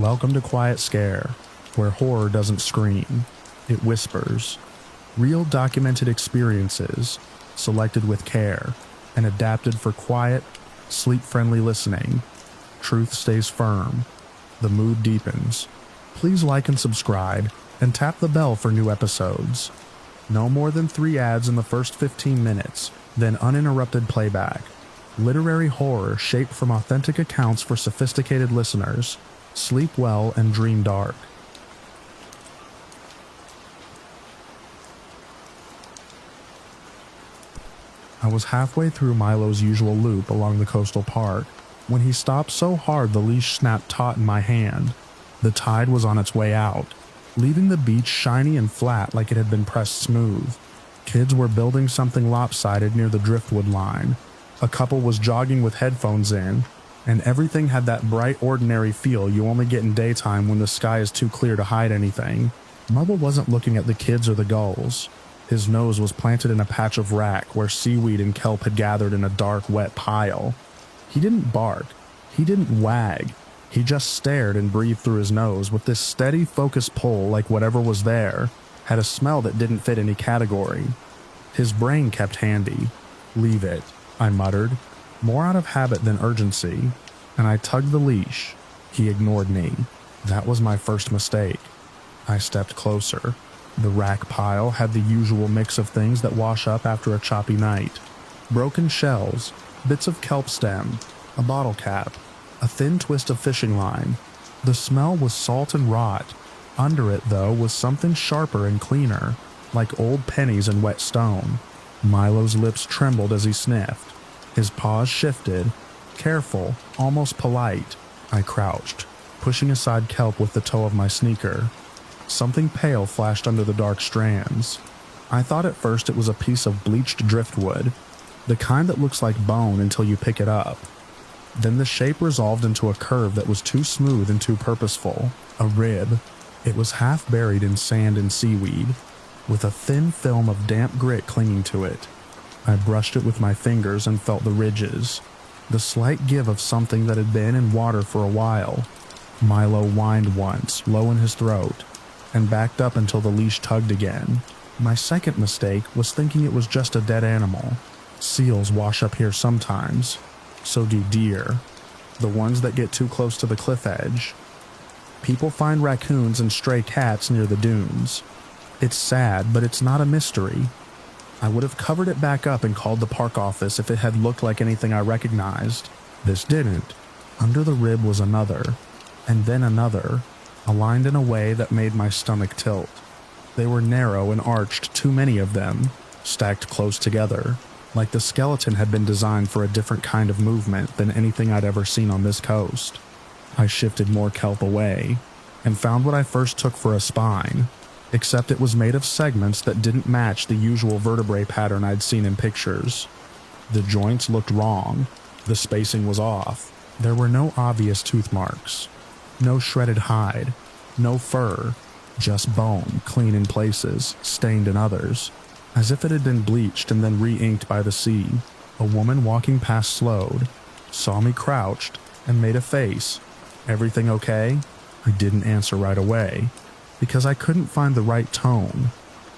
Welcome to Quiet Scare, where horror doesn't scream, it whispers. Real documented experiences, selected with care, and adapted for quiet, sleep-friendly listening. Truth stays firm. The mood deepens. Please like and subscribe, and tap the bell for new episodes. No more than 3 ads in the first 15 minutes, then uninterrupted playback. Literary horror shaped from authentic accounts for sophisticated listeners. Sleep well and dream dark. I was halfway through Milo's usual loop along the coastal park when he stopped so hard the leash snapped taut in my hand. The tide was on its way out, leaving the beach shiny and flat like it had been pressed smooth. Kids were building something lopsided near the driftwood line. A couple was jogging with headphones in, and everything had that bright, ordinary feel you only get in daytime when the sky is too clear to hide anything. Mubba wasn't looking at the kids or the gulls. His nose was planted in a patch of wrack where seaweed and kelp had gathered in a dark, wet pile. He didn't bark. He didn't wag. He just stared and breathed through his nose with this steady, focused pull like whatever was there had a smell that didn't fit any category. His brain kept handy. "Leave it," I muttered, more out of habit than urgency, and I tugged the leash. He ignored me. That was my first mistake. I stepped closer. The rack pile had the usual mix of things that wash up after a choppy night. Broken shells, bits of kelp stem, a bottle cap, a thin twist of fishing line. The smell was salt and rot. Under it, though, was something sharper and cleaner, like old pennies and wet stone. Milo's lips trembled as he sniffed. His paws shifted, careful, almost polite. I crouched, pushing aside kelp with the toe of my sneaker. Something pale flashed under the dark strands. I thought at first it was a piece of bleached driftwood, the kind that looks like bone until you pick it up. Then the shape resolved into a curve that was too smooth and too purposeful. A rib. It was half buried in sand and seaweed, with a thin film of damp grit clinging to it. I brushed it with my fingers and felt the ridges, the slight give of something that had been in water for a while. Milo whined once, low in his throat, and backed up until the leash tugged again. My second mistake was thinking it was just a dead animal. Seals wash up here sometimes. So do deer. The ones that get too close to the cliff edge. People find raccoons and stray cats near the dunes. It's sad, but it's not a mystery. I would have covered it back up and called the park office if it had looked like anything I recognized. This didn't. Under the rib was another, and then another, aligned in a way that made my stomach tilt. They were narrow and arched, too many of them, stacked close together, like the skeleton had been designed for a different kind of movement than anything I'd ever seen on this coast. I shifted more kelp away, and found what I first took for a spine, except it was made of segments that didn't match the usual vertebrae pattern I'd seen in pictures. The joints looked wrong. The spacing was off. There were no obvious tooth marks. No shredded hide. No fur. Just bone, clean in places, stained in others, as if it had been bleached and then re-inked by the sea. A woman walking past slowed, saw me crouched, and made a face. "Everything okay?" I didn't answer right away, because I couldn't find the right tone.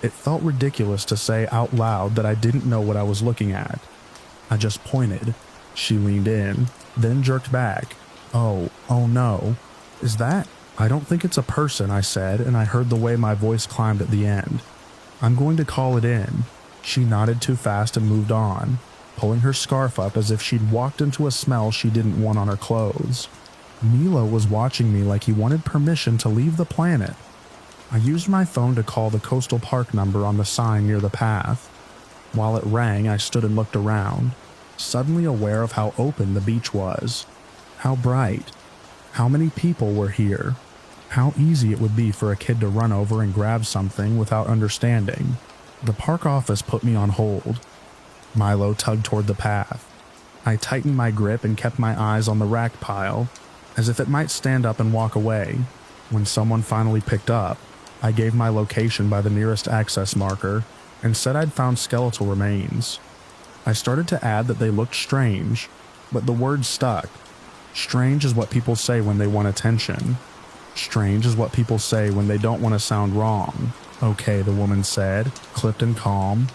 It felt ridiculous to say out loud that I didn't know what I was looking at. I just pointed. She leaned in, then jerked back. Oh no. Is that? "I don't think it's a person," I said, and I heard the way my voice climbed at the end. "I'm going to call it in." She nodded too fast and moved on, pulling her scarf up as if she'd walked into a smell she didn't want on her clothes. Milo was watching me like he wanted permission to leave the planet. I used my phone to call the coastal park number on the sign near the path. While it rang, I stood and looked around, suddenly aware of how open the beach was, how bright, how many people were here, how easy it would be for a kid to run over and grab something without understanding. The park office put me on hold. Milo tugged toward the path. I tightened my grip and kept my eyes on the rack pile, as if it might stand up and walk away. When someone finally picked up, I gave my location by the nearest access marker and said I'd found skeletal remains. I started to add that they looked strange, but the word stuck. Strange is what people say when they want attention. Strange is what people say when they don't want to sound wrong. Okay, the woman said, clipped and calm.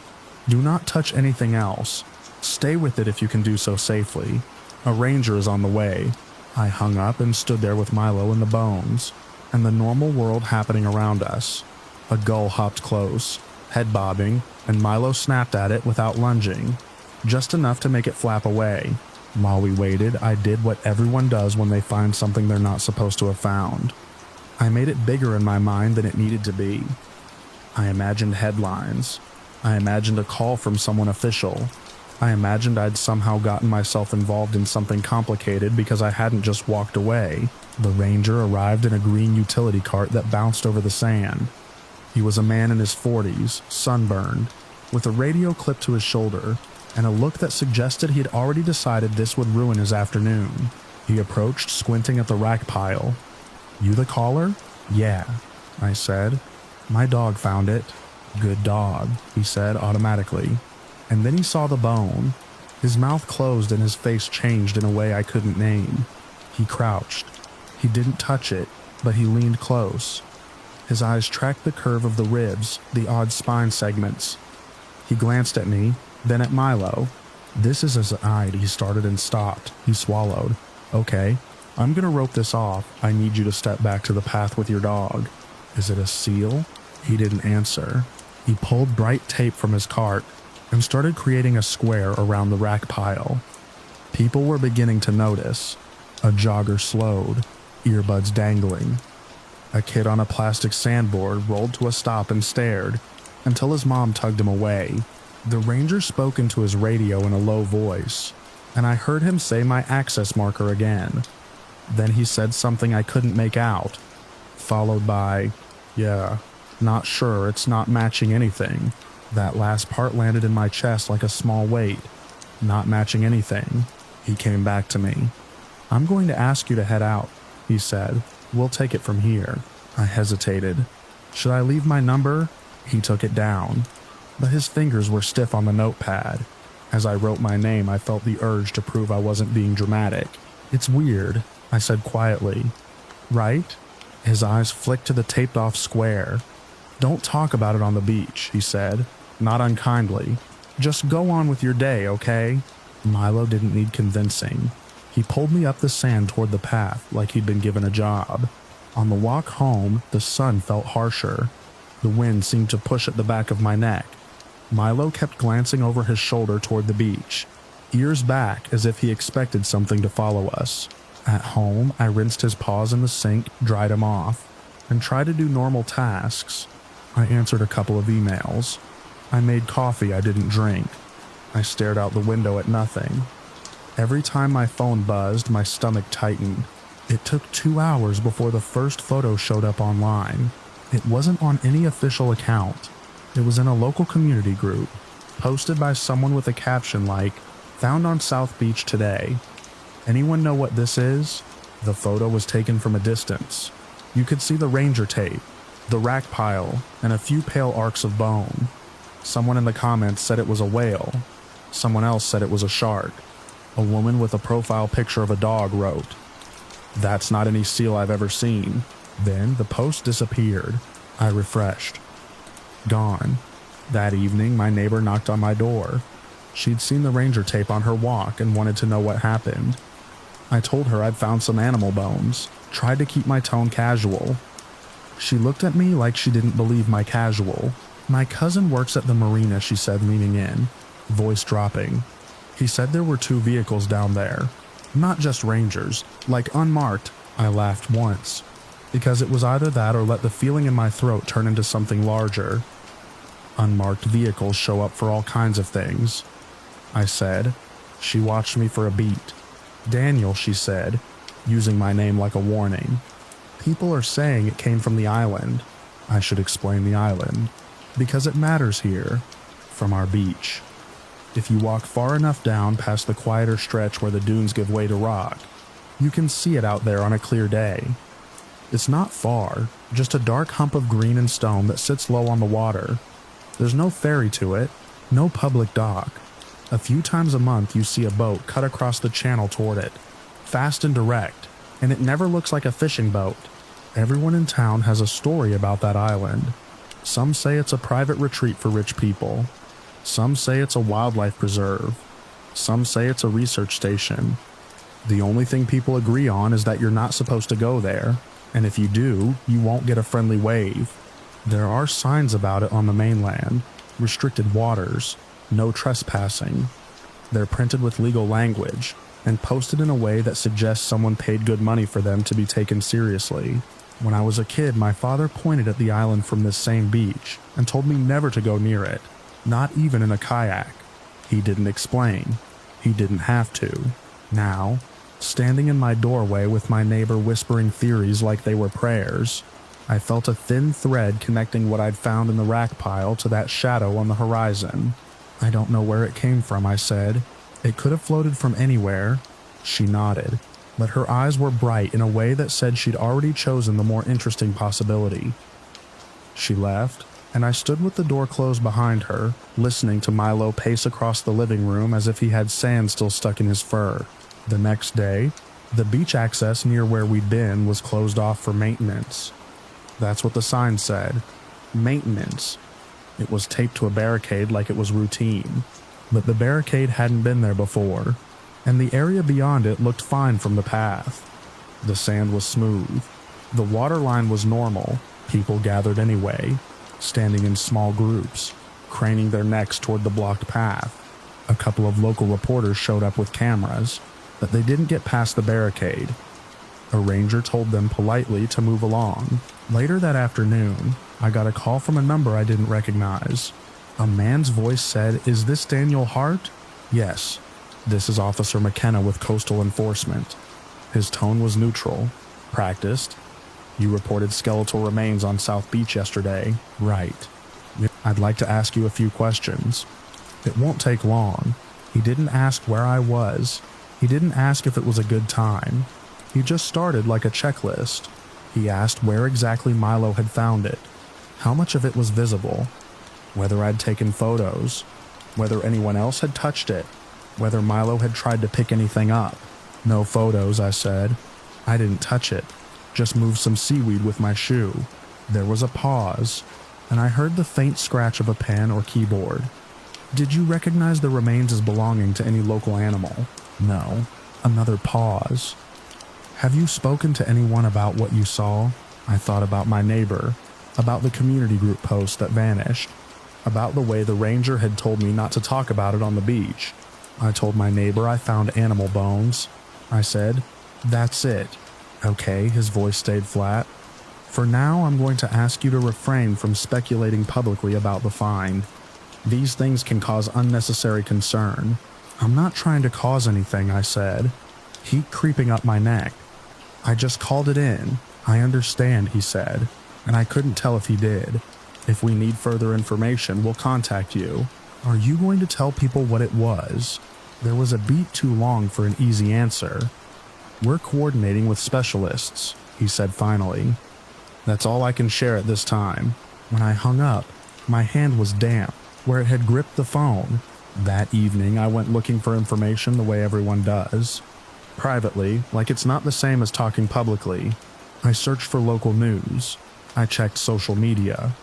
Do not touch anything else. Stay with it if you can do so safely. A ranger is on the way. I hung up and stood there with Milo and the bones, and the normal world happening around us. A gull hopped close, head bobbing, and Milo snapped at it without lunging, just enough to make it flap away. While we waited, I did what everyone does when they find something they're not supposed to have found. I made it bigger in my mind than it needed to be. I imagined headlines. I imagined a call from someone official. I imagined I'd somehow gotten myself involved in something complicated because I hadn't just walked away. The ranger arrived in a green utility cart that bounced over the sand. He was a man in his 40s, sunburned, with a radio clipped to his shoulder, and a look that suggested he'd already decided this would ruin his afternoon. He approached, squinting at the rack pile. You the caller? Yeah, I said. My dog found it. Good dog, he said automatically. And then he saw the bone. His mouth closed and his face changed in a way I couldn't name. He crouched. He didn't touch it, but he leaned close. His eyes tracked the curve of the ribs, the odd spine segments. He glanced at me, then at Milo. This is as eyed, he started and stopped. He swallowed. Okay, I'm gonna rope this off. I need you to step back to the path with your dog. Is it a seal? He didn't answer. He pulled bright tape from his cart and started creating a square around the rack pile. People were beginning to notice. A jogger slowed, earbuds dangling. A kid on a plastic sandboard rolled to a stop and stared until his mom tugged him away. The ranger spoke into his radio in a low voice, and I heard him say my access marker again. Then he said something I couldn't make out, followed by, yeah, not sure, it's not matching anything. That last part landed in my chest like a small weight. Not matching anything. He came back to me. I'm going to ask you to head out, he said. We'll take it from here. I hesitated. Should I leave my number? He took it down, but his fingers were stiff on the notepad. As I wrote my name, I felt the urge to prove I wasn't being dramatic. It's weird, I said quietly. Right? His eyes flicked to the taped-off square. Don't talk about it on the beach, he said, not unkindly. Just go on with your day, okay? Milo didn't need convincing. He pulled me up the sand toward the path like he'd been given a job. On the walk home, the sun felt harsher. The wind seemed to push at the back of my neck. Milo kept glancing over his shoulder toward the beach, ears back as if he expected something to follow us. At home, I rinsed his paws in the sink, dried him off, and tried to do normal tasks. I answered a couple of emails. I made coffee I didn't drink. I stared out the window at nothing. Every time my phone buzzed, my stomach tightened. It took 2 hours before the first photo showed up online. It wasn't on any official account. It was in a local community group, posted by someone with a caption like, "Found on South Beach today." Anyone know what this is? The photo was taken from a distance. You could see the ranger tape, the rack pile, and a few pale arcs of bone. Someone in the comments said it was a whale. Someone else said it was a shark. A woman with a profile picture of a dog wrote, "That's not any seal I've ever seen." Then the post disappeared. I refreshed. Gone. That evening, my neighbor knocked on my door. She'd seen the ranger tape on her walk and wanted to know what happened. I told her I'd found some animal bones, tried to keep my tone casual. She looked at me like she didn't believe my casual. My cousin works at the marina, she said, leaning in, voice dropping. He said there were 2 vehicles down there. Not just rangers, like unmarked. I laughed once, because it was either that or let the feeling in my throat turn into something larger. Unmarked vehicles show up for all kinds of things, I said. She watched me for a beat. Daniel, she said, using my name like a warning. People are saying it came from the island. I should explain the island, because it matters here, from our beach. If you walk far enough down past the quieter stretch where the dunes give way to rock, you can see it out there on a clear day. It's not far, just a dark hump of green and stone that sits low on the water. There's no ferry to it, no public dock. A few times a month you see a boat cut across the channel toward it, fast and direct, and it never looks like a fishing boat. Everyone in town has a story about that island. Some say it's a private retreat for rich people. Some say it's a wildlife preserve. Some say it's a research station. The only thing people agree on is that you're not supposed to go there, and if you do, you won't get a friendly wave. There are signs about it on the mainland, restricted waters, no trespassing. They're printed with legal language, and posted in a way that suggests someone paid good money for them to be taken seriously. When I was a kid, my father pointed at the island from this same beach and told me never to go near it, not even in a kayak. He didn't explain. He didn't have to. Now, standing in my doorway with my neighbor whispering theories like they were prayers, I felt a thin thread connecting what I'd found in the rack pile to that shadow on the horizon. I don't know where it came from, I said. It could have floated from anywhere. She nodded, but her eyes were bright in a way that said she'd already chosen the more interesting possibility. She left, and I stood with the door closed behind her, listening to Milo pace across the living room as if he had sand still stuck in his fur. The next day, the beach access near where we'd been was closed off for maintenance. That's what the sign said. Maintenance. It was taped to a barricade like it was routine, but the barricade hadn't been there before, and the area beyond it looked fine from the path. The sand was smooth. The water line was normal. People gathered anyway, standing in small groups, craning their necks toward the blocked path. A couple of local reporters showed up with cameras, but they didn't get past the barricade. A ranger told them politely to move along. Later that afternoon, I got a call from a number I didn't recognize. A man's voice said, "Is this Daniel Hart?" "Yes. This is Officer McKenna with Coastal Enforcement." His tone was neutral. "Practiced? You reported skeletal remains on South Beach yesterday." "Right. I'd like to ask you a few questions." "It won't take long." He didn't ask where I was. He didn't ask if it was a good time. He just started like a checklist. He asked where exactly Milo had found it, how much of it was visible, whether I'd taken photos, whether anyone else had touched it, whether Milo had tried to pick anything up. "No photos," I said. "I didn't touch it, just moved some seaweed with my shoe." There was a pause, and I heard the faint scratch of a pen or keyboard. "Did you recognize the remains as belonging to any local animal?" "No." Another pause. "Have you spoken to anyone about what you saw?" I thought about my neighbor, about the community group post that vanished, about the way the ranger had told me not to talk about it on the beach. I told my neighbor I found animal bones. I said, "That's it." "Okay," his voice stayed flat. "For now, I'm going to ask you to refrain from speculating publicly about the find. These things can cause unnecessary concern." "I'm not trying to cause anything," I said, heat creeping up my neck. "I just called it in. I understand," he said, and I couldn't tell if he did. "If we need further information, we'll contact you." "Are you going to tell people what it was?" There was a beat too long for an easy answer. "We're coordinating with specialists," he said finally. "That's all I can share at this time." When I hung up, my hand was damp where it had gripped the phone. That evening, I went looking for information the way everyone does. Privately, like it's not the same as talking publicly. I searched for local news. I checked social media.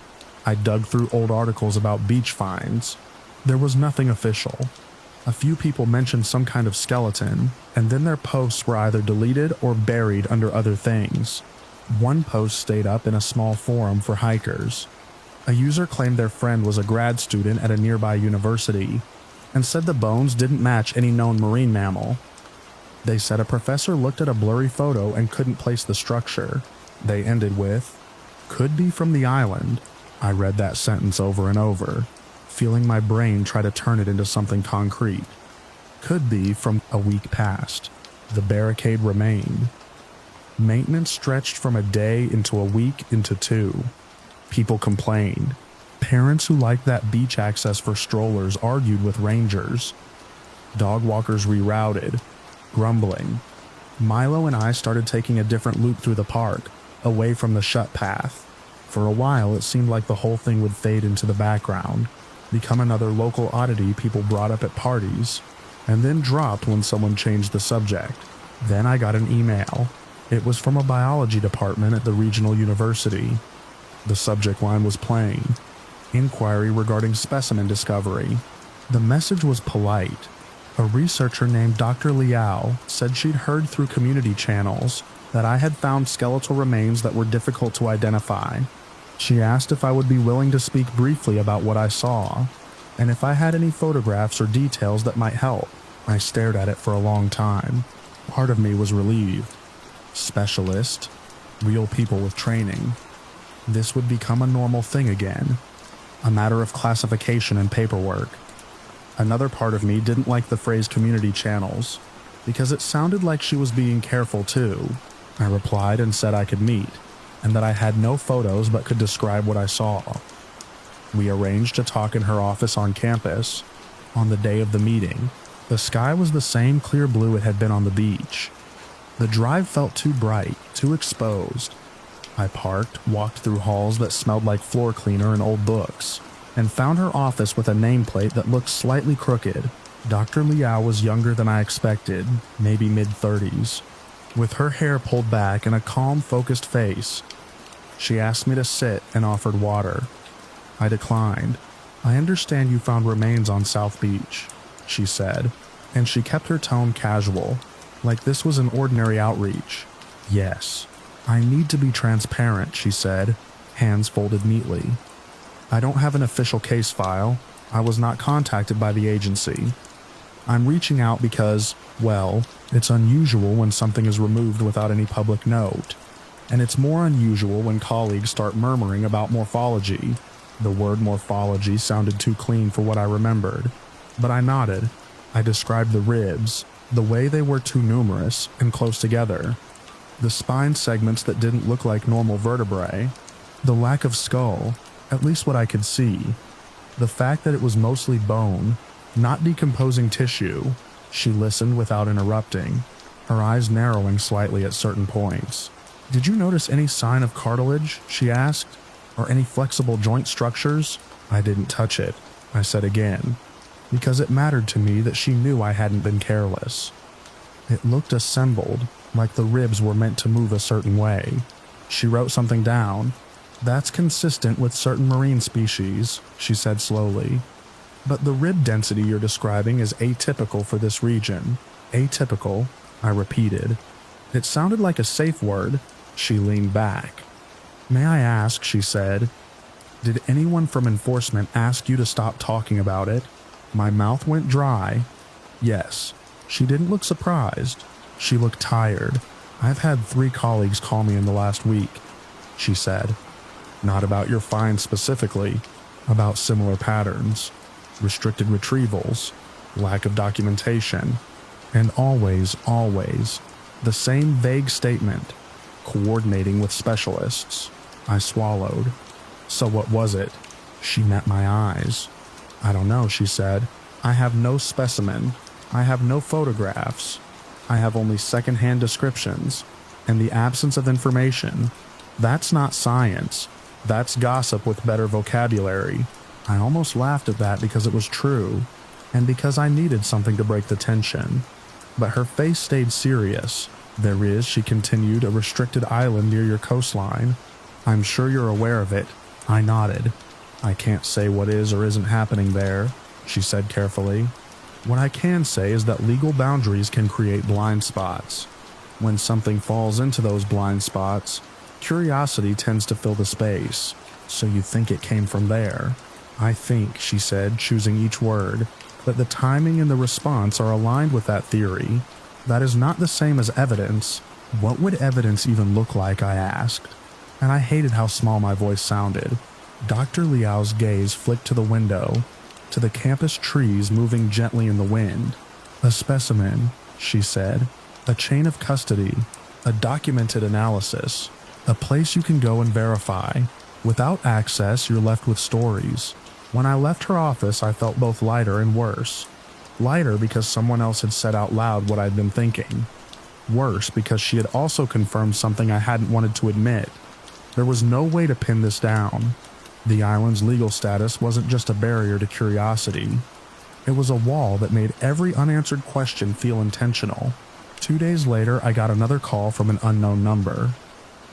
I dug through old articles about beach finds. There was nothing official. A few people mentioned some kind of skeleton, and then their posts were either deleted or buried under other things. One post stayed up in a small forum for hikers. A user claimed their friend was a grad student at a nearby university, and said the bones didn't match any known marine mammal. They said a professor looked at a blurry photo and couldn't place the structure. They ended with, "Could be from the island." I read that sentence over and over, feeling my brain try to turn it into something concrete. Could be from a week past. The barricade remained. Maintenance stretched from a day into a week into 2. People complained. Parents who liked that beach access for strollers argued with rangers. Dog walkers rerouted, grumbling. Milo and I started taking a different loop through the park, away from the shut path. For a while, it seemed like the whole thing would fade into the background, become another local oddity people brought up at parties, and then dropped when someone changed the subject. Then I got an email. It was from a biology department at the regional university. The subject line was plain: inquiry regarding specimen discovery. The message was polite. A researcher named Dr. Liao said she'd heard through community channels that I had found skeletal remains that were difficult to identify. She asked if I would be willing to speak briefly about what I saw, and if I had any photographs or details that might help. I stared at it for a long time. Part of me was relieved. Specialist, real people with training. This would become a normal thing again, a matter of classification and paperwork. Another part of me didn't like the phrase community channels, because it sounded like she was being careful too. I replied and said I could meet, and that I had no photos but could describe what I saw. We arranged to talk in her office on campus. On the day of the meeting, the sky was the same clear blue it had been on the beach. The drive felt too bright, too exposed. I parked, walked through halls that smelled like floor cleaner and old books, and found her office with a nameplate that looked slightly crooked. Dr. Liao was younger than I expected, maybe mid-30s, with her hair pulled back and a calm, focused face. She asked me to sit and offered water. I declined. "I understand you found remains on South Beach," she said, and she kept her tone casual, like this was an ordinary outreach. "Yes, I need to be transparent," she said, hands folded neatly. "I don't have an official case file. I was not contacted by the agency. I'm reaching out because, well, it's unusual when something is removed without any public note. And it's more unusual when colleagues start murmuring about morphology." The word morphology sounded too clean for what I remembered, but I nodded. I described the ribs, the way they were too numerous and close together, the spine segments that didn't look like normal vertebrae, the lack of skull, at least what I could see, the fact that it was mostly bone, not decomposing tissue. She listened without interrupting, her eyes narrowing slightly at certain points. "Did you notice any sign of cartilage?" she asked. "Or any flexible joint structures?" "I didn't touch it," I said again, because it mattered to me that she knew I hadn't been careless. It looked assembled, like the ribs were meant to move a certain way. She wrote something down. "That's consistent with certain marine species," she said slowly. "But the rib density you're describing is atypical for this region." "Atypical," I repeated. It sounded like a safe word. She leaned back. "May I ask," she said, "did anyone from enforcement ask you to stop talking about it?" My mouth went dry. Yes. She didn't look surprised. She looked tired. "I've had 3 colleagues call me in the last week," she said. "Not about your find specifically, about similar patterns, restricted retrievals, lack of documentation, and always, the same vague statement, coordinating with specialists." I swallowed. "So what was it?" She met my eyes. "I don't know," she said. "I have no specimen. I have no photographs. I have only secondhand descriptions, and the absence of information. That's not science. That's gossip with better vocabulary." I almost laughed at that because it was true, and because I needed something to break the tension. But her face stayed serious. "There is," she continued, "a restricted island near your coastline. I'm sure you're aware of it." I nodded. "I can't say what is or isn't happening there," she said carefully. "What I can say is that legal boundaries can create blind spots. When something falls into those blind spots, curiosity tends to fill the space. So you think it came from there?" "I think," she said, choosing each word, "that the timing and the response are aligned with that theory. That is not the same as evidence." "What would evidence even look like?" I asked, and I hated how small my voice sounded. Dr. Liao's gaze flicked to the window, to the campus trees moving gently in the wind. "A specimen," she said, "a chain of custody, a documented analysis, a place you can go and verify. Without access, you're left with stories." When I left her office, I felt both lighter and worse. Lighter because someone else had said out loud what I'd been thinking. Worse because she had also confirmed something I hadn't wanted to admit. There was no way to pin this down. The island's legal status wasn't just a barrier to curiosity. It was a wall that made every unanswered question feel intentional. 2 days later, I got another call from an unknown number.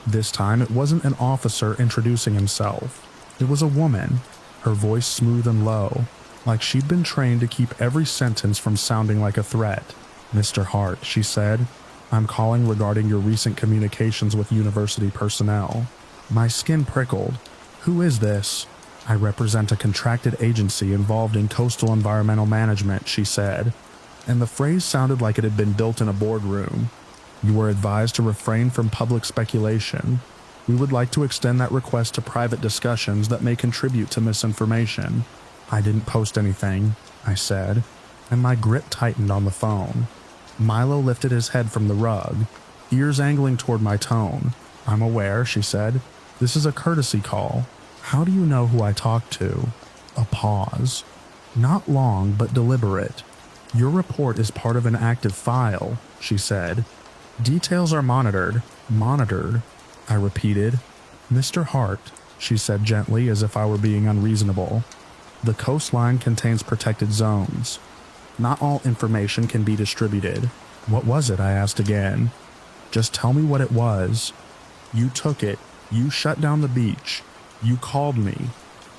This time, it wasn't an officer introducing himself. It was a woman, her voice smooth and low, like she'd been trained to keep every sentence from sounding like a threat. "Mr. Hart," she said, "I'm calling regarding your recent communications with university personnel." My skin prickled. "Who is this?" "I represent a contracted agency involved in coastal environmental management," she said, and the phrase sounded like it had been built in a boardroom. "You were advised to refrain from public speculation. We would like to extend that request to private discussions that may contribute to misinformation." "I didn't post anything," I said, and my grip tightened on the phone. Milo lifted his head from the rug, ears angling toward my tone. "I'm aware," she said. "This is a courtesy call. How do you know who I talked to?" A pause. Not long, but deliberate. "Your report is part of an active file," she said. "Details are monitored." "Monitored?" I repeated. "Mr. Hart," she said gently, as if I were being unreasonable. "The coastline contains protected zones. Not all information can be distributed." "What was it?" I asked again. "Just tell me what it was." "You took it. You shut down the beach. You called me.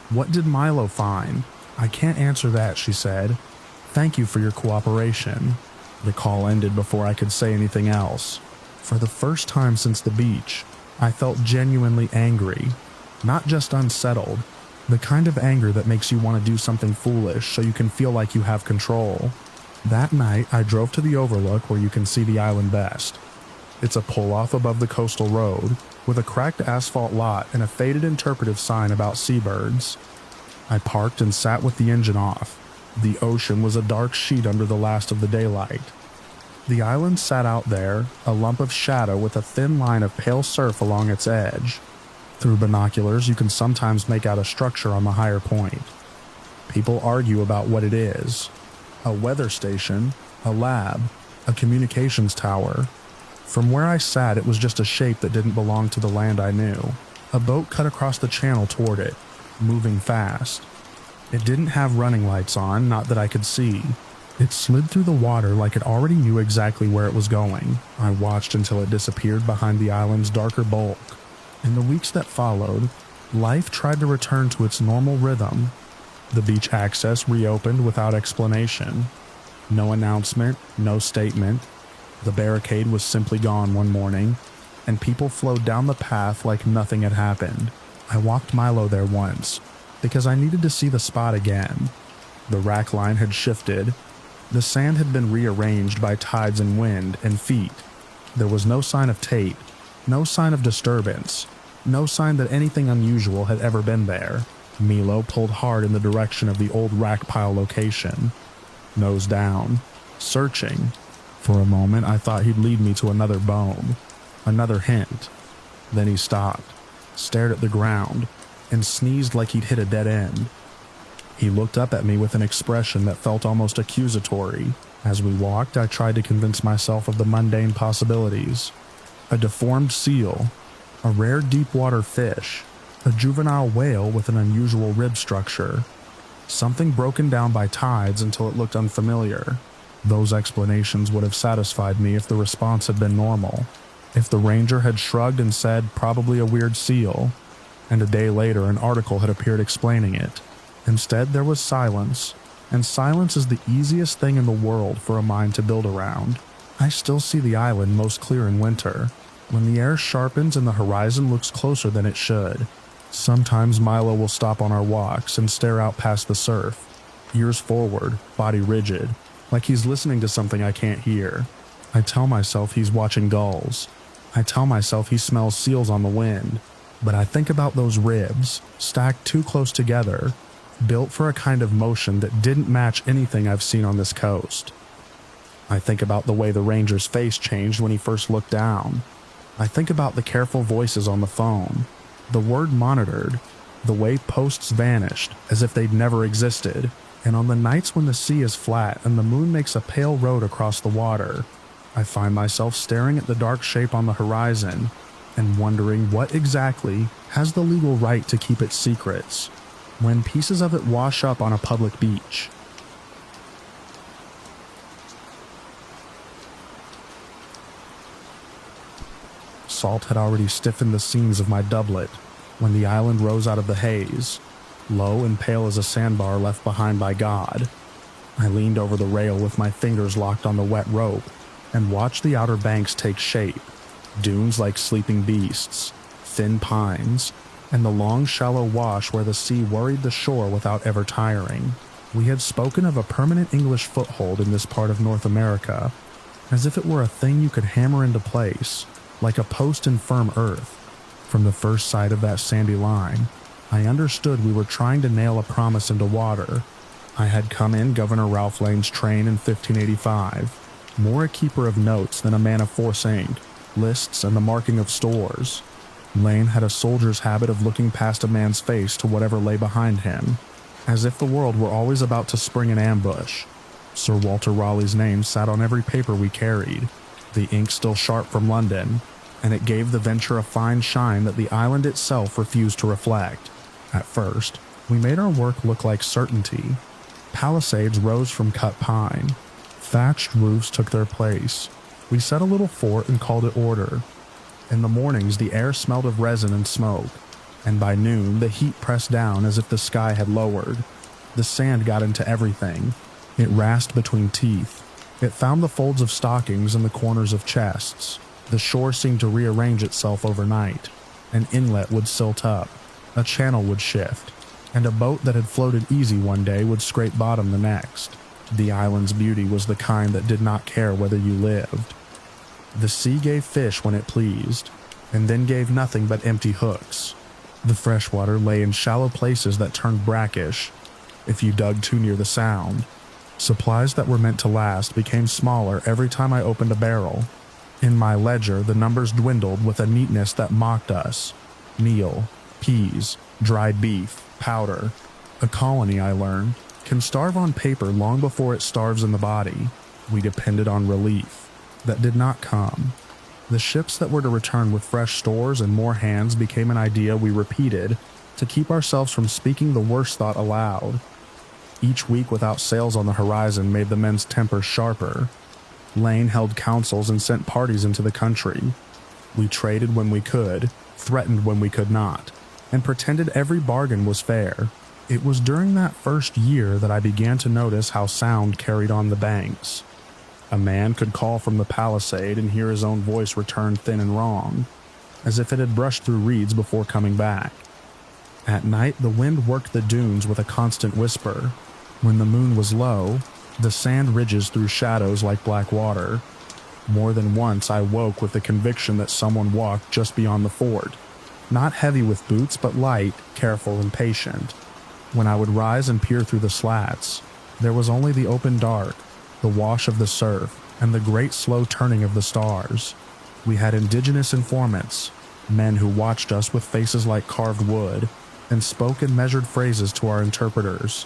What did Milo find?" "I can't answer that," she said. "Thank you for your cooperation." The call ended before I could say anything else. For the first time since the beach, I felt genuinely angry, not just unsettled, the kind of anger that makes you want to do something foolish so you can feel like you have control. That night, I drove to the overlook where you can see the island best. It's a pull-off above the coastal road, with a cracked asphalt lot and a faded interpretive sign about seabirds. I parked and sat with the engine off. The ocean was a dark sheet under the last of the daylight. The island sat out there, a lump of shadow with a thin line of pale surf along its edge. Through binoculars, you can sometimes make out a structure on the higher point. People argue about what it is. A weather station, a lab, a communications tower. From where I sat, it was just a shape that didn't belong to the land I knew. A boat cut across the channel toward it, moving fast. It didn't have running lights on, not that I could see. It slid through the water like it already knew exactly where it was going. I watched until it disappeared behind the island's darker bulk. In the weeks that followed, life tried to return to its normal rhythm. The beach access reopened without explanation. No announcement, no statement. The barricade was simply gone one morning, and people flowed down the path like nothing had happened. I walked Milo there once, because I needed to see the spot again. The rack line had shifted. The sand had been rearranged by tides and wind and feet. There was no sign of Tate, no sign of disturbance, no sign that anything unusual had ever been there. Milo pulled hard in the direction of the old rack pile location. Nose down, searching. For a moment, I thought he'd lead me to another bone, another hint. Then he stopped, stared at the ground, and sneezed like he'd hit a dead end. He looked up at me with an expression that felt almost accusatory. As we walked, I tried to convince myself of the mundane possibilities. A deformed seal, a rare deep-water fish, a juvenile whale with an unusual rib structure, something broken down by tides until it looked unfamiliar. Those explanations would have satisfied me if the response had been normal. If the ranger had shrugged and said, "Probably a weird seal," and a day later an article had appeared explaining it. Instead, there was silence, and silence is the easiest thing in the world for a mind to build around. I still see the island most clear in winter, when the air sharpens and the horizon looks closer than it should. Sometimes Milo will stop on our walks and stare out past the surf, ears forward, body rigid, like he's listening to something I can't hear. I tell myself he's watching gulls. I tell myself he smells seals on the wind. But I think about those ribs, stacked too close together, built for a kind of motion that didn't match anything I've seen on this coast. I think about the way the ranger's face changed when he first looked down. I think about the careful voices on the phone, the word monitored, the way posts vanished as if they'd never existed, and on the nights when the sea is flat and the moon makes a pale road across the water, I find myself staring at the dark shape on the horizon and wondering what exactly has the legal right to keep its secrets when pieces of it wash up on a public beach. salt had already stiffened the seams of my doublet when the island rose out of the haze, low and pale as a sandbar left behind by God. I leaned over the rail with my fingers locked on the wet rope and watched the outer banks take shape, dunes like sleeping beasts, thin pines, and the long shallow wash where the sea worried the shore without ever tiring. We had spoken of a permanent English foothold in this part of North America, as if it were a thing you could hammer into place, like a post in firm earth. From the first sight of that sandy line, I understood we were trying to nail a promise into water. I had come in Governor Ralph Lane's train in 1585, more a keeper of notes than a man of force ink, lists, and the marking of stores. Lane had a soldier's habit of looking past a man's face to whatever lay behind him, as if the world were always about to spring an ambush. Sir Walter Raleigh's name sat on every paper we carried, the ink still sharp from London, and it gave the venture a fine shine that the island itself refused to reflect. At first, we made our work look like certainty. Palisades rose from cut pine. Thatched roofs took their place. We set a little fort and called it order. In the mornings, the air smelled of resin and smoke, and by noon, the heat pressed down as if the sky had lowered. The sand got into everything. It rasped between teeth. It found the folds of stockings and the corners of chests. The shore seemed to rearrange itself overnight. An inlet would silt up. A channel would shift. And a boat that had floated easy one day would scrape bottom the next. The island's beauty was the kind that did not care whether you lived. The sea gave fish when it pleased, and then gave nothing but empty hooks. The freshwater lay in shallow places that turned brackish if you dug too near the sound. Supplies that were meant to last became smaller every time I opened a barrel. In my ledger, the numbers dwindled with a neatness that mocked us. Meal, peas, dried beef, powder. A colony, I learned, can starve on paper long before it starves in the body. We depended on relief. That did not come. The ships that were to return with fresh stores and more hands became an idea we repeated to keep ourselves from speaking the worst thought aloud. Each week without sails on the horizon made the men's tempers sharper. Lane held councils and sent parties into the country. We traded when we could, threatened when we could not, and pretended every bargain was fair. It was during that first year that I began to notice how sound carried on the banks. A man could call from the palisade and hear his own voice return thin and wrong, as if it had brushed through reeds before coming back. At night, the wind worked the dunes with a constant whisper. When the moon was low, the sand ridges threw shadows like black water. More than once, I woke with the conviction that someone walked just beyond the fort, not heavy with boots, but light, careful, and patient. When I would rise and peer through the slats, there was only the open dark, the wash of the surf, and the great slow turning of the stars. We had indigenous informants, men who watched us with faces like carved wood, and spoke in measured phrases to our interpreters.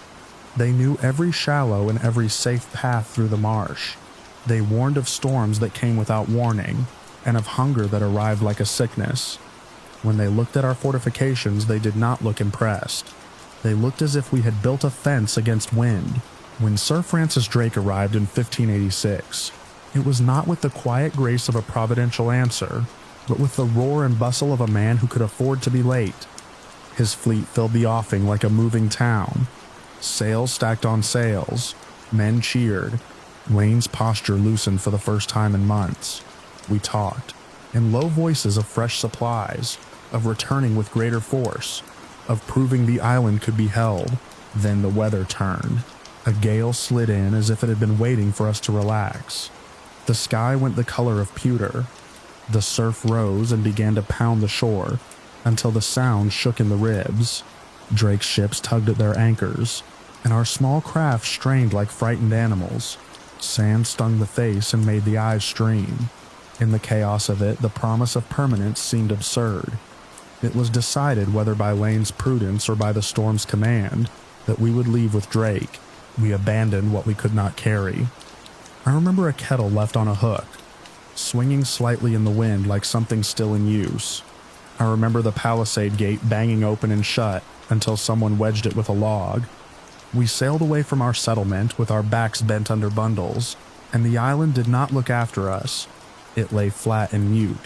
They knew every shallow and every safe path through the marsh. They warned of storms that came without warning, and of hunger that arrived like a sickness. When they looked at our fortifications, they did not look impressed. They looked as if we had built a fence against wind. When Sir Francis Drake arrived in 1586, it was not with the quiet grace of a providential answer, but with the roar and bustle of a man who could afford to be late. His fleet filled the offing like a moving town. Sails stacked on sails. Men cheered. Lane's posture loosened for the first time in months. We talked, in low voices, of fresh supplies, of returning with greater force, of proving the island could be held. Then the weather turned. A gale slid in as if it had been waiting for us to relax. The sky went the color of pewter. The surf rose and began to pound the shore until the sound shook in the ribs. Drake's ships tugged at their anchors, and our small craft strained like frightened animals. Sand stung the face and made the eyes stream. In the chaos of it, the promise of permanence seemed absurd. It was decided, whether by Lane's prudence or by the storm's command, that we would leave with Drake. We abandoned what we could not carry. I remember a kettle left on a hook, swinging slightly in the wind like something still in use. I remember the palisade gate banging open and shut until someone wedged it with a log. We sailed away from our settlement with our backs bent under bundles, and the island did not look after us. It lay flat and mute,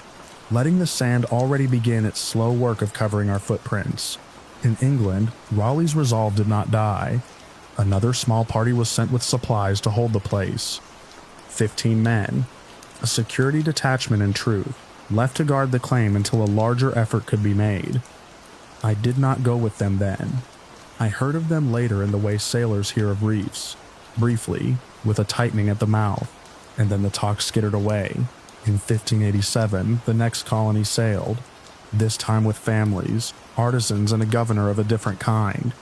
letting the sand already begin its slow work of covering our footprints. In England, Raleigh's resolve did not die. Another small party was sent with supplies to hold the place. 15 men, a security detachment in truth, left to guard the claim until a larger effort could be made. I did not go with them then. I heard of them later in the way sailors hear of reefs, briefly, with a tightening at the mouth, and then the talk skittered away. In 1587, the next colony sailed, this time with families, artisans, and a governor of a different kind.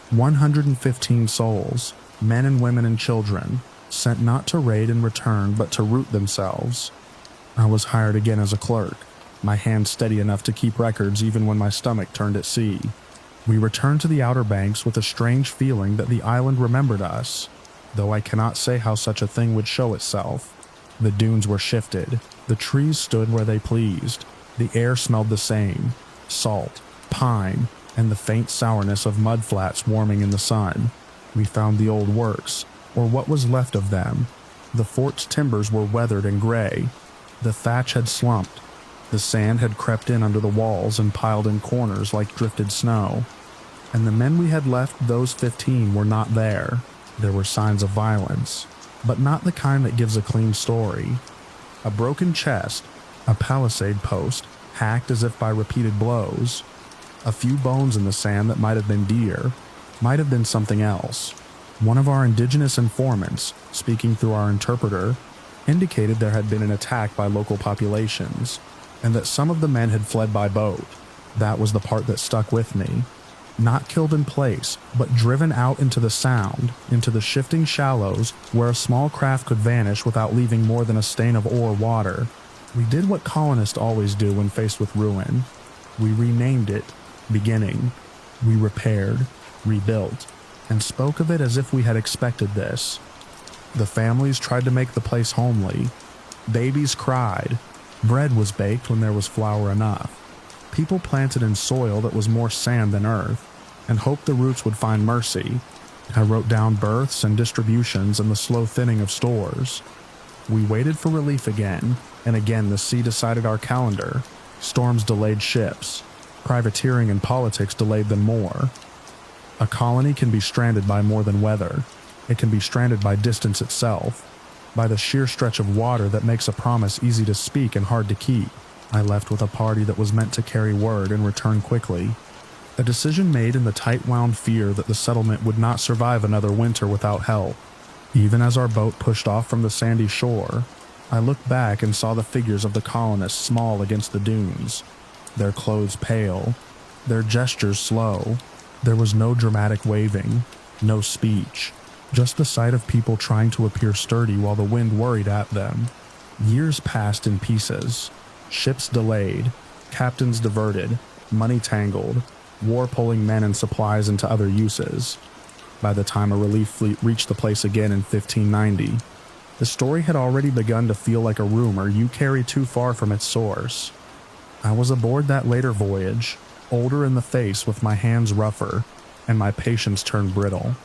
115 souls, men and women and children, sent not to raid and return but to root themselves. I was hired again as a clerk, my hand steady enough to keep records even when my stomach turned at sea. We returned to the Outer Banks with a strange feeling that the island remembered us, though I cannot say how such a thing would show itself. The dunes were shifted, the trees stood where they pleased, the air smelled the same, salt, pine, and the faint sourness of mudflats warming in the sun. We found the old works, or what was left of them. The fort's timbers were weathered and gray. The thatch had slumped. The sand had crept in under the walls and piled in corners like drifted snow. And the men we had left, those 15, were not there. There were signs of violence, but not the kind that gives a clean story. A broken chest, a palisade post, hacked as if by repeated blows, a few bones in the sand that might have been deer, might have been something else. One of our indigenous informants, speaking through our interpreter, indicated there had been an attack by local populations, and that some of the men had fled by boat. That was the part that stuck with me. Not killed in place, but driven out into the sound, into the shifting shallows where a small craft could vanish without leaving more than a stain of ore water. We did what colonists always do when faced with ruin. We renamed it Beginning. We repaired, rebuilt, and spoke of it as if we had expected this. The families tried to make the place homely. Babies cried. Bread was baked when there was flour enough. People planted in soil that was more sand than earth, and hoped the roots would find mercy. I wrote down births and distributions and the slow thinning of stores. We waited for relief again, and again the sea decided our calendar. Storms delayed ships. Privateering and politics delayed them more. A colony can be stranded by more than weather. It can be stranded by distance itself, by the sheer stretch of water that makes a promise easy to speak and hard to keep. I left with a party that was meant to carry word and return quickly. A decision made in the tight-wound fear that the settlement would not survive another winter without help. Even as our boat pushed off from the sandy shore, I looked back and saw the figures of the colonists small against the dunes, their clothes pale, their gestures slow. There was no dramatic waving, no speech, just the sight of people trying to appear sturdy while the wind worried at them. Years passed in pieces. Ships delayed, captains diverted, money tangled, war pulling men and supplies into other uses. By the time a relief fleet reached the place again in 1590, the story had already begun to feel like a rumor you carry too far from its source. I was aboard that later voyage, older in the face with my hands rougher, and my patience turned brittle.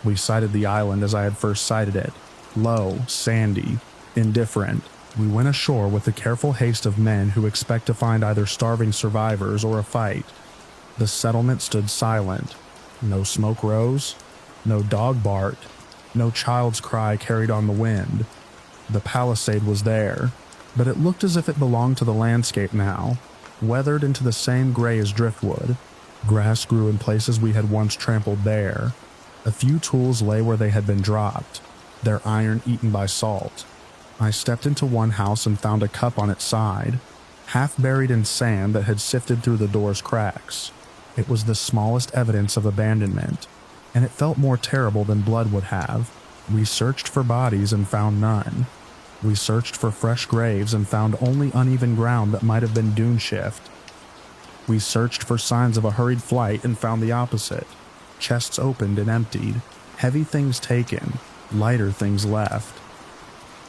We sighted the island as I had first sighted it, low, sandy, indifferent. We went ashore with the careful haste of men who expect to find either starving survivors or a fight. The settlement stood silent. No smoke rose, no dog barked, no child's cry carried on the wind. The palisade was there, but it looked as if it belonged to the landscape now, weathered into the same gray as driftwood. Grass grew in places we had once trampled bare. A few tools lay where they had been dropped, their iron eaten by salt. I stepped into one house and found a cup on its side, half buried in sand that had sifted through the door's cracks. It was the smallest evidence of abandonment, and it felt more terrible than blood would have. We searched for bodies and found none. We searched for fresh graves and found only uneven ground that might have been dune shift. We searched for signs of a hurried flight and found the opposite. Chests opened and emptied, heavy things taken, lighter things left.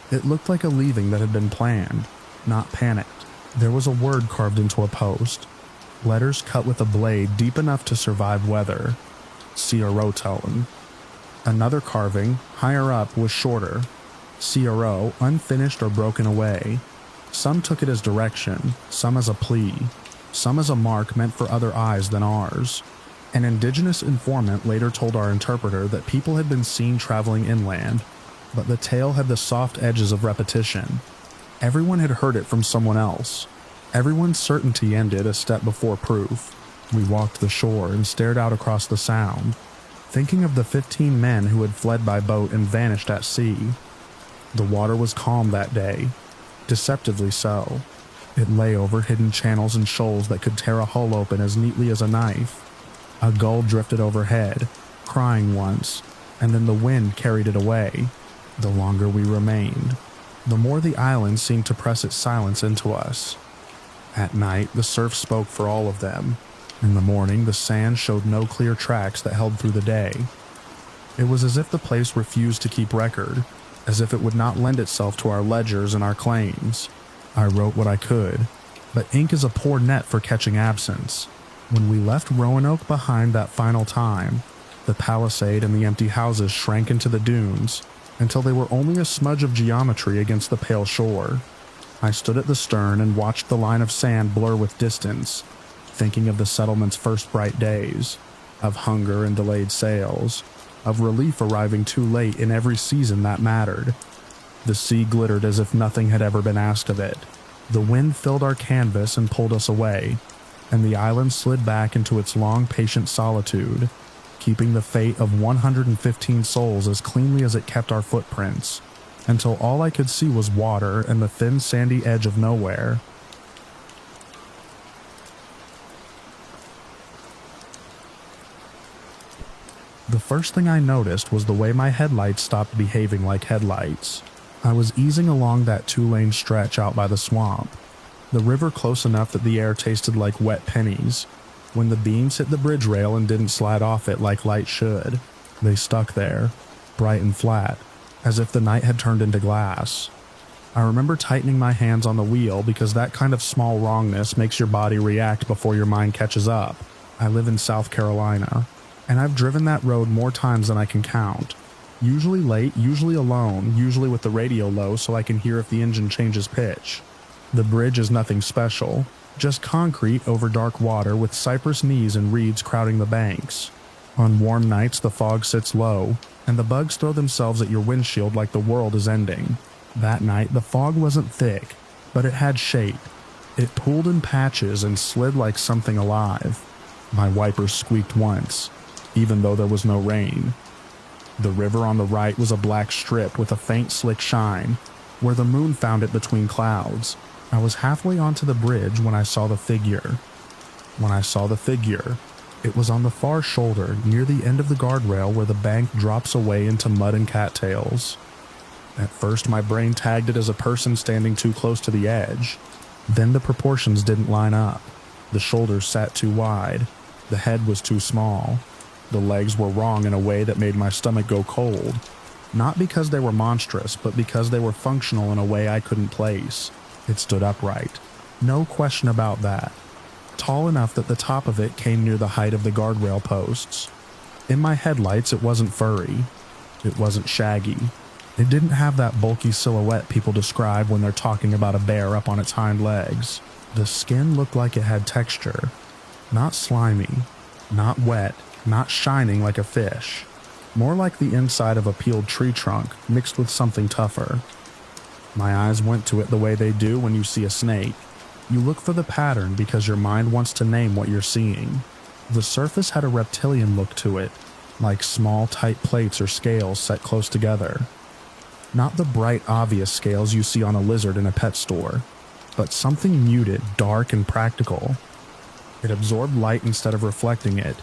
It looked like a leaving that had been planned, not panicked. There was a word carved into a post, letters cut with a blade deep enough to survive weather. Erosion. Another carving, higher up, was shorter. CRO, unfinished or broken away. Some took it as direction, some as a plea, some as a mark meant for other eyes than ours. An indigenous informant later told our interpreter that people had been seen traveling inland, but the tale had the soft edges of repetition. Everyone had heard it from someone else. Everyone's certainty ended a step before proof. We walked the shore and stared out across the sound, thinking of the 15 men who had fled by boat and vanished at sea. The water was calm that day, deceptively so. It lay over hidden channels and shoals that could tear a hull open as neatly as a knife. A gull drifted overhead, crying once, and then the wind carried it away. The longer we remained, the more the island seemed to press its silence into us. At night, the surf spoke for all of them. In the morning, the sand showed no clear tracks that held through the day. It was as if the place refused to keep record, as if it would not lend itself to our ledgers and our claims. I wrote what I could, but ink is a poor net for catching absence. When we left Roanoke behind that final time, the palisade and the empty houses shrank into the dunes until they were only a smudge of geometry against the pale shore. I stood at the stern and watched the line of sand blur with distance, thinking of the settlement's first bright days, of hunger and delayed sales, of relief arriving too late in every season that mattered. The sea glittered as if nothing had ever been asked of it. The wind filled our canvas and pulled us away, and the island slid back into its long, patient solitude, keeping the fate of 115 souls as cleanly as it kept our footprints, until all I could see was water and the thin sandy edge of nowhere. The first thing I noticed was the way my headlights stopped behaving like headlights. I was easing along that 2-lane stretch out by the swamp, the river close enough that the air tasted like wet pennies, when the beams hit the bridge rail and didn't slide off it like light should. They stuck there, bright and flat, as if the night had turned into glass. I remember tightening my hands on the wheel because that kind of small wrongness makes your body react before your mind catches up. I live in South Carolina, and I've driven that road more times than I can count. Usually late, usually alone, usually with the radio low so I can hear if the engine changes pitch. The bridge is nothing special, just concrete over dark water with cypress knees and reeds crowding the banks. On warm nights the fog sits low, and the bugs throw themselves at your windshield like the world is ending. That night the fog wasn't thick, but it had shape. It pulled in patches and slid like something alive. My wipers squeaked once, even though there was no rain. The river on the right was a black strip with a faint slick shine, where the moon found it between clouds. I was halfway onto the bridge when I saw the figure. It was on the far shoulder, near the end of the guardrail where the bank drops away into mud and cattails. At first my brain tagged it as a person standing too close to the edge. Then the proportions didn't line up. The shoulders sat too wide. The head was too small. The legs were wrong in a way that made my stomach go cold. Not because they were monstrous, but because they were functional in a way I couldn't place. It stood upright. No question about that. Tall enough that the top of it came near the height of the guardrail posts. In my headlights, it wasn't furry. It wasn't shaggy. It didn't have that bulky silhouette people describe when they're talking about a bear up on its hind legs. The skin looked like it had texture. Not slimy, not wet, not shining like a fish. More like the inside of a peeled tree trunk mixed with something tougher. My eyes went to it the way they do when you see a snake. You look for the pattern because your mind wants to name what you're seeing. The surface had a reptilian look to it, like small tight plates or scales set close together. Not the bright obvious scales you see on a lizard in a pet store, but something muted, dark, and practical. It absorbed light instead of reflecting it.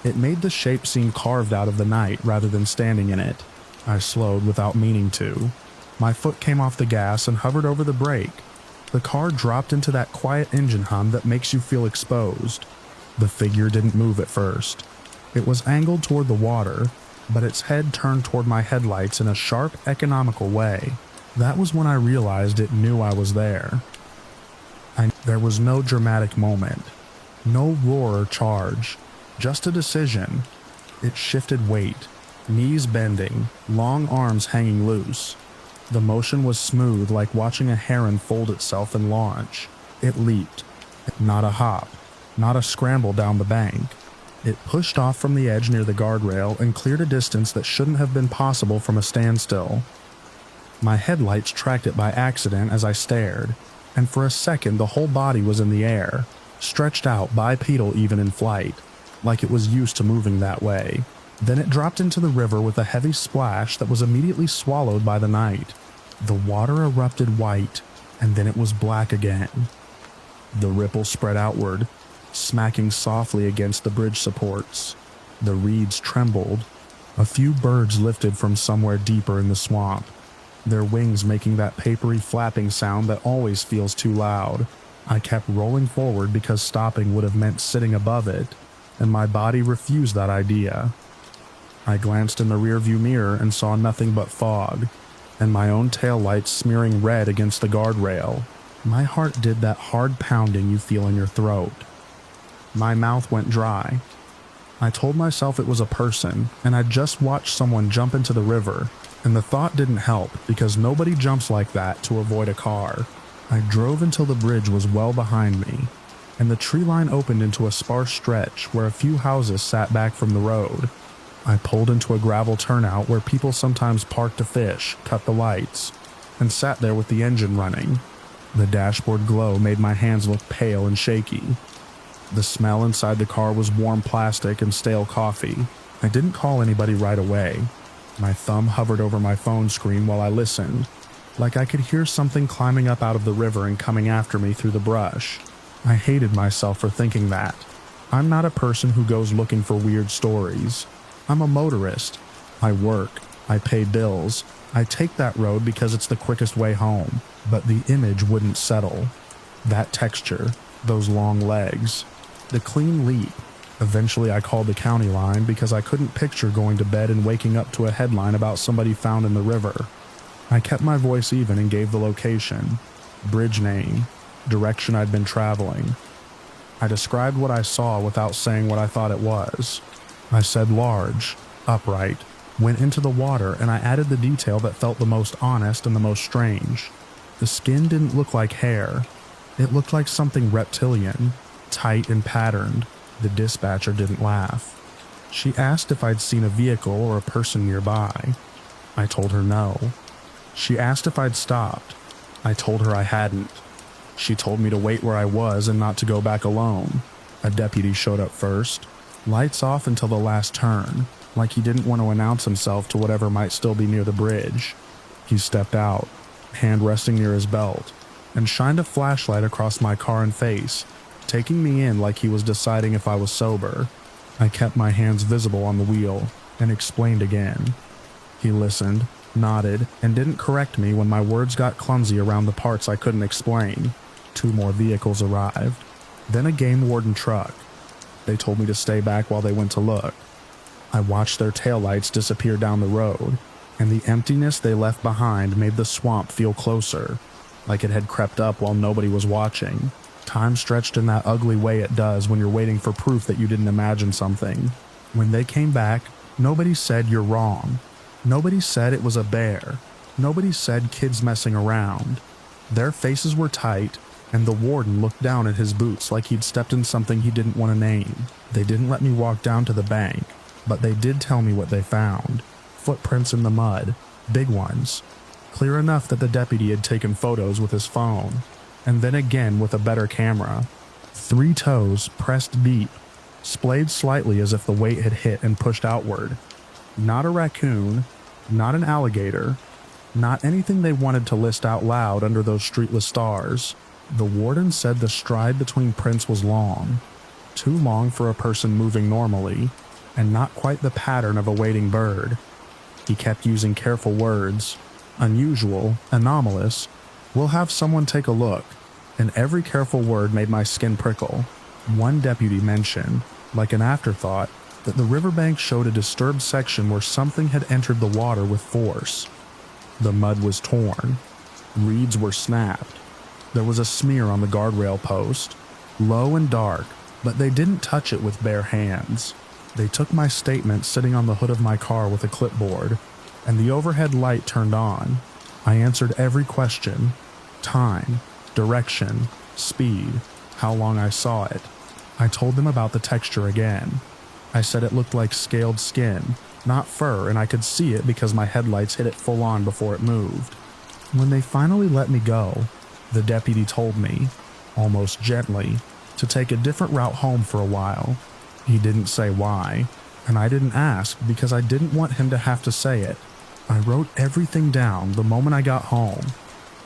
It made the shape seem carved out of the night rather than standing in it. I slowed without meaning to. My foot came off the gas and hovered over the brake. The car dropped into that quiet engine hum that makes you feel exposed. The figure didn't move at first. It was angled toward the water, but its head turned toward my headlights in a sharp, economical way. That was when I realized it knew I was there. There was no dramatic moment. No roar or charge. Just a decision. It shifted weight, knees bending, long arms hanging loose. The motion was smooth, like watching a heron fold itself and launch. It leaped. Not a hop. Not a scramble down the bank. It pushed off from the edge near the guardrail and cleared a distance that shouldn't have been possible from a standstill. My headlights tracked it by accident as I stared, and for a second the whole body was in the air, stretched out bipedal even in flight, like it was used to moving that way. Then it dropped into the river with a heavy splash that was immediately swallowed by the night. The water erupted white, and then it was black again. The ripple spread outward, smacking softly against the bridge supports. The reeds trembled. A few birds lifted from somewhere deeper in the swamp, their wings making that papery flapping sound that always feels too loud. I kept rolling forward because stopping would have meant sitting above it, and my body refused that idea. I glanced in the rearview mirror and saw nothing but fog, and my own taillights smearing red against the guardrail. My heart did that hard pounding you feel in your throat. My mouth went dry. I told myself it was a person, and I'd just watched someone jump into the river, and the thought didn't help because nobody jumps like that to avoid a car. I drove until the bridge was well behind me, and the tree line opened into a sparse stretch where a few houses sat back from the road. I pulled into a gravel turnout where people sometimes parked to fish, cut the lights, and sat there with the engine running. The dashboard glow made my hands look pale and shaky. The smell inside the car was warm plastic and stale coffee. I didn't call anybody right away. My thumb hovered over my phone screen while I listened, like I could hear something climbing up out of the river and coming after me through the brush. I hated myself for thinking that. I'm not a person who goes looking for weird stories. I'm a motorist. I work. I pay bills. I take that road because it's the quickest way home. But the image wouldn't settle. That texture, those long legs, the clean leap. Eventually I called the county line because I couldn't picture going to bed and waking up to a headline about somebody found in the river. I kept my voice even and gave the location, bridge name, direction I'd been traveling. I described what I saw without saying what I thought it was. I said large, upright, went into the water, and I added the detail that felt the most honest and the most strange. The skin didn't look like hair. It looked like something reptilian, tight and patterned. The dispatcher didn't laugh. She asked if I'd seen a vehicle or a person nearby. I told her no. She asked if I'd stopped. I told her I hadn't. She told me to wait where I was and not to go back alone. A deputy showed up first. Lights off until the last turn, like he didn't want to announce himself to whatever might still be near the bridge. He stepped out, hand resting near his belt, and shined a flashlight across my car and face, taking me in like he was deciding if I was sober. I kept my hands visible on the wheel and explained again. He listened, nodded, and didn't correct me when my words got clumsy around the parts I couldn't explain. 2 more vehicles arrived, then a game warden truck. They told me to stay back while they went to look. I watched their taillights disappear down the road, and the emptiness they left behind made the swamp feel closer, like it had crept up while nobody was watching. Time stretched in that ugly way it does when you're waiting for proof that you didn't imagine something. When they came back, nobody said you're wrong. Nobody said it was a bear. Nobody said kids messing around. Their faces were tight, and the warden looked down at his boots like he'd stepped in something he didn't want to name. They didn't let me walk down to the bank, but they did tell me what they found. Footprints in the mud, big ones, clear enough that the deputy had taken photos with his phone, and then again with a better camera. 3 toes pressed deep, splayed slightly as if the weight had hit and pushed outward. Not a raccoon, not an alligator, not anything they wanted to list out loud under those streetless stars. The warden said the stride between prints was long, too long for a person moving normally, and not quite the pattern of a wading bird. He kept using careful words. Unusual, anomalous. We'll have someone take a look, and every careful word made my skin prickle. One deputy mentioned, like an afterthought, that the riverbank showed a disturbed section where something had entered the water with force. The mud was torn. Reeds were snapped. There was a smear on the guardrail post, low and dark, but they didn't touch it with bare hands. They took my statement sitting on the hood of my car with a clipboard, and the overhead light turned on. I answered every question: time, direction, speed, how long I saw it. I told them about the texture again. I said it looked like scaled skin, not fur, and I could see it because my headlights hit it full on before it moved. When they finally let me go, the deputy told me, almost gently, to take a different route home for a while. He didn't say why, and I didn't ask because I didn't want him to have to say it. I wrote everything down the moment I got home,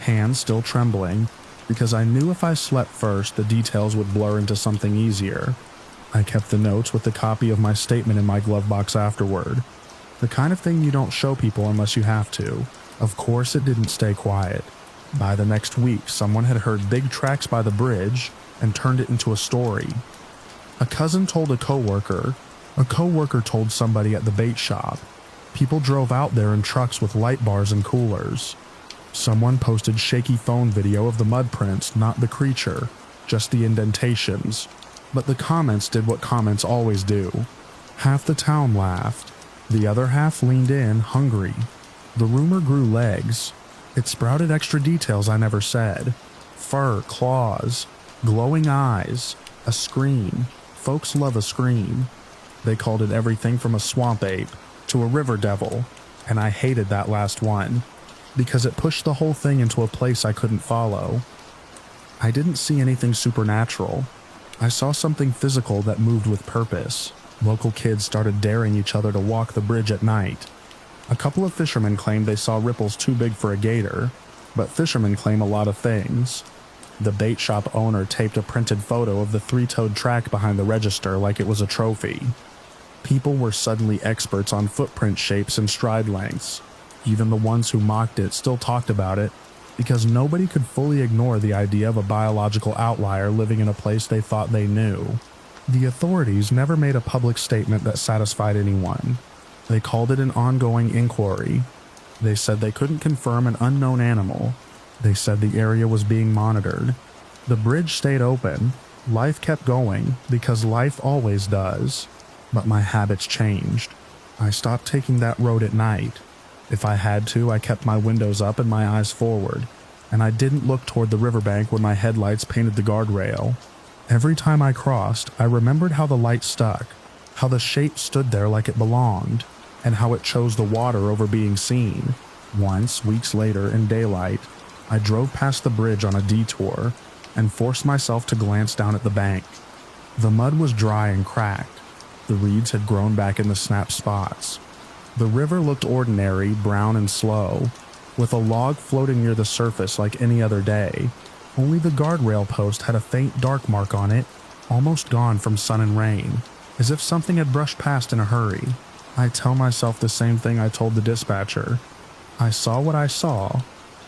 hands still trembling, because I knew if I slept first, the details would blur into something easier. I kept the notes with the copy of my statement in my glove box afterward. The kind of thing you don't show people unless you have to. Of course, it didn't stay quiet. By the next week, someone had heard big tracks by the bridge and turned it into a story. A cousin told a coworker told somebody at the bait shop. People drove out there in trucks with light bars and coolers. Someone posted shaky phone video of the mud prints, not the creature, just the indentations. But the comments did what comments always do. Half the town laughed. The other half leaned in, hungry. The rumor grew legs. It sprouted extra details I never said. Fur, claws, glowing eyes, a scream. Folks love a scream. They called it everything from a swamp ape to a river devil, and I hated that last one, because it pushed the whole thing into a place I couldn't follow. I didn't see anything supernatural. I saw something physical that moved with purpose. Local kids started daring each other to walk the bridge at night. A couple of fishermen claimed they saw ripples too big for a gator, but fishermen claim a lot of things. The bait shop owner taped a printed photo of the three-toed track behind the register like it was a trophy. People were suddenly experts on footprint shapes and stride lengths. Even the ones who mocked it still talked about it, because nobody could fully ignore the idea of a biological outlier living in a place they thought they knew. The authorities never made a public statement that satisfied anyone. They called it an ongoing inquiry. They said they couldn't confirm an unknown animal. They said the area was being monitored. The bridge stayed open. Life kept going, because life always does. But my habits changed. I stopped taking that road at night. If I had to, I kept my windows up and my eyes forward, and I didn't look toward the riverbank when my headlights painted the guardrail. Every time I crossed, I remembered how the light stuck, how the shape stood there like it belonged, and how it chose the water over being seen. Once, weeks later, in daylight, I drove past the bridge on a detour and forced myself to glance down at the bank. The mud was dry and cracked. The reeds had grown back in the snap spots. The river looked ordinary, brown and slow, with a log floating near the surface like any other day. Only the guardrail post had a faint dark mark on it, almost gone from sun and rain, as if something had brushed past in a hurry. I tell myself the same thing I told the dispatcher. I saw what I saw,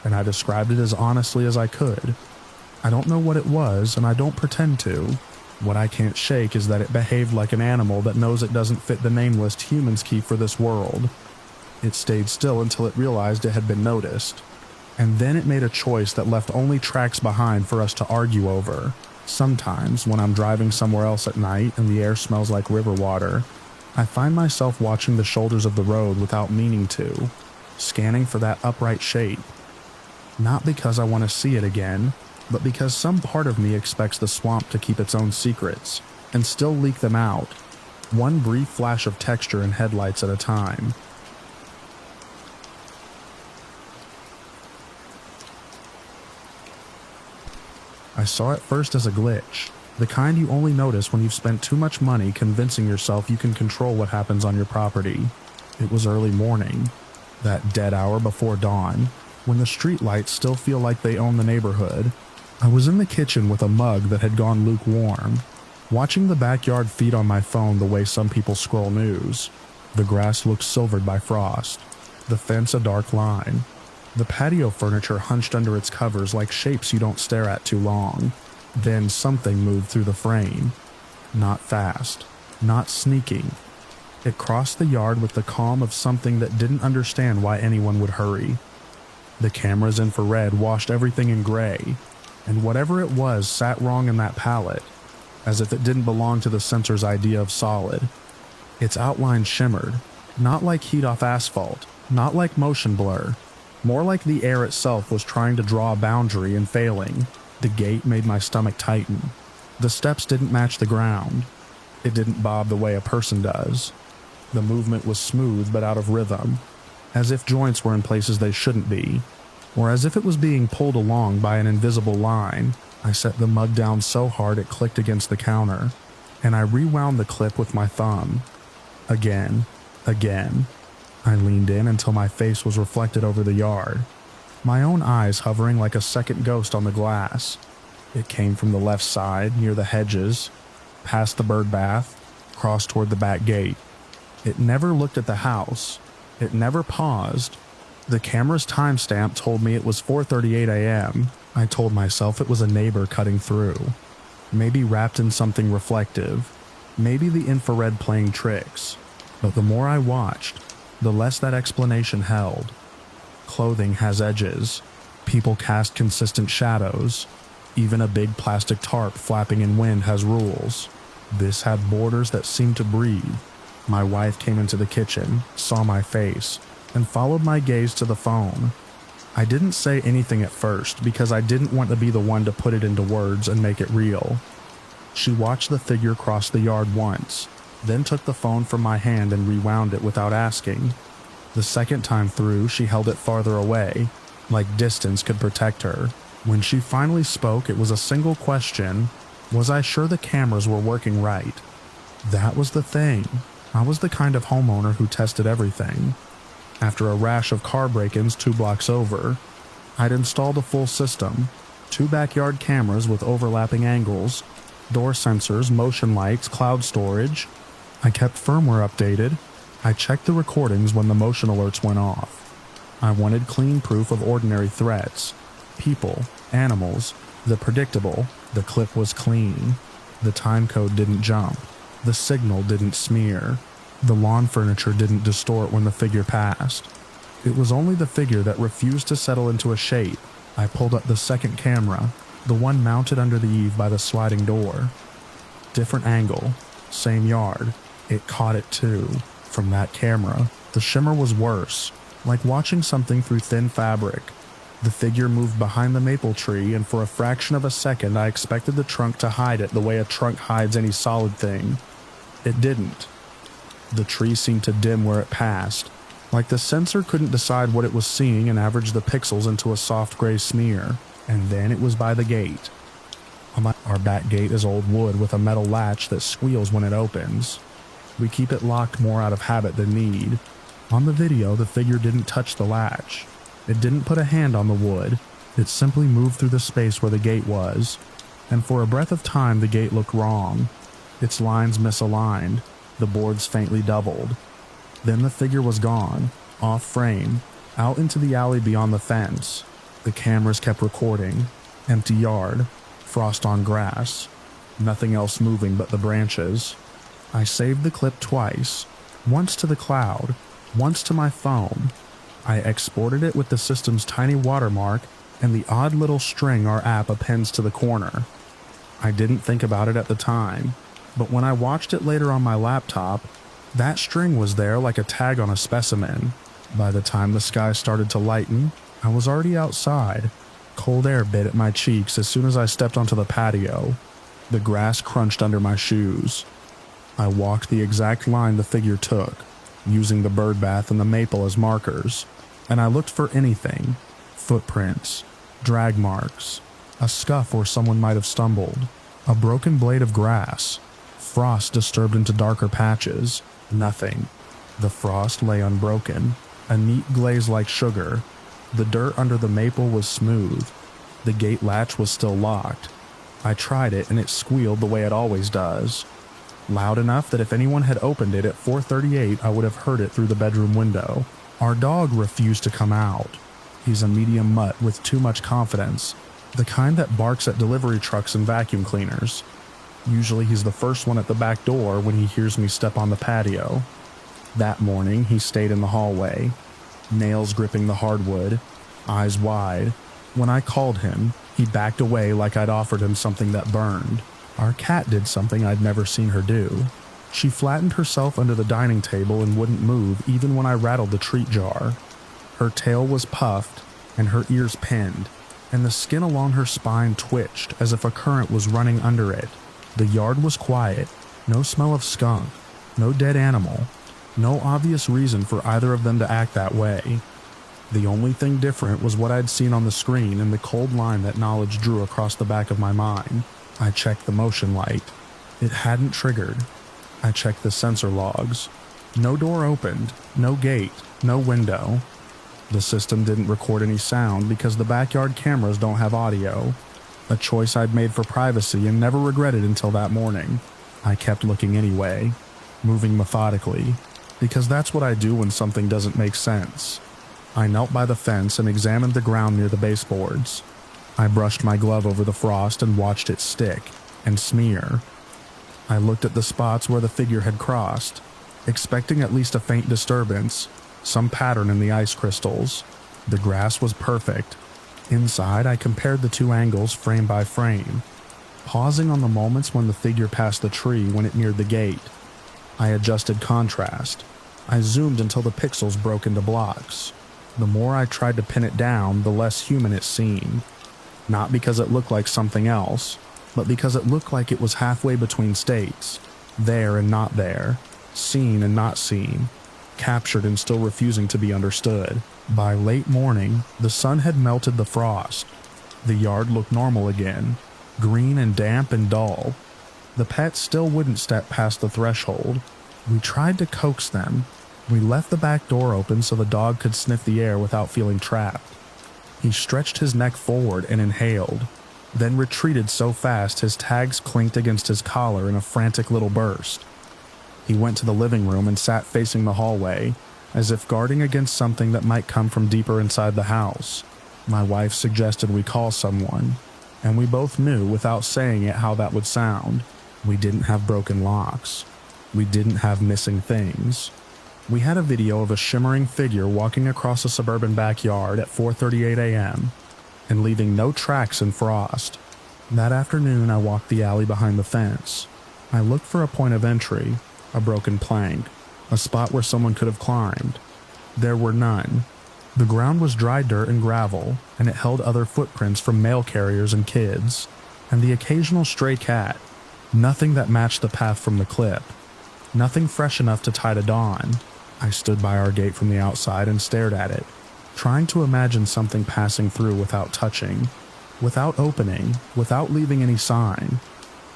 and I described it as honestly as I could. I don't know what it was, and I don't pretend to. What I can't shake is that it behaved like an animal that knows it doesn't fit the name list humans keep for this world. It stayed still until it realized it had been noticed. And then it made a choice that left only tracks behind for us to argue over. Sometimes, when I'm driving somewhere else at night and the air smells like river water, I find myself watching the shoulders of the road without meaning to, scanning for that upright shape. Not because I want to see it again, but because some part of me expects the swamp to keep its own secrets, and still leak them out, one brief flash of texture in headlights at a time. I saw it first as a glitch, the kind you only notice when you've spent too much money convincing yourself you can control what happens on your property. It was early morning, that dead hour before dawn, when the streetlights still feel like they own the neighborhood. I was in the kitchen with a mug that had gone lukewarm, watching the backyard feed on my phone the way some people scroll news. The grass looked silvered by frost, the fence a dark line, the patio furniture hunched under its covers like shapes you don't stare at too long. Then something moved through the frame. Not fast, not sneaking. It crossed the yard with the calm of something that didn't understand why anyone would hurry. The camera's infrared washed everything in gray, and whatever it was sat wrong in that palette, as if it didn't belong to the sensor's idea of solid. Its outline shimmered, not like heat off asphalt, not like motion blur. More like the air itself was trying to draw a boundary and failing. The gate made my stomach tighten. The steps didn't match the ground. It didn't bob the way a person does. The movement was smooth but out of rhythm, as if joints were in places they shouldn't be, or as if it was being pulled along by an invisible line. I set the mug down so hard it clicked against the counter, and I rewound the clip with my thumb. Again. I leaned in until my face was reflected over the yard, my own eyes hovering like a second ghost on the glass. It came from the left side, near the hedges, past the bird bath, crossed toward the back gate. It never looked at the house. It never paused. The camera's timestamp told me it was 4:38 a.m. I told myself it was a neighbor cutting through. Maybe wrapped in something reflective. Maybe the infrared playing tricks. But the more I watched, the less that explanation held. Clothing has edges. People cast consistent shadows. Even a big plastic tarp flapping in wind has rules. This had borders that seemed to breathe. My wife came into the kitchen, saw my face, and followed my gaze to the phone. I didn't say anything at first because I didn't want to be the one to put it into words and make it real. She watched the figure cross the yard once, then took the phone from my hand and rewound it without asking. The second time through, she held it farther away, like distance could protect her. When she finally spoke, it was a single question. Was I sure the cameras were working right? That was the thing. I was the kind of homeowner who tested everything. After a rash of car break-ins 2 blocks over, I'd installed a full system, 2 backyard cameras with overlapping angles, door sensors, motion lights, cloud storage. I kept firmware updated. I checked the recordings when the motion alerts went off. I wanted clean proof of ordinary threats. People, animals, the predictable. The clip was clean. The time code didn't jump. The signal didn't smear. The lawn furniture didn't distort when the figure passed. It was only the figure that refused to settle into a shape. I pulled up the second camera, the one mounted under the eave by the sliding door. Different angle, same yard. It caught it too. From that camera, the shimmer was worse, like watching something through thin fabric. The figure moved behind the maple tree, and for a fraction of a second I expected the trunk to hide it the way a trunk hides any solid thing. It didn't. The tree seemed to dim where it passed, like the sensor couldn't decide what it was seeing and averaged the pixels into a soft gray smear. And then it was by the gate. Our back gate is old wood with a metal latch that squeals when it opens. We keep it locked more out of habit than need. On the video, the figure didn't touch the latch. It didn't put a hand on the wood. It simply moved through the space where the gate was. And for a breath of time, the gate looked wrong. Its lines misaligned. The boards faintly doubled. Then the figure was gone, off frame, out into the alley beyond the fence. The cameras kept recording. Empty yard, frost on grass, nothing else moving but the branches. I saved the clip twice, once to the cloud, once to my phone. I exported it with the system's tiny watermark and the odd little string our app appends to the corner. I didn't think about it at the time, but when I watched it later on my laptop, that string was there like a tag on a specimen. By the time the sky started to lighten, I was already outside. Cold air bit at my cheeks as soon as I stepped onto the patio. The grass crunched under my shoes. I walked the exact line the figure took, using the bird bath and the maple as markers, and I looked for anything. Footprints, drag marks, a scuff where someone might have stumbled, a broken blade of grass, frost disturbed into darker patches. Nothing. The frost lay unbroken, a neat glaze like sugar. The dirt under the maple was smooth. The gate latch was still locked. I tried it and it squealed the way it always does. Loud enough that if anyone had opened it at 4:38 I would have heard it through the bedroom window. Our dog refused to come out. He's a medium mutt with too much confidence, the kind that barks at delivery trucks and vacuum cleaners. Usually he's the first one at the back door when he hears me step on the patio. That morning he stayed in the hallway, nails gripping the hardwood, eyes wide. When I called him, he backed away like I'd offered him something that burned. Our cat did something I'd never seen her do. She flattened herself under the dining table and wouldn't move even when I rattled the treat jar. Her tail was puffed and her ears pinned, and the skin along her spine twitched as if a current was running under it. The yard was quiet, no smell of skunk, no dead animal, no obvious reason for either of them to act that way. The only thing different was what I'd seen on the screen and the cold line that knowledge drew across the back of my mind. I checked the motion light. It hadn't triggered. I checked the sensor logs. No door opened, no gate, no window. The system didn't record any sound because the backyard cameras don't have audio. A choice I'd made for privacy and never regretted until that morning. I kept looking anyway, moving methodically, because that's what I do when something doesn't make sense. I knelt by the fence and examined the ground near the baseboards. I brushed my glove over the frost and watched it stick and smear. I looked at the spots where the figure had crossed, expecting at least a faint disturbance, some pattern in the ice crystals. The grass was perfect. Inside, I compared the two angles frame by frame, pausing on the moments when the figure passed the tree when it neared the gate. I adjusted contrast. I zoomed until the pixels broke into blocks. The more I tried to pin it down, the less human it seemed. Not because it looked like something else, but because it looked like it was halfway between states, there and not there, seen and not seen, captured and still refusing to be understood. By late morning, the sun had melted the frost. The yard looked normal again, green and damp and dull. The pets still wouldn't step past the threshold. We tried to coax them. We left the back door open so the dog could sniff the air without feeling trapped. He stretched his neck forward and inhaled, then retreated so fast his tags clinked against his collar in a frantic little burst. He went to the living room and sat facing the hallway, as if guarding against something that might come from deeper inside the house. My wife suggested we call someone, and we both knew without saying it how that would sound. We didn't have broken locks. We didn't have missing things. We had a video of a shimmering figure walking across a suburban backyard at 4:38 a.m. and leaving no tracks in frost. That afternoon, I walked the alley behind the fence. I looked for a point of entry, a broken plank, a spot where someone could have climbed. There were none. The ground was dry dirt and gravel, and it held other footprints from mail carriers and kids, and the occasional stray cat. Nothing that matched the path from the clip. Nothing fresh enough to tie to Dawn. I stood by our gate from the outside and stared at it, trying to imagine something passing through without touching, without opening, without leaving any sign.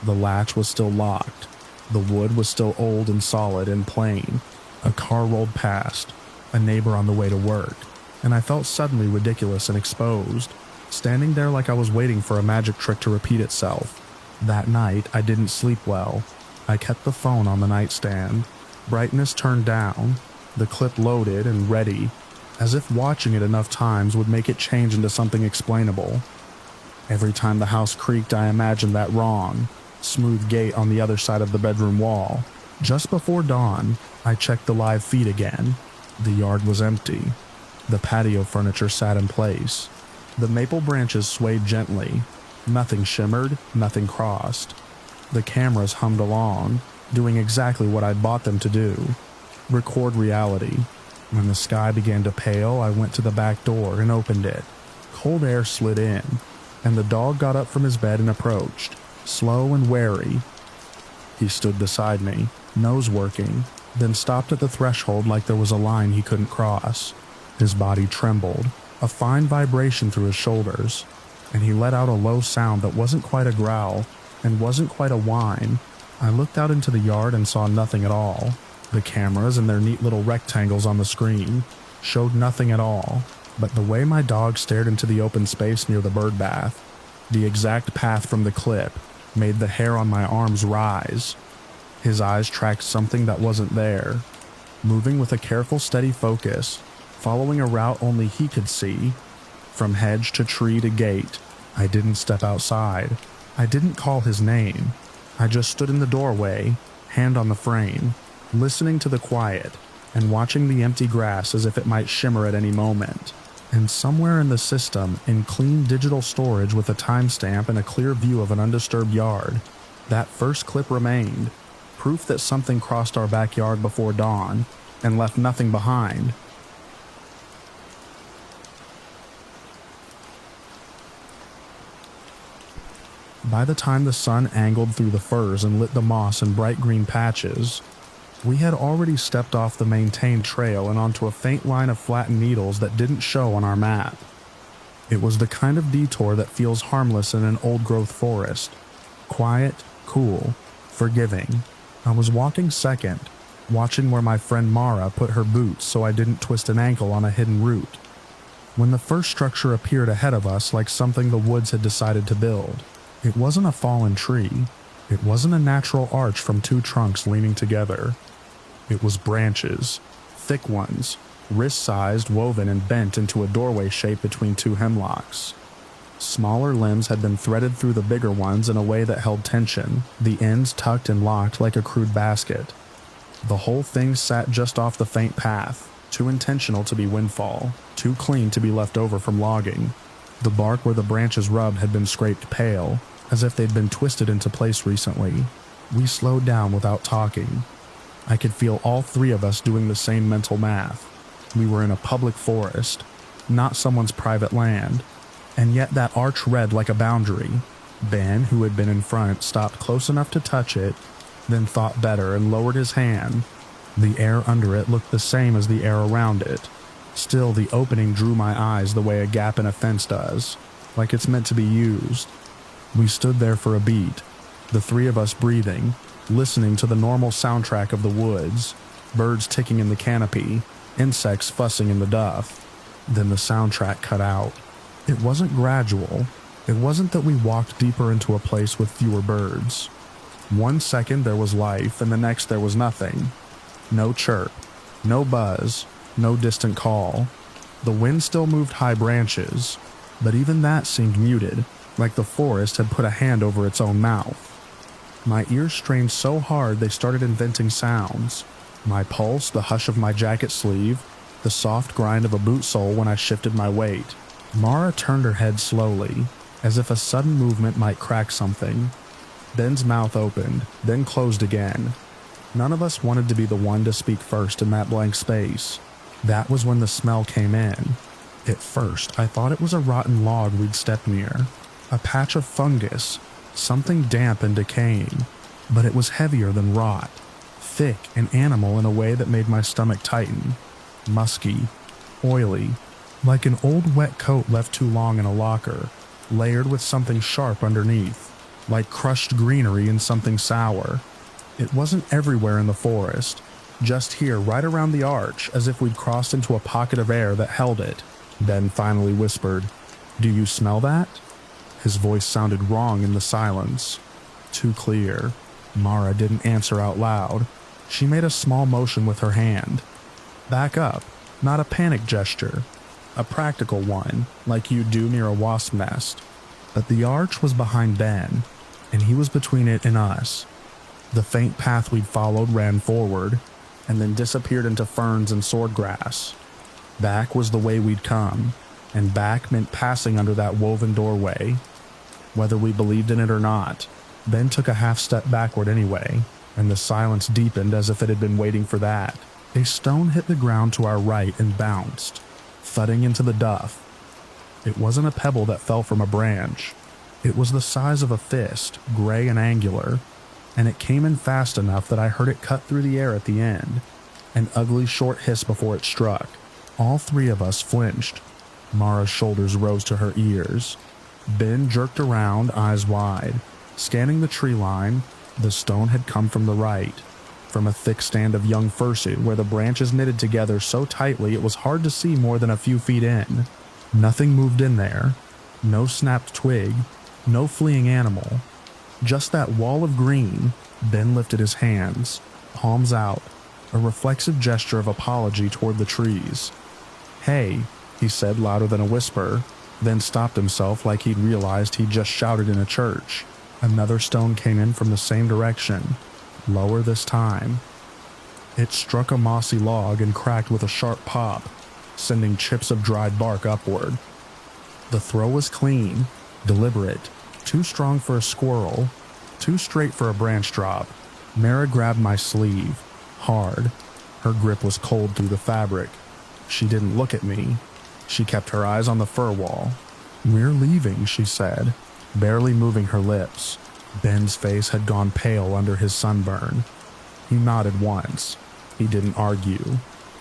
The latch was still locked. The wood was still old and solid and plain. A car rolled past, a neighbor on the way to work, and I felt suddenly ridiculous and exposed, standing there like I was waiting for a magic trick to repeat itself. That night, I didn't sleep well. I kept the phone on the nightstand, brightness turned down, the clip loaded and ready, as if watching it enough times would make it change into something explainable. Every time the house creaked, I imagined that wrong, smooth gate on the other side of the bedroom wall. Just before dawn, I checked the live feed again. The yard was empty. The patio furniture sat in place. The maple branches swayed gently. Nothing shimmered, nothing crossed. The cameras hummed along, doing exactly what I'd bought them to do. Record reality. When the sky began to pale, I went to the back door and opened it. Cold air slid in, and the dog got up from his bed and approached, slow and wary. He stood beside me, nose working, then stopped at the threshold like there was a line he couldn't cross. His body trembled, a fine vibration through his shoulders, and he let out a low sound that wasn't quite a growl and wasn't quite a whine. I looked out into the yard and saw nothing at all. The cameras and their neat little rectangles on the screen showed nothing at all, but the way my dog stared into the open space near the bird bath, the exact path from the clip, made the hair on my arms rise. His eyes tracked something that wasn't there, moving with a careful, steady focus, following a route only he could see, from hedge to tree to gate. I didn't step outside. I didn't call his name. I just stood in the doorway, hand on the frame, listening to the quiet and watching the empty grass as if it might shimmer at any moment. And somewhere in the system, in clean digital storage with a timestamp and a clear view of an undisturbed yard, that first clip remained, proof that something crossed our backyard before dawn and left nothing behind. By the time the sun angled through the firs and lit the moss in bright green patches, we had already stepped off the maintained trail and onto a faint line of flattened needles that didn't show on our map. It was the kind of detour that feels harmless in an old-growth forest. Quiet, cool, forgiving. I was walking second, watching where my friend Mara put her boots so I didn't twist an ankle on a hidden root, when the first structure appeared ahead of us like something the woods had decided to build. It wasn't a fallen tree. It wasn't a natural arch from two trunks leaning together. It was branches, thick ones, wrist-sized, woven and bent into a doorway shape between two hemlocks. Smaller limbs had been threaded through the bigger ones in a way that held tension, the ends tucked and locked like a crude basket. The whole thing sat just off the faint path, too intentional to be windfall, too clean to be left over from logging. The bark where the branches rubbed had been scraped pale, as if they'd been twisted into place recently. We slowed down without talking. I could feel all three of us doing the same mental math. We were in a public forest, not someone's private land, and yet that arch read like a boundary. Ben, who had been in front, stopped close enough to touch it, then thought better and lowered his hand. The air under it looked the same as the air around it. Still, the opening drew my eyes the way a gap in a fence does, like it's meant to be used. We stood there for a beat, the three of us breathing, listening to the normal soundtrack of the woods, birds ticking in the canopy, insects fussing in the duff. Then the soundtrack cut out. It wasn't gradual. It wasn't that we walked deeper into a place with fewer birds. 1 second there was life, and the next there was nothing. No chirp, no buzz, no distant call. The wind still moved high branches, but even that seemed muted, like the forest had put a hand over its own mouth. My ears strained so hard they started inventing sounds. My pulse, the hush of my jacket sleeve, the soft grind of a boot sole when I shifted my weight. Mara turned her head slowly, as if a sudden movement might crack something. Ben's mouth opened, then closed again. None of us wanted to be the one to speak first in that blank space. That was when the smell came in. At first, I thought it was a rotten log we'd stepped near, a patch of fungus, something damp and decaying, but it was heavier than rot, thick and animal in a way that made my stomach tighten, musky, oily, like an old wet coat left too long in a locker, layered with something sharp underneath, like crushed greenery in something sour. It wasn't everywhere in the forest, just here right around the arch, as if we'd crossed into a pocket of air that held it. Ben finally whispered, "Do you smell that?" His voice sounded wrong in the silence. Too clear. Mara didn't answer out loud. She made a small motion with her hand. Back up, not a panic gesture. A practical one, like you do near a wasp nest. But the arch was behind Ben, and he was between it and us. The faint path we'd followed ran forward, and then disappeared into ferns and swordgrass. Back was the way we'd come, and back meant passing under that woven doorway. Whether we believed in it or not, Ben took a half step backward anyway, and the silence deepened as if it had been waiting for that. A stone hit the ground to our right and bounced, thudding into the duff. It wasn't a pebble that fell from a branch. It was the size of a fist, gray and angular, and it came in fast enough that I heard it cut through the air at the end, an ugly short hiss before it struck. All three of us flinched. Mara's shoulders rose to her ears. Ben jerked around, eyes wide. Scanning the tree line, the stone had come from the right, from a thick stand of young fursuit where the branches knitted together so tightly it was hard to see more than a few feet in. Nothing moved in there. No snapped twig, no fleeing animal. Just that wall of green. Ben lifted his hands, palms out, a reflexive gesture of apology toward the trees. "Hey," he said louder than a whisper, then stopped himself like he'd realized he'd just shouted in a church. Another stone came in from the same direction, lower this time. It struck a mossy log and cracked with a sharp pop, sending chips of dried bark upward. The throw was clean, deliberate, too strong for a squirrel, too straight for a branch drop. Mara grabbed my sleeve, hard. Her grip was cold through the fabric. She didn't look at me. She kept her eyes on the fur wall. "We're leaving," she said. barely moving her lips. Ben's face had gone pale under his sunburn. He nodded once. He didn't argue.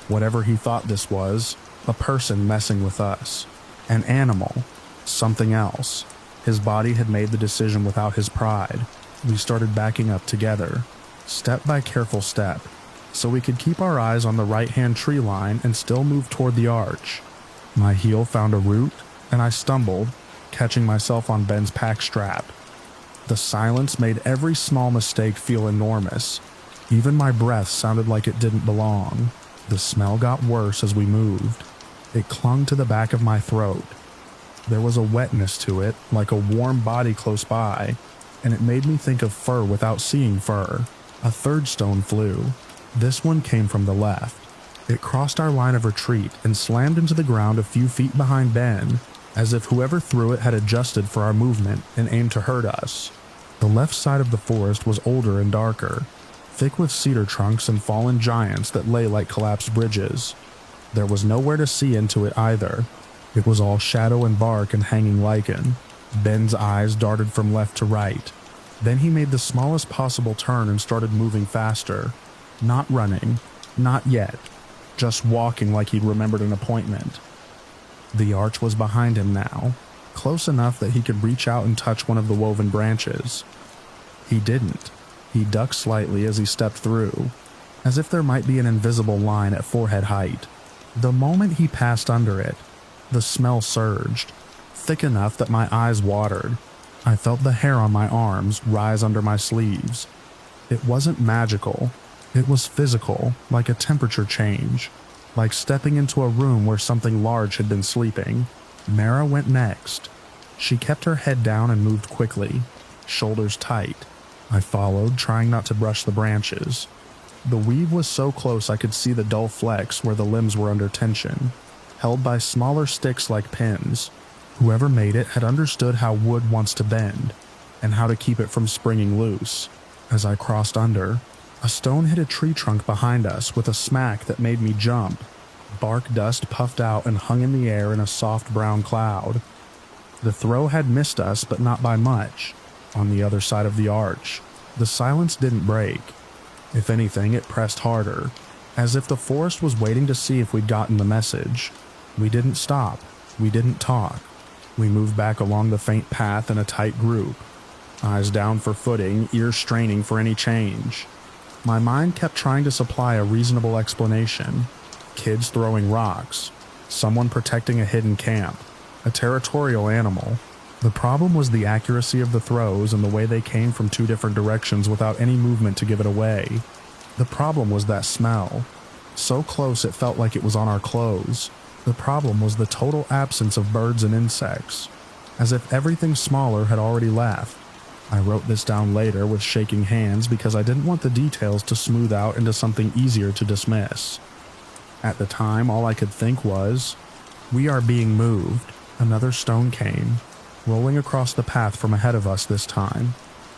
Whatever he thought this was, a person messing with us. An animal. Something else. His body had made the decision without his pride. We started backing up together, step by careful step, so we could keep our eyes on the right-hand tree line and still move toward the arch. My heel found a root, and I stumbled, catching myself on Ben's pack strap. The silence made every small mistake feel enormous. Even my breath sounded like it didn't belong. The smell got worse as we moved. It clung to the back of my throat. There was a wetness to it, like a warm body close by, and it made me think of fur without seeing fur. A third stone flew. This one came from the left. It crossed our line of retreat and slammed into the ground a few feet behind Ben, as if whoever threw it had adjusted for our movement and aimed to hurt us. The left side of the forest was older and darker, thick with cedar trunks and fallen giants that lay like collapsed bridges. There was nowhere to see into it either. It was all shadow and bark and hanging lichen. Ben's eyes darted from left to right. Then he made the smallest possible turn and started moving faster. Not running. Not yet. Just walking like he'd remembered an appointment. The arch was behind him now, close enough that he could reach out and touch one of the woven branches. He didn't. He ducked slightly as he stepped through, as if there might be an invisible line at forehead height. The moment he passed under it, the smell surged, thick enough that my eyes watered. I felt the hair on my arms rise under my sleeves. It wasn't magical. It was physical, like a temperature change, like stepping into a room where something large had been sleeping. Mara went next. She kept her head down and moved quickly, shoulders tight. I followed, trying not to brush the branches. The weave was so close I could see the dull flecks where the limbs were under tension, held by smaller sticks like pins. Whoever made it had understood how wood wants to bend, and how to keep it from springing loose. As I crossed under, a stone hit a tree trunk behind us with a smack that made me jump. Bark dust puffed out and hung in the air in a soft brown cloud. The throw had missed us, but not by much. On the other side of the arch, the silence didn't break. If anything, it pressed harder, as if the forest was waiting to see if we'd gotten the message. We didn't stop. We didn't talk. We moved back along the faint path in a tight group, eyes down for footing, ears straining for any change. My mind kept trying to supply a reasonable explanation. Kids throwing rocks, someone protecting a hidden camp, a territorial animal. The problem was the accuracy of the throws and the way they came from two different directions without any movement to give it away. The problem was that smell. So close it felt like it was on our clothes. The problem was the total absence of birds and insects, as if everything smaller had already left. I wrote this down later with shaking hands because I didn't want the details to smooth out into something easier to dismiss. At the time, all I could think was, we are being moved. Another stone came, rolling across the path from ahead of us this time.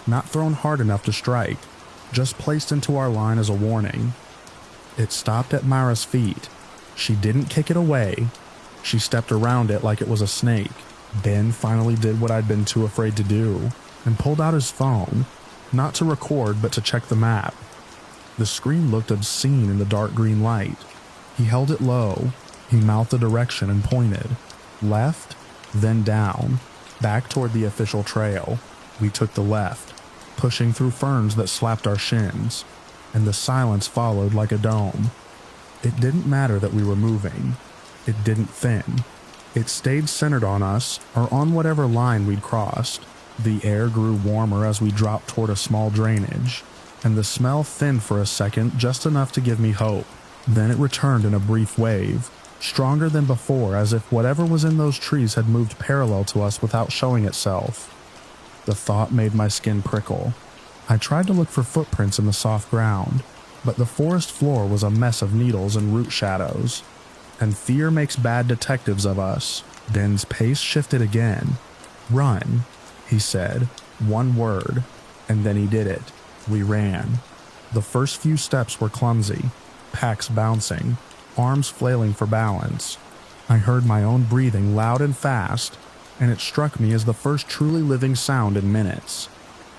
Not thrown hard enough to strike, just placed into our line as a warning. It stopped at Mara's feet. She didn't kick it away. She stepped around it like it was a snake. Ben finally did what I'd been too afraid to do, and pulled out his phone, not to record but to check the map. The screen looked obscene in the dark green light. He held it low. He mouthed a direction and pointed. Left, then down, back toward the official trail. We took the left, pushing through ferns that slapped our shins, and the silence followed like a dome. It didn't matter that we were moving. It didn't thin. It stayed centered on us, or on whatever line we'd crossed. The air grew warmer as we dropped toward a small drainage, and the smell thinned for a second, just enough to give me hope. Then it returned in a brief wave, stronger than before, as if whatever was in those trees had moved parallel to us without showing itself. The thought made my skin prickle. I tried to look for footprints in the soft ground, but the forest floor was a mess of needles and root shadows. And fear makes bad detectives of us. Ben's pace shifted again. Run, he said, one word, and then he did it. We ran. The first few steps were clumsy, packs bouncing, arms flailing for balance. I heard my own breathing loud and fast, and it struck me as the first truly living sound in minutes.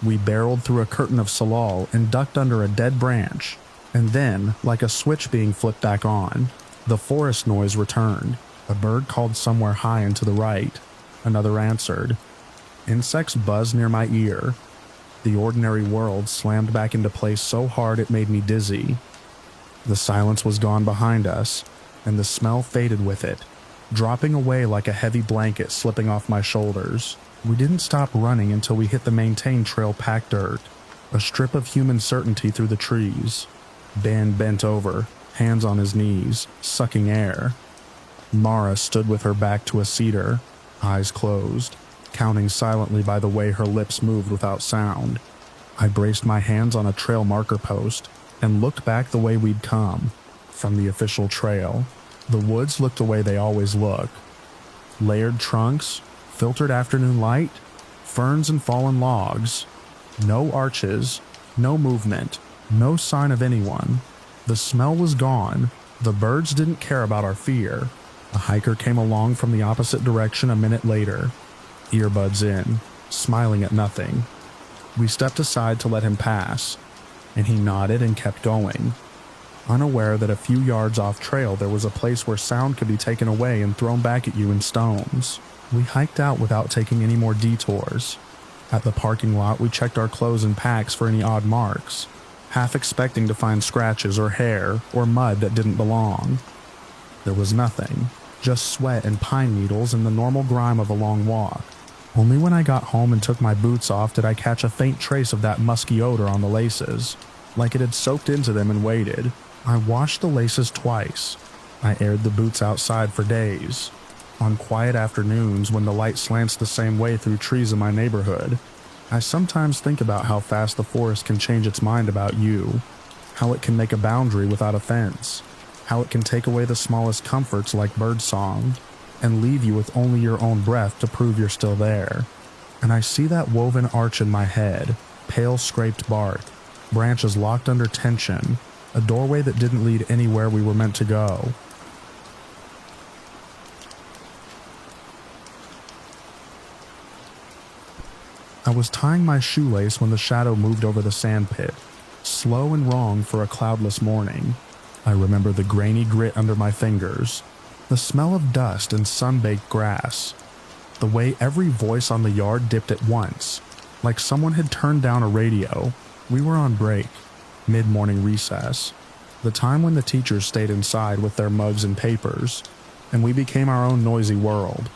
We barreled through a curtain of salal and ducked under a dead branch, and then, like a switch being flipped back on, the forest noise returned. A bird called somewhere high and to the right. Another answered. Insects buzzed near my ear. The ordinary world slammed back into place so hard it made me dizzy. The silence was gone behind us, and the smell faded with it, dropping away like a heavy blanket slipping off my shoulders. We didn't stop running until we hit the maintained trail-packed dirt, a strip of human certainty through the trees. Ben bent over, hands on his knees, sucking air. Mara stood with her back to a cedar, eyes closed, counting silently by the way her lips moved without sound. I braced my hands on a trail marker post and looked back the way we'd come, from the official trail. The woods looked the way they always look. Layered trunks, filtered afternoon light, ferns and fallen logs. No arches, no movement, no sign of anyone. The smell was gone. The birds didn't care about our fear. A hiker came along from the opposite direction a minute later, earbuds in, smiling at nothing. We stepped aside to let him pass, and he nodded and kept going, unaware that a few yards off trail there was a place where sound could be taken away and thrown back at you in stones. We hiked out without taking any more detours. At the parking lot, we checked our clothes and packs for any odd marks, half expecting to find scratches or hair or mud that didn't belong. There was nothing, just sweat and pine needles and the normal grime of a long walk. Only when I got home and took my boots off did I catch a faint trace of that musky odor on the laces, like it had soaked into them and waited. I washed the laces twice. I aired the boots outside for days. On quiet afternoons when the light slants the same way through trees in my neighborhood, I sometimes think about how fast the forest can change its mind about you, how it can make a boundary without a fence, how it can take away the smallest comforts like birdsong, and leave you with only your own breath to prove you're still there. And I see that woven arch in my head, pale scraped bark, branches locked under tension, a doorway that didn't lead anywhere we were meant to go. I was tying my shoelace when the shadow moved over the sandpit, slow and wrong for a cloudless morning. I remember the grainy grit under my fingers, the smell of dust and sun-baked grass, the way every voice on the yard dipped at once, like someone had turned down a radio. We were on break, mid-morning recess, the time when the teachers stayed inside with their mugs and papers, and we became our own noisy world.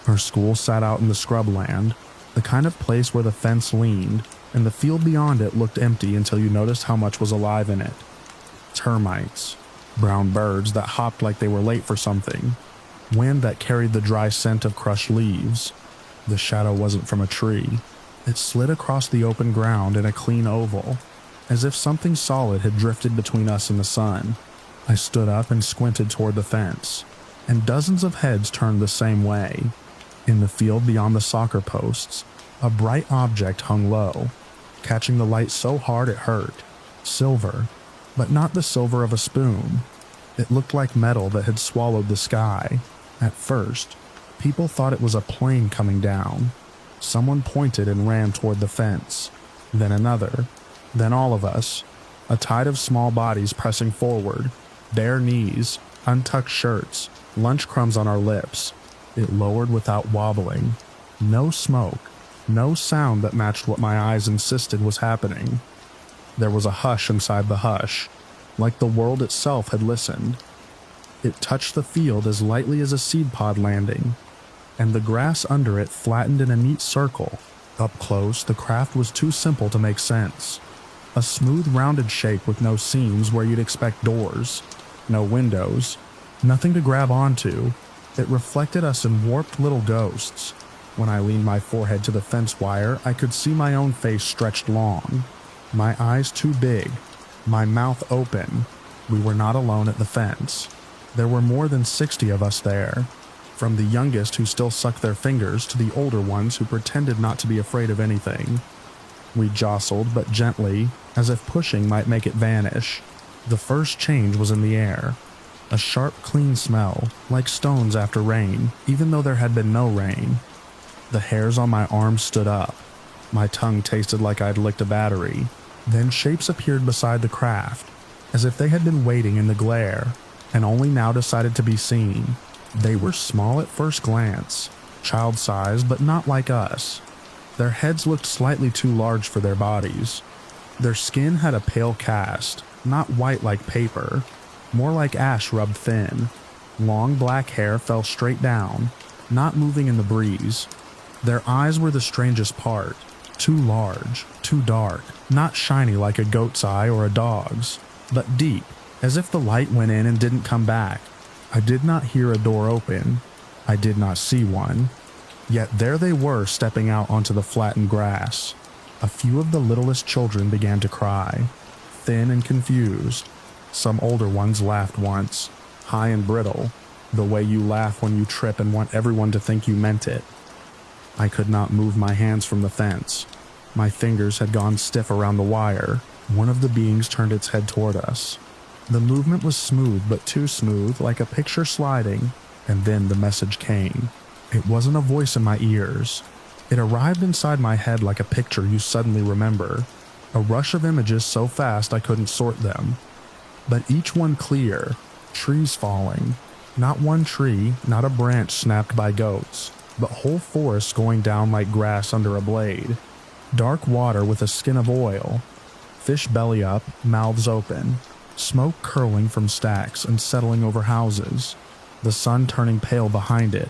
Our school sat out in the scrubland, the kind of place where the fence leaned, and the field beyond it looked empty until you noticed how much was alive in it. Termites, brown birds that hopped like they were late for something, wind that carried the dry scent of crushed leaves. The shadow wasn't from a tree. It slid across the open ground in a clean oval, as if something solid had drifted between us and the sun. I stood up and squinted toward the fence, and dozens of heads turned the same way. In the field beyond the soccer posts, a bright object hung low, catching the light so hard it hurt. Silver, but not the silver of a spoon. It looked like metal that had swallowed the sky. At first, people thought it was a plane coming down. Someone pointed and ran toward the fence. Then another. Then all of us. A tide of small bodies pressing forward. Bare knees, untucked shirts, lunch crumbs on our lips. It lowered without wobbling. No smoke. No sound that matched what my eyes insisted was happening. There was a hush inside the hush, like the world itself had listened. It touched the field as lightly as a seed pod landing, and the grass under it flattened in a neat circle. Up close, the craft was too simple to make sense. A smooth, rounded shape with no seams where you'd expect doors, no windows, nothing to grab onto. It reflected us in warped little ghosts. When I leaned my forehead to the fence wire, I could see my own face stretched long, my eyes too big, my mouth open. We were not alone at the fence. There were more than 60 of us there, from the youngest who still sucked their fingers to the older ones who pretended not to be afraid of anything. We jostled, but gently, as if pushing might make it vanish. The first change was in the air. A sharp, clean smell, like stones after rain, even though there had been no rain. The hairs on my arms stood up. My tongue tasted like I'd licked a battery. Then shapes appeared beside the craft, as if they had been waiting in the glare, and only now decided to be seen. They were small at first glance, child-sized but not like us. Their heads looked slightly too large for their bodies. Their skin had a pale cast, not white like paper, more like ash rubbed thin. Long black hair fell straight down, not moving in the breeze. Their eyes were the strangest part. Too large, too dark, not shiny like a goat's eye or a dog's, but deep, as if the light went in and didn't come back. I did not hear a door open. I did not see one. Yet there they were stepping out onto the flattened grass. A few of the littlest children began to cry, thin and confused. Some older ones laughed once, high and brittle, the way you laugh when you trip and want everyone to think you meant it. I could not move my hands from the fence. My fingers had gone stiff around the wire. One of the beings turned its head toward us. The movement was smooth, but too smooth, like a picture sliding, and then the message came. It wasn't a voice in my ears. It arrived inside my head like a picture you suddenly remember, a rush of images so fast I couldn't sort them. But each one clear, trees falling. Not one tree, not a branch snapped by goats, but whole forests going down like grass under a blade. Dark water with a skin of oil. Fish belly up, mouths open. Smoke curling from stacks and settling over houses. The sun turning pale behind it.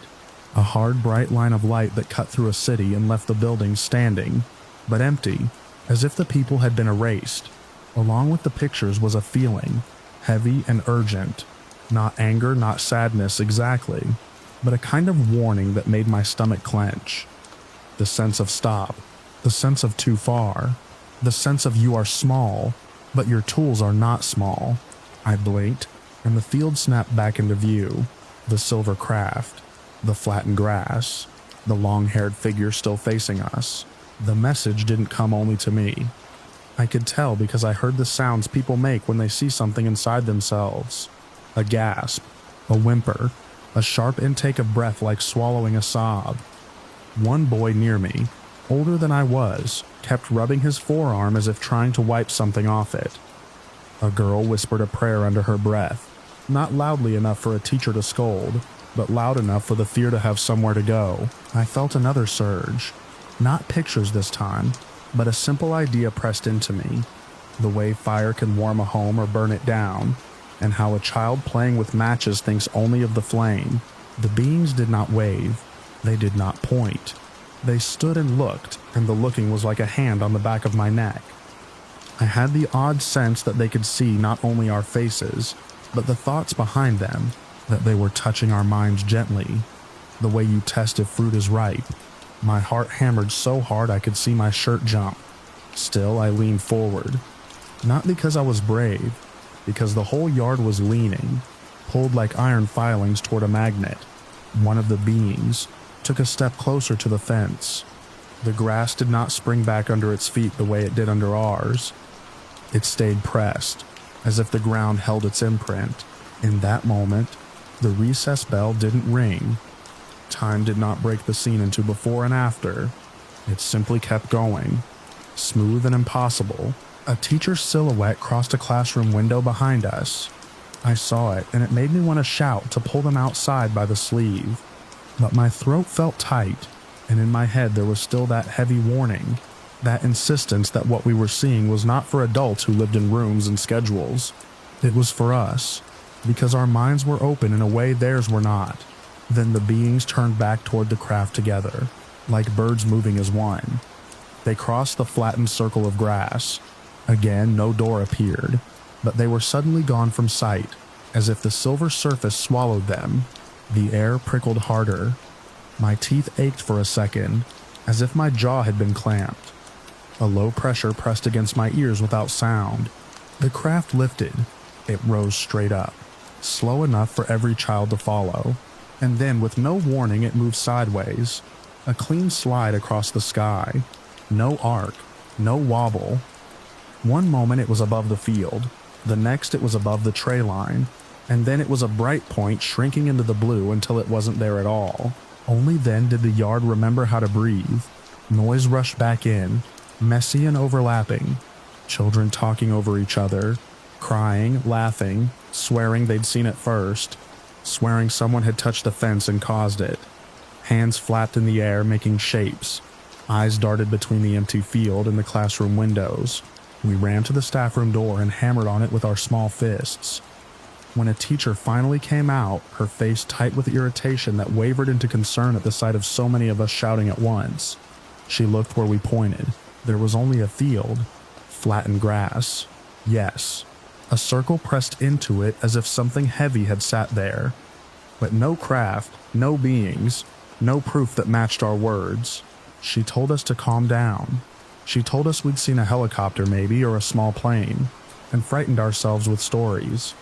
A hard, bright line of light that cut through a city and left the buildings standing, but empty, as if the people had been erased. Along with the pictures was a feeling, heavy and urgent. Not anger, not sadness exactly, but a kind of warning that made my stomach clench. The sense of stop, the sense of too far, the sense of you are small, but your tools are not small. I blinked, and the field snapped back into view. The silver craft, the flattened grass, the long-haired figure still facing us. The message didn't come only to me. I could tell because I heard the sounds people make when they see something inside themselves. A gasp, a whimper, a sharp intake of breath like swallowing a sob. One boy near me, older than I was, kept rubbing his forearm as if trying to wipe something off it. A girl whispered a prayer under her breath, not loudly enough for a teacher to scold, but loud enough for the fear to have somewhere to go. I felt another surge. Not pictures this time, but a simple idea pressed into me. The way fire can warm a home or burn it down, and how a child playing with matches thinks only of the flame. The beings did not wave. They did not point. They stood and looked, and the looking was like a hand on the back of my neck. I had the odd sense that they could see not only our faces, but the thoughts behind them, that they were touching our minds gently, the way you test if fruit is ripe. My heart hammered so hard I could see my shirt jump. Still, I leaned forward. Not because I was brave, because the whole yard was leaning, pulled like iron filings toward a magnet. One of the beings took a step closer to the fence. The grass did not spring back under its feet the way it did under ours. It stayed pressed, as if the ground held its imprint. In that moment, the recess bell didn't ring. Time did not break the scene into before and after. It simply kept going, smooth and impossible. A teacher's silhouette crossed a classroom window behind us. I saw it, and it made me want to shout to pull them outside by the sleeve. But my throat felt tight, and in my head there was still that heavy warning, that insistence that what we were seeing was not for adults who lived in rooms and schedules. It was for us, because our minds were open in a way theirs were not. Then the beings turned back toward the craft together, like birds moving as one. They crossed the flattened circle of grass. Again, no door appeared, but they were suddenly gone from sight, as if the silver surface swallowed them. The air prickled harder. My teeth ached for a second, as if my jaw had been clamped. A low pressure pressed against my ears without sound. The craft lifted. It rose straight up, slow enough for every child to follow. And then, with no warning, it moved sideways. A clean slide across the sky. No arc, no wobble. One moment it was above the field, the next it was above the tray line, and then it was a bright point shrinking into the blue until it wasn't there at all. Only then did the yard remember how to breathe. Noise rushed back in, messy and overlapping. Children talking over each other, crying, laughing, swearing they'd seen it first, swearing someone had touched the fence and caused it. Hands flapped in the air, making shapes. Eyes darted between the empty field and the classroom windows. We ran to the staff room door and hammered on it with our small fists. When a teacher finally came out, her face tight with irritation that wavered into concern at the sight of so many of us shouting at once, she looked where we pointed. There was only a field, flattened grass. Yes, a circle pressed into it as if something heavy had sat there. But no craft, no beings, no proof that matched our words. She told us to calm down. She told us we'd seen a helicopter maybe, or a small plane, and frightened ourselves with stories.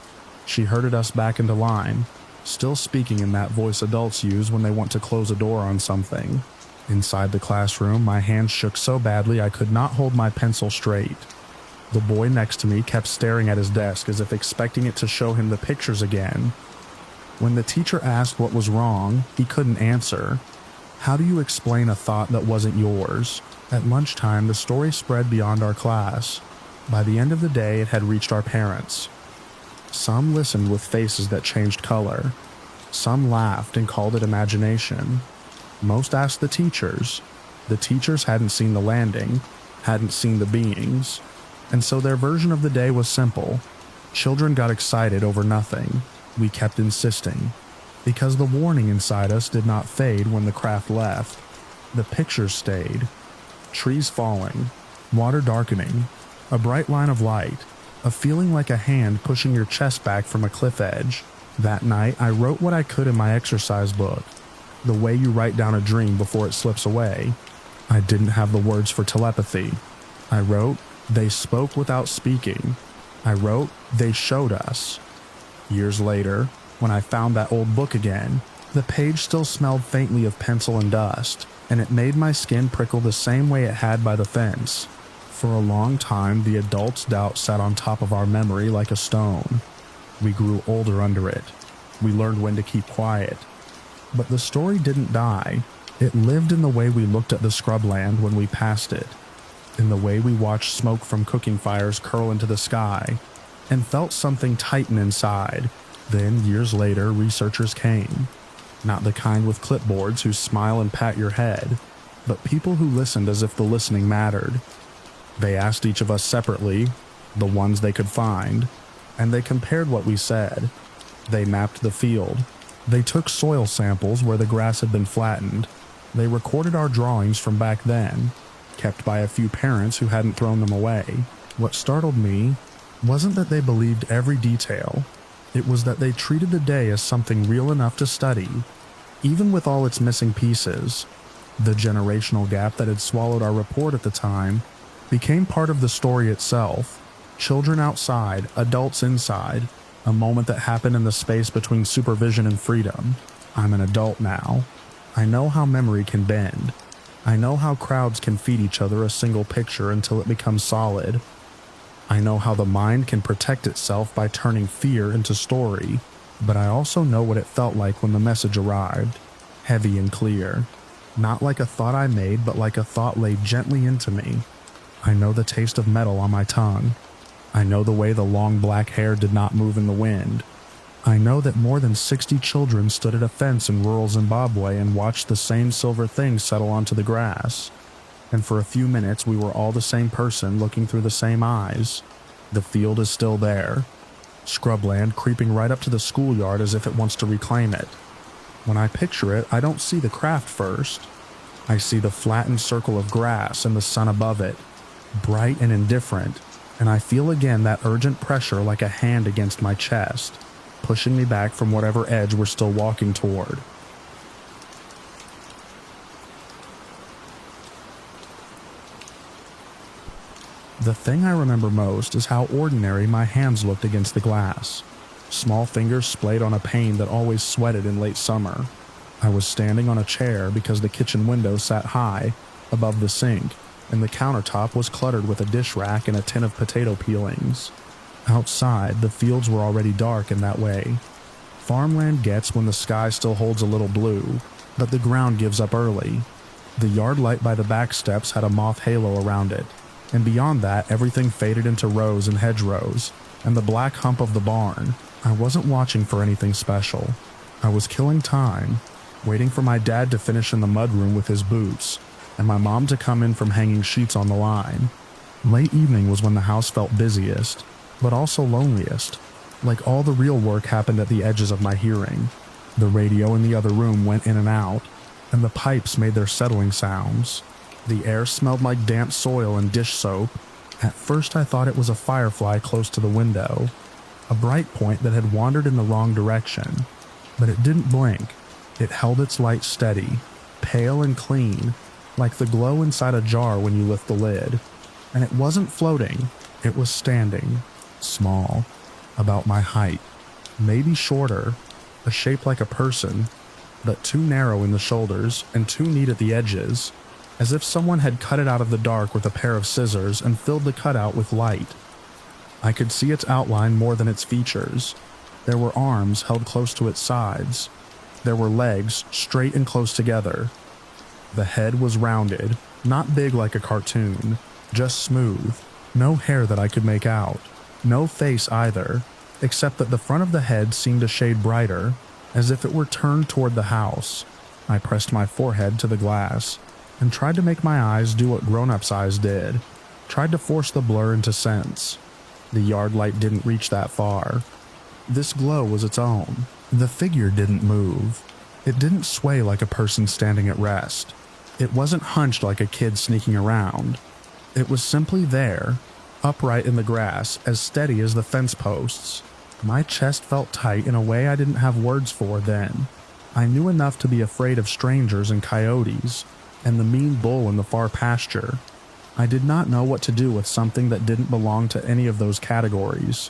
She herded us back into line, still speaking in that voice adults use when they want to close a door on something. Inside the classroom, my hands shook so badly I could not hold my pencil straight. The boy next to me kept staring at his desk as if expecting it to show him the pictures again. When the teacher asked what was wrong, he couldn't answer. How do you explain a thought that wasn't yours? At lunchtime, the story spread beyond our class. By the end of the day, it had reached our parents. Some listened with faces that changed color. Some laughed and called it imagination. Most asked the teachers. The teachers hadn't seen the landing, hadn't seen the beings, and so their version of the day was simple. Children got excited over nothing. We kept insisting, because the warning inside us did not fade when the craft left. The pictures stayed. Trees falling, water darkening, a bright line of light, a feeling like a hand pushing your chest back from a cliff edge. That night, I wrote what I could in my exercise book, the way you write down a dream before it slips away. I didn't have the words for telepathy. I wrote, they spoke without speaking. I wrote, they showed us. Years later, when I found that old book again, the page still smelled faintly of pencil and dust, and it made my skin prickle the same way it had by the fence. For a long time, the adult's doubt sat on top of our memory like a stone. We grew older under it. We learned when to keep quiet. But the story didn't die. It lived in the way we looked at the scrubland when we passed it, in the way we watched smoke from cooking fires curl into the sky, and felt something tighten inside. Then, years later, researchers came. Not the kind with clipboards who smile and pat your head, but people who listened as if the listening mattered. They asked each of us separately, the ones they could find, and they compared what we said. They mapped the field. They took soil samples where the grass had been flattened. They recorded our drawings from back then, kept by a few parents who hadn't thrown them away. What startled me wasn't that they believed every detail. It was that they treated the day as something real enough to study, even with all its missing pieces. The generational gap that had swallowed our report at the time became part of the story itself. Children outside, adults inside, a moment that happened in the space between supervision and freedom. I'm an adult now. I know how memory can bend. I know how crowds can feed each other a single picture until it becomes solid. I know how the mind can protect itself by turning fear into story, but I also know what it felt like when the message arrived, heavy and clear. Not like a thought I made, but like a thought laid gently into me. I know the taste of metal on my tongue. I know the way the long black hair did not move in the wind. I know that more than 60 children stood at a fence in rural Zimbabwe and watched the same silver thing settle onto the grass. And for a few minutes we were all the same person looking through the same eyes. The field is still there. Scrubland creeping right up to the schoolyard as if it wants to reclaim it. When I picture it, I don't see the craft first. I see the flattened circle of grass and the sun above it, bright and indifferent, and I feel again that urgent pressure like a hand against my chest, pushing me back from whatever edge we're still walking toward. The thing I remember most is how ordinary my hands looked against the glass. Small fingers splayed on a pane that always sweated in late summer. I was standing on a chair because the kitchen window sat high, above the sink, and the countertop was cluttered with a dish rack and a tin of potato peelings. Outside, the fields were already dark in that way. Farmland gets when the sky still holds a little blue, but the ground gives up early. The yard light by the back steps had a moth halo around it, and beyond that everything faded into rows and hedgerows, and the black hump of the barn. I wasn't watching for anything special. I was killing time, waiting for my dad to finish in the mudroom with his boots, and my mom to come in from hanging sheets on the line. Late evening was when the house felt busiest, but also loneliest. Like all the real work happened at the edges of my hearing. The radio in the other room went in and out, and the pipes made their settling sounds. The air smelled like damp soil and dish soap. At first I thought it was a firefly close to the window, a bright point that had wandered in the wrong direction. But it didn't blink. It held its light steady, pale and clean, like the glow inside a jar when you lift the lid. And it wasn't floating, it was standing, small, about my height, maybe shorter, a shape like a person, but too narrow in the shoulders and too neat at the edges, as if someone had cut it out of the dark with a pair of scissors and filled the cutout with light. I could see its outline more than its features. There were arms held close to its sides. There were legs straight and close together. The head was rounded, not big like a cartoon, just smooth, no hair that I could make out, no face either, except that the front of the head seemed a shade brighter, as if it were turned toward the house. I pressed my forehead to the glass, and tried to make my eyes do what grown-ups' eyes did, tried to force the blur into sense. The yard light didn't reach that far. This glow was its own. The figure didn't move. It didn't sway like a person standing at rest. It wasn't hunched like a kid sneaking around. It was simply there, upright in the grass, as steady as the fence posts. My chest felt tight in a way I didn't have words for then. I knew enough to be afraid of strangers and coyotes, and the mean bull in the far pasture. I did not know what to do with something that didn't belong to any of those categories.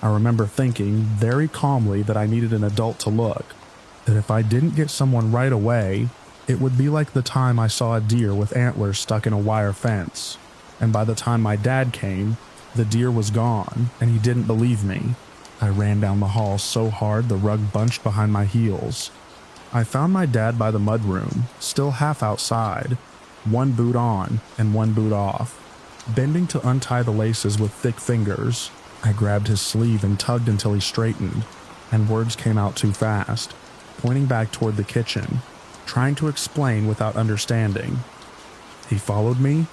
I remember thinking, very calmly, that I needed an adult to look, that if I didn't get someone right away, it would be like the time I saw a deer with antlers stuck in a wire fence. And by the time my dad came, the deer was gone, and he didn't believe me. I ran down the hall so hard the rug bunched behind my heels. I found my dad by the mudroom, still half outside, one boot on and one boot off, bending to untie the laces with thick fingers. I grabbed his sleeve and tugged until he straightened, and words came out too fast, pointing back toward the kitchen, trying to explain without understanding. He followed me,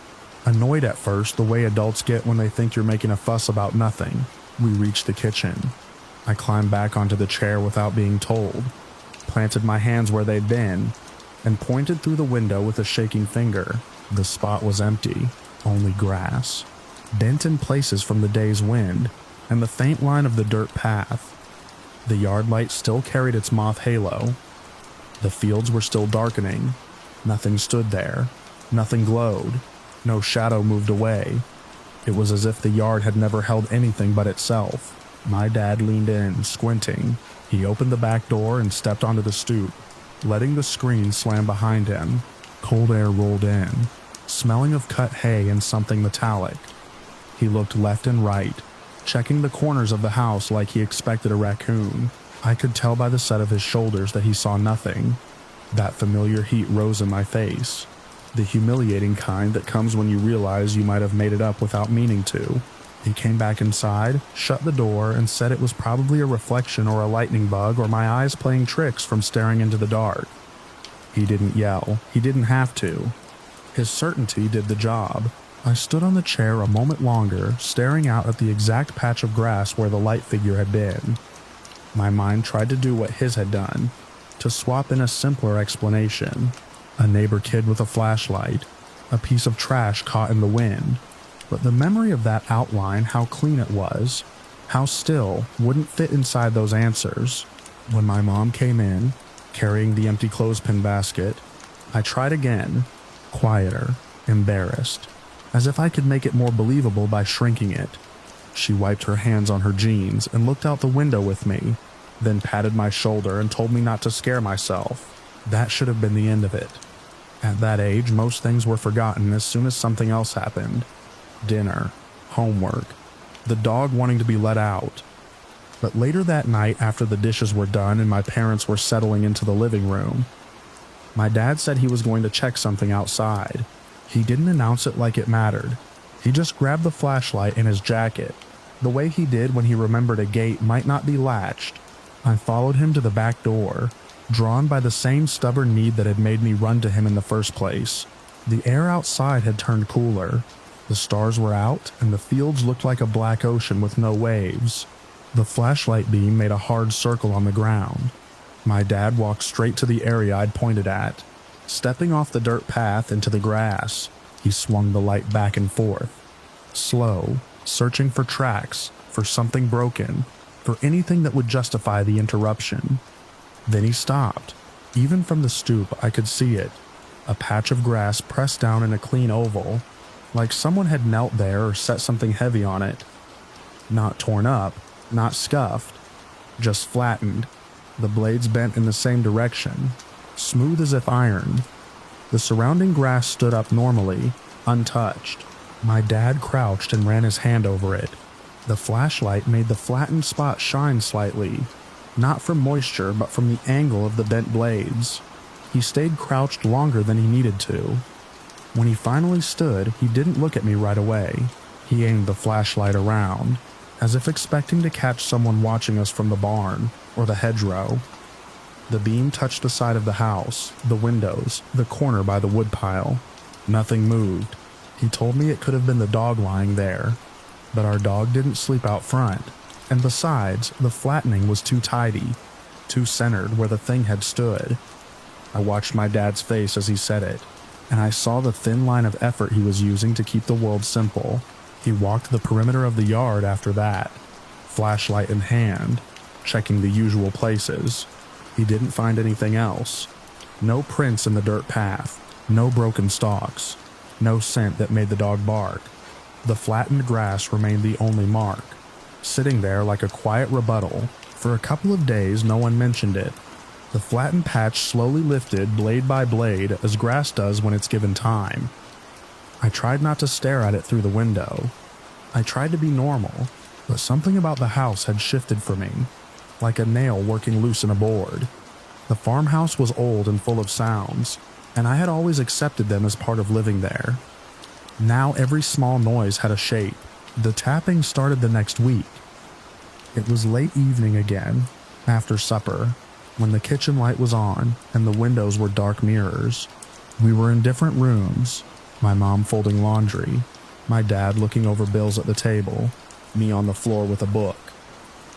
annoyed at first the way adults get when they think you're making a fuss about nothing. We reached the kitchen. I climbed back onto the chair without being told, planted my hands where they'd been, and pointed through the window with a shaking finger. The spot was empty, only grass, bent in places from the day's wind, and the faint line of the dirt path. The yard light still carried its moth halo. The fields were still darkening. Nothing stood there. Nothing glowed. No shadow moved away. It was as if the yard had never held anything but itself. My dad leaned in, squinting. He opened the back door and stepped onto the stoop, letting the screen slam behind him. Cold air rolled in, smelling of cut hay and something metallic. He looked left and right, checking the corners of the house like he expected a raccoon. I could tell by the set of his shoulders that he saw nothing. That familiar heat rose in my face, the humiliating kind that comes when you realize you might have made it up without meaning to. He came back inside, shut the door, and said it was probably a reflection or a lightning bug or my eyes playing tricks from staring into the dark. He didn't yell. He didn't have to. His certainty did the job. I stood on the chair a moment longer, staring out at the exact patch of grass where the light figure had been. My mind tried to do what his had done, to swap in a simpler explanation. A neighbor kid with a flashlight, a piece of trash caught in the wind. But the memory of that outline, how clean it was, how still, wouldn't fit inside those answers. When my mom came in, carrying the empty clothespin basket, I tried again, quieter, embarrassed, as if I could make it more believable by shrinking it. She wiped her hands on her jeans and looked out the window with me, then patted my shoulder and told me not to scare myself. That should have been the end of it. At that age, most things were forgotten as soon as something else happened. Dinner, homework, the dog wanting to be let out. But later that night, after the dishes were done and my parents were settling into the living room, My dad said he was going to check something outside. He didn't announce it like it mattered. He just grabbed the flashlight in his jacket, the way he did when he remembered a gate might not be latched. I followed him to the back door, drawn by the same stubborn need that had made me run to him in the first place. The air outside had turned cooler. The stars were out, and the fields looked like a black ocean with no waves. The flashlight beam made a hard circle on the ground. My dad walked straight to the area I'd pointed at. Stepping off the dirt path into the grass, he swung the light back and forth. Slow, searching for tracks, for something broken, for anything that would justify the interruption. Then he stopped. Even from the stoop, I could see it. A patch of grass pressed down in a clean oval, like someone had knelt there or set something heavy on it. Not torn up, not scuffed, just flattened, the blades bent in the same direction, smooth as if ironed. The surrounding grass stood up normally, untouched. My dad crouched and ran his hand over it. The flashlight made the flattened spot shine slightly, not from moisture but from the angle of the bent blades. He stayed crouched longer than he needed to. When he finally stood, he didn't look at me right away. He aimed the flashlight around, as if expecting to catch someone watching us from the barn or the hedgerow. The beam touched the side of the house, the windows, the corner by the woodpile. Nothing moved. He told me it could have been the dog lying there, but our dog didn't sleep out front, and besides, the flattening was too tidy, too centered where the thing had stood. I watched my dad's face as he said it, and I saw the thin line of effort he was using to keep the world simple. He walked the perimeter of the yard after that, flashlight in hand, checking the usual places. He didn't find anything else. No prints in the dirt path, no broken stalks, no scent that made the dog bark. The flattened grass remained the only mark, sitting there like a quiet rebuttal. For a couple of days, no one mentioned it. The flattened patch slowly lifted blade by blade as grass does when it's given time. I tried not to stare at it through the window. I tried to be normal, but something about the house had shifted for me, like a nail working loose in a board. The farmhouse was old and full of sounds, and I had always accepted them as part of living there. Now every small noise had a shape. The tapping started the next week. It was late evening again, after supper, when the kitchen light was on and the windows were dark mirrors. We were in different rooms, my mom folding laundry, my dad looking over bills at the table, me on the floor with a book.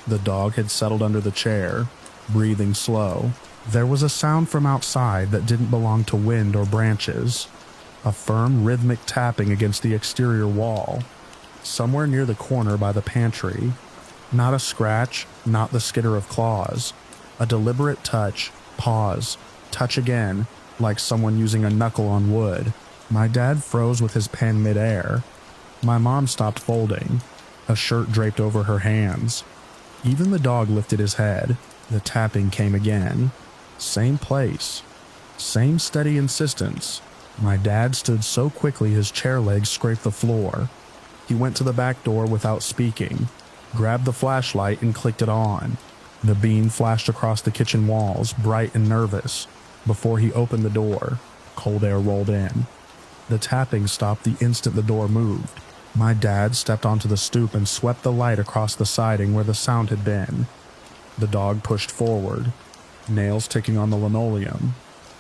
The dog had settled under the chair, breathing slow. There was a sound from outside that didn't belong to wind or branches, a firm rhythmic tapping against the exterior wall, somewhere near the corner by the pantry. Not a scratch, not the skitter of claws. A deliberate touch, pause, touch again, like someone using a knuckle on wood. My dad froze with his pen midair. My mom stopped folding, a shirt draped over her hands. Even the dog lifted his head. The tapping came again. Same place. Same steady insistence. My dad stood so quickly his chair legs scraped the floor. He went to the back door without speaking, grabbed the flashlight and clicked it on. The beam flashed across the kitchen walls, bright and nervous. Before he opened the door, cold air rolled in. The tapping stopped the instant the door moved. My dad stepped onto the stoop and swept the light across the siding where the sound had been. The dog pushed forward, nails ticking on the linoleum,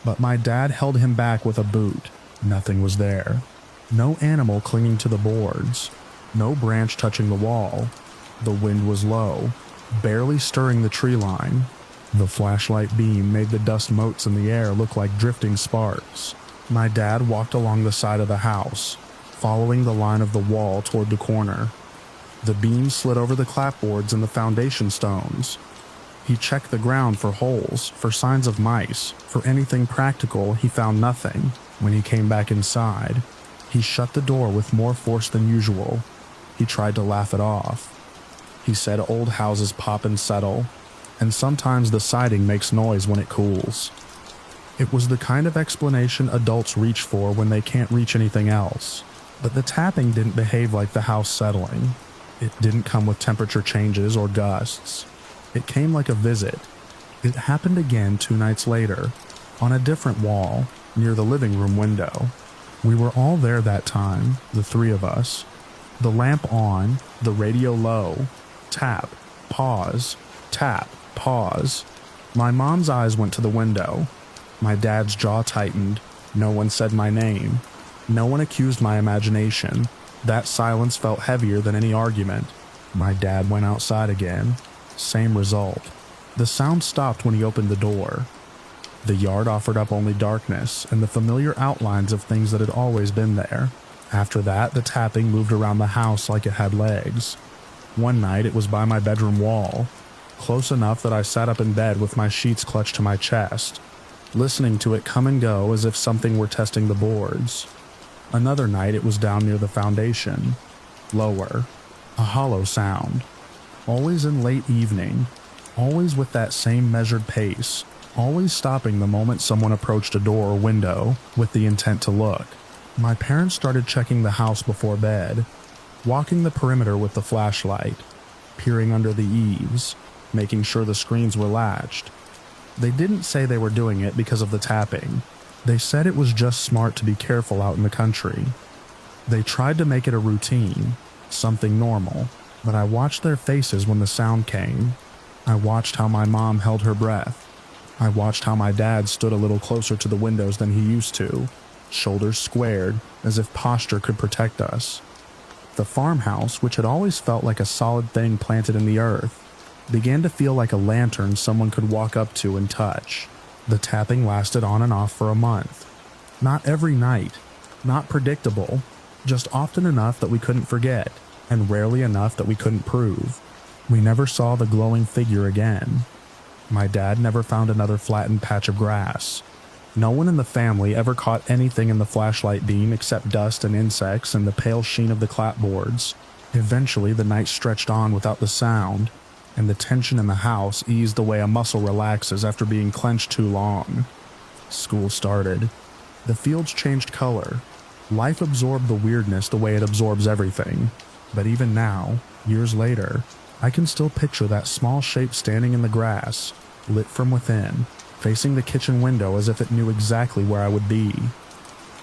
but my dad held him back with a boot. Nothing was there. No animal clinging to the boards. No branch touching the wall. The wind was low, barely stirring the tree line. The flashlight beam made the dust motes in the air look like drifting sparks. My dad walked along the side of the house, following the line of the wall toward the corner. The beam slid over the clapboards and the foundation stones. He checked the ground for holes, for signs of mice, for anything practical. He found nothing. When he came back inside, he shut the door with more force than usual. He tried to laugh it off. He said old houses pop and settle, and sometimes the siding makes noise when it cools. It was the kind of explanation adults reach for when they can't reach anything else. But the tapping didn't behave like the house settling. It didn't come with temperature changes or gusts. It came like a visit. It happened again 2 nights later. on a different wall, near the living room window. We were all there that time, the three of us. The lamp on, the radio low, tap, pause, tap, pause. My mom's eyes went to the window. My dad's jaw tightened. No one said my name. No one accused my imagination. That silence felt heavier than any argument. My dad went outside again. Same result. The sound stopped when he opened the door. The yard offered up only darkness and the familiar outlines of things that had always been there. After that, the tapping moved around the house like it had legs. One night, it was by my bedroom wall, close enough that I sat up in bed with my sheets clutched to my chest, listening to it come and go as if something were testing the boards. Another night, it was down near the foundation, lower, a hollow sound, always in late evening, always with that same measured pace, always stopping the moment someone approached a door or window with the intent to look. My parents started checking the house before bed, walking the perimeter with the flashlight, peering under the eaves, making sure the screens were latched. They didn't say they were doing it because of the tapping. They said it was just smart to be careful out in the country. They tried to make it a routine, something normal, but I watched their faces when the sound came. I watched how my mom held her breath. I watched how my dad stood a little closer to the windows than he used to, shoulders squared as if posture could protect us. The farmhouse, which had always felt like a solid thing planted in the earth, began to feel like a lantern someone could walk up to and touch. The tapping lasted on and off for a month. Not every night, not predictable, just often enough that we couldn't forget, and rarely enough that we couldn't prove. We never saw the glowing figure again. My dad never found another flattened patch of grass. No one in the family ever caught anything in the flashlight beam except dust and insects and the pale sheen of the clapboards. Eventually, the night stretched on without the sound, and the tension in the house eased the way a muscle relaxes after being clenched too long. School started. The fields changed color. Life absorbed the weirdness the way it absorbs everything. But even now, years later, I can still picture that small shape standing in the grass, lit from within, facing the kitchen window as if it knew exactly where I would be.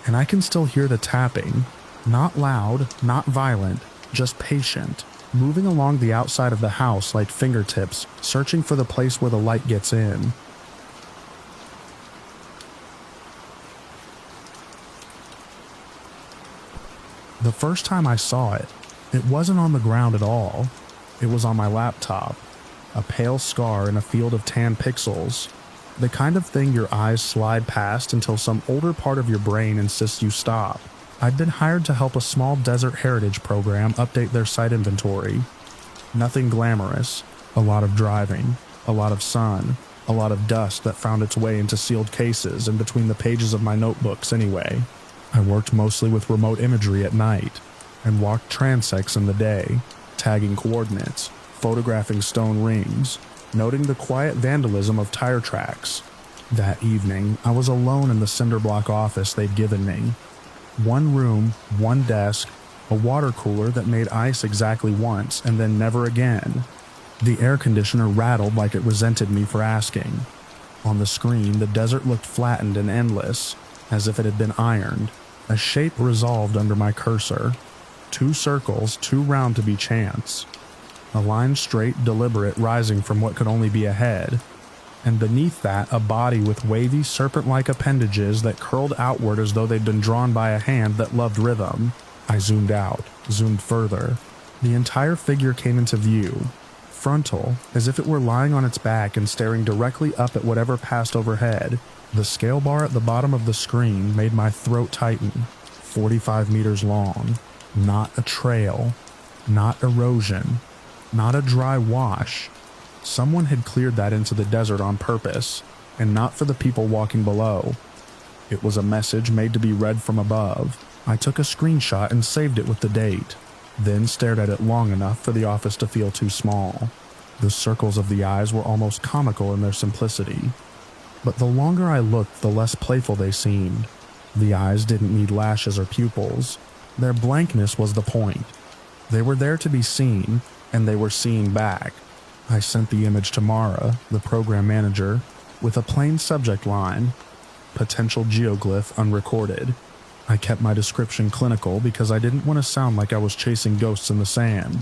And I can still hear the tapping, not loud, not violent, just patient, moving along the outside of the house like fingertips, searching for the place where the light gets in. The first time I saw it, it wasn't on the ground at all. It was on my laptop, a pale scar in a field of tan pixels, the kind of thing your eyes slide past until some older part of your brain insists you stop. I'd been hired to help a small desert heritage program update their site inventory. Nothing glamorous, a lot of driving, a lot of sun, a lot of dust that found its way into sealed cases and between the pages of my notebooks anyway. I worked mostly with remote imagery at night, and walked transects in the day, tagging coordinates, photographing stone rings, noting the quiet vandalism of tire tracks. That evening, I was alone in the cinder block office they'd given me. One room, one desk, a water cooler that made ice exactly once and then never again. The air conditioner rattled like it resented me for asking. On the screen, the desert looked flattened and endless, as if it had been ironed. A shape resolved under my cursor. 2 circles, too round to be chance. A line straight, deliberate, rising from what could only be a head. And beneath that, a body with wavy, serpent-like appendages that curled outward as though they'd been drawn by a hand that loved rhythm. I zoomed out, zoomed further. The entire figure came into view, frontal, as if it were lying on its back and staring directly up at whatever passed overhead. The scale bar at the bottom of the screen made my throat tighten. 45 meters long. Not a trail. Not erosion. Not a dry wash. Someone had cleared that into the desert on purpose, and not for the people walking below. It was a message made to be read from above. I took a screenshot and saved it with the date, then stared at it long enough for the office to feel too small. The circles of the eyes were almost comical in their simplicity. But the longer I looked, the less playful they seemed. The eyes didn't need lashes or pupils. Their blankness was the point. They were there to be seen, and they were seeing back. I sent the image to Mara, the program manager, with a plain subject line, potential geoglyph unrecorded. I kept my description clinical because I didn't want to sound like I was chasing ghosts in the sand.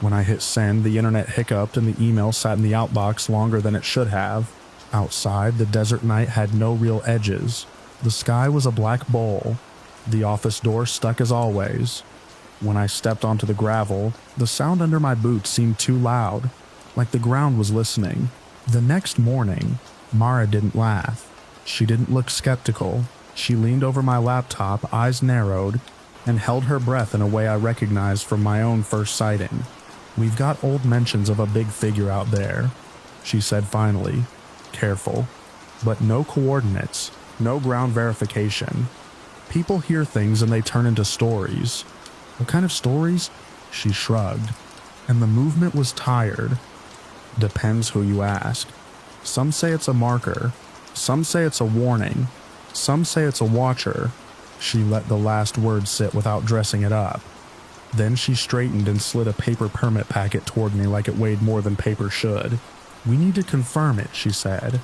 When I hit send, the internet hiccuped and the email sat in the outbox longer than it should have. Outside, the desert night had no real edges. The sky was a black bowl. The office door stuck as always. When I stepped onto the gravel, the sound under my boots seemed too loud, like the ground was listening. The next morning, Mara didn't laugh. She didn't look skeptical. She leaned over my laptop, eyes narrowed, and held her breath in a way I recognized from my own first sighting. "We've got old mentions of a big figure out there," she said finally, careful. "But no coordinates, no ground verification. People hear things and they turn into stories." "What kind of stories?" She shrugged, and the movement was tired. "Depends who you ask. Some say it's a marker. Some say it's a warning. Some say it's a watcher." She let the last word sit without dressing it up. Then she straightened and slid a paper permit packet toward me like it weighed more than paper should. "We need to confirm it," she said.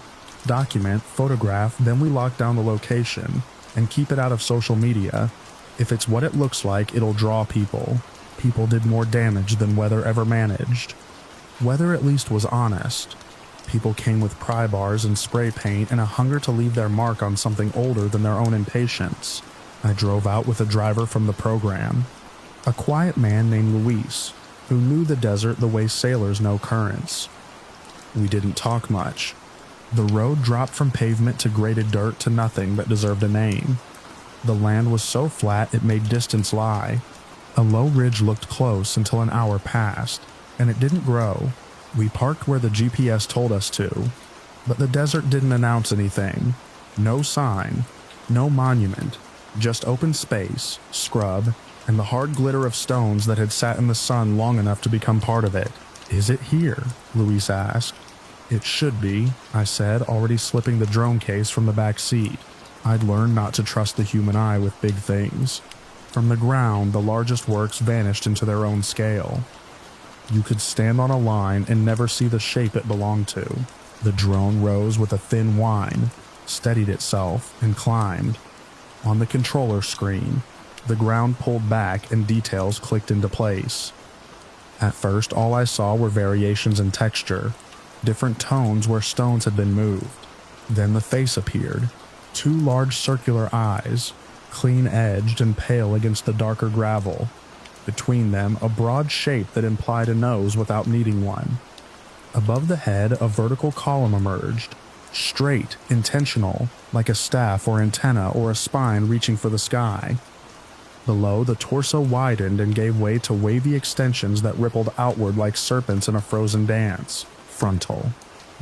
"Document, photograph, then we lock down the location and keep it out of social media. If it's what it looks like, it'll draw people. People did more damage than weather ever managed." Weather at least was honest. People came with pry bars and spray paint and a hunger to leave their mark on something older than their own impatience. I drove out with a driver from the program, a quiet man named Luis, who knew the desert the way sailors know currents. We didn't talk much. The road dropped from pavement to graded dirt to nothing that deserved a name. The land was so flat it made distance lie. A low ridge looked close until an hour passed, and it didn't grow. We parked where the GPS told us to, but the desert didn't announce anything. No sign, no monument, just open space, scrub, and the hard glitter of stones that had sat in the sun long enough to become part of it. "Is it here?" Luis asked. "It should be," I said, already slipping the drone case from the back seat. I'd learned not to trust the human eye with big things. From the ground, the largest works vanished into their own scale. You could stand on a line and never see the shape it belonged to. The drone rose with a thin whine, steadied itself, and climbed. On the controller screen, the ground pulled back and details clicked into place. At first, all I saw were variations in texture, different tones where stones had been moved. Then the face appeared, 2 large circular eyes, clean-edged and pale against the darker gravel. Between them, a broad shape that implied a nose without needing one. Above the head, a vertical column emerged, straight, intentional, like a staff or antenna or a spine reaching for the sky. Below, the torso widened and gave way to wavy extensions that rippled outward like serpents in a frozen dance. Frontal,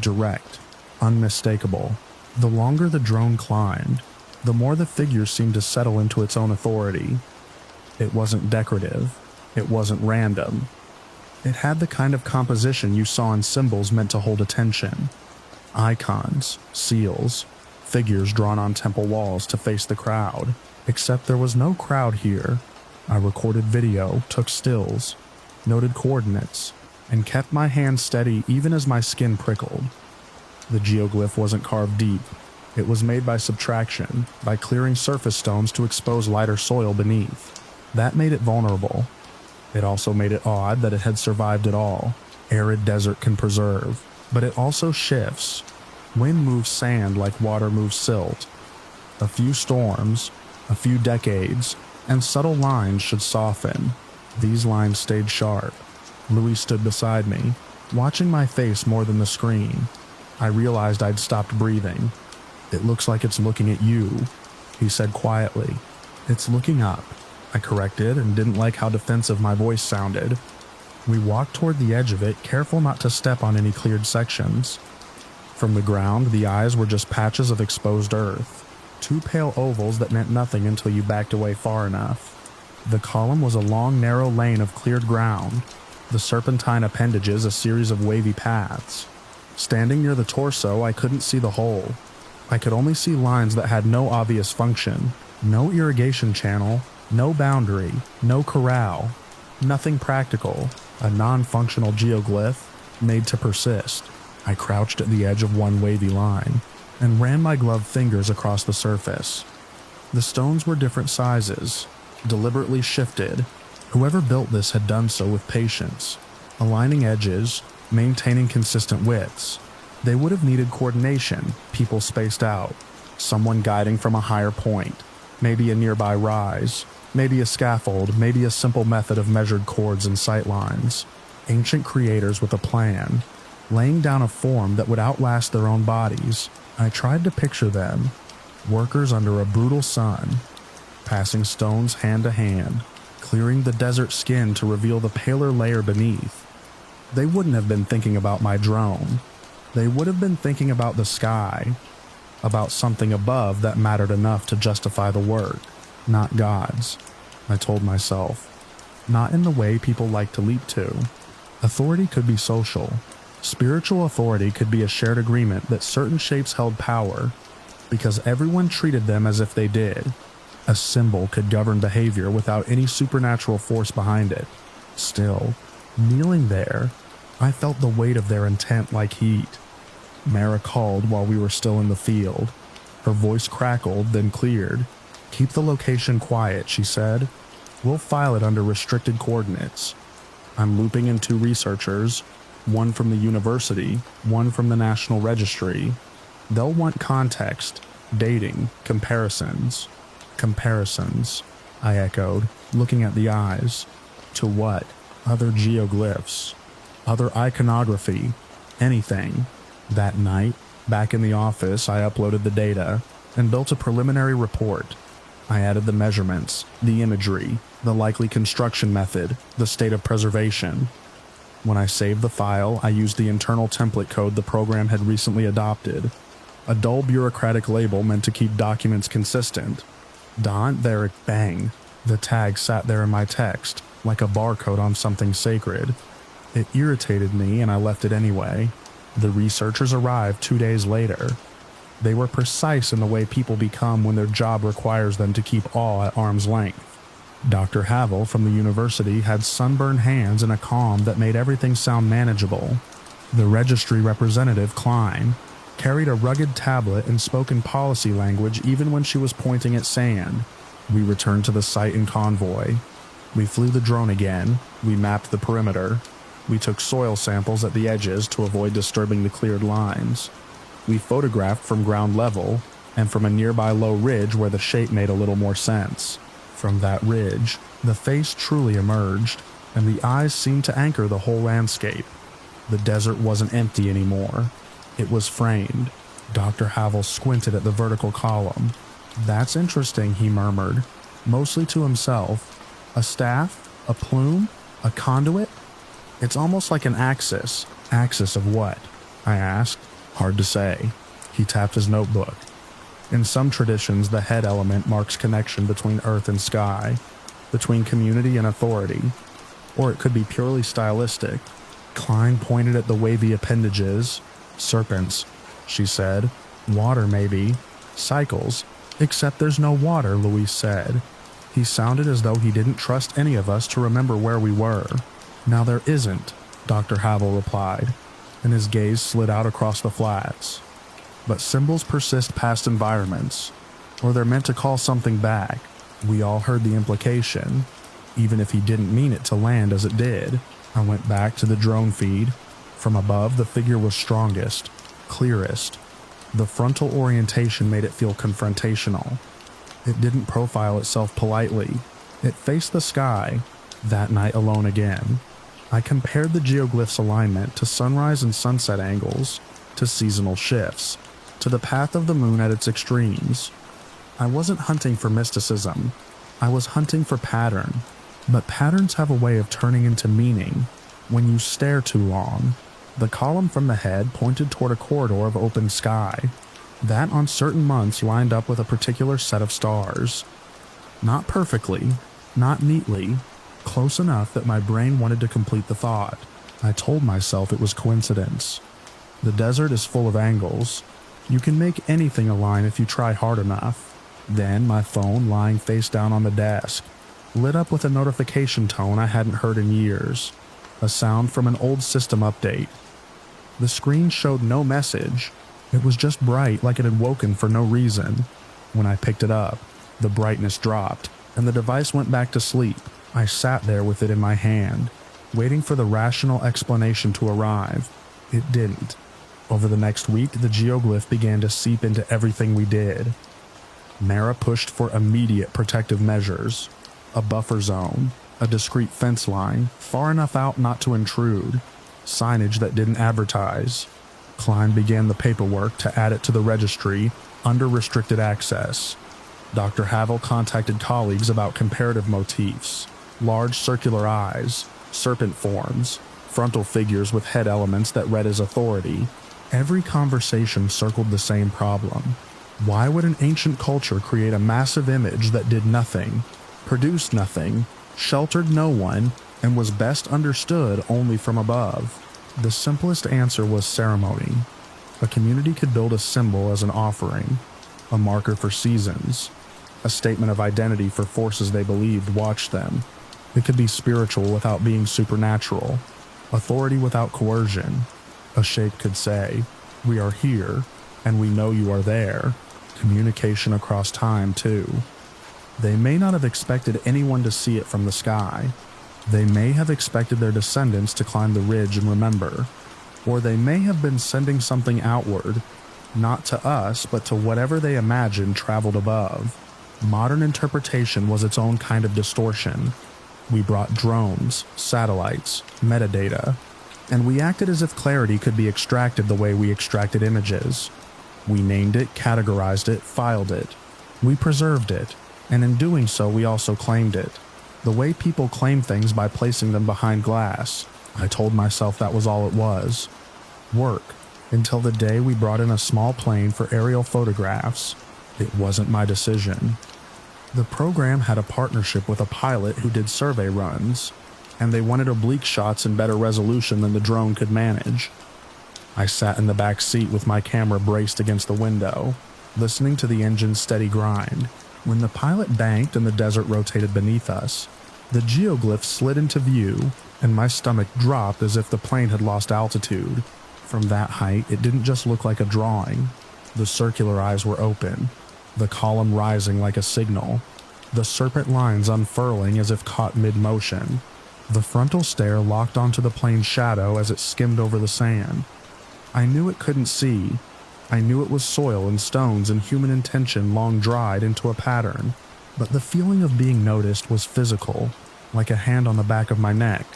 direct, unmistakable. The longer the drone climbed, the more the figure seemed to settle into its own authority. It wasn't decorative. It wasn't random. It had the kind of composition you saw in symbols meant to hold attention. Icons, seals, figures drawn on temple walls to face the crowd. Except there was no crowd here. I recorded video, took stills, noted coordinates, and kept my hand steady even as my skin prickled. The geoglyph wasn't carved deep. It was made by subtraction, by clearing surface stones to expose lighter soil beneath. That made it vulnerable. It also made it odd that it had survived at all. Arid desert can preserve, but it also shifts. Wind moves sand like water moves silt. A few storms, a few decades, and subtle lines should soften. These lines stayed sharp. Louis stood beside me, watching my face more than the screen. I realized I'd stopped breathing. "It looks like it's looking at you," he said quietly. "It's looking up," I corrected, and didn't like how defensive my voice sounded. We walked toward the edge of it, careful not to step on any cleared sections. From the ground, the eyes were just patches of exposed earth, 2 pale ovals that meant nothing until you backed away far enough. The column was a long, narrow lane of cleared ground, the serpentine appendages a series of wavy paths. Standing near the torso, I couldn't see the whole. I could only see lines that had no obvious function, no irrigation channel, no boundary, no corral, nothing practical, a non-functional geoglyph made to persist. I crouched at the edge of one wavy line. and ran my gloved fingers across the surface. The stones were different sizes, deliberately shifted. Whoever built this had done so with patience, aligning edges, maintaining consistent widths. They would have needed coordination, people spaced out, someone guiding from a higher point, maybe a nearby rise, maybe a scaffold, maybe a simple method of measured chords and sight lines. Ancient creators with a plan, laying down a form that would outlast their own bodies. I tried to picture them, workers under a brutal sun, passing stones hand to hand, clearing the desert skin to reveal the paler layer beneath. They wouldn't have been thinking about my drone. They would have been thinking about the sky, about something above that mattered enough to justify the work, not gods, I told myself. Not in the way people like to leap to. Authority could be social. Spiritual authority could be a shared agreement that certain shapes held power, because everyone treated them as if they did. A symbol could govern behavior without any supernatural force behind it. Still, kneeling there, I felt the weight of their intent like heat. Mara called while we were still in the field. Her voice crackled, then cleared. "Keep the location quiet," she said. "We'll file it under restricted coordinates." I'm looping in 2 researchers, one from the university, one from the National Registry. They'll want context, dating, comparisons. Comparisons, I echoed, looking at the eyes. To what? Other geoglyphs. Other iconography. Anything. That night, back in the office, I uploaded the data and built a preliminary report. I added the measurements, the imagery, the likely construction method, the state of preservation. When I saved the file, I used the internal template code the program had recently adopted. A dull bureaucratic label meant to keep documents consistent. Dant there, bang. The tag sat there in my text, like a barcode on something sacred. It irritated me and I left it anyway. The researchers arrived 2 days later. They were precise in the way people become when their job requires them to keep all at arm's length. Dr. Havel from the university had sunburned hands and a calm that made everything sound manageable. The registry representative, Klein, carried a rugged tablet and spoke in policy language even when she was pointing at sand. We returned to the site in convoy. We flew the drone again. We mapped the perimeter. We took soil samples at the edges to avoid disturbing the cleared lines. We photographed from ground level and from a nearby low ridge where the shape made a little more sense. From that ridge, the face truly emerged, and the eyes seemed to anchor the whole landscape. The desert wasn't empty anymore. It was framed. Dr. Havel squinted at the vertical column. "That's interesting," he murmured, mostly to himself. "A staff? A plume? A conduit? It's almost like an axis." "Axis of what?" I asked. "Hard to say." He tapped his notebook. "In some traditions, the head element marks connection between earth and sky, between community and authority. Or it could be purely stylistic." Klein pointed at the wavy appendages. "Serpents," she said. "Water, maybe. Cycles. Except there's no water," Luis said. He sounded as though he didn't trust any of us to remember where we were. "Now there isn't," Dr. Havel replied, and his gaze slid out across the flats. "But symbols persist past environments, or they're meant to call something back." We all heard the implication, even if he didn't mean it to land as it did. I went back to the drone feed. From above, the figure was strongest, clearest. The frontal orientation made it feel confrontational. It didn't profile itself politely. It faced the sky, that night alone again. I compared the geoglyph's alignment to sunrise and sunset angles, to seasonal shifts, to the path of the moon at its extremes. I wasn't hunting for mysticism. I was hunting for pattern. But patterns have a way of turning into meaning when you stare too long. The column from the head pointed toward a corridor of open sky. That on certain months lined up with a particular set of stars. Not perfectly, not neatly, close enough that my brain wanted to complete the thought. I told myself it was coincidence. The desert is full of angles. You can make anything align if you try hard enough. Then my phone, lying face down on the desk, lit up with a notification tone I hadn't heard in years. A sound from an old system update. The screen showed no message. It was just bright, like it had woken for no reason. When I picked it up, the brightness dropped, and the device went back to sleep. I sat there with it in my hand, waiting for the rational explanation to arrive. It didn't. Over the next week, the geoglyph began to seep into everything we did. Mara pushed for immediate protective measures. A buffer zone, a discrete fence line, far enough out not to intrude, signage that didn't advertise. Klein began the paperwork to add it to the registry under restricted access. Dr. Havel contacted colleagues about comparative motifs, large circular eyes, serpent forms, frontal figures with head elements that read as authority. Every conversation circled the same problem. Why would an ancient culture create a massive image that did nothing, produced nothing, sheltered no one, and was best understood only from above? The simplest answer was ceremony. A community could build a symbol as an offering, a marker for seasons, a statement of identity for forces they believed watched them. It could be spiritual without being supernatural, authority without coercion. A shape could say, "We are here, and we know you are there." Communication across time, too. They may not have expected anyone to see it from the sky. They may have expected their descendants to climb the ridge and remember. Or they may have been sending something outward, not to us, but to whatever they imagined traveled above. Modern interpretation was its own kind of distortion. We brought drones, satellites, metadata, and we acted as if clarity could be extracted the way we extracted images. We named it, categorized it, filed it. We preserved it, and in doing so we also claimed it. The way people claim things by placing them behind glass. I told myself that was all it was. Work, until the day we brought in a small plane for aerial photographs. It wasn't my decision. The program had a partnership with a pilot who did survey runs, and they wanted oblique shots in better resolution than the drone could manage. I sat in the back seat with my camera braced against the window, listening to the engine's steady grind. When the pilot banked and the desert rotated beneath us, the geoglyph slid into view, and my stomach dropped as if the plane had lost altitude. From that height, it didn't just look like a drawing. The circular eyes were open, the column rising like a signal, the serpent lines unfurling as if caught mid-motion. The frontal stare locked onto the plane's shadow as it skimmed over the sand. I knew it couldn't see. I knew it was soil and stones and human intention long dried into a pattern. But the feeling of being noticed was physical, like a hand on the back of my neck.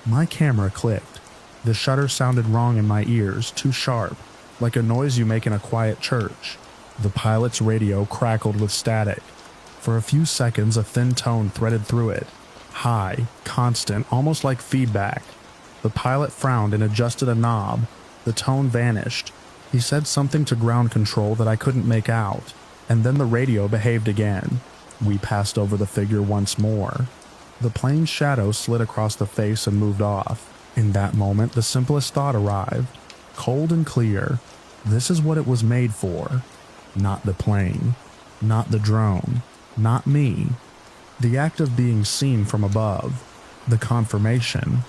My camera clicked. The shutter sounded wrong in my ears, too sharp, like a noise you make in a quiet church. The pilot's radio crackled with static. For a few seconds, a thin tone threaded through it. High, constant, almost like feedback. The pilot frowned and adjusted a knob. The tone vanished. He said something to ground control that I couldn't make out, and then the radio behaved again. We passed over the figure once more. The plane's shadow slid across the face and moved off. In that moment, the simplest thought arrived. Cold and clear. This is what it was made for. Not the plane. Not the drone. Not me. The act of being seen from above. The confirmation.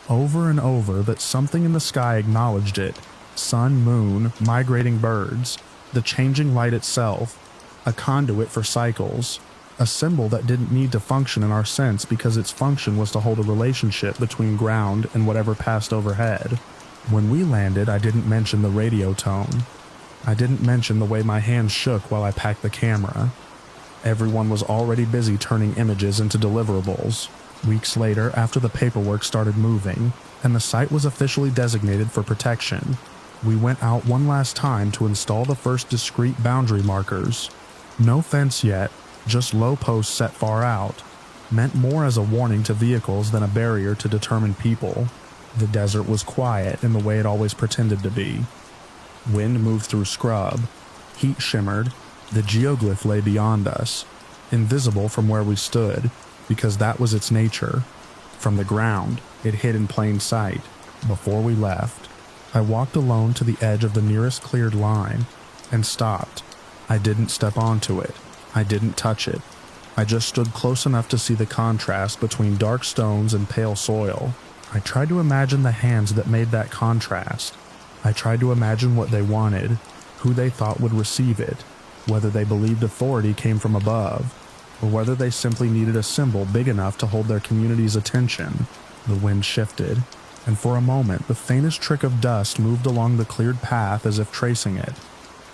Over and over that something in the sky acknowledged it. Sun, moon, migrating birds. The changing light itself. A conduit for cycles. A symbol that didn't need to function in our sense because its function was to hold a relationship between ground and whatever passed overhead. When we landed, I didn't mention the radio tone. I didn't mention the way my hands shook while I packed the camera. Everyone was already busy turning images into deliverables. Weeks later, after the paperwork started moving, and the site was officially designated for protection, we went out one last time to install the first discrete boundary markers. No fence yet, just low posts set far out, meant more as a warning to vehicles than a barrier to determined people. The desert was quiet in the way it always pretended to be. Wind moved through scrub, heat shimmered, the geoglyph lay beyond us, invisible from where we stood, because that was its nature. From the ground, it hid in plain sight. Before we left, I walked alone to the edge of the nearest cleared line, and stopped. I didn't step onto it. I didn't touch it. I just stood close enough to see the contrast between dark stones and pale soil. I tried to imagine the hands that made that contrast. I tried to imagine what they wanted, who they thought would receive it, whether they believed authority came from above, or whether they simply needed a symbol big enough to hold their community's attention. The wind shifted, and for a moment the faintest trick of dust moved along the cleared path as if tracing it.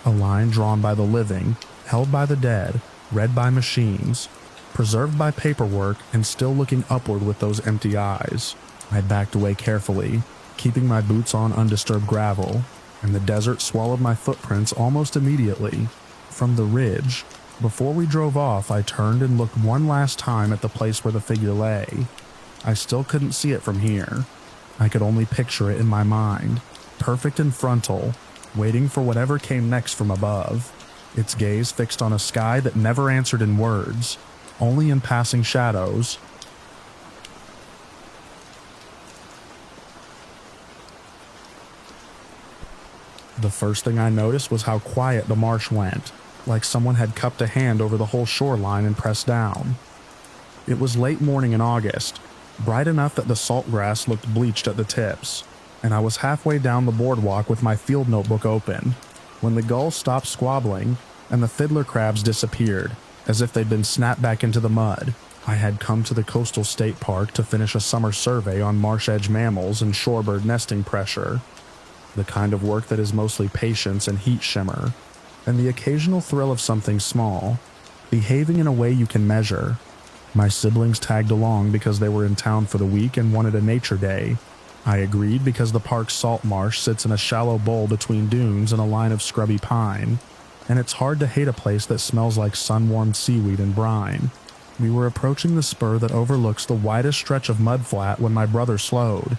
A line drawn by the living, held by the dead, read by machines, preserved by paperwork, and still looking upward with those empty eyes. I backed away carefully, keeping my boots on undisturbed gravel, and the desert swallowed my footprints almost immediately. From the ridge, before we drove off, I turned and looked one last time at the place where the figure lay. I still couldn't see it from here. I could only picture it in my mind, perfect and frontal, waiting for whatever came next from above, its gaze fixed on a sky that never answered in words, only in passing shadows. The first thing I noticed was how quiet the marsh went, like someone had cupped a hand over the whole shoreline and pressed down. It was late morning in August, bright enough that the salt grass looked bleached at the tips, and I was halfway down the boardwalk with my field notebook open, when the gulls stopped squabbling and the fiddler crabs disappeared, as if they'd been snapped back into the mud. I had come to the coastal state park to finish a summer survey on marsh edge mammals and shorebird nesting pressure, the kind of work that is mostly patience and heat shimmer, and the occasional thrill of something small, behaving in a way you can measure. My siblings tagged along because they were in town for the week and wanted a nature day. I agreed because the park's salt marsh sits in a shallow bowl between dunes and a line of scrubby pine, and it's hard to hate a place that smells like sun-warmed seaweed and brine. We were approaching the spur that overlooks the widest stretch of mudflat when my brother slowed.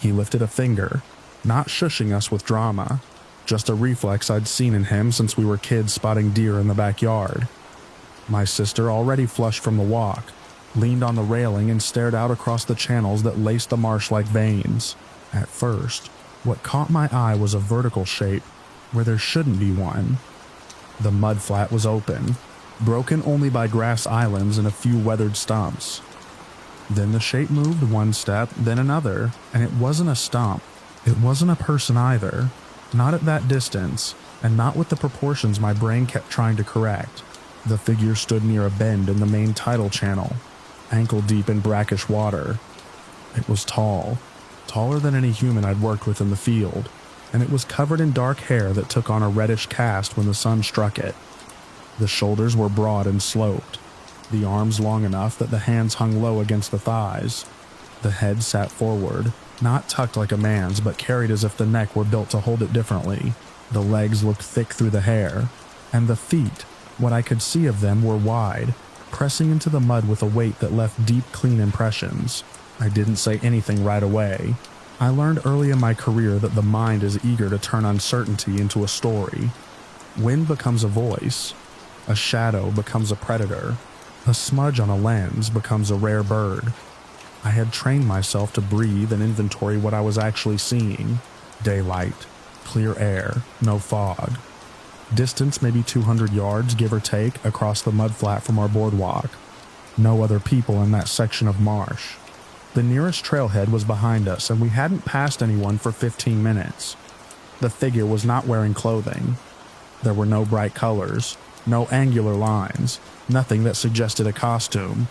He lifted a finger, not shushing us with drama, just a reflex I'd seen in him since we were kids spotting deer in the backyard. My sister, already flushed from the walk, leaned on the railing and stared out across the channels that laced the marsh like veins. At first, what caught my eye was a vertical shape where there shouldn't be one. The mudflat was open, broken only by grass islands and a few weathered stumps. Then the shape moved one step, then another, and it wasn't a stump. It wasn't a person either, not at that distance, and not with the proportions my brain kept trying to correct. The figure stood near a bend in the main tidal channel, ankle deep in brackish water. It was tall, taller than any human I'd worked with in the field, and it was covered in dark hair that took on a reddish cast when the sun struck it. The shoulders were broad and sloped, the arms long enough that the hands hung low against the thighs. The head sat forward, not tucked like a man's, but carried as if the neck were built to hold it differently. The legs looked thick through the hair, and the feet, what I could see of them, were wide, pressing into the mud with a weight that left deep, clean impressions. I didn't say anything right away. I learned early in my career that the mind is eager to turn uncertainty into a story. Wind becomes a voice. A shadow becomes a predator. A smudge on a lens becomes a rare bird. I had trained myself to breathe and inventory what I was actually seeing. Daylight, clear air, no fog. Distance maybe 200 yards, give or take, across the mudflat from our boardwalk. No other people in that section of marsh. The nearest trailhead was behind us, and we hadn't passed anyone for 15 minutes. The figure was not wearing clothing. There were no bright colors, no angular lines, nothing that suggested a costume.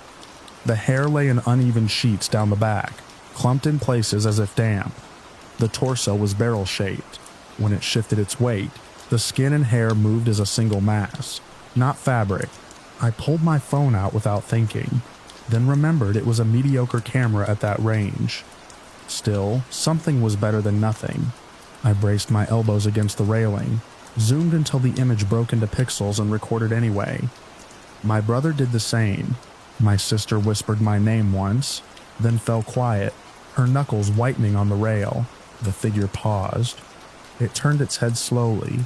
The hair lay in uneven sheets down the back, clumped in places as if damp. The torso was barrel-shaped. When it shifted its weight, the skin and hair moved as a single mass, not fabric. I pulled my phone out without thinking, then remembered it was a mediocre camera at that range. Still, something was better than nothing. I braced my elbows against the railing, zoomed until the image broke into pixels and recorded anyway. My brother did the same. My sister whispered my name once, then fell quiet, her knuckles whitening on the rail. The figure paused. It turned its head slowly,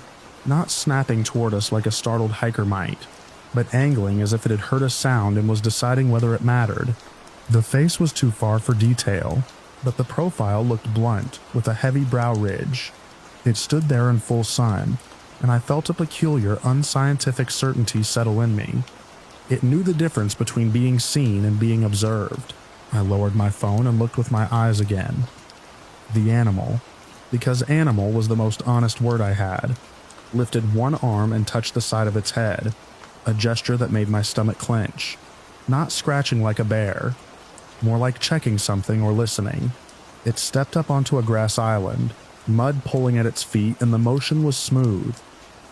not snapping toward us like a startled hiker might, but angling as if it had heard a sound and was deciding whether it mattered. The face was too far for detail, but the profile looked blunt, with a heavy brow ridge. It stood there in full sun, and I felt a peculiar, unscientific certainty settle in me. It knew the difference between being seen and being observed. I lowered my phone and looked with my eyes again. The animal, because animal was the most honest word I had. lifted one arm and touched the side of its head, a gesture that made my stomach clench. Not scratching like a bear, more like checking something or listening. It stepped up onto a grass island, mud pulling at its feet, and the motion was smooth.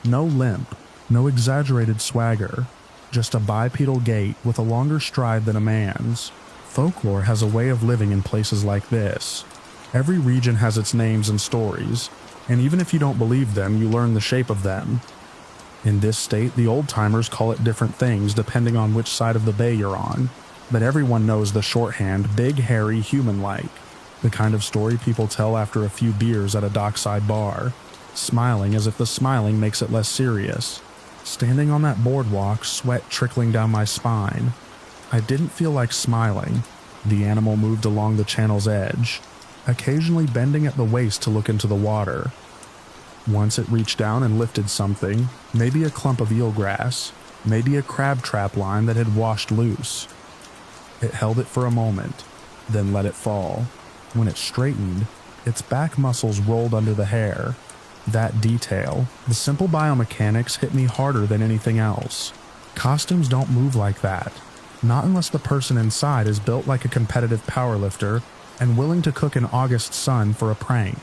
No limp, no exaggerated swagger, just a bipedal gait with a longer stride than a man's. Folklore has a way of living in places like this. Every region has its names and stories, and even if you don't believe them, you learn the shape of them. In this state, the old-timers call it different things depending on which side of the bay you're on, but everyone knows the shorthand, big, hairy, human-like, the kind of story people tell after a few beers at a dockside bar, smiling as if the smiling makes it less serious. Standing on that boardwalk, sweat trickling down my spine. I didn't feel like smiling. The animal moved along the channel's edge, occasionally bending at the waist to look into the water. Once it reached down and lifted something, maybe a clump of eelgrass, maybe a crab trap line that had washed loose. It held it for a moment, then let it fall. When it straightened, its back muscles rolled under the hair. That detail, the simple biomechanics, hit me harder than anything else. Costumes don't move like that, not unless the person inside is built like a competitive powerlifter and willing to cook in August sun for a prank.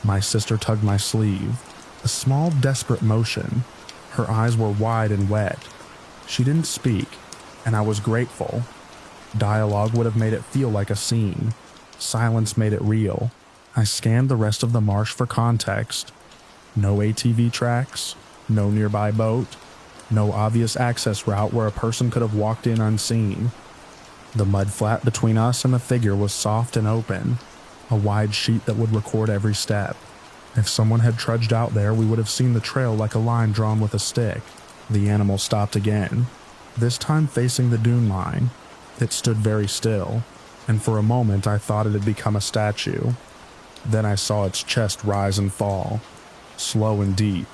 My sister tugged my sleeve, a small, desperate motion. Her eyes were wide and wet. She didn't speak, and I was grateful. Dialogue would have made it feel like a scene. Silence made it real. I scanned the rest of the marsh for context. No ATV tracks, no nearby boat, no obvious access route where a person could have walked in unseen. The mud flat between us and the figure was soft and open, a wide sheet that would record every step. If someone had trudged out there, we would have seen the trail like a line drawn with a stick. The animal stopped again, this time facing the dune line. It stood very still, and for a moment I thought it had become a statue. Then I saw its chest rise and fall, slow and deep.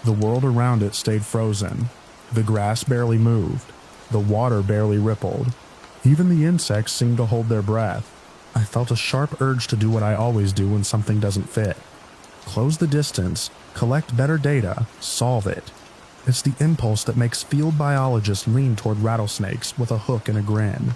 The world around it stayed frozen. The grass barely moved. The water barely rippled. Even the insects seemed to hold their breath. I felt a sharp urge to do what I always do when something doesn't fit. Close the distance, collect better data, solve it. It's the impulse that makes field biologists lean toward rattlesnakes with a hook and a grin.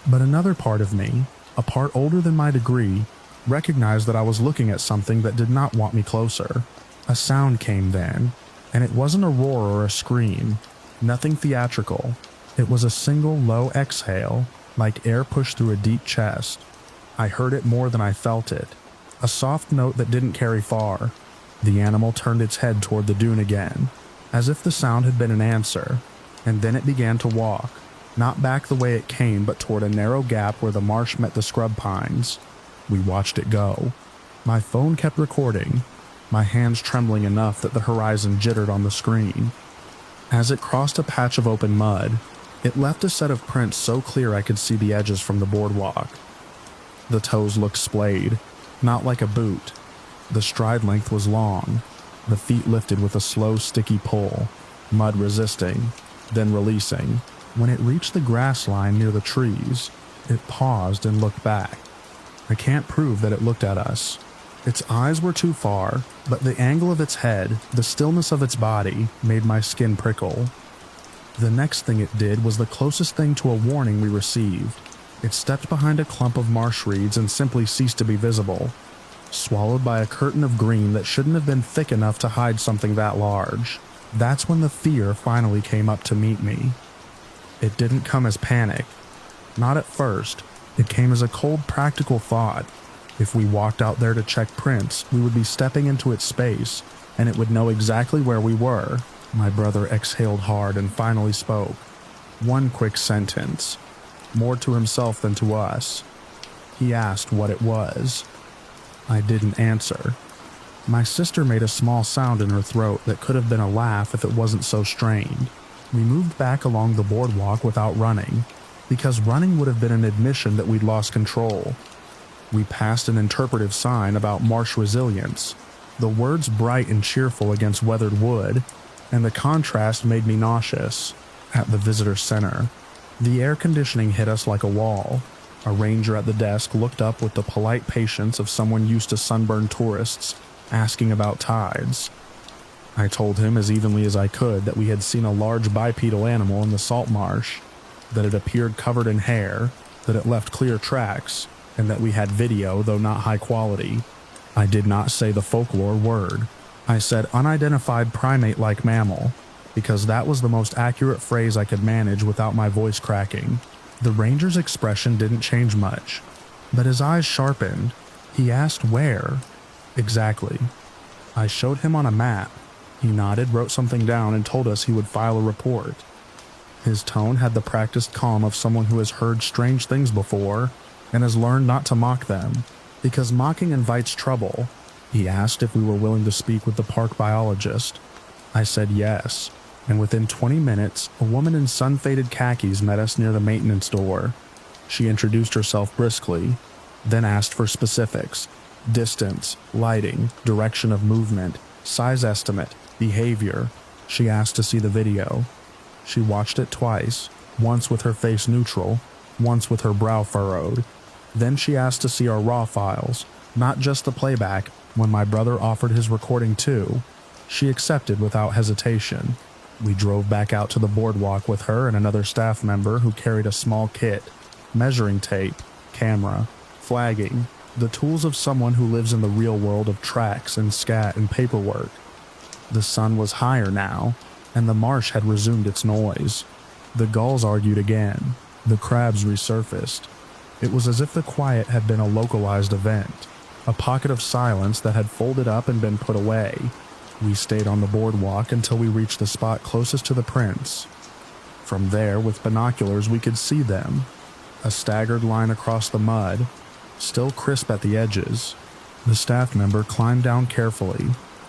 But another part of me, a part older than my degree, recognized that I was looking at something that did not want me closer. A sound came then, and it wasn't a roar or a scream, nothing theatrical. It was a single low exhale, like air pushed through a deep chest. I heard it more than I felt it, a soft note that didn't carry far. The animal turned its head toward the dune again, as if the sound had been an answer, and then it began to walk, not back the way it came, but toward a narrow gap where the marsh met the scrub pines. We watched it go. My phone kept recording, my hands trembling enough that the horizon jittered on the screen. As it crossed a patch of open mud, it left a set of prints so clear I could see the edges from the boardwalk. The toes looked splayed, not like a boot. The stride length was long. The feet lifted with a slow, sticky pull, mud resisting, then releasing. When it reached the grass line near the trees, it paused and looked back. I can't prove that it looked at us. Its eyes were too far, but the angle of its head, the stillness of its body, made my skin prickle. The next thing it did was the closest thing to a warning we received. It stepped behind a clump of marsh reeds and simply ceased to be visible, swallowed by a curtain of green that shouldn't have been thick enough to hide something that large. That's when the fear finally came up to meet me. It didn't come as panic. Not at first. It came as a cold, practical thought. If we walked out there to check prints, we would be stepping into its space, and it would know exactly where we were. My brother exhaled hard and finally spoke. One quick sentence, more to himself than to us. He asked what it was. I didn't answer. My sister made a small sound in her throat that could have been a laugh if it wasn't so strained. We moved back along the boardwalk without running, because running would have been an admission that we'd lost control. We passed an interpretive sign about marsh resilience, the words bright and cheerful against weathered wood, and the contrast made me nauseous. At the visitor center, the air conditioning hit us like a wall. A ranger at the desk looked up with the polite patience of someone used to sunburned tourists, asking about tides. I told him as evenly as I could that we had seen a large bipedal animal in the salt marsh, that it appeared covered in hair, that it left clear tracks, and that we had video, though not high quality. I did not say the folklore word. I said unidentified primate-like mammal, because that was the most accurate phrase I could manage without my voice cracking. The ranger's expression didn't change much, but his eyes sharpened. He asked where. Exactly. I showed him on a map. He nodded, wrote something down, and told us he would file a report. His tone had the practiced calm of someone who has heard strange things before and has learned not to mock them, because mocking invites trouble. He asked if we were willing to speak with the park biologist. I said yes, and within 20 minutes, a woman in sun-faded khakis met us near the maintenance door. She introduced herself briskly, then asked for specifics: distance, lighting, direction of movement, size estimate, behavior. She asked to see the video. She watched it twice, once with her face neutral, once with her brow furrowed. Then she asked to see our raw files, not just the playback. When my brother offered his recording too, she accepted without hesitation. We drove back out to the boardwalk with her and another staff member who carried a small kit: measuring tape, camera, flagging, the tools of someone who lives in the real world of tracks and scat and paperwork. The sun was higher now, and the marsh had resumed its noise. The gulls argued again. The crabs resurfaced. It was as if the quiet had been a localized event, a pocket of silence that had folded up and been put away. We stayed on the boardwalk until we reached the spot closest to the prints. From there, with binoculars, we could see them, a staggered line across the mud, still crisp at the edges. The staff member climbed down carefully,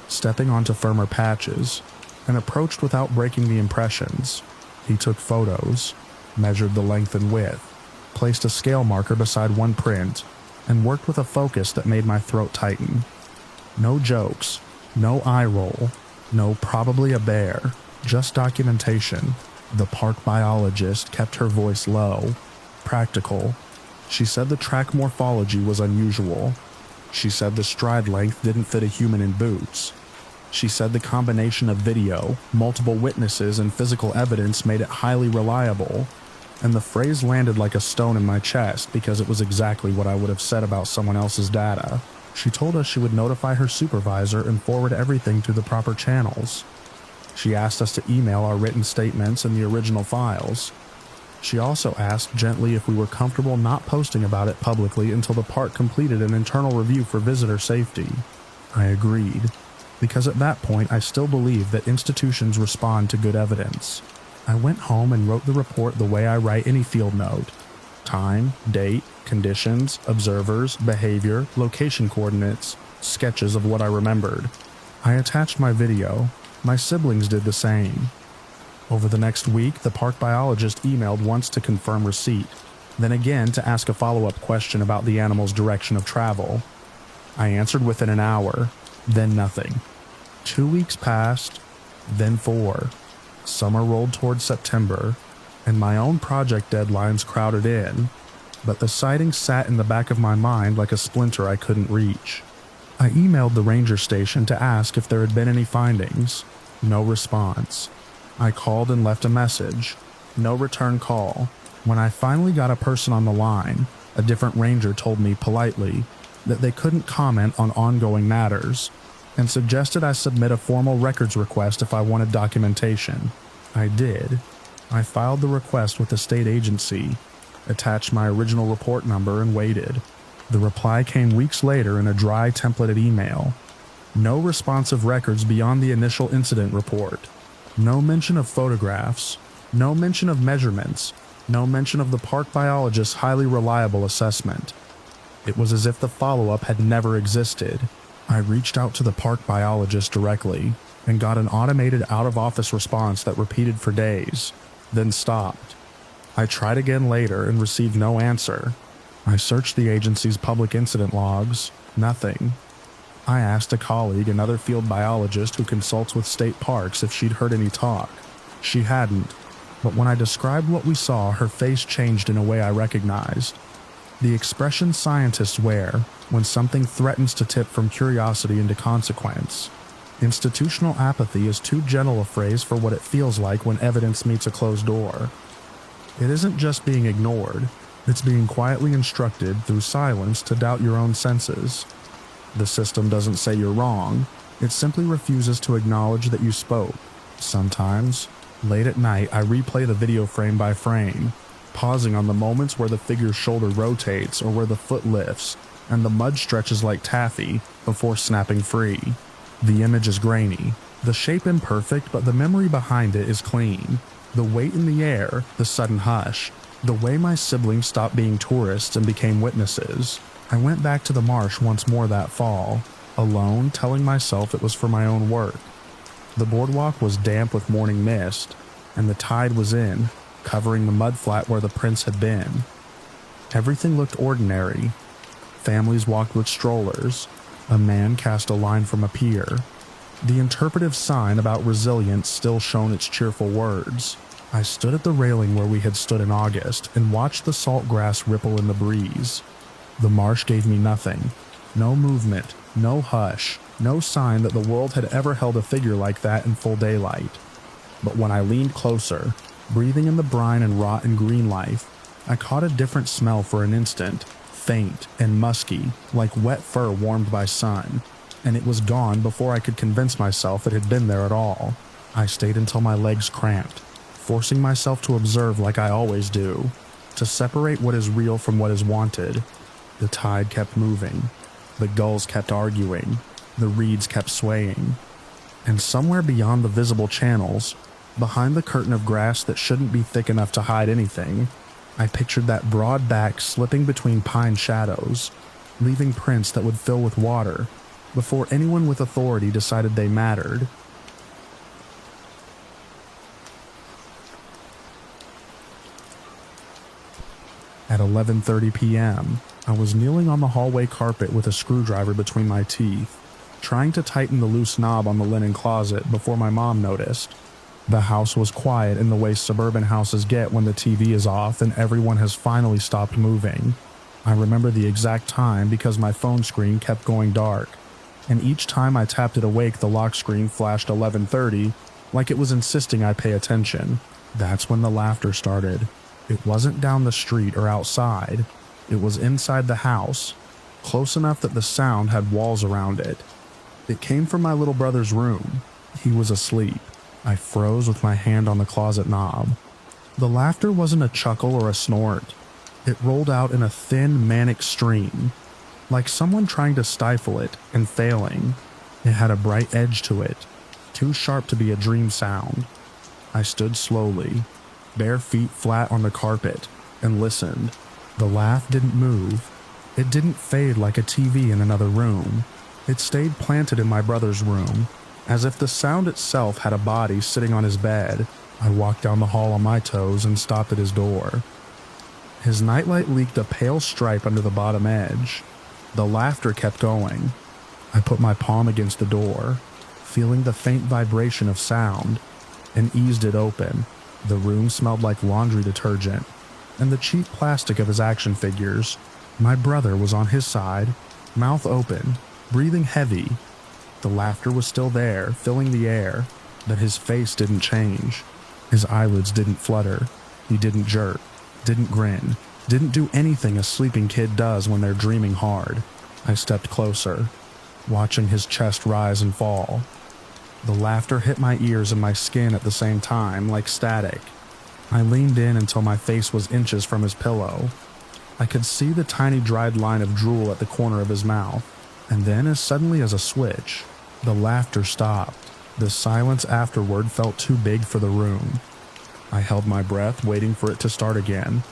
stepping onto firmer patches, and approached without breaking the impressions. He took photos, measured the length and width, placed a scale marker beside one print, and worked with a focus that made my throat tighten. No jokes, no eye roll, no probably a bear, just documentation. The park biologist kept her voice low, practical. She said the track morphology was unusual. She said the stride length didn't fit a human in boots. She said the combination of video, multiple witnesses, and physical evidence made it highly reliable. And the phrase landed like a stone in my chest because it was exactly what I would have said about someone else's data. She told us she would notify her supervisor and forward everything through the proper channels. She asked us to email our written statements and the original files. She also asked gently if we were comfortable not posting about it publicly until the park completed an internal review for visitor safety. I agreed, because at that point I still believed that institutions respond to good evidence. I went home and wrote the report the way I write any field note: time, date, conditions, observers, behavior, location coordinates, sketches of what I remembered. I attached my video. My siblings did the same. Over the next week, the park biologist emailed once to confirm receipt, then again to ask a follow-up question about the animal's direction of travel. I answered within an hour, then nothing. 2 weeks passed, then 4. Summer rolled toward September, and my own project deadlines crowded in, but the sighting sat in the back of my mind like a splinter I couldn't reach. I emailed the ranger station to ask if there had been any findings. No response. I called and left a message. No return call. When I finally got a person on the line, a different ranger told me politely that they couldn't comment on ongoing matters, and suggested I submit a formal records request if I wanted documentation. I did. I filed the request with the state agency, attached my original report number, and waited. The reply came weeks later in a dry templated email. No responsive records beyond the initial incident report. No mention of photographs. No mention of measurements. No mention of the park biologist's highly reliable assessment. It was as if the follow-up had never existed. I reached out to the park biologist directly and got an automated out-of-office response that repeated for days, then stopped. I tried again later and received no answer. I searched the agency's public incident logs. Nothing. I asked a colleague, another field biologist who consults with state parks, if she'd heard any talk. She hadn't, but when I described what we saw, her face changed in a way I recognized. The expression scientists wear when something threatens to tip from curiosity into consequence. Institutional apathy is too gentle a phrase for what it feels like when evidence meets a closed door. It isn't just being ignored, it's being quietly instructed through silence to doubt your own senses. The system doesn't say you're wrong, it simply refuses to acknowledge that you spoke. Sometimes, late at night, I replay the video frame by frame, pausing on the moments where the figure's shoulder rotates or where the foot lifts, and the mud stretches like taffy before snapping free. The image is grainy, the shape imperfect, but the memory behind it is clean. The weight in the air, the sudden hush, the way my siblings stopped being tourists and became witnesses. I went back to the marsh once more that fall, alone, telling myself it was for my own work. The boardwalk was damp with morning mist, and the tide was in, covering the mudflat where the prints had been. Everything looked ordinary. Families walked with strollers. A man cast a line from a pier. The interpretive sign about resilience still shone its cheerful words. I stood at the railing where we had stood in August and watched the salt grass ripple in the breeze. The marsh gave me nothing. No movement, no hush, no sign that the world had ever held a figure like that in full daylight. But when I leaned closer, breathing in the brine and rot and green life, I caught a different smell for an instant, faint and musky, like wet fur warmed by sun, and it was gone before I could convince myself it had been there at all. I stayed until my legs cramped, forcing myself to observe like I always do, to separate what is real from what is wanted. The tide kept moving, the gulls kept arguing, the reeds kept swaying, and somewhere beyond the visible channels, behind the curtain of grass that shouldn't be thick enough to hide anything, I pictured that broad back slipping between pine shadows, leaving prints that would fill with water before anyone with authority decided they mattered. At 11:30 p.m., I was kneeling on the hallway carpet with a screwdriver between my teeth, trying to tighten the loose knob on the linen closet before my mom noticed. The house was quiet in the way suburban houses get when the TV is off and everyone has finally stopped moving. I remember the exact time because my phone screen kept going dark, and each time I tapped it awake the lock screen flashed 11:30 like it was insisting I pay attention. That's when the laughter started. It wasn't down the street or outside. It was inside the house, close enough that the sound had walls around it. It came from my little brother's room. He was asleep. I froze with my hand on the closet knob. The laughter wasn't a chuckle or a snort. It rolled out in a thin, manic stream, like someone trying to stifle it and failing. It had a bright edge to it, too sharp to be a dream sound. I stood slowly, bare feet flat on the carpet, and listened. The laugh didn't move. It didn't fade like a TV in another room. It stayed planted in my brother's room, as if the sound itself had a body sitting on his bed. I walked down the hall on my toes and stopped at his door. His nightlight leaked a pale stripe under the bottom edge. The laughter kept going. I put my palm against the door, feeling the faint vibration of sound, and eased it open. The room smelled like laundry detergent and the cheap plastic of his action figures. My brother was on his side, mouth open, breathing heavy. The laughter was still there, filling the air, but his face didn't change. His eyelids didn't flutter. He didn't jerk, didn't grin, didn't do anything a sleeping kid does when they're dreaming hard. I stepped closer, watching his chest rise and fall. The laughter hit my ears and my skin at the same time, like static. I leaned in until my face was inches from his pillow. I could see the tiny dried line of drool at the corner of his mouth, and then as suddenly as a switch, the laughter stopped. The silence afterward felt too big for the room. I held my breath, waiting for it to start again,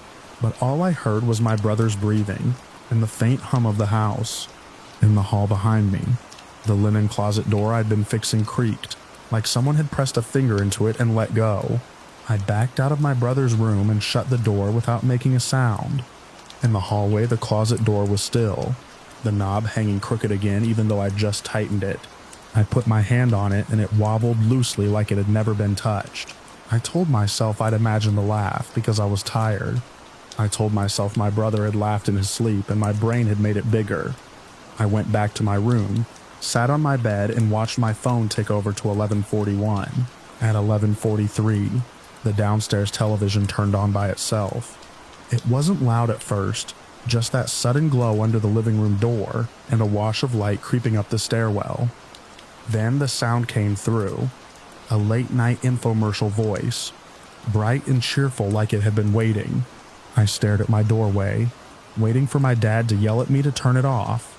but all I heard was my brother's breathing and the faint hum of the house. In the hall behind me, the linen closet door I'd been fixing creaked, like someone had pressed a finger into it and let go. I backed out of my brother's room and shut the door without making a sound. In the hallway, the closet door was still, the knob hanging crooked again even though I'd just tightened it. I put my hand on it and it wobbled loosely like it had never been touched. I told myself I'd imagine the laugh because I was tired. I told myself my brother had laughed in his sleep and my brain had made it bigger. I went back to my room, sat on my bed and watched my phone tick over to 11:41. At 11:43, the downstairs television turned on by itself. It wasn't loud at first, just that sudden glow under the living room door and a wash of light creeping up the stairwell. Then the sound came through, a late-night infomercial voice, bright and cheerful like it had been waiting. I stared at my doorway, waiting for my dad to yell at me to turn it off.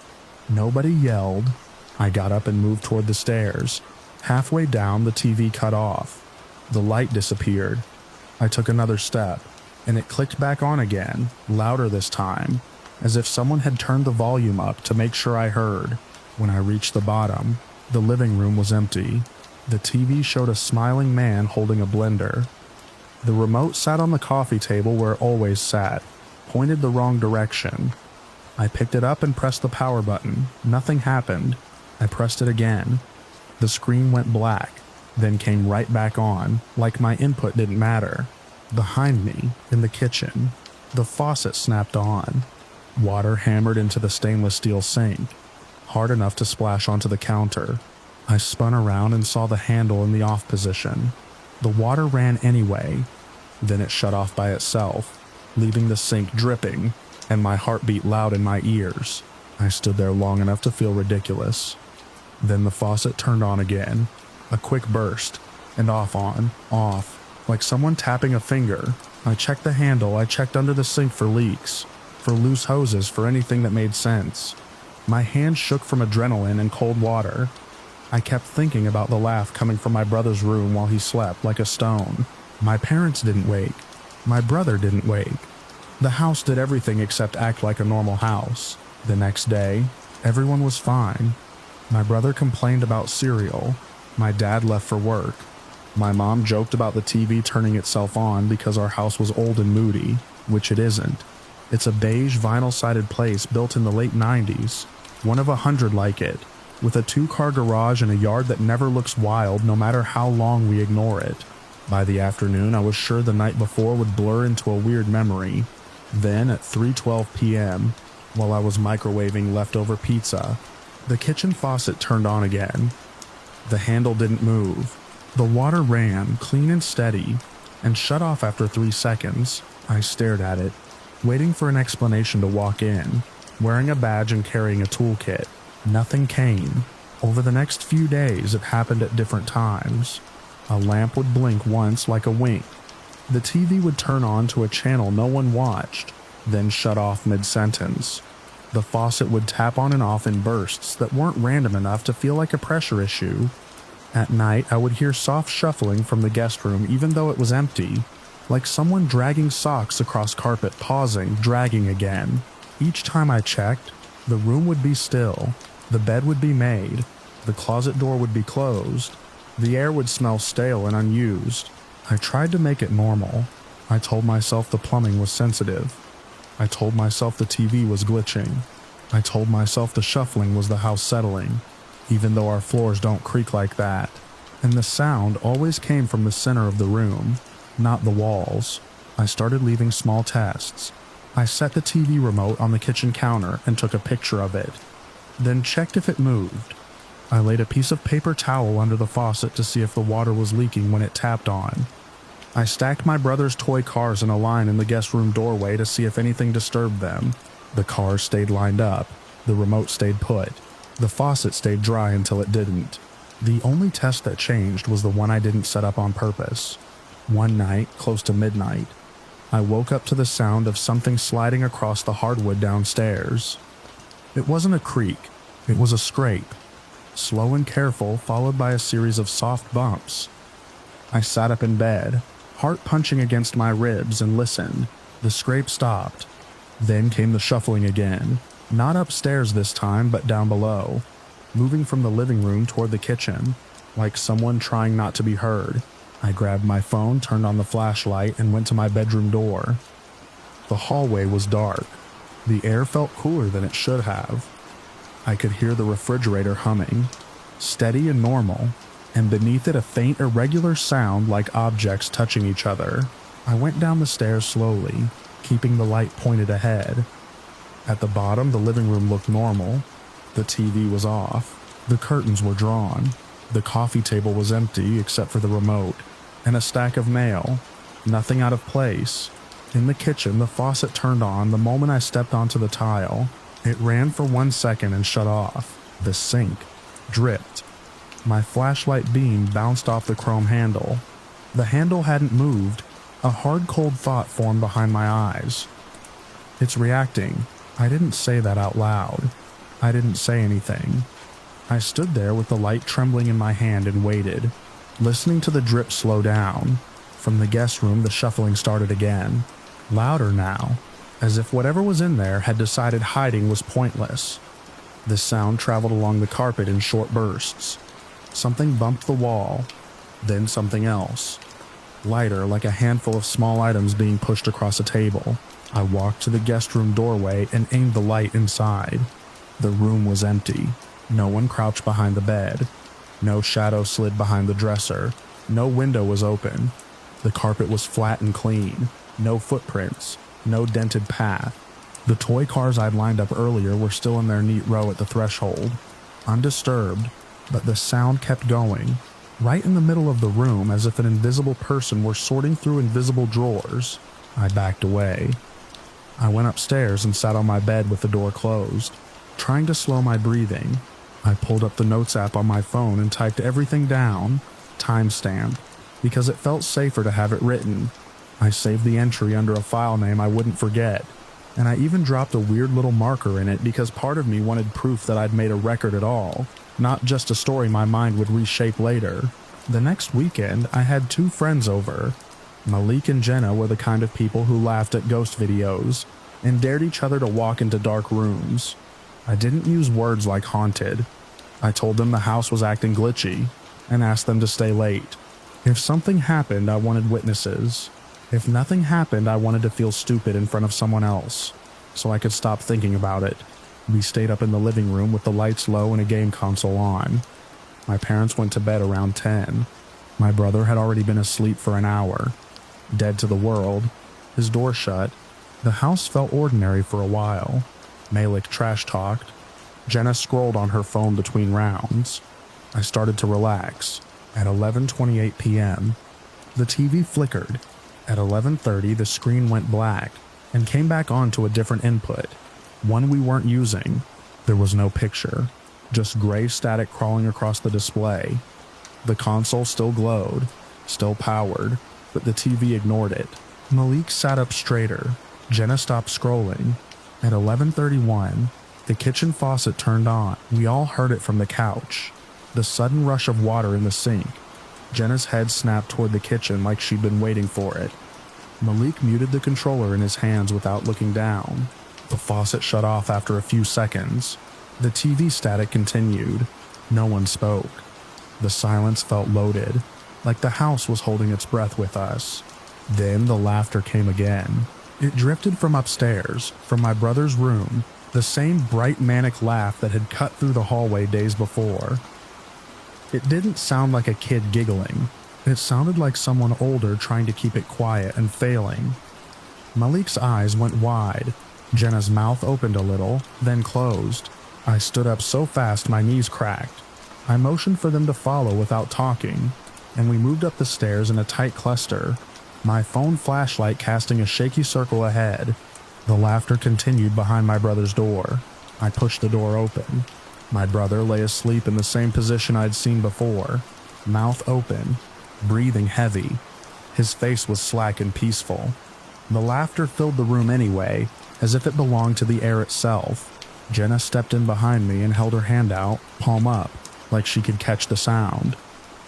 Nobody yelled. I got up and moved toward the stairs. Halfway down, the TV cut off. The light disappeared. I took another step, and it clicked back on again, louder this time, as if someone had turned the volume up to make sure I heard. When I reached the bottom, the living room was empty. The TV showed a smiling man holding a blender. The remote sat on the coffee table where it always sat, pointed the wrong direction. I picked it up and pressed the power button. Nothing happened. I pressed it again. The screen went black, then came right back on, like my input didn't matter. Behind me, in the kitchen, the faucet snapped on. Water hammered into the stainless steel sink, hard enough to splash onto the counter. I spun around and saw the handle in the off position. The water ran anyway. Then it shut off by itself, leaving the sink dripping, and my heart beat loud in my ears. I stood there long enough to feel ridiculous. Then the faucet turned on again, a quick burst, and off, like someone tapping a finger. I checked the handle, I checked under the sink for leaks, for loose hoses, for anything that made sense. My hands shook from adrenaline and cold water. I kept thinking about the laugh coming from my brother's room while he slept like a stone. My parents didn't wake. My brother didn't wake. The house did everything except act like a normal house. The next day, everyone was fine. My brother complained about cereal. My dad left for work. My mom joked about the TV turning itself on because our house was old and moody, which it isn't. It's a beige vinyl-sided place built in the late 90s, one of 100 like it, with a 2-car garage and a yard that never looks wild no matter how long we ignore it. By the afternoon, I was sure the night before would blur into a weird memory. Then, at 3:12 p.m., while I was microwaving leftover pizza, the kitchen faucet turned on again. The handle didn't move. The water ran, clean and steady, and shut off after 3 seconds. I stared at it, waiting for an explanation to walk in, wearing a badge and carrying a toolkit. Nothing came. Over the next few days, it happened at different times. A lamp would blink once like a wink. The TV would turn on to a channel no one watched, then shut off mid-sentence. The faucet would tap on and off in bursts that weren't random enough to feel like a pressure issue. At night, I would hear soft shuffling from the guest room even though it was empty, like someone dragging socks across carpet, pausing, dragging again. Each time I checked, the room would be still, the bed would be made, the closet door would be closed, the air would smell stale and unused. I tried to make it normal. I told myself the plumbing was sensitive. I told myself the TV was glitching. I told myself the shuffling was the house settling, even though our floors don't creak like that. And the sound always came from the center of the room, not the walls. I started leaving small tests. I set the TV remote on the kitchen counter and took a picture of it, then checked if it moved. I laid a piece of paper towel under the faucet to see if the water was leaking when it tapped on. I stacked my brother's toy cars in a line in the guest room doorway to see if anything disturbed them. The cars stayed lined up. The remote stayed put. The faucet stayed dry until it didn't. The only test that changed was the one I didn't set up on purpose. One night, close to midnight, I woke up to the sound of something sliding across the hardwood downstairs. It wasn't a creak. It was a scrape. Slow and careful, followed by a series of soft bumps. I sat up in bed, heart punching against my ribs, and listened. The scrape stopped. Then came the shuffling again, not upstairs this time, but down below, moving from the living room toward the kitchen, like someone trying not to be heard. I grabbed my phone, turned on the flashlight, and went to my bedroom door. The hallway was dark. The air felt cooler than it should have. I could hear the refrigerator humming, steady and normal, and beneath it a faint irregular sound like objects touching each other. I went down the stairs slowly, keeping the light pointed ahead. At the bottom, the living room looked normal. The TV was off. The curtains were drawn. The coffee table was empty except for the remote, and a stack of mail. Nothing out of place. In the kitchen, the faucet turned on the moment I stepped onto the tile. It ran for 1 second and shut off. The sink dripped. My flashlight beam bounced off the chrome handle. The handle hadn't moved. A hard, cold thought formed behind my eyes. It's reacting. I didn't say that out loud. I didn't say anything. I stood there with the light trembling in my hand and waited, listening to the drip slow down. From the guest room, the shuffling started again, louder now, as if whatever was in there had decided hiding was pointless. The sound traveled along the carpet in short bursts. Something bumped the wall, then something else. Lighter, like a handful of small items being pushed across a table. I walked to the guest room doorway and aimed the light inside. The room was empty. No one crouched behind the bed. No shadow slid behind the dresser. No window was open. The carpet was flat and clean. No footprints. No dented path. The toy cars I'd lined up earlier were still in their neat row at the threshold, undisturbed, but the sound kept going, right in the middle of the room, as if an invisible person were sorting through invisible drawers. I backed away. I went upstairs and sat on my bed with the door closed, trying to slow my breathing. I pulled up the notes app on my phone and typed everything down, timestamp, because it felt safer to have it written. I saved the entry under a file name I wouldn't forget, and I even dropped a weird little marker in it because part of me wanted proof that I'd made a record at all, not just a story my mind would reshape later. The next weekend, I had 2 friends over. Malik and Jenna were the kind of people who laughed at ghost videos and dared each other to walk into dark rooms. I didn't use words like haunted. I told them the house was acting glitchy and asked them to stay late. If something happened, I wanted witnesses. If nothing happened, I wanted to feel stupid in front of someone else, so I could stop thinking about it. We stayed up in the living room with the lights low and a game console on. My parents went to bed around 10. My brother had already been asleep for an hour, dead to the world, his door shut. The house felt ordinary for a while. Malik trash-talked. Jenna scrolled on her phone between rounds. I started to relax. At 11:28 p.m., the TV flickered. At 11:30, the screen went black and came back on to a different input, one we weren't using. There was no picture, just gray static crawling across the display. The console still glowed, still powered, but the TV ignored it. Malik sat up straighter. Jenna stopped scrolling. At 11:31, the kitchen faucet turned on. We all heard it from the couch. The sudden rush of water in the sink. Jenna's head snapped toward the kitchen like she'd been waiting for it. Malik muted the controller in his hands without looking down. The faucet shut off after a few seconds. The TV static continued. No one spoke. The silence felt loaded, like the house was holding its breath with us. Then the laughter came again. It drifted from upstairs, from my brother's room, the same bright manic laugh that had cut through the hallway days before. It didn't sound like a kid giggling. It sounded like someone older trying to keep it quiet and failing. Malik's eyes went wide. Jenna's mouth opened a little, then closed. I stood up so fast my knees cracked. I motioned for them to follow without talking, and we moved up the stairs in a tight cluster, my phone flashlight casting a shaky circle ahead. The laughter continued behind my brother's door. I pushed the door open. My brother lay asleep in the same position I'd seen before, mouth open, breathing heavy. His face was slack and peaceful. The laughter filled the room anyway, as if it belonged to the air itself. Jenna stepped in behind me and held her hand out, palm up, like she could catch the sound.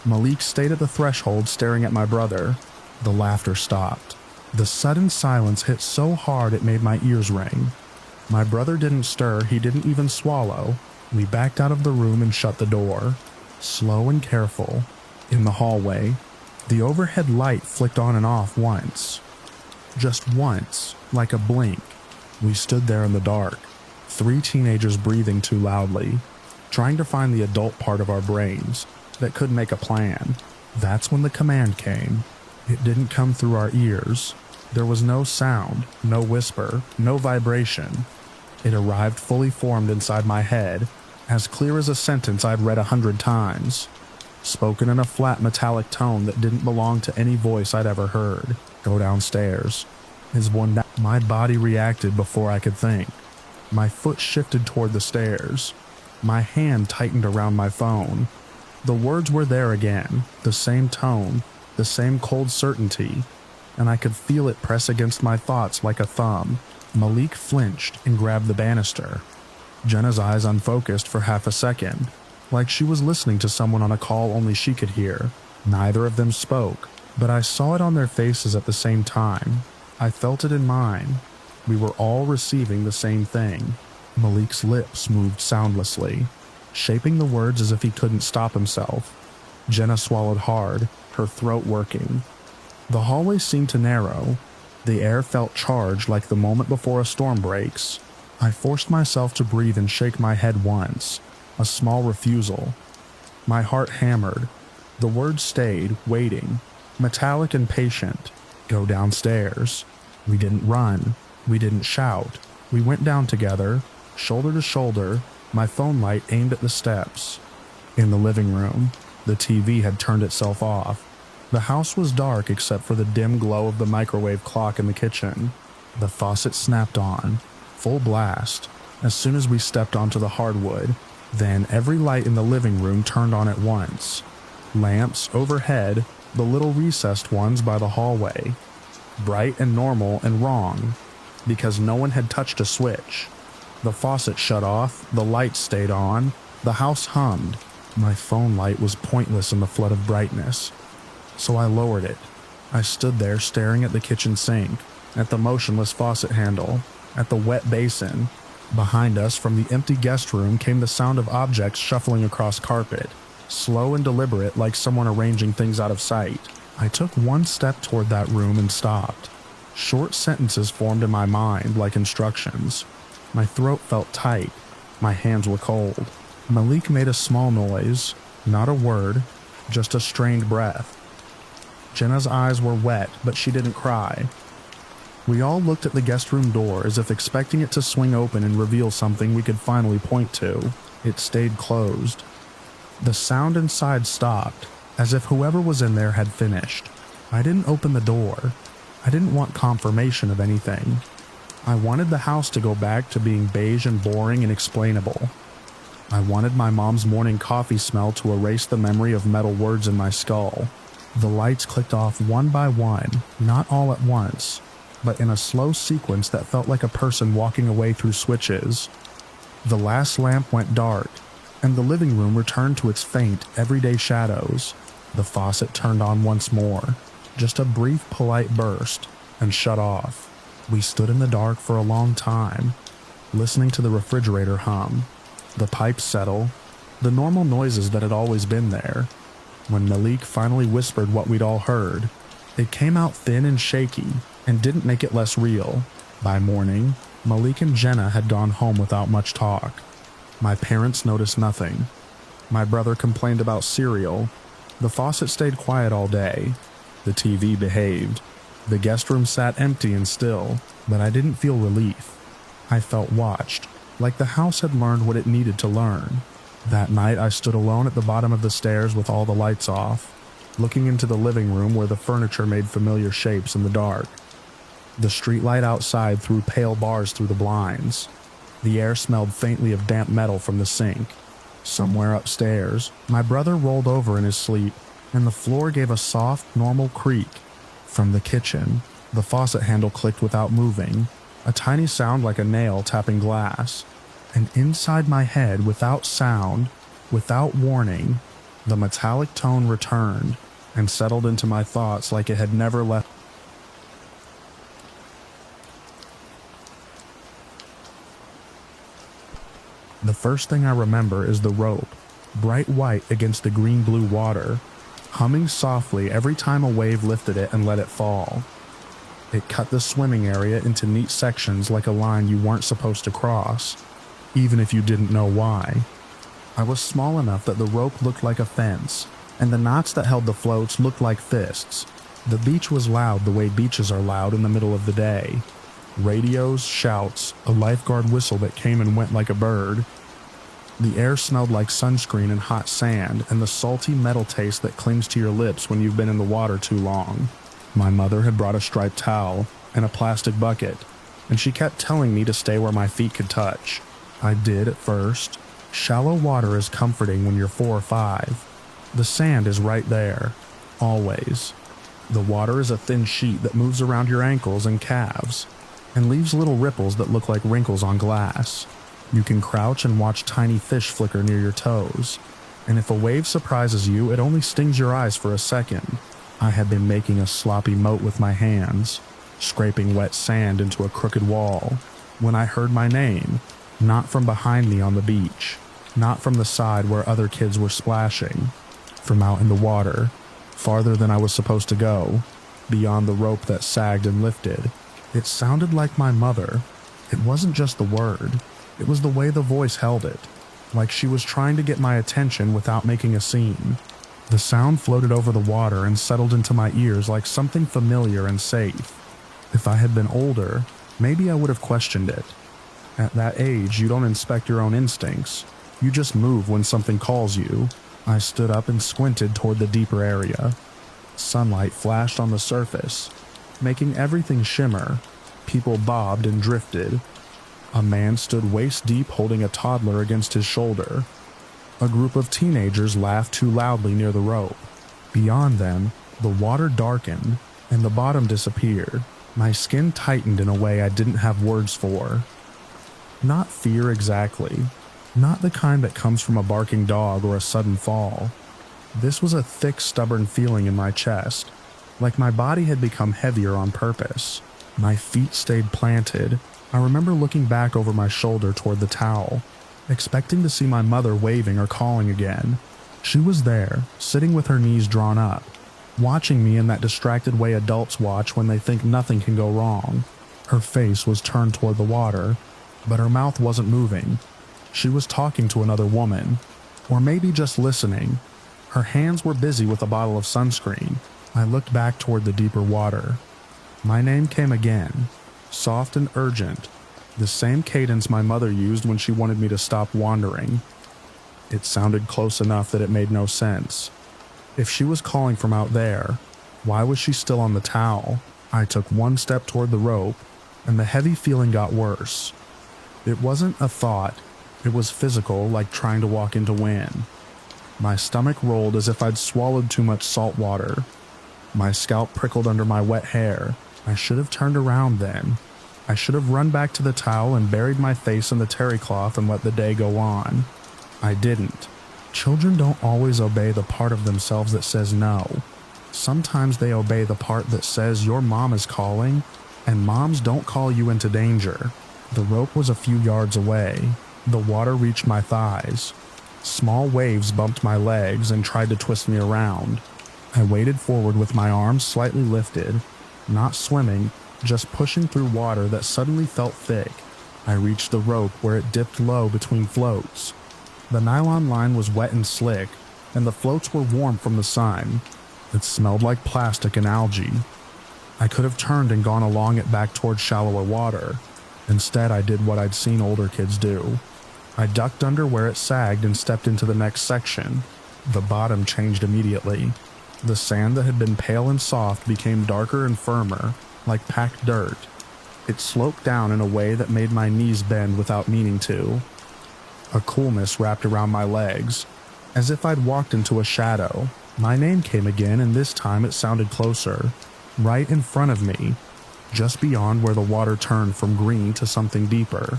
Malik stayed at the threshold staring at my brother. The laughter stopped. The sudden silence hit so hard it made my ears ring. My brother didn't stir, he didn't even swallow. We backed out of the room and shut the door. Slow and careful. In the hallway, the overhead light flicked on and off once. Just once, like a blink. We stood there in the dark, 3 teenagers breathing too loudly, trying to find the adult part of our brains that could make a plan. That's when the command came. It didn't come through our ears. There was no sound, no whisper, no vibration. It arrived fully formed inside my head, as clear as a sentence I'd read 100 times, spoken in a flat metallic tone that didn't belong to any voice I'd ever heard. Go downstairs. Is one that my body reacted before I could think. My foot shifted toward the stairs. My hand tightened around my phone. The words were there again, the same tone, the same cold certainty, and I could feel it press against my thoughts like a thumb. Malik flinched and grabbed the banister. Jenna's eyes unfocused for half a second, like she was listening to someone on a call only she could hear. Neither of them spoke, but I saw it on their faces at the same time. I felt it in mine. We were all receiving the same thing. Malik's lips moved soundlessly, shaping the words as if he couldn't stop himself. Jenna swallowed hard, her throat working. The hallway seemed to narrow. The air felt charged like the moment before a storm breaks. I forced myself to breathe and shake my head once, a small refusal. My heart hammered. The words stayed, waiting, metallic and patient. Go downstairs. We didn't run. We didn't shout. We went down together, shoulder to shoulder, my phone light aimed at the steps. In the living room, the TV had turned itself off. The house was dark except for the dim glow of the microwave clock in the kitchen. The faucet snapped on, full blast, as soon as we stepped onto the hardwood. Then every light in the living room turned on at once. Lamps overhead, the little recessed ones by the hallway. Bright and normal and wrong, because no one had touched a switch. The faucet shut off, the lights stayed on, the house hummed. My phone light was pointless in the flood of brightness, so I lowered it. I stood there staring at the kitchen sink, at the motionless faucet handle, at the wet basin. Behind us from the empty guest room came the sound of objects shuffling across carpet, slow and deliberate like someone arranging things out of sight. I took one step toward that room and stopped. Short sentences formed in my mind like instructions. My throat felt tight. My hands were cold. Malik made a small noise, not a word, just a strained breath. Jenna's eyes were wet, but she didn't cry. We all looked at the guest room door as if expecting it to swing open and reveal something we could finally point to. It stayed closed. The sound inside stopped, as if whoever was in there had finished. I didn't open the door. I didn't want confirmation of anything. I wanted the house to go back to being beige and boring and explainable. I wanted my mom's morning coffee smell to erase the memory of metal words in my skull. The lights clicked off one by one, not all at once, but in a slow sequence that felt like a person walking away through switches. The last lamp went dark, and the living room returned to its faint, everyday shadows. The faucet turned on once more, just a brief, polite burst, and shut off. We stood in the dark for a long time, listening to the refrigerator hum, the pipes settle, the normal noises that had always been there. When Malik finally whispered what we'd all heard, it came out thin and shaky and didn't make it less real. By morning, Malik and Jenna had gone home without much talk. My parents noticed nothing. My brother complained about cereal. The faucet stayed quiet all day. The TV behaved. The guest room sat empty and still, but I didn't feel relief. I felt watched, like the house had learned what it needed to learn. That night I stood alone at the bottom of the stairs with all the lights off, looking into the living room where the furniture made familiar shapes in the dark. The streetlight outside threw pale bars through the blinds. The air smelled faintly of damp metal from the sink. Somewhere upstairs, my brother rolled over in his sleep, and the floor gave a soft, normal creak. From the kitchen, the faucet handle clicked without moving, a tiny sound like a nail tapping glass. And inside my head, without sound, without warning, the metallic tone returned and settled into my thoughts like it had never left. The first thing I remember is the rope, bright white against the green-blue water, humming softly every time a wave lifted it and let it fall. It cut the swimming area into neat sections like a line you weren't supposed to cross, even if you didn't know why. I was small enough that the rope looked like a fence, and the knots that held the floats looked like fists. The beach was loud the way beaches are loud in the middle of the day. Radios, shouts, a lifeguard whistle that came and went like a bird. The air smelled like sunscreen and hot sand and the salty metal taste that clings to your lips when you've been in the water too long. My mother had brought a striped towel and a plastic bucket, and she kept telling me to stay where my feet could touch. I did at first. Shallow water is comforting when you're 4 or 5. The sand is right there, always. The water is a thin sheet that moves around your ankles and calves, and leaves little ripples that look like wrinkles on glass. You can crouch and watch tiny fish flicker near your toes, and if a wave surprises you, it only stings your eyes for a second. I had been making a sloppy moat with my hands, scraping wet sand into a crooked wall, when I heard my name, not from behind me on the beach, not from the side where other kids were splashing, from out in the water, farther than I was supposed to go, beyond the rope that sagged and lifted. It sounded like my mother. It wasn't just the word, it was the way the voice held it, like she was trying to get my attention without making a scene. The sound floated over the water and settled into my ears like something familiar and safe. If I had been older, maybe I would have questioned it. At that age, you don't inspect your own instincts. You just move when something calls you. I stood up and squinted toward the deeper area. Sunlight flashed on the surface, making everything shimmer. People bobbed and drifted. A man stood waist-deep holding a toddler against his shoulder. A group of teenagers laughed too loudly near the rope. Beyond them, the water darkened, and the bottom disappeared. My skin tightened in a way I didn't have words for. Not fear exactly. Not the kind that comes from a barking dog or a sudden fall. This was a thick, stubborn feeling in my chest, like my body had become heavier on purpose. My feet stayed planted. I remember looking back over my shoulder toward the towel, expecting to see my mother waving or calling again. She was there, sitting with her knees drawn up, watching me in that distracted way adults watch when they think nothing can go wrong. Her face was turned toward the water, but her mouth wasn't moving. She was talking to another woman, or maybe just listening. Her hands were busy with a bottle of sunscreen. I looked back toward the deeper water. My name came again, soft and urgent, the same cadence my mother used when she wanted me to stop wandering. It sounded close enough that it made no sense. If she was calling from out there, why was she still on the towel? I took one step toward the rope, and the heavy feeling got worse. It wasn't a thought, it was physical, like trying to walk into wind. My stomach rolled as if I'd swallowed too much salt water. My scalp prickled under my wet hair. I should have turned around then. I should have run back to the towel and buried my face in the terry cloth and let the day go on. I didn't. Children don't always obey the part of themselves that says no. Sometimes they obey the part that says your mom is calling, and moms don't call you into danger. The rope was a few yards away. The water reached my thighs. Small waves bumped my legs and tried to twist me around. I waded forward with my arms slightly lifted, not swimming, just pushing through water that suddenly felt thick. I reached the rope where it dipped low between floats. The nylon line was wet and slick, and the floats were warm from the sun. It smelled like plastic and algae. I could have turned and gone along it back toward shallower water. Instead, I did what I'd seen older kids do. I ducked under where it sagged and stepped into the next section. The bottom changed immediately. The sand that had been pale and soft became darker and firmer, like packed dirt. It sloped down in a way that made my knees bend without meaning to. A coolness wrapped around my legs, as if I'd walked into a shadow. My name came again, and this time it sounded closer, right in front of me, just beyond where the water turned from green to something deeper.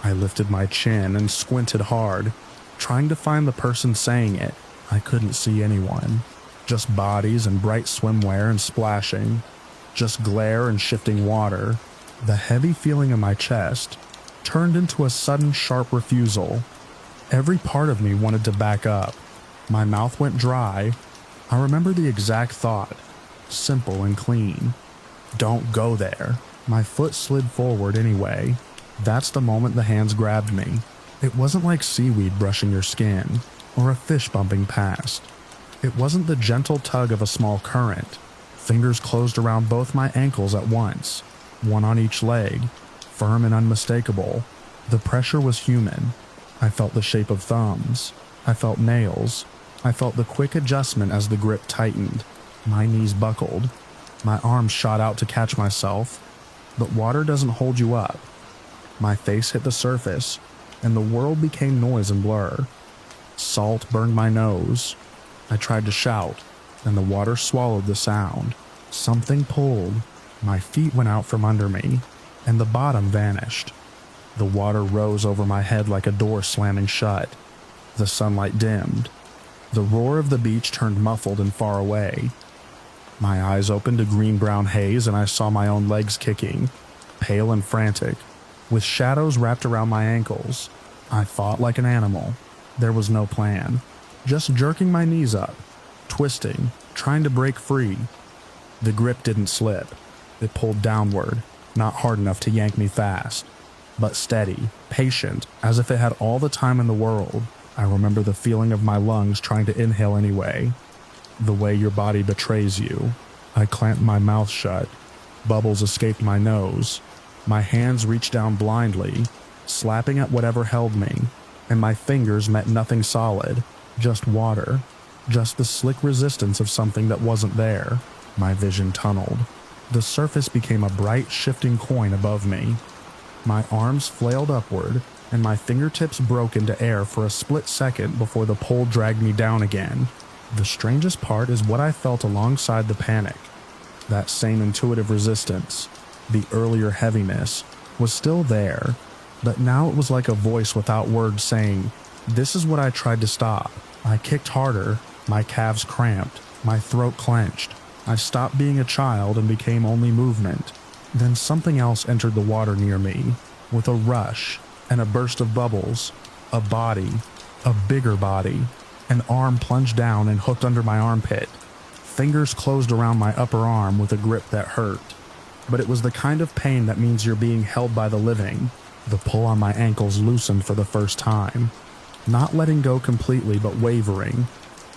I lifted my chin and squinted hard, trying to find the person saying it. I couldn't see anyone. Just bodies and bright swimwear and splashing. Just glare and shifting water. The heavy feeling in my chest turned into a sudden sharp refusal. Every part of me wanted to back up. My mouth went dry. I remember the exact thought, simple and clean. Don't go there. My foot slid forward anyway. That's the moment the hands grabbed me. It wasn't like seaweed brushing your skin, or a fish bumping past. It wasn't the gentle tug of a small current. Fingers closed around both my ankles at once, one on each leg, firm and unmistakable. The pressure was human. I felt the shape of thumbs. I felt nails. I felt the quick adjustment as the grip tightened. My knees buckled. My arms shot out to catch myself. But water doesn't hold you up. My face hit the surface, and the world became noise and blur. Salt burned my nose. I tried to shout, and the water swallowed the sound. Something pulled. My feet went out from under me, and the bottom vanished. The water rose over my head like a door slamming shut. The sunlight dimmed. The roar of the beach turned muffled and far away. My eyes opened to green-brown haze, and I saw my own legs kicking, pale and frantic, with shadows wrapped around my ankles. I fought like an animal. There was no plan. Just jerking my knees up, twisting, trying to break free. The grip didn't slip. It pulled downward, not hard enough to yank me fast, but steady, patient, as if it had all the time in the world. I remember the feeling of my lungs trying to inhale anyway. The way your body betrays you. I clamped my mouth shut. Bubbles escaped my nose. My hands reached down blindly, slapping at whatever held me, and my fingers met nothing solid, just water, just the slick resistance of something that wasn't there. My vision tunneled. The surface became a bright, shifting coin above me. My arms flailed upward, and my fingertips broke into air for a split second before the pole dragged me down again. The strangest part is what I felt alongside the panic. That same intuitive resistance, the earlier heaviness, was still there, but now it was like a voice without words saying, "This is what I tried to stop." I kicked harder, my calves cramped, my throat clenched. I stopped being a child and became only movement. Then something else entered the water near me, with a rush and a burst of bubbles. A body, a bigger body. An arm plunged down and hooked under my armpit. Fingers closed around my upper arm with a grip that hurt. But it was the kind of pain that means you're being held by the living. The pull on my ankles loosened for the first time. Not letting go completely, but wavering.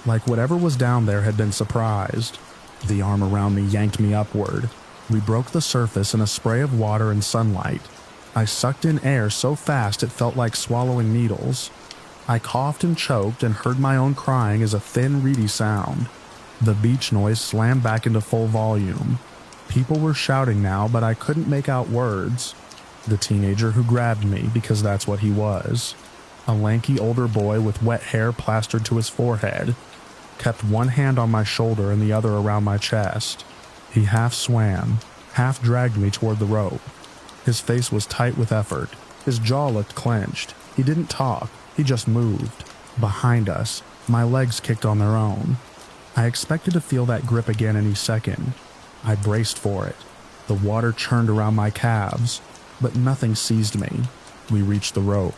Like whatever was down there had been surprised. The arm around me yanked me upward. We broke the surface in a spray of water and sunlight. I sucked in air so fast it felt like swallowing needles. I coughed and choked and heard my own crying as a thin, reedy sound. The beach noise slammed back into full volume. People were shouting now, but I couldn't make out words. The teenager who grabbed me, because that's what he was. A lanky older boy with wet hair plastered to his forehead, kept one hand on my shoulder and the other around my chest. He half swam, half dragged me toward the rope. His face was tight with effort. His jaw looked clenched. He didn't talk. He just moved. Behind us, my legs kicked on their own. I expected to feel that grip again any second. I braced for it. The water churned around my calves, but nothing seized me. We reached the rope.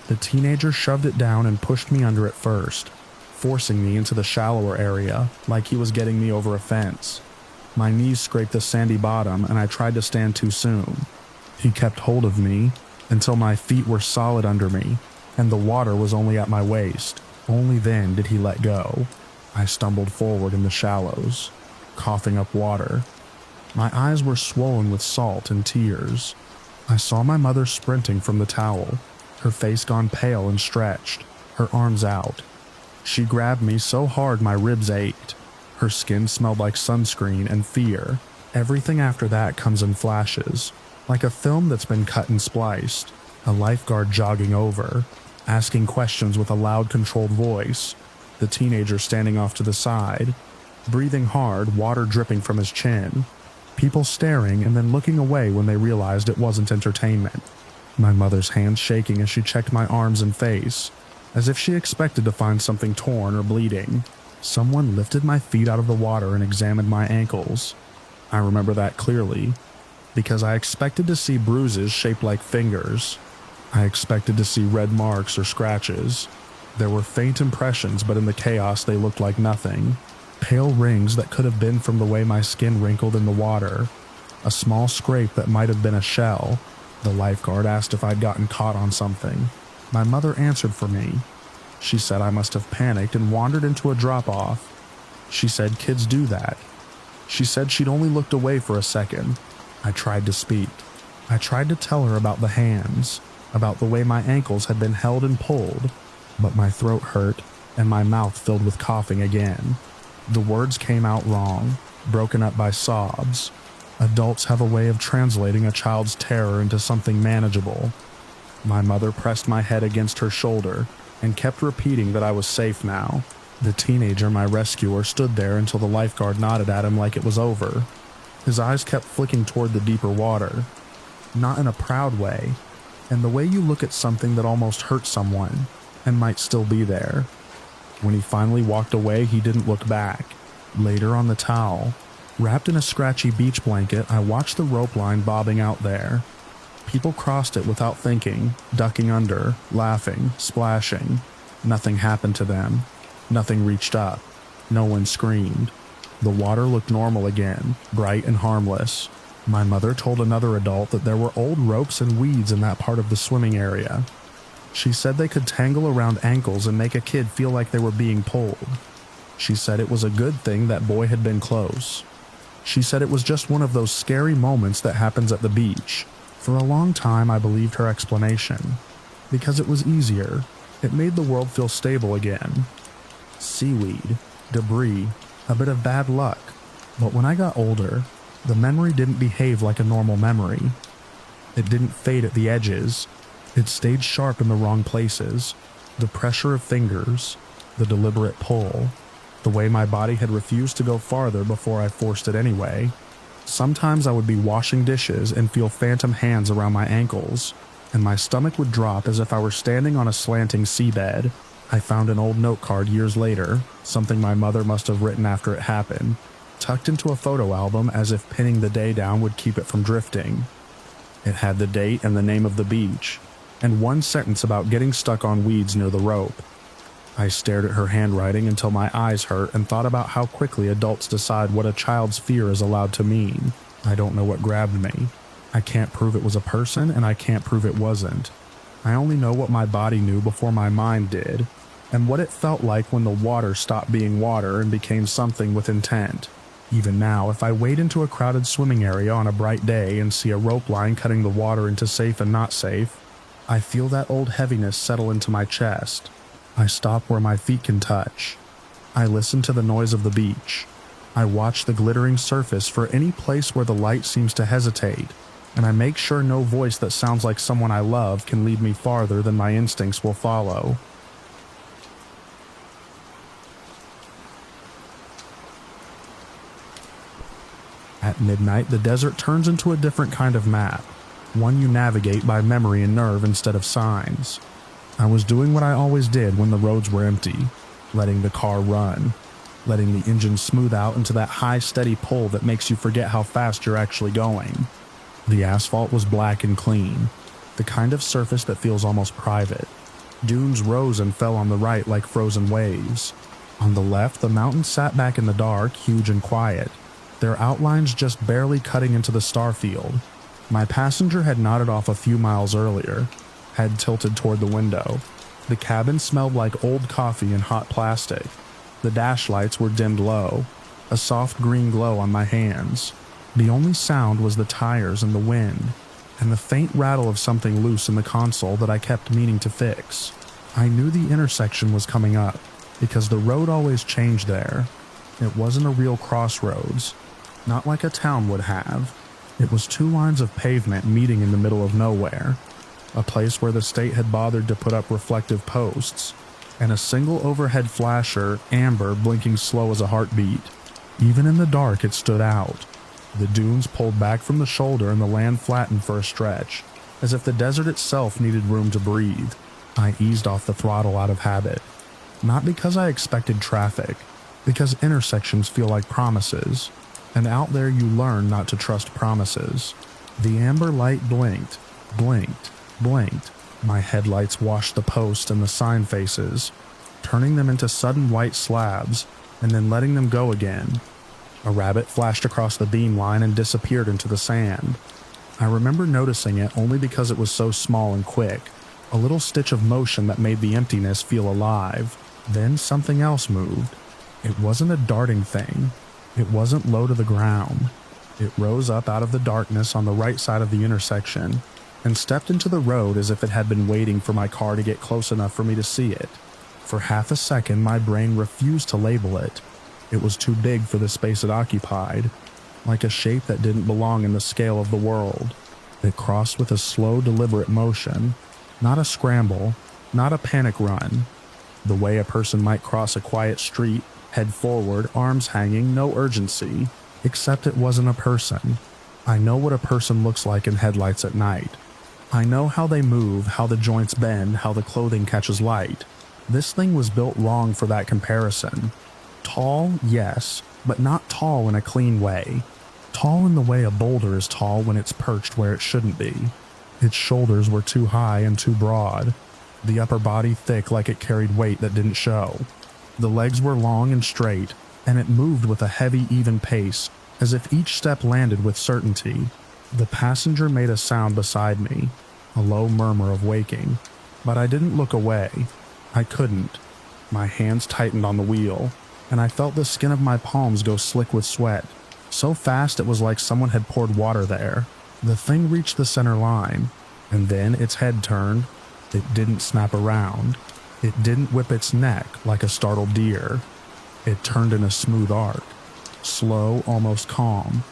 The teenager shoved it down and pushed me under it first, forcing me into the shallower area like he was getting me over a fence. My knees scraped the sandy bottom and I tried to stand too soon. He kept hold of me until my feet were solid under me and the water was only at my waist. Only then did he let go. I stumbled forward in the shallows, coughing up water. My eyes were swollen with salt and tears. I saw my mother sprinting from the towel, her face gone pale and stretched, her arms out. She grabbed me so hard my ribs ached. Her skin smelled like sunscreen and fear. Everything after that comes in flashes, like a film that's been cut and spliced. A lifeguard jogging over, asking questions with a loud, controlled voice. The teenager standing off to the side, breathing hard, water dripping from his chin. People staring and then looking away when they realized it wasn't entertainment. My mother's hands shaking as she checked my arms and face, as if she expected to find something torn or bleeding. Someone lifted my feet out of the water and examined my ankles. I remember that clearly, because I expected to see bruises shaped like fingers. I expected to see red marks or scratches. There were faint impressions, but in the chaos they looked like nothing. Pale rings that could have been from the way my skin wrinkled in the water. A small scrape that might have been a shell. The lifeguard asked if I'd gotten caught on something. My mother answered for me. She said I must have panicked and wandered into a drop-off. She said kids do that. She said she'd only looked away for a second. I tried to speak. I tried to tell her about the hands, about the way my ankles had been held and pulled, but my throat hurt and my mouth filled with coughing again. The words came out wrong, broken up by sobs. Adults have a way of translating a child's terror into something manageable. My mother pressed my head against her shoulder and kept repeating that I was safe now. The teenager, my rescuer, stood there until the lifeguard nodded at him like it was over. His eyes kept flicking toward the deeper water, not in a proud way, and the way you look at something that almost hurt someone and might still be there. When he finally walked away, he didn't look back. Later on the towel, wrapped in a scratchy beach blanket, I watched the rope line bobbing out there. People crossed it without thinking, ducking under, laughing, splashing. Nothing happened to them. Nothing reached up. No one screamed. The water looked normal again, bright and harmless. My mother told another adult that there were old ropes and weeds in that part of the swimming area. She said they could tangle around ankles and make a kid feel like they were being pulled. She said it was a good thing that boy had been close. She said it was just one of those scary moments that happens at the beach. For a long time I believed her explanation, because it was easier. It made the world feel stable again. Seaweed, debris, a bit of bad luck. But when I got older, the memory didn't behave like a normal memory. It didn't fade at the edges. It stayed sharp in the wrong places. The pressure of fingers, the deliberate pull, the way my body had refused to go farther before I forced it anyway. Sometimes I would be washing dishes and feel phantom hands around my ankles, and my stomach would drop as if I were standing on a slanting seabed. I found an old note card years later, something my mother must have written after it happened, tucked into a photo album as if pinning the day down would keep it from drifting. It had the date and the name of the beach, and one sentence about getting stuck on weeds near the rope. I stared at her handwriting until my eyes hurt and thought about how quickly adults decide what a child's fear is allowed to mean. I don't know what grabbed me. I can't prove it was a person, and I can't prove it wasn't. I only know what my body knew before my mind did, and what it felt like when the water stopped being water and became something with intent. Even now, if I wade into a crowded swimming area on a bright day and see a rope line cutting the water into safe and not safe, I feel that old heaviness settle into my chest. I stop where my feet can touch. I listen to the noise of the beach. I watch the glittering surface for any place where the light seems to hesitate, and I make sure no voice that sounds like someone I love can lead me farther than my instincts will follow. At midnight, the desert turns into a different kind of map, one you navigate by memory and nerve instead of signs. I was doing what I always did when the roads were empty, letting the car run, letting the engine smooth out into that high, steady pull that makes you forget how fast you're actually going. The asphalt was black and clean, the kind of surface that feels almost private. Dunes rose and fell on the right like frozen waves. On the left, the mountains sat back in the dark, huge and quiet, their outlines just barely cutting into the starfield. My passenger had nodded off a few miles earlier, head tilted toward the window. The cabin smelled like old coffee and hot plastic. The dash lights were dimmed low, a soft green glow on my hands. The only sound was the tires and the wind, and the faint rattle of something loose in the console that I kept meaning to fix. I knew the intersection was coming up, because the road always changed there. It wasn't a real crossroads, not like a town would have. It was two lines of pavement meeting in the middle of nowhere, a place where the state had bothered to put up reflective posts, and a single overhead flasher, amber, blinking slow as a heartbeat. Even in the dark, it stood out. The dunes pulled back from the shoulder and the land flattened for a stretch, as if the desert itself needed room to breathe. I eased off the throttle out of habit. Not because I expected traffic, because intersections feel like promises, and out there you learn not to trust promises. The amber light blinked, blinked, blinked. My headlights washed the post and the sign faces, turning them into sudden white slabs, and then letting them go again. A rabbit flashed across the beam line and disappeared into the sand. I remember noticing it only because it was so small and quick, a little stitch of motion that made the emptiness feel alive. Then something else moved. It wasn't a darting thing. It wasn't low to the ground. It rose up out of the darkness on the right side of the intersection, and stepped into the road as if it had been waiting for my car to get close enough for me to see it. For half a second, my brain refused to label it. It was too big for the space it occupied, like a shape that didn't belong in the scale of the world. It crossed with a slow, deliberate motion, not a scramble, not a panic run. The way a person might cross a quiet street, head forward, arms hanging, no urgency, except it wasn't a person. I know what a person looks like in headlights at night. I know how they move, how the joints bend, how the clothing catches light. This thing was built wrong for that comparison. Tall, yes, but not tall in a clean way. Tall in the way a boulder is tall when it's perched where it shouldn't be. Its shoulders were too high and too broad. The upper body thick like it carried weight that didn't show. The legs were long and straight, and it moved with a heavy, even pace, as if each step landed with certainty. The passenger made a sound beside me, a low murmur of waking, but I didn't look away. I couldn't. My hands tightened on the wheel, and I felt the skin of my palms go slick with sweat. So fast it was like someone had poured water there. The thing reached the center line, and then its head turned. It didn't snap around. It didn't whip its neck like a startled deer. It turned in a smooth arc, slow, almost calm,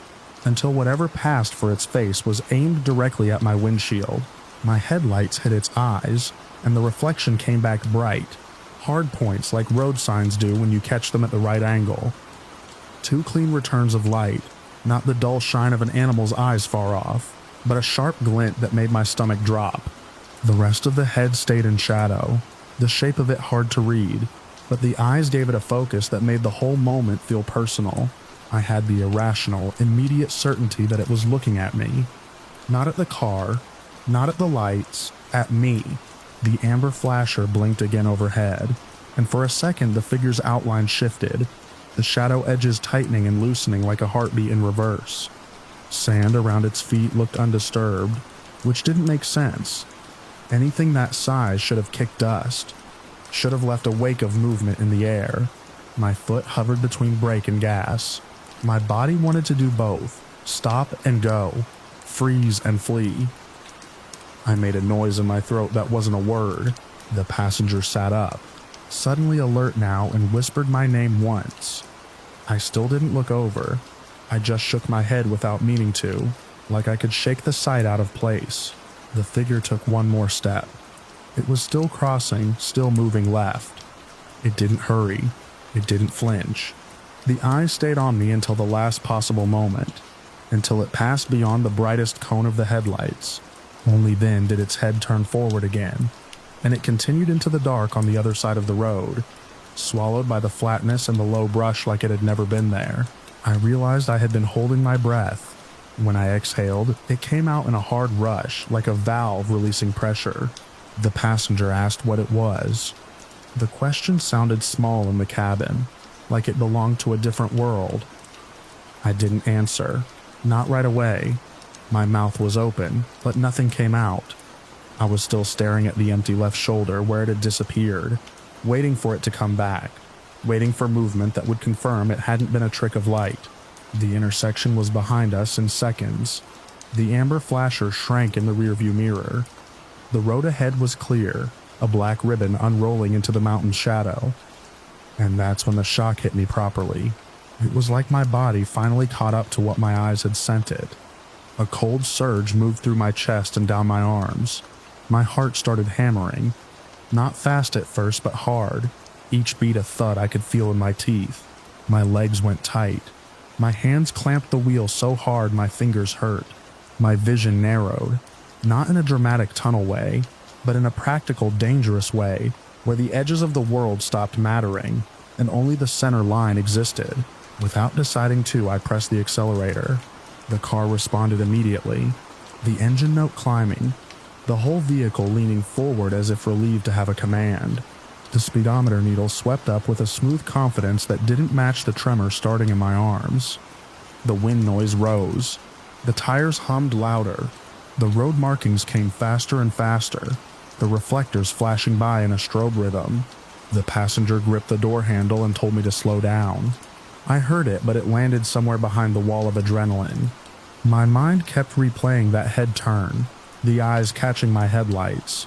until whatever passed for its face was aimed directly at my windshield. My headlights hit its eyes, and the reflection came back bright, hard points like road signs do when you catch them at the right angle. 2 clean returns of light, not the dull shine of an animal's eyes far off, but a sharp glint that made my stomach drop. The rest of the head stayed in shadow, the shape of it hard to read, but the eyes gave it a focus that made the whole moment feel personal. I had the irrational, immediate certainty that it was looking at me. Not at the car, not at the lights, at me. The amber flasher blinked again overhead, and for a second the figure's outline shifted, the shadow edges tightening and loosening like a heartbeat in reverse. Sand around its feet looked undisturbed, which didn't make sense. Anything that size should have kicked dust, should have left a wake of movement in the air. My foot hovered between brake and gas. My body wanted to do both, stop and go, freeze and flee. I made a noise in my throat that wasn't a word. The passenger sat up, suddenly alert now, and whispered my name once. I still didn't look over. I just shook my head without meaning to, like I could shake the sight out of place. The figure took one more step. It was still crossing, still moving left. It didn't hurry. It didn't flinch. The eyes stayed on me until the last possible moment, until it passed beyond the brightest cone of the headlights. Only then did its head turn forward again, and it continued into the dark on the other side of the road, swallowed by the flatness and the low brush like it had never been there. I realized I had been holding my breath. When I exhaled, it came out in a hard rush, like a valve releasing pressure. The passenger asked what it was. The question sounded small in the cabin, like it belonged to a different world. I didn't answer, not right away. My mouth was open, but nothing came out. I was still staring at the empty left shoulder where it had disappeared, waiting for it to come back, waiting for movement that would confirm it hadn't been a trick of light. The intersection was behind us in seconds. The amber flasher shrank in the rearview mirror. The road ahead was clear, a black ribbon unrolling into the mountain's shadow. And that's when the shock hit me properly. It was like my body finally caught up to what my eyes had sent it. A cold surge moved through my chest and down my arms. My heart started hammering. Not fast at first, but hard. Each beat a thud I could feel in my teeth. My legs went tight. My hands clamped the wheel so hard my fingers hurt. My vision narrowed. Not in a dramatic tunnel way, but in a practical, dangerous way, where the edges of the world stopped mattering, and only the center line existed. Without deciding to, I pressed the accelerator. The car responded immediately, the engine note climbing, the whole vehicle leaning forward as if relieved to have a command. The speedometer needle swept up with a smooth confidence that didn't match the tremor starting in my arms. The wind noise rose. The tires hummed louder. The road markings came faster and faster, the reflectors flashing by in a strobe rhythm. The passenger gripped the door handle and told me to slow down. I heard it, but it landed somewhere behind the wall of adrenaline. My mind kept replaying that head turn, the eyes catching my headlights,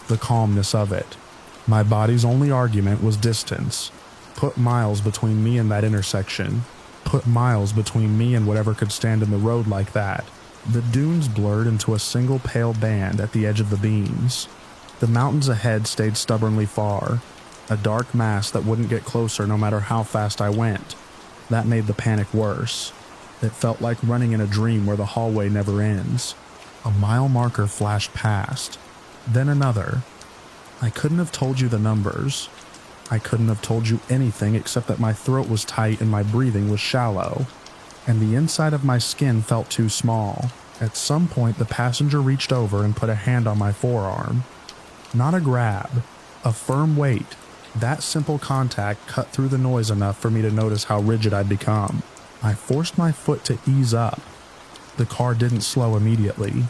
the calmness of it. My body's only argument was distance. Put miles between me and that intersection. Put miles between me and whatever could stand in the road like that. The dunes blurred into a single pale band at the edge of the beams. The mountains ahead stayed stubbornly far, a dark mass that wouldn't get closer no matter how fast I went. That made the panic worse. It felt like running in a dream where the hallway never ends. A mile marker flashed past, then another. I couldn't have told you the numbers. I couldn't have told you anything except that my throat was tight and my breathing was shallow, and the inside of my skin felt too small. At some point, the passenger reached over and put a hand on my forearm. Not a grab, a firm weight. That simple contact cut through the noise enough for me to notice how rigid I'd become. I forced my foot to ease up. The car didn't slow immediately.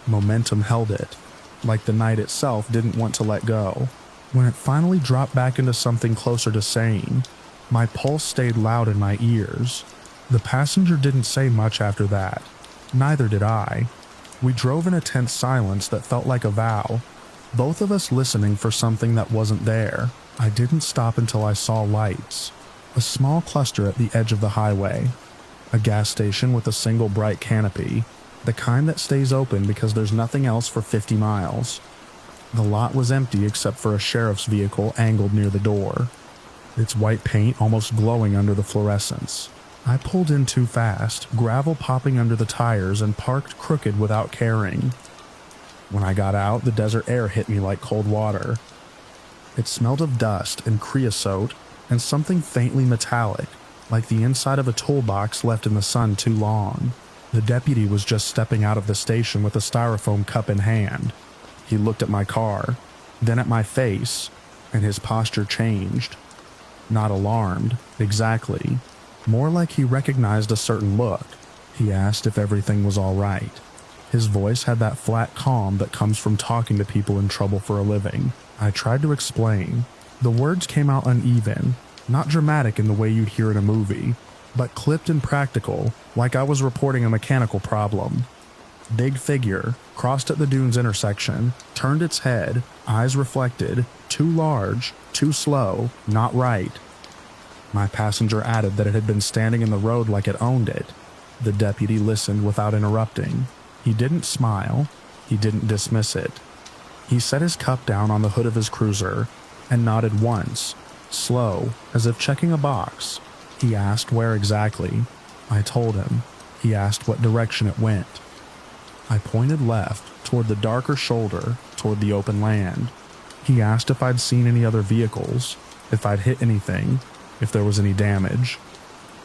Momentum held it, like the night itself didn't want to let go. When it finally dropped back into something closer to sane, my pulse stayed loud in my ears. The passenger didn't say much after that. Neither did I. We drove in a tense silence that felt like a vow, both of us listening for something that wasn't there. I didn't stop until I saw lights. A small cluster at the edge of the highway. A gas station with a single bright canopy, the kind that stays open because there's nothing else for 50 miles. The lot was empty except for a sheriff's vehicle angled near the door, its white paint almost glowing under the fluorescence. I pulled in too fast, gravel popping under the tires, and parked crooked without caring. When I got out, the desert air hit me like cold water. It smelled of dust and creosote and something faintly metallic, like the inside of a toolbox left in the sun too long. The deputy was just stepping out of the station with a styrofoam cup in hand. He looked at my car, then at my face, and his posture changed. Not alarmed, exactly. More like he recognized a certain look. He asked if everything was all right. His voice had that flat calm that comes from talking to people in trouble for a living. I tried to explain. The words came out uneven, not dramatic in the way you'd hear in a movie, but clipped and practical, like I was reporting a mechanical problem. Big figure, crossed at the dunes intersection, turned its head, eyes reflected, too large, too slow, not right. My passenger added that it had been standing in the road like it owned it. The deputy listened without interrupting. He didn't smile. He didn't dismiss it. He set his cup down on the hood of his cruiser and nodded once, slow, as if checking a box. He asked where exactly. I told him. He asked what direction it went. I pointed left, toward the darker shoulder, toward the open land. He asked if I'd seen any other vehicles, if I'd hit anything, if there was any damage.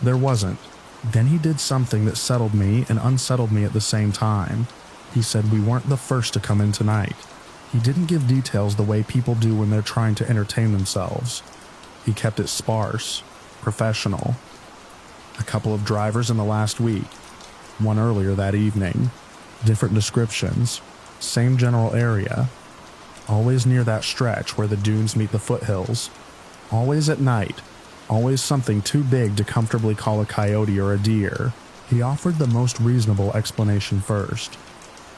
There wasn't. Then he did something that settled me and unsettled me at the same time. He said we weren't the first to come in tonight. He didn't give details the way people do when they're trying to entertain themselves. He kept it sparse, professional. A couple of drivers in the last week, one earlier that evening. Different descriptions, same general area. Always near that stretch where the dunes meet the foothills. Always at night. Always something too big to comfortably call a coyote or a deer. He offered the most reasonable explanation first.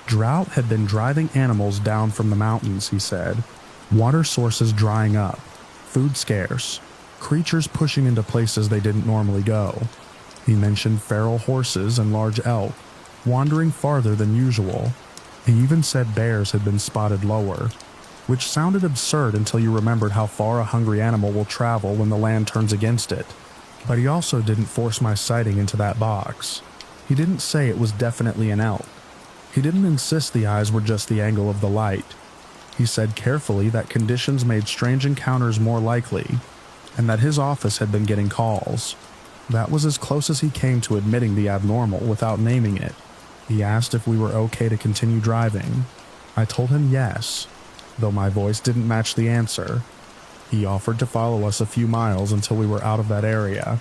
Drought had been driving animals down from the mountains, he said. Water sources drying up. Food scarce. Creatures pushing into places they didn't normally go. He mentioned feral horses and large elk, wandering farther than usual. He even said bears had been spotted lower, which sounded absurd until you remembered how far a hungry animal will travel when the land turns against it. But he also didn't force my sighting into that box. He didn't say it was definitely an elk. He didn't insist the eyes were just the angle of the light. He said carefully that conditions made strange encounters more likely, and that his office had been getting calls. That was as close as he came to admitting the abnormal without naming it. He asked if we were okay to continue driving. I told him yes, though my voice didn't match the answer. He offered to follow us a few miles until we were out of that area.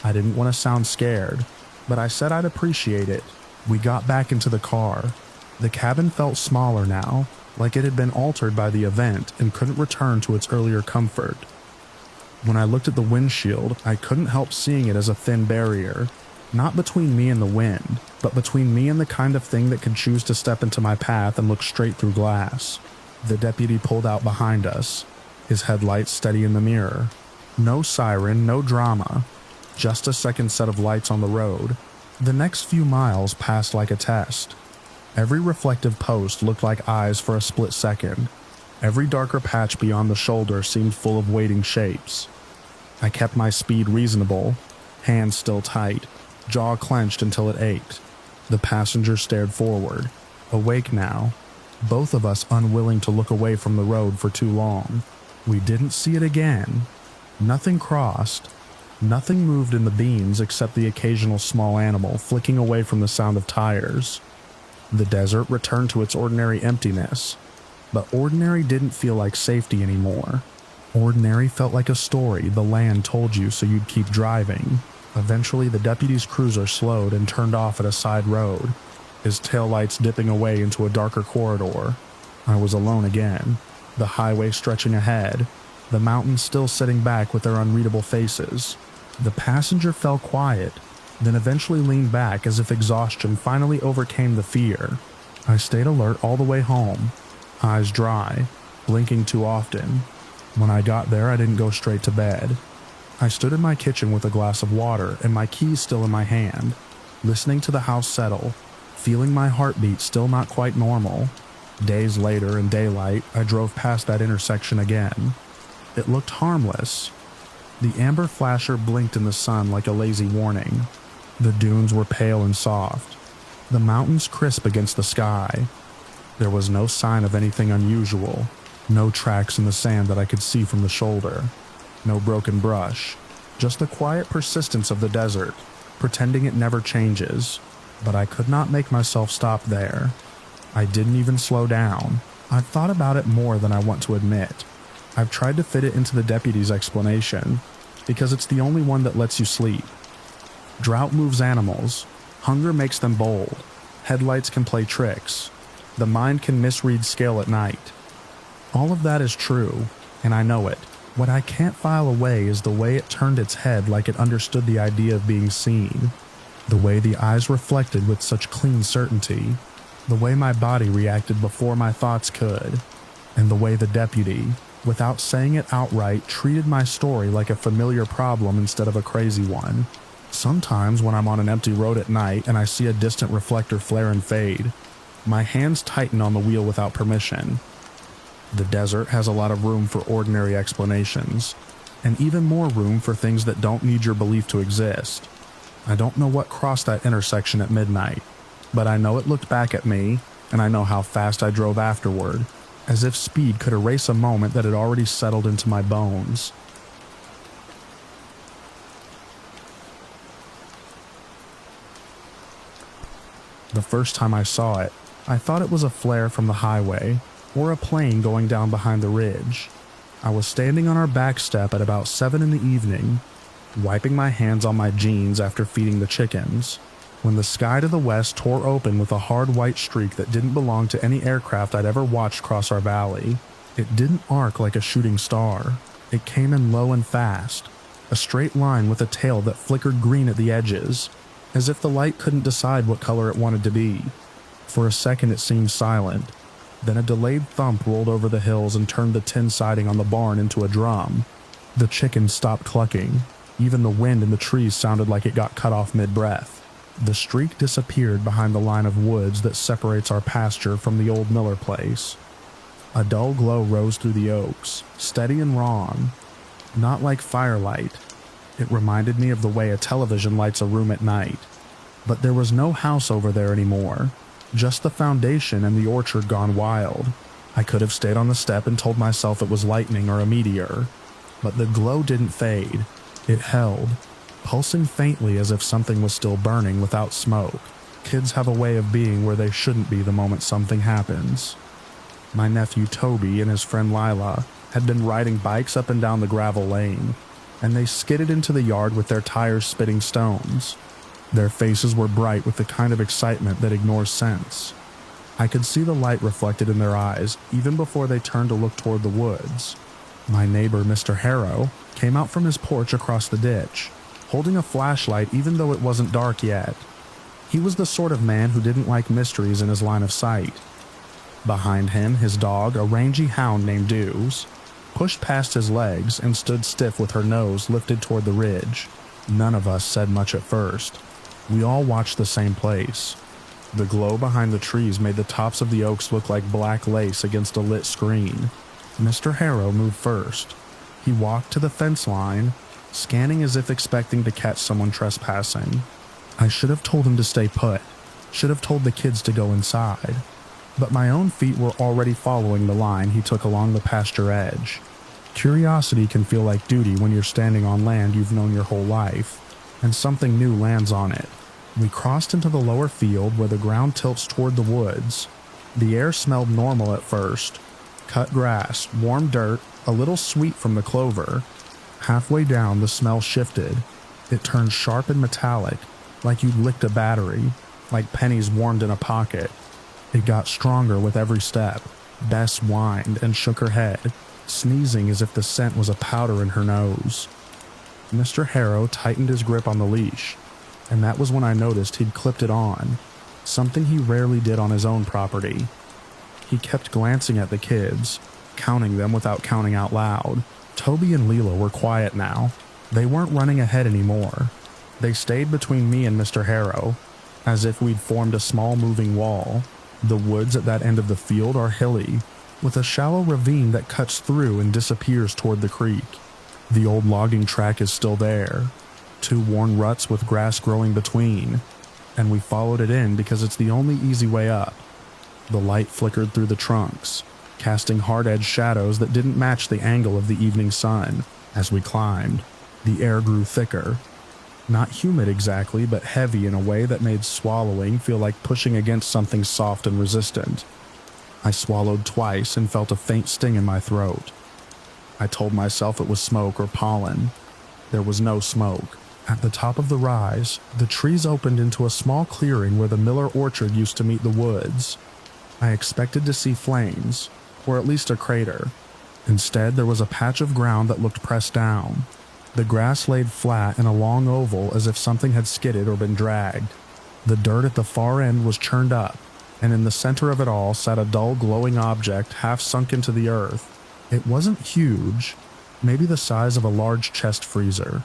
I didn't want to sound scared, but I said I'd appreciate it. We got back into the car. The cabin felt smaller now, like it had been altered by the event and couldn't return to its earlier comfort. When I looked at the windshield, I couldn't help seeing it as a thin barrier, Not between me and the wind, but between me and the kind of thing that could choose to step into my path and look straight through glass. The deputy pulled out behind us, his headlights steady in the mirror. No siren, no drama, just a second set of lights on the road. The next few miles passed like a test. Every reflective post looked like eyes for a split second. Every darker patch beyond the shoulder seemed full of waiting shapes. I kept my speed reasonable, hands still tight, jaw clenched until it ached. The passenger stared forward, awake now, both of us unwilling to look away from the road for too long. We didn't see it again. Nothing crossed. Nothing moved in the beams except the occasional small animal flicking away from the sound of tires. The desert returned to its ordinary emptiness, but ordinary didn't feel like safety anymore. Ordinary felt like a story the land told you so you'd keep driving. Eventually, the deputy's cruiser slowed and turned off at a side road, his taillights dipping away into a darker corridor. I was alone again, the highway stretching ahead, the mountains still sitting back with their unreadable faces. The passenger fell quiet, then eventually leaned back as if exhaustion finally overcame the fear. I stayed alert all the way home, eyes dry, blinking too often. When I got there, I didn't go straight to bed. I stood in my kitchen with a glass of water and my keys still in my hand, listening to the house settle, feeling my heartbeat still not quite normal. Days later, in daylight, I drove past that intersection again. It looked harmless. The amber flasher blinked in the sun like a lazy warning. The dunes were pale and soft, the mountains crisp against the sky. There was no sign of anything unusual, no tracks in the sand that I could see from the shoulder, no broken brush, just the quiet persistence of the desert, pretending it never changes. But I could not make myself stop there. I didn't even slow down. I've thought about it more than I want to admit. I've tried to fit it into the deputy's explanation, because it's the only one that lets you sleep. Drought moves animals. Hunger makes them bold. Headlights can play tricks. The mind can misread scale at night. All of that is true, and I know it. What I can't file away is the way it turned its head like it understood the idea of being seen. The way the eyes reflected with such clean certainty. The way my body reacted before my thoughts could. And the way the deputy, without saying it outright, treated my story like a familiar problem instead of a crazy one. Sometimes when I'm on an empty road at night and I see a distant reflector flare and fade, my hands tighten on the wheel without permission. The desert has a lot of room for ordinary explanations, and even more room for things that don't need your belief to exist. I don't know what crossed that intersection at midnight, but I know it looked back at me, and I know how fast I drove afterward, as if speed could erase a moment that had already settled into my bones. The first time I saw it, I thought it was a flare from the highway, or a plane going down behind the ridge. I was standing on our back step at about 7 in the evening, wiping my hands on my jeans after feeding the chickens, when the sky to the west tore open with a hard white streak that didn't belong to any aircraft I'd ever watched cross our valley. It didn't arc like a shooting star. It came in low and fast, a straight line with a tail that flickered green at the edges, as if the light couldn't decide what color it wanted to be. For a second it seemed silent, then a delayed thump rolled over the hills and turned the tin siding on the barn into a drum. The chickens stopped clucking. Even the wind in the trees sounded like it got cut off mid-breath. The streak disappeared behind the line of woods that separates our pasture from the old Miller place. A dull glow rose through the oaks, steady and wrong, not like firelight. It reminded me of the way a television lights a room at night. But there was no house over there anymore, just the foundation and the orchard gone wild. I could have stayed on the step and told myself it was lightning or a meteor, but the glow didn't fade. It held, pulsing faintly as if something was still burning without smoke. Kids have a way of being where they shouldn't be the moment something happens. My nephew Toby and his friend Lila had been riding bikes up and down the gravel lane, and they skidded into the yard with their tires spitting stones. Their faces were bright with the kind of excitement that ignores sense. I could see the light reflected in their eyes even before they turned to look toward the woods. My neighbor, Mr. Harrow, came out from his porch across the ditch. holding a flashlight even though it wasn't dark yet. He was the sort of man who didn't like mysteries in his line of sight. Behind him, his dog, a rangy hound named Deuce, pushed past his legs and stood stiff with her nose lifted toward the ridge. None of us said much at first. We all watched the same place. The glow behind the trees made the tops of the oaks look like black lace against a lit screen. Mr. Harrow moved first. He walked to the fence line, scanning as if expecting to catch someone trespassing. I should have told him to stay put, should have told the kids to go inside. But my own feet were already following the line he took along the pasture edge. Curiosity can feel like duty when you're standing on land you've known your whole life, and something new lands on it. We crossed into the lower field where the ground tilts toward the woods. The air smelled normal at first. Cut grass, warm dirt, a little sweet from the clover. Halfway down, the smell shifted. It turned sharp and metallic, like you'd licked a battery, like pennies warmed in a pocket. It got stronger with every step. Bess whined and shook her head, sneezing as if the scent was a powder in her nose. Mr. Harrow tightened his grip on the leash, and that was when I noticed he'd clipped it on, something he rarely did on his own property. He kept glancing at the kids, counting them without counting out loud. Toby and Leela were quiet now. They weren't running ahead anymore. They stayed between me and Mr. Harrow, as if we'd formed a small moving wall. The woods at that end of the field are hilly, with a shallow ravine that cuts through and disappears toward the creek. The old logging track is still there, 2 worn ruts with grass growing between, and we followed it in because it's the only easy way up. The light flickered through the trunks, casting hard-edged shadows that didn't match the angle of the evening sun. As we climbed, the air grew thicker. Not humid exactly, but heavy in a way that made swallowing feel like pushing against something soft and resistant. I swallowed twice and felt a faint sting in my throat. I told myself it was smoke or pollen. There was no smoke. At the top of the rise, the trees opened into a small clearing where the Miller orchard used to meet the woods. I expected to see flames, or at least a crater. Instead, there was a patch of ground that looked pressed down. The grass laid flat in a long oval as if something had skidded or been dragged. The dirt at the far end was churned up, and in the center of it all sat a dull glowing object half sunk into the earth. It wasn't huge, maybe the size of a large chest freezer,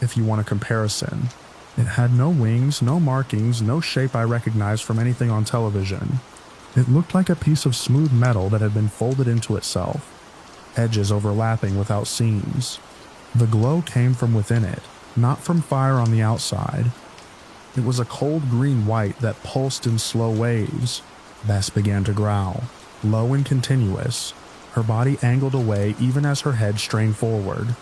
if you want a comparison. It had no wings, no markings, no shape I recognized from anything on television. It looked like a piece of smooth metal that had been folded into itself, edges overlapping without seams. The glow came from within it, not from fire on the outside. It was a cold green-white that pulsed in slow waves. Bess began to growl, low and continuous. Her body angled away even as her head strained forward.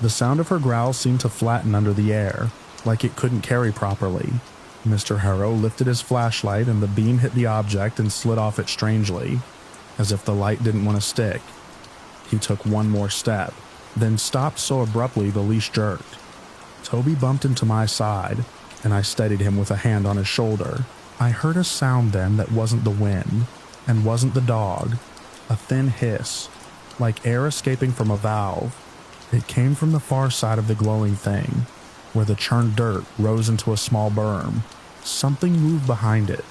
The sound of her growl seemed to flatten under the air, like it couldn't carry properly. Mr. Harrow lifted his flashlight and the beam hit the object and slid off it strangely, as if the light didn't want to stick. He took one more step, then stopped so abruptly the leash jerked. Toby bumped into my side, and I steadied him with a hand on his shoulder. I heard a sound then that wasn't the wind, and wasn't the dog. A thin hiss, like air escaping from a valve. It came from the far side of the glowing thing, where the churned dirt rose into a small berm. Something moved behind it.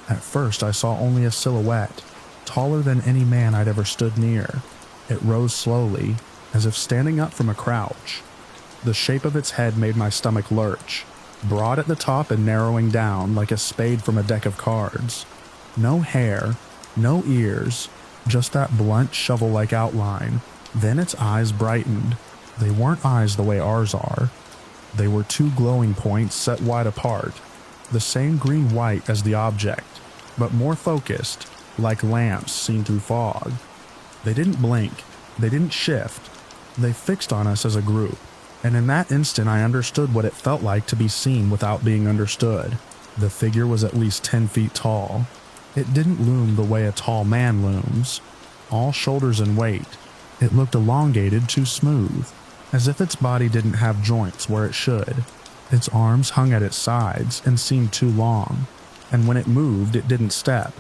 At first I saw only a silhouette, taller than any man I'd ever stood near. It rose slowly, as if standing up from a crouch. The shape of its head made my stomach lurch, broad at the top and narrowing down like a spade from a deck of cards. No hair, no ears, just that blunt shovel-like outline. Then its eyes brightened. They weren't eyes the way ours are. They were 2 glowing points set wide apart, the same green-white as the object, but more focused, like lamps seen through fog. They didn't blink, they didn't shift. They fixed on us as a group, and in that instant I understood what it felt like to be seen without being understood. The figure was at least 10 feet tall. It didn't loom the way a tall man looms, all shoulders and weight. It looked elongated too smooth, as if its body didn't have joints where it should. Its arms hung at its sides and seemed too long, and when it moved it didn't step.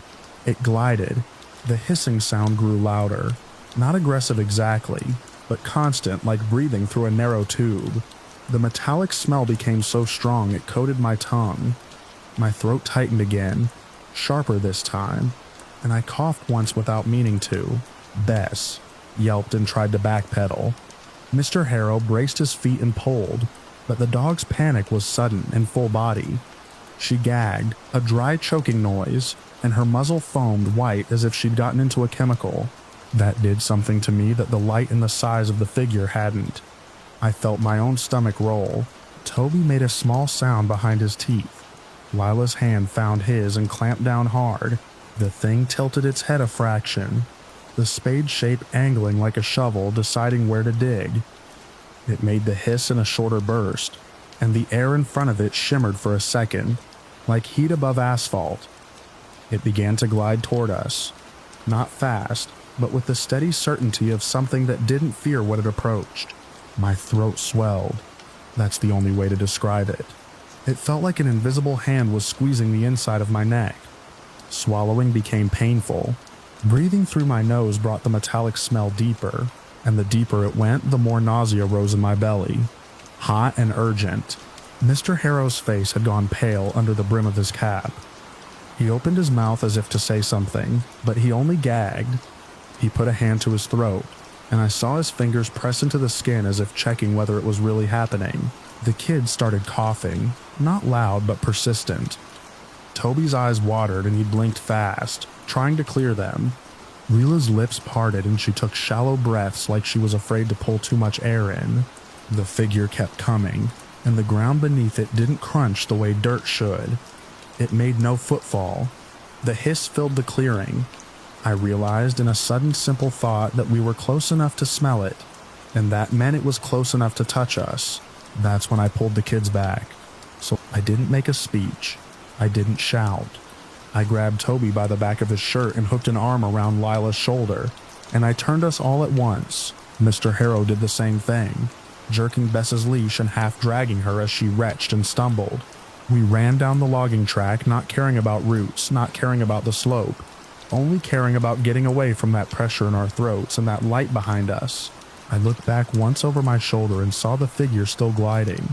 It glided. The hissing sound grew louder, not aggressive exactly, but constant like breathing through a narrow tube. The metallic smell became so strong it coated my tongue. My throat tightened again, sharper this time, and I coughed once without meaning to. Bess yelped and tried to backpedal. Mr. Harrow braced his feet and pulled, but the dog's panic was sudden and full body. She gagged, a dry choking noise, and her muzzle foamed white as if she'd gotten into a chemical. That did something to me that the light and the size of the figure hadn't. I felt my own stomach roll. Toby made a small sound behind his teeth. Lila's hand found his and clamped down hard. The thing tilted its head a fraction, the spade shape angling like a shovel, deciding where to dig. It made the hiss in a shorter burst, and the air in front of it shimmered for a second, like heat above asphalt. It began to glide toward us, not fast, but with the steady certainty of something that didn't fear what it approached. My throat swelled. That's the only way to describe it. It felt like an invisible hand was squeezing the inside of my neck. Swallowing became painful. Breathing through my nose brought the metallic smell deeper, and the deeper it went, the more nausea rose in my belly. Hot and urgent. Mr. Harrow's face had gone pale under the brim of his cap. He opened his mouth as if to say something, but he only gagged. He put a hand to his throat, and I saw his fingers press into the skin as if checking whether it was really happening. The kid started coughing, not loud but persistent. Toby's eyes watered and he blinked fast, trying to clear them. Lila's lips parted and she took shallow breaths like she was afraid to pull too much air in. The figure kept coming, and the ground beneath it didn't crunch the way dirt should. It made no footfall. The hiss filled the clearing. I realized in a sudden simple thought that we were close enough to smell it, and that meant it was close enough to touch us. That's when I pulled the kids back. So I didn't make a speech. I didn't shout. I grabbed Toby by the back of his shirt and hooked an arm around Lila's shoulder, and I turned us all at once. Mr. Harrow did the same thing, jerking Bess's leash and half dragging her as she retched and stumbled. We ran down the logging track, not caring about roots, not caring about the slope, only caring about getting away from that pressure in our throats and that light behind us. I looked back once over my shoulder and saw the figure still gliding,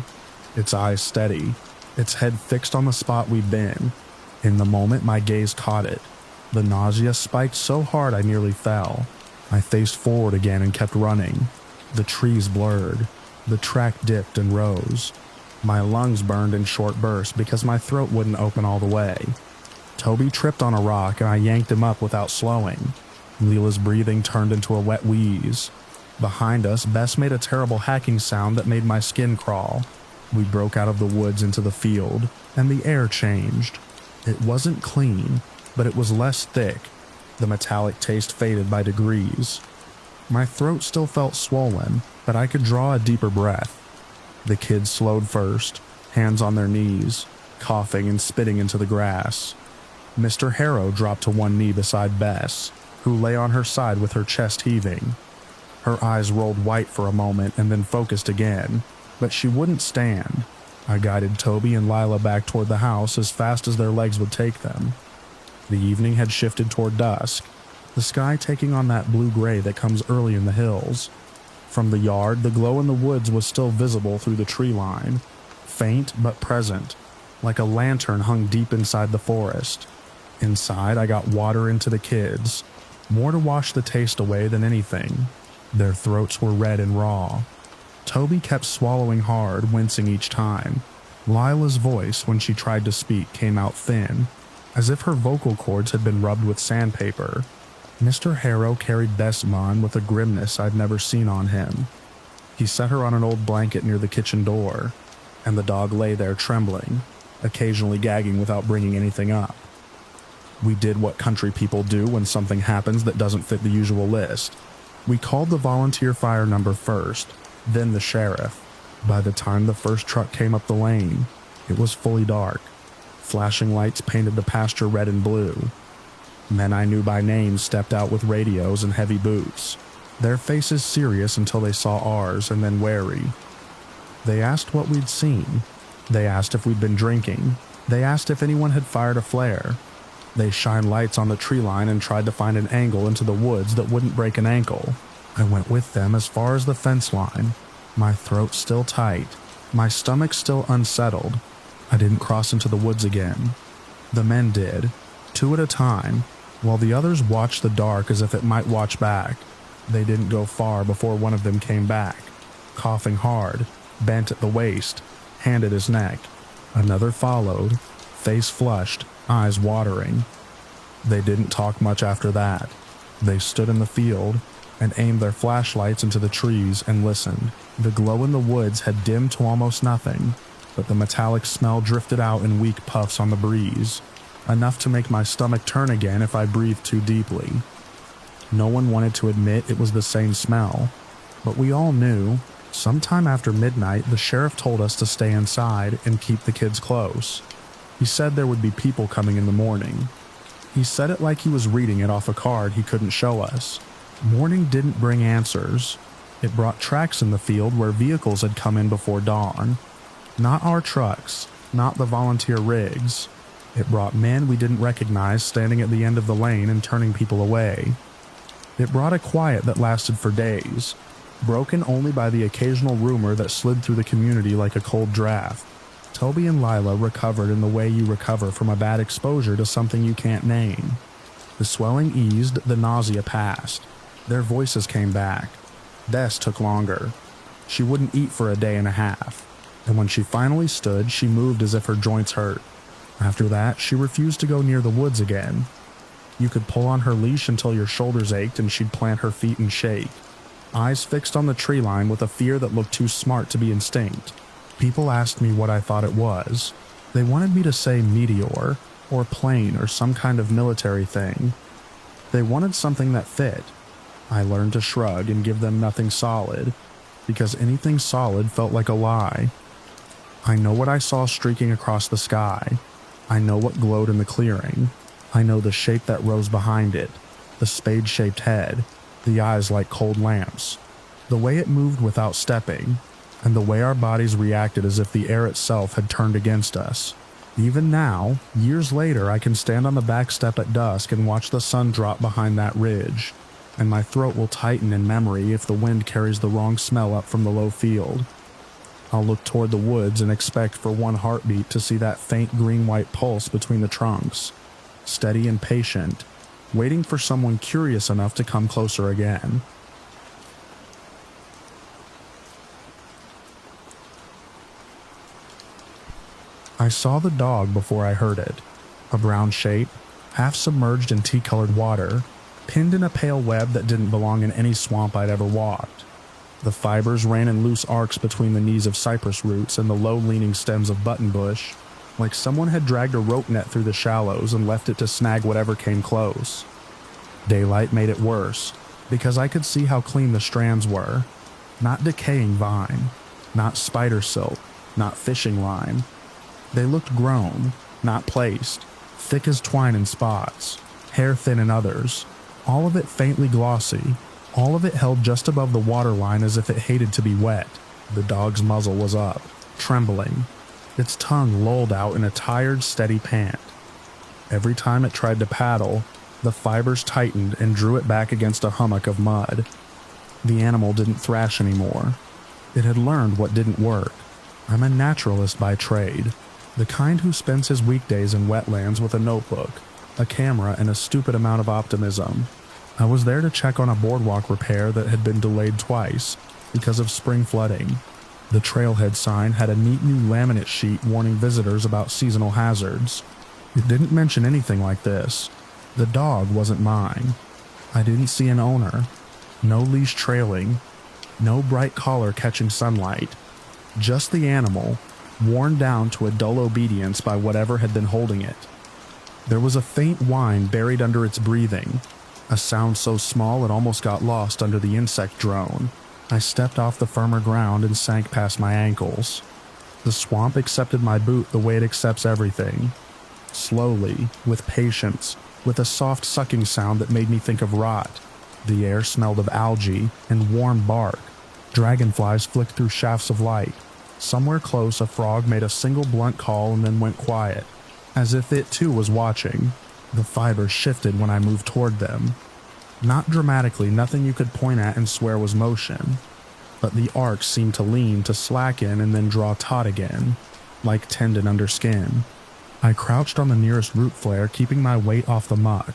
its eyes steady, its head fixed on the spot we'd been. In the moment, my gaze caught it. The nausea spiked so hard I nearly fell. I faced forward again and kept running. The trees blurred. The track dipped and rose. My lungs burned in short bursts because my throat wouldn't open all the way. Toby tripped on a rock and I yanked him up without slowing. Lila's breathing turned into a wet wheeze. Behind us, Bess made a terrible hacking sound that made my skin crawl. We broke out of the woods into the field, and the air changed. It wasn't clean, but it was less thick. The metallic taste faded by degrees. My throat still felt swollen, but I could draw a deeper breath. The kids slowed first, hands on their knees, coughing and spitting into the grass. Mr. Harrow dropped to one knee beside Bess, who lay on her side with her chest heaving. Her eyes rolled white for a moment and then focused again, but she wouldn't stand. I guided Toby and Lila back toward the house as fast as their legs would take them. The evening had shifted toward dusk, the sky taking on that blue-gray that comes early in the hills. From the yard, the glow in the woods was still visible through the tree line, faint but present, like a lantern hung deep inside the forest. Inside, I got water into the kids, more to wash the taste away than anything. Their throats were red and raw. Toby kept swallowing hard, wincing each time. Lila's voice, when she tried to speak, came out thin, as if her vocal cords had been rubbed with sandpaper. Mr. Harrow carried Bess on with a grimness I'd never seen on him. He set her on an old blanket near the kitchen door, and the dog lay there trembling, occasionally gagging without bringing anything up. We did what country people do when something happens that doesn't fit the usual list. We called the volunteer fire number first, then the sheriff. By the time the first truck came up the lane, it was fully dark. Flashing lights painted the pasture red and blue. Men I knew by name stepped out with radios and heavy boots, their faces serious until they saw ours and then wary. They asked what we'd seen. They asked if we'd been drinking. They asked if anyone had fired a flare. They shined lights on the tree line and tried to find an angle into the woods that wouldn't break an ankle. I went with them as far as the fence line, my throat still tight, My stomach still unsettled. I didn't cross into the woods again. The men did, 2 at a time, while the others watched the dark as if it might watch back. They didn't go far before one of them came back, coughing hard, bent at the waist, hand at his neck. Another followed, face flushed, eyes watering. They didn't talk much after that. They stood in the field and aimed their flashlights into the trees and listened. The glow in the woods had dimmed to almost nothing, but the metallic smell drifted out in weak puffs on the breeze, enough to make my stomach turn again if I breathed too deeply. No one wanted to admit it was the same smell, but we all knew. Sometime after midnight, the sheriff told us to stay inside and keep the kids close. He said there would be people coming in the morning. He said it like he was reading it off a card he couldn't show us. Morning didn't bring answers. It brought tracks in the field where vehicles had come in before dawn. Not our trucks, not the volunteer rigs. It brought men we didn't recognize standing at the end of the lane and turning people away. It brought a quiet that lasted for days, broken only by the occasional rumor that slid through the community like a cold draft. Toby and Lila recovered in the way you recover from a bad exposure to something you can't name. The swelling eased, the nausea passed. Their voices came back. Bess took longer. She wouldn't eat for a day and a half, and when she finally stood, she moved as if her joints hurt. After that, she refused to go near the woods again. You could pull on her leash until your shoulders ached and she'd plant her feet and shake, eyes fixed on the tree line with a fear that looked too smart to be instinct. People asked me what I thought it was. They wanted me to say meteor, or plane, or some kind of military thing. They wanted something that fit. I learned to shrug and give them nothing solid, because anything solid felt like a lie. I know what I saw streaking across the sky. I know what glowed in the clearing. I know the shape that rose behind it, the spade-shaped head, the eyes like cold lamps, the way it moved without stepping, and the way our bodies reacted as if the air itself had turned against us. Even now, years later, I can stand on the back step at dusk and watch the sun drop behind that ridge, and my throat will tighten in memory if the wind carries the wrong smell up from the low field. I'll look toward the woods and expect for one heartbeat to see that faint green-white pulse between the trunks, steady and patient, waiting for someone curious enough to come closer again. I saw the dog before I heard it, a brown shape, half submerged in tea-colored water, pinned in a pale web that didn't belong in any swamp I'd ever walked. The fibers ran in loose arcs between the knees of cypress roots and the low-leaning stems of buttonbush, like someone had dragged a rope net through the shallows and left it to snag whatever came close. Daylight made it worse, because I could see how clean the strands were. Not decaying vine, not spider silk, not fishing line. They looked grown, not placed, thick as twine in spots, hair thin in others, all of it faintly glossy, all of it held just above the waterline as if it hated to be wet. The dog's muzzle was up, trembling. Its tongue lolled out in a tired, steady pant. Every time it tried to paddle, the fibers tightened and drew it back against a hummock of mud. The animal didn't thrash anymore. It had learned what didn't work. I'm a naturalist by trade, the kind who spends his weekdays in wetlands with a notebook, a camera, and a stupid amount of optimism. I was there to check on a boardwalk repair that had been delayed twice because of spring flooding. The trailhead sign had a neat new laminate sheet warning visitors about seasonal hazards. It didn't mention anything like this. The dog wasn't mine. I didn't see an owner. No leash trailing. No bright collar catching sunlight. Just the animal, worn down to a dull obedience by whatever had been holding it. There was a faint whine buried under its breathing, a sound so small it almost got lost under the insect drone. I stepped off the firmer ground and sank past my ankles. The swamp accepted my boot the way it accepts everything. Slowly, with patience, with a soft sucking sound that made me think of rot. The air smelled of algae and warm bark. Dragonflies flicked through shafts of light. Somewhere close, a frog made a single blunt call and then went quiet, as if it too was watching. The fibers shifted when I moved toward them. Not dramatically, nothing you could point at and swear was motion. but the arcs seemed to lean to slacken and then draw taut again, like tendon under skin. I crouched on the nearest root flare, keeping my weight off the muck,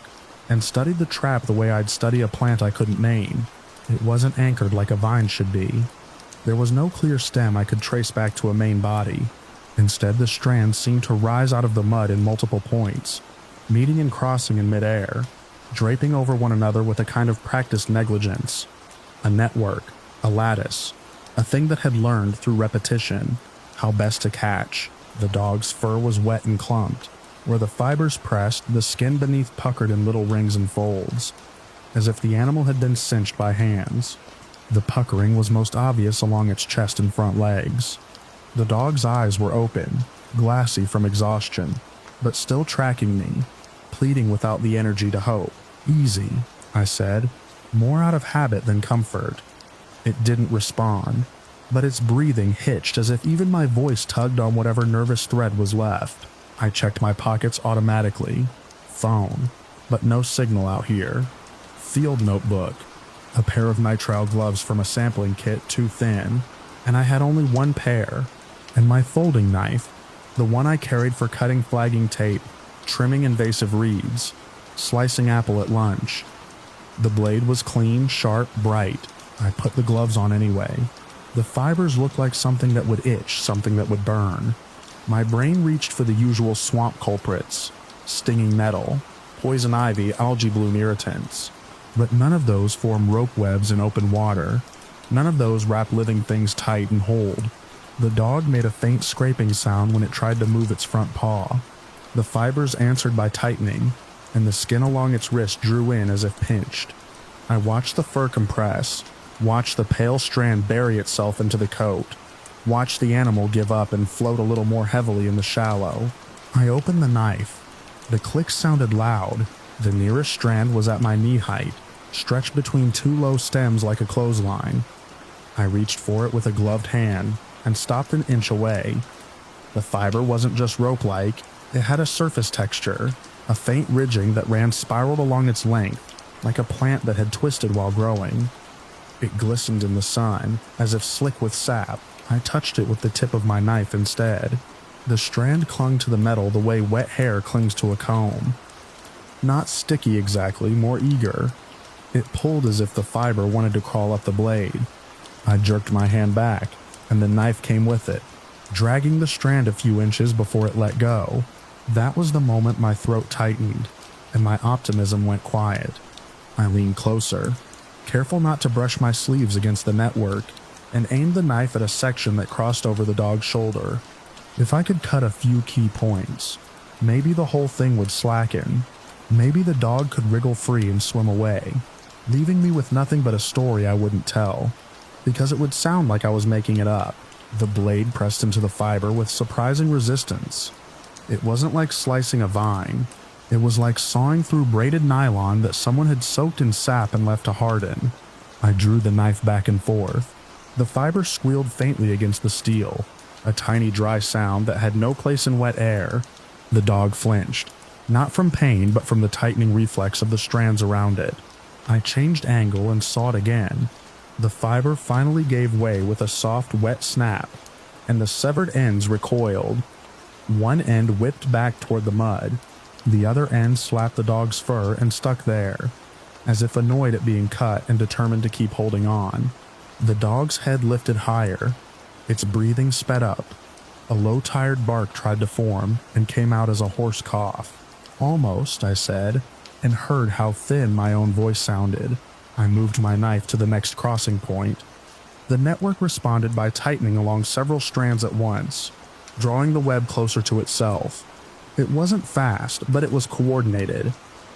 and studied the trap the way I'd study a plant I couldn't name. It wasn't anchored like a vine should be. There was no clear stem I could trace back to a main body. Instead, the strands seemed to rise out of the mud in multiple points, meeting and crossing in midair, draping over one another with a kind of practiced negligence. A network, a lattice, a thing that had learned through repetition how best to catch. The dog's fur was wet and clumped. Where the fibers pressed, the skin beneath puckered in little rings and folds, as if the animal had been cinched by hands. The puckering was most obvious along its chest and front legs. The dog's eyes were open, glassy from exhaustion, but still tracking me, pleading without the energy to hope. "Easy," I said, more out of habit than comfort. It didn't respond, but its breathing hitched as if even my voice tugged on whatever nervous thread was left. I checked my pockets automatically. Phone, but no signal out here. Field notebook, a pair of nitrile gloves from a sampling kit too thin, and I had only one pair, and my folding knife, the one I carried for cutting flagging tape, trimming invasive reeds, slicing apple at lunch. The blade was clean, sharp, bright. I put the gloves on anyway. The fibers looked like something that would itch, something that would burn. My brain reached for the usual swamp culprits, stinging nettle, poison ivy, algae bloom irritants. But none of those form rope webs in open water. None of those wrap living things tight and hold. The dog made a faint scraping sound when it tried to move its front paw. The fibers answered by tightening, and the skin along its wrist drew in as if pinched. I watched the fur compress, watched the pale strand bury itself into the coat, watched the animal give up and float a little more heavily in the shallow. I opened the knife. The click sounded loud. The nearest strand was at my knee height, stretched between two low stems like a clothesline. I reached for it with a gloved hand and stopped an inch away. The fiber wasn't just rope-like, it had a surface texture, a faint ridging that ran spiraled along its length, like a plant that had twisted while growing. It glistened in the sun, as if slick with sap. I touched it with the tip of my knife instead. The strand clung to the metal the way wet hair clings to a comb. Not sticky exactly, more eager. It pulled as if the fiber wanted to crawl up the blade. I jerked my hand back, and the knife came with it, dragging the strand a few inches before it let go. That was the moment my throat tightened, and my optimism went quiet. I leaned closer, careful not to brush my sleeves against the network, and aimed the knife at a section that crossed over the dog's shoulder. If I could cut a few key points, maybe the whole thing would slacken. Maybe the dog could wriggle free and swim away, leaving me with nothing but a story I wouldn't tell, because it would sound like I was making it up. The blade pressed into the fiber with surprising resistance. It wasn't like slicing a vine. It was like sawing through braided nylon that someone had soaked in sap and left to harden. I drew the knife back and forth. The fiber squealed faintly against the steel, a tiny dry sound that had no place in wet air. The dog flinched, not from pain but from the tightening reflex of the strands around it. I changed angle and sawed again. The fiber finally gave way with a soft, wet snap, and the severed ends recoiled. One end whipped back toward the mud. The other end slapped the dog's fur and stuck there, as if annoyed at being cut and determined to keep holding on. The dog's head lifted higher. Its breathing sped up. A low, tired bark tried to form and came out as a hoarse cough. "Almost," I said, and heard how thin my own voice sounded. I moved my knife to the next crossing point. The network responded by tightening along several strands at once, drawing the web closer to itself. It wasn't fast, but it was coordinated.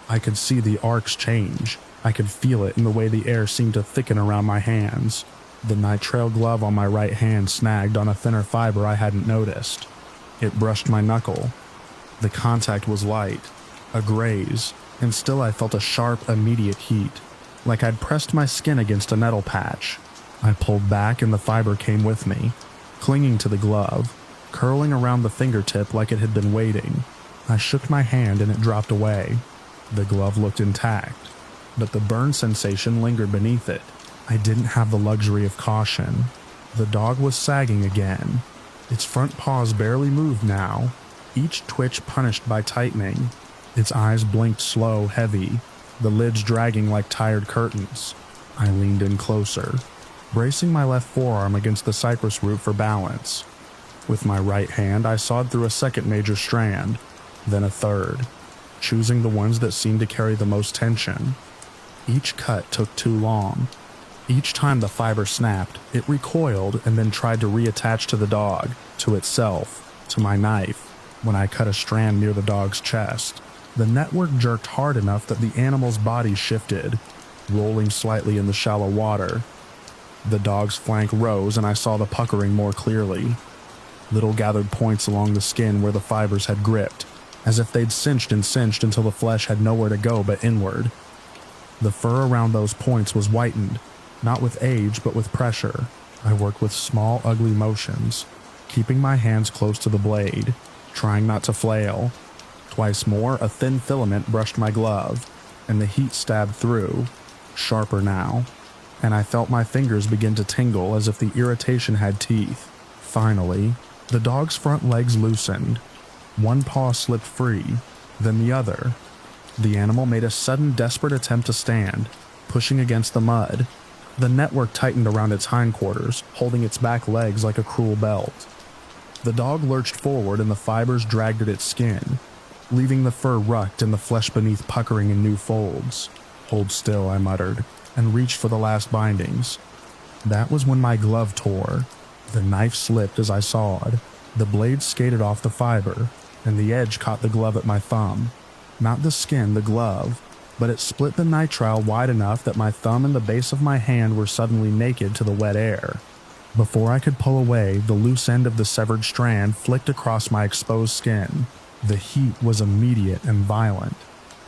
I could see the arcs change. I could feel it in the way the air seemed to thicken around my hands. The nitrile glove on my right hand snagged on a thinner fiber I hadn't noticed. It brushed my knuckle. The contact was light, a graze, and still I felt a sharp, immediate heat, like I'd pressed my skin against a nettle patch. I pulled back and the fiber came with me, clinging to the glove, curling around the fingertip like it had been waiting. I shook my hand and it dropped away. The glove looked intact, but the burn sensation lingered beneath it. I didn't have the luxury of caution. The dog was sagging again. Its front paws barely moved now, each twitch punished by tightening. Its eyes blinked slow, heavy, the lids dragging like tired curtains. I leaned in closer, bracing my left forearm against the cypress root for balance. With my right hand, I sawed through a second major strand, then a third, choosing the ones that seemed to carry the most tension. Each cut took too long. Each time the fiber snapped, it recoiled and then tried to reattach to the dog, to itself, to my knife. When I cut a strand near the dog's chest, the network jerked hard enough that the animal's body shifted, rolling slightly in the shallow water. The dog's flank rose and I saw the puckering more clearly. Little gathered points along the skin where the fibers had gripped, as if they'd cinched and cinched until the flesh had nowhere to go but inward. The fur around those points was whitened, not with age but with pressure. I worked with small, ugly motions, keeping my hands close to the blade, trying not to flail. Twice more, a thin filament brushed my glove, and the heat stabbed through, sharper now, and I felt my fingers begin to tingle as if the irritation had teeth. Finally, the dog's front legs loosened. One paw slipped free, then the other. The animal made a sudden, desperate attempt to stand, pushing against the mud. The network tightened around its hindquarters, holding its back legs like a cruel belt. The dog lurched forward and the fibers dragged at its skin, leaving the fur rucked and the flesh beneath puckering in new folds. "Hold still," I muttered, and reached for the last bindings. That was when my glove tore. The knife slipped as I sawed. The blade skated off the fiber, and the edge caught the glove at my thumb. Not the skin, the glove, but it split the nitrile wide enough that my thumb and the base of my hand were suddenly naked to the wet air. Before I could pull away, the loose end of the severed strand flicked across my exposed skin. The heat was immediate and violent.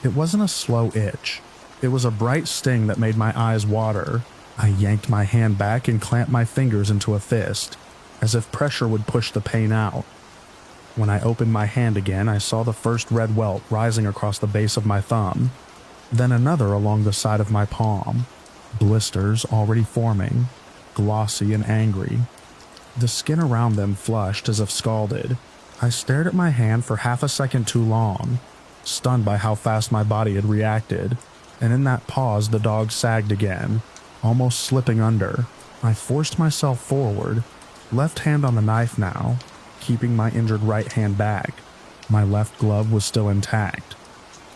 It wasn't a slow itch. It was a bright sting that made my eyes water. I yanked my hand back and clamped my fingers into a fist, as if pressure would push the pain out. When I opened my hand again, I saw the first red welt rising across the base of my thumb, then another along the side of my palm. Blisters already forming, glossy and angry. The skin around them flushed as if scalded. I stared at my hand for half a second too long, stunned by how fast my body had reacted, and in that pause the dog sagged again, almost slipping under. I forced myself forward, left hand on the knife now, keeping my injured right hand back. My left glove was still intact.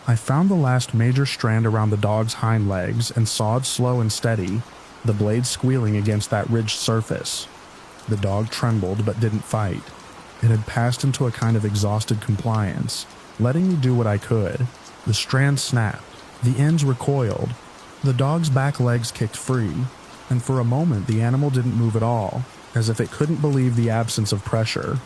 I found the last major strand around the dog's hind legs and sawed slow and steady, the blade squealing against that ridged surface. The dog trembled but didn't fight. It had passed into a kind of exhausted compliance, letting me do what I could. The strand snapped. The ends recoiled. The dog's back legs kicked free, and for a moment the animal didn't move at all, as if it couldn't believe the absence of pressure.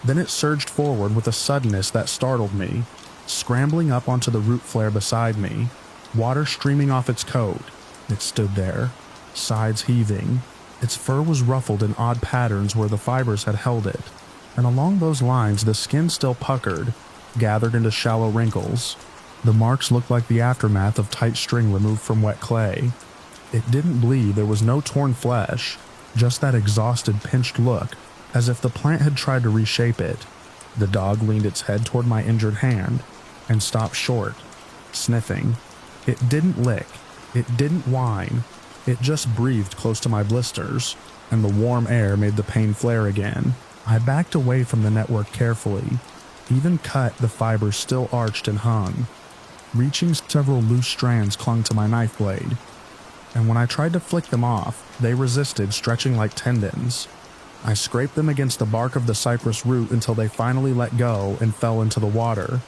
Then it surged forward with a suddenness that startled me, scrambling up onto the root flare beside me, water streaming off its coat. It stood there, sides heaving. Its fur was ruffled in odd patterns where the fibers had held it, and along those lines the skin still puckered, gathered into shallow wrinkles. The marks looked like the aftermath of tight string removed from wet clay. It didn't bleed, there was no torn flesh, just that exhausted, pinched look, as if the plant had tried to reshape it. The dog leaned its head toward my injured hand, and stopped short, sniffing. It didn't lick, it didn't whine, it just breathed close to my blisters, and the warm air made the pain flare again. I backed away from the network carefully. Even cut, the fibers still arched and hung. Reaching, several loose strands clung to my knife blade, and when I tried to flick them off, they resisted, stretching like tendons. I scraped them against the bark of the cypress root until they finally let go and fell into the water,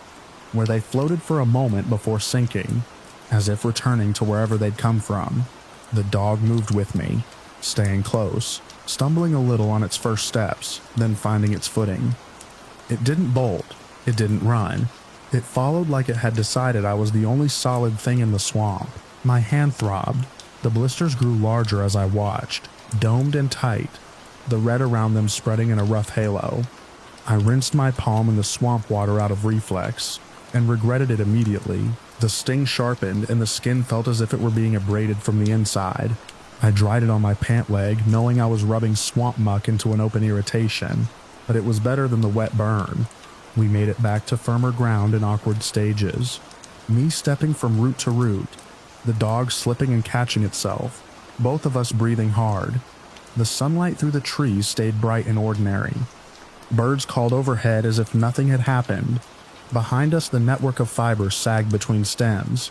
where they floated for a moment before sinking, as if returning to wherever they'd come from. The dog moved with me, staying close, stumbling a little on its first steps, then finding its footing. It didn't bolt, it didn't run. It followed like it had decided I was the only solid thing in the swamp. My hand throbbed. The blisters grew larger as I watched, domed and tight, the red around them spreading in a rough halo. I rinsed my palm in the swamp water out of reflex, and regretted it immediately. The sting sharpened, and the skin felt as if it were being abraded from the inside. I dried it on my pant leg, knowing I was rubbing swamp muck into an open irritation, but it was better than the wet burn. We made it back to firmer ground in awkward stages. Me stepping from root to root, the dog slipping and catching itself, both of us breathing hard. The sunlight through the trees stayed bright and ordinary. Birds called overhead as if nothing had happened. Behind us, the network of fibers sagged between stems,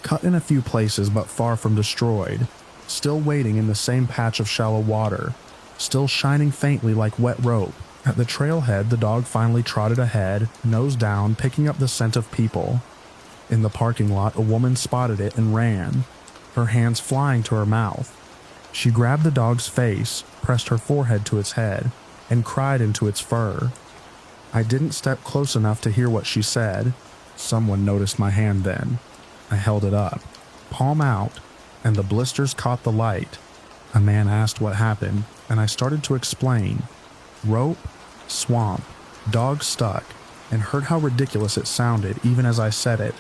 cut in a few places but far from destroyed, still waiting in the same patch of shallow water, still shining faintly like wet rope. At the trailhead, the dog finally trotted ahead, nose down, picking up the scent of people. In the parking lot, a woman spotted it and ran, her hands flying to her mouth. She grabbed the dog's face, pressed her forehead to its head, and cried into its fur. I didn't step close enough to hear what she said. Someone noticed my hand then. I held it up, palm out, and the blisters caught the light. A man asked what happened, and I started to explain. Rope, swamp, dog stuck, and heard how ridiculous it sounded even as I said it.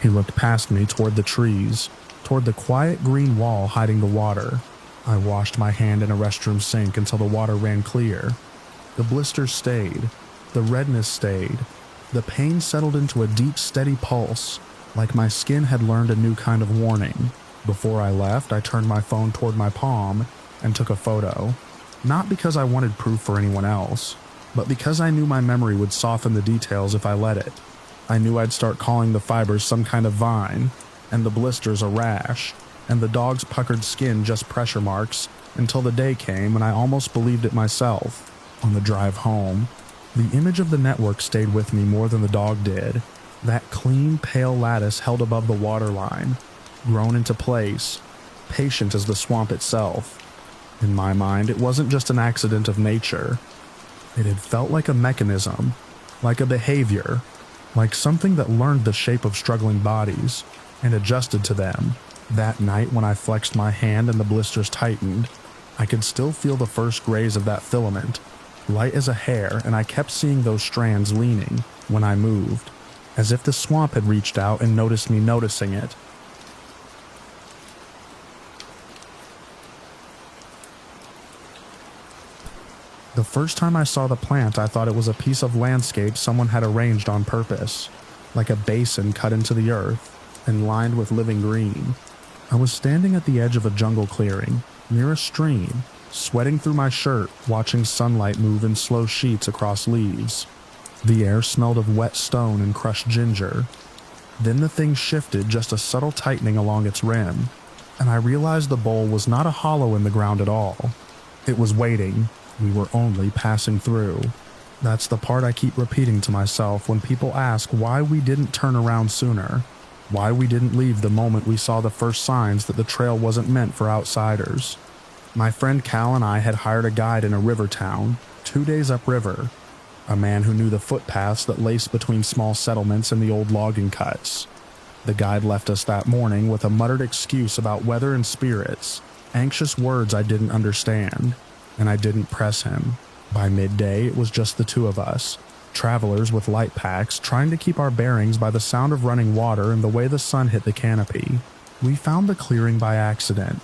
He looked past me toward the trees, toward the quiet green wall hiding the water. I washed my hand in a restroom sink until the water ran clear. The blisters stayed. The redness stayed. The pain settled into a deep, steady pulse, like my skin had learned a new kind of warning. Before I left, I turned my phone toward my palm and took a photo. Not because I wanted proof for anyone else, but because I knew my memory would soften the details if I let it. I knew I'd start calling the fibers some kind of vine, and the blisters a rash, and the dog's puckered skin just pressure marks, until the day came when I almost believed it myself. On the drive home, the image of the network stayed with me more than the dog did. That clean, pale lattice held above the waterline, grown into place, patient as the swamp itself. In my mind, it wasn't just an accident of nature. It had felt like a mechanism, like a behavior, like something that learned the shape of struggling bodies and adjusted to them. That night when I flexed my hand and the blisters tightened, I could still feel the first graze of that filament, light as a hair, and I kept seeing those strands leaning when I moved, as if the swamp had reached out and noticed me noticing it. The first time I saw the plant, I thought it was a piece of landscape someone had arranged on purpose, like a basin cut into the earth and lined with living green. I was standing at the edge of a jungle clearing, near a stream, sweating through my shirt, watching sunlight move in slow sheets across leaves. The air smelled of wet stone and crushed ginger. Then the thing shifted, just a subtle tightening along its rim, and I realized the bowl was not a hollow in the ground at all. It was waiting. We were only passing through. That's the part I keep repeating to myself when people ask why we didn't turn around sooner, why we didn't leave the moment we saw the first signs that the trail wasn't meant for outsiders. My friend Cal and I had hired a guide in a river town, 2 days upriver, a man who knew the footpaths that laced between small settlements and the old logging cuts. The guide left us that morning with a muttered excuse about weather and spirits, anxious words I didn't understand, and I didn't press him. By midday, it was just the two of us, travelers with light packs, trying to keep our bearings by the sound of running water and the way the sun hit the canopy. We found the clearing by accident.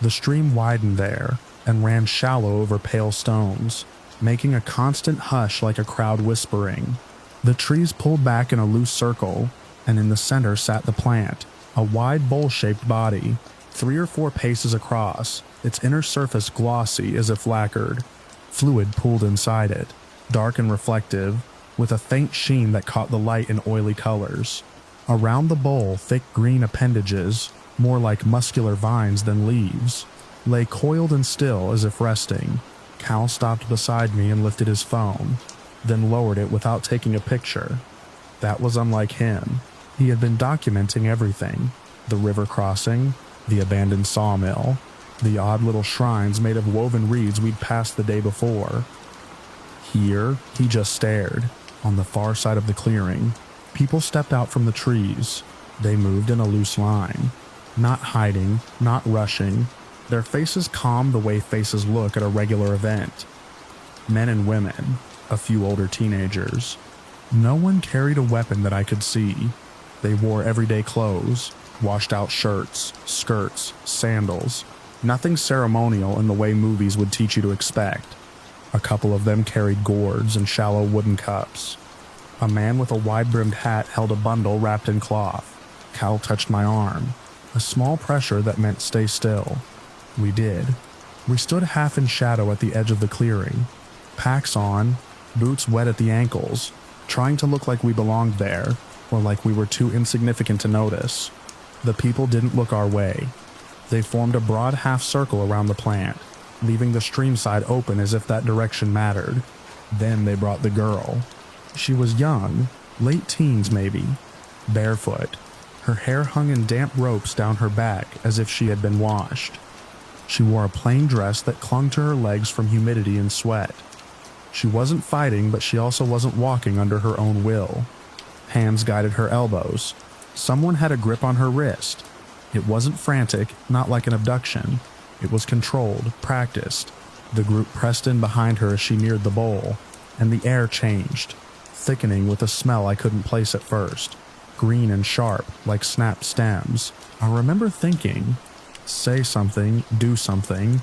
The stream widened there and ran shallow over pale stones, making a constant hush like a crowd whispering. The trees pulled back in a loose circle, and in the center sat the plant, a wide bowl-shaped body, 3 or 4 paces across, its inner surface glossy as if lacquered. Fluid pooled inside it, dark and reflective, with a faint sheen that caught the light in oily colors. Around the bowl, thick green appendages, more like muscular vines than leaves, lay coiled and still as if resting. Cal stopped beside me and lifted his phone, then lowered it without taking a picture. That was unlike him. He had been documenting everything: the river crossing, the abandoned sawmill, the odd little shrines made of woven reeds we'd passed the day before. Here, he just stared. On the far side of the clearing, people stepped out from the trees. They moved in a loose line, not hiding, not rushing, their faces calm the way faces look at a regular event. Men and women, a few older teenagers. No one carried a weapon that I could see. They wore everyday clothes, washed out shirts, skirts, sandals, Nothing ceremonial in the way movies would teach you to expect. A couple of them carried gourds and shallow wooden cups. A man with a wide-brimmed hat held a bundle wrapped in cloth. Cal touched my arm. A small pressure that meant stay still. We did. We stood half in shadow at the edge of the clearing. Packs on, boots wet at the ankles, trying to look like we belonged there, or like we were too insignificant to notice. The people didn't look our way. They formed a broad half circle around the plant, leaving the stream side open as if that direction mattered. Then they brought the girl. She was young, late teens maybe, barefoot. Her hair hung in damp ropes down her back as if she had been washed. She wore a plain dress that clung to her legs from humidity and sweat. She wasn't fighting, but she also wasn't walking under her own will. Hands guided her elbows. Someone had a grip on her wrist. It wasn't frantic, not like an abduction. It was controlled, practiced. The group pressed in behind her as she neared the bowl, and the air changed, thickening with a smell I couldn't place at first. Green and sharp, like snapped stems. I remember thinking, say something, do something,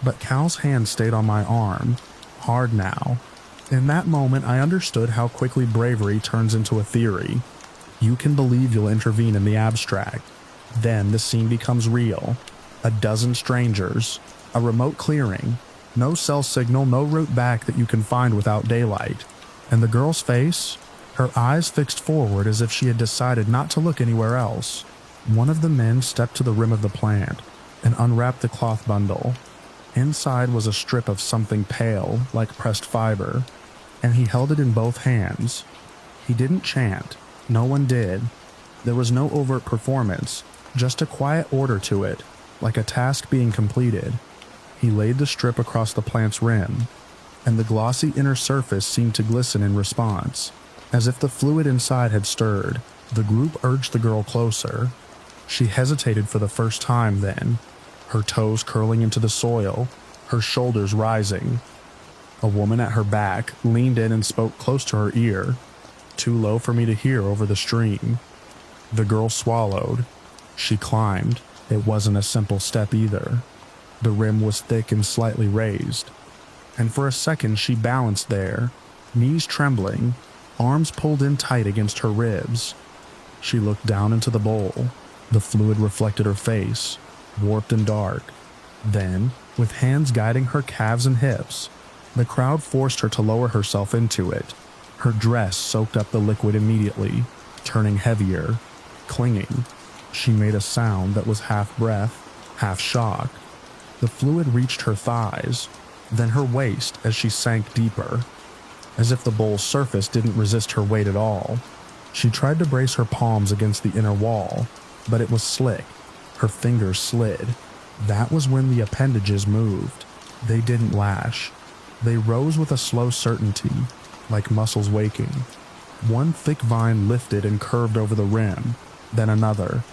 but Cal's hand stayed on my arm, hard now. In that moment, I understood how quickly bravery turns into a theory. You can believe you'll intervene in the abstract. Then the scene becomes real. A dozen strangers, a remote clearing, no cell signal, no route back that you can find without daylight. And the girl's face? Her eyes fixed forward as if she had decided not to look anywhere else. One of the men stepped to the rim of the plant and unwrapped the cloth bundle. Inside was a strip of something pale, like pressed fiber, and he held it in both hands. He didn't chant. No one did. There was no overt performance, just a quiet order to it, like a task being completed. He laid the strip across the plant's rim, and the glossy inner surface seemed to glisten in response. As if the fluid inside had stirred, the group urged the girl closer. She hesitated for the first time then, her toes curling into the soil, her shoulders rising. A woman at her back leaned in and spoke close to her ear, too low for me to hear over the stream. The girl swallowed. She climbed. It wasn't a simple step either. The rim was thick and slightly raised, and for a second she balanced there, knees trembling, arms pulled in tight against her ribs. She looked down into the bowl. The fluid reflected her face, warped and dark. Then, with hands guiding her calves and hips, the crowd forced her to lower herself into it. Her dress soaked up the liquid immediately, turning heavier, clinging. She made a sound that was half breath, half shock. The fluid reached her thighs, then her waist as she sank deeper, as if the bowl's surface didn't resist her weight at all. She tried to brace her palms against the inner wall, but it was slick. Her fingers slid. That was when the appendages moved. They didn't lash. They rose with a slow certainty, like muscles waking. One thick vine lifted and curved over the rim, then another.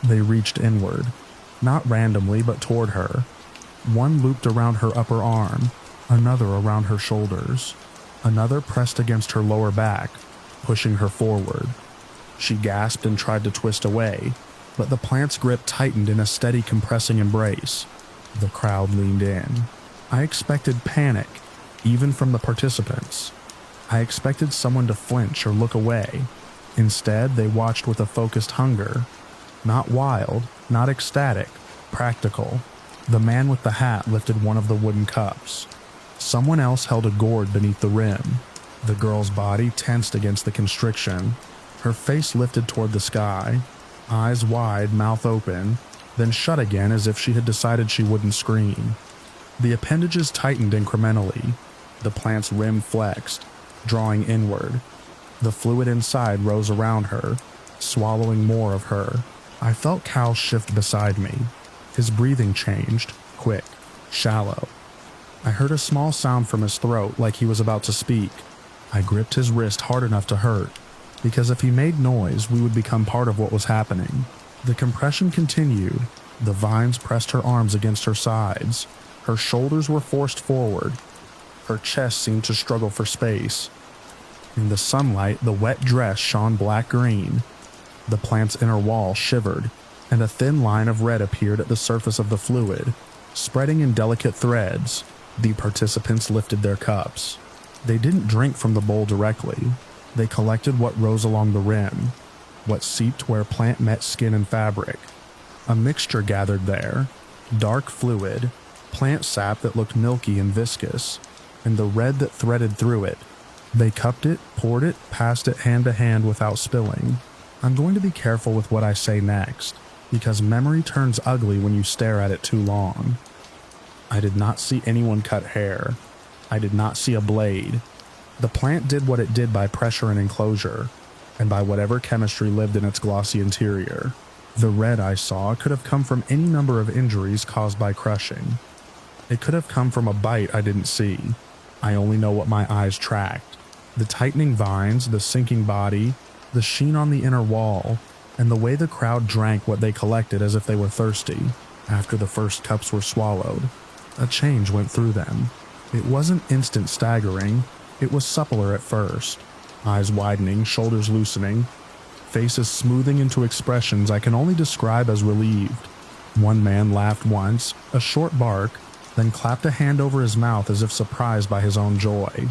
They reached inward, not randomly but toward her. One looped around her upper arm, another around her shoulders. Another pressed against her lower back, pushing her forward. She gasped and tried to twist away, but the plant's grip tightened in a steady compressing embrace. The crowd leaned in. I expected panic, even from the participants. I expected someone to flinch or look away. Instead, they watched with a focused hunger. Not wild, not ecstatic, practical. The man with the hat lifted one of the wooden cups. Someone else held a gourd beneath the rim. The girl's body tensed against the constriction. Her face lifted toward the sky, eyes wide, mouth open, then shut again as if she had decided she wouldn't scream. The appendages tightened incrementally. The plant's rim flexed, drawing inward. The fluid inside rose around her, swallowing more of her. I felt Cal shift beside me. His breathing changed, quick, shallow. I heard a small sound from his throat like he was about to speak. I gripped his wrist hard enough to hurt, because if he made noise, we would become part of what was happening. The compression continued. The vines pressed her arms against her sides. Her shoulders were forced forward. Her chest seemed to struggle for space. In the sunlight, the wet dress shone black-green. The plant's inner wall shivered, and a thin line of red appeared at the surface of the fluid. Spreading in delicate threads, the participants lifted their cups. They didn't drink from the bowl directly. They collected what rose along the rim, what seeped where plant met skin and fabric. A mixture gathered there, dark fluid, plant sap that looked milky and viscous, and the red that threaded through it. They cupped it, poured it, passed it hand to hand without spilling. I'm going to be careful with what I say next, because memory turns ugly when you stare at it too long. I did not see anyone cut hair. I did not see a blade. The plant did what it did by pressure and enclosure, and by whatever chemistry lived in its glossy interior. The red I saw could have come from any number of injuries caused by crushing. It could have come from a bite I didn't see. I only know what my eyes tracked. The tightening vines, the sinking body, the sheen on the inner wall, and the way the crowd drank what they collected as if they were thirsty. After the first cups were swallowed, a change went through them. It wasn't instant staggering, it was suppler at first. Eyes widening, shoulders loosening, faces smoothing into expressions I can only describe as relieved. One man laughed once, a short bark, then clapped a hand over his mouth as if surprised by his own joy.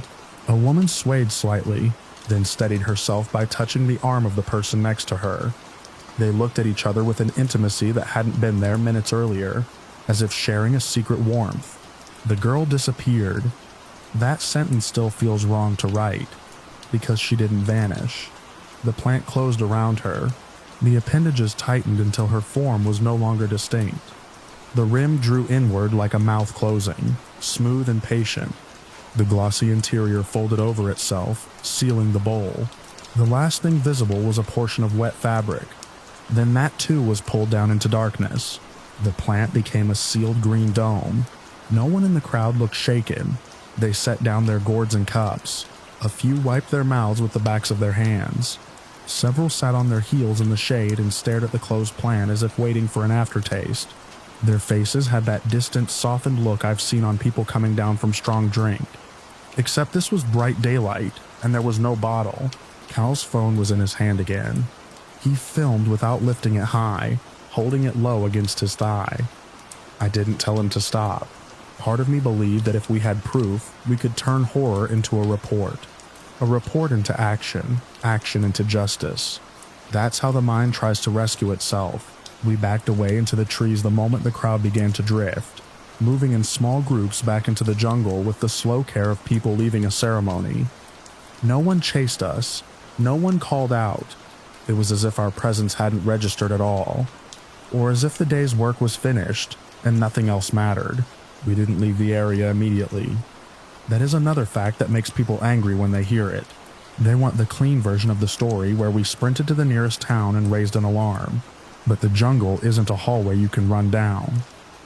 A woman swayed slightly, then steadied herself by touching the arm of the person next to her. They looked at each other with an intimacy that hadn't been there minutes earlier, as if sharing a secret warmth. The girl disappeared. That sentence still feels wrong to write, because she didn't vanish. The plant closed around her. The appendages tightened until her form was no longer distinct. The rim drew inward like a mouth closing, smooth and patient. The glossy interior folded over itself, sealing the bowl. The last thing visible was a portion of wet fabric. Then that too was pulled down into darkness. The plant became a sealed green dome. No one in the crowd looked shaken. They set down their gourds and cups. A few wiped their mouths with the backs of their hands. Several sat on their heels in the shade and stared at the closed plant as if waiting for an aftertaste. Their faces had that distant, softened look I've seen on people coming down from strong drink. Except this was bright daylight, and there was no bottle. Cal's phone was in his hand again. He filmed without lifting it high, holding it low against his thigh. I didn't tell him to stop. Part of me believed that if we had proof, we could turn horror into a report. A report into action, action into justice. That's how the mind tries to rescue itself. We backed away into the trees the moment the crowd began to drift, moving in small groups back into the jungle with the slow care of people leaving a ceremony. No one chased us. No one called out. It was as if our presence hadn't registered at all, or as if the day's work was finished and nothing else mattered. We didn't leave the area immediately. That is another fact that makes people angry when they hear it. They want the clean version of the story where we sprinted to the nearest town and raised an alarm. But the jungle isn't a hallway you can run down.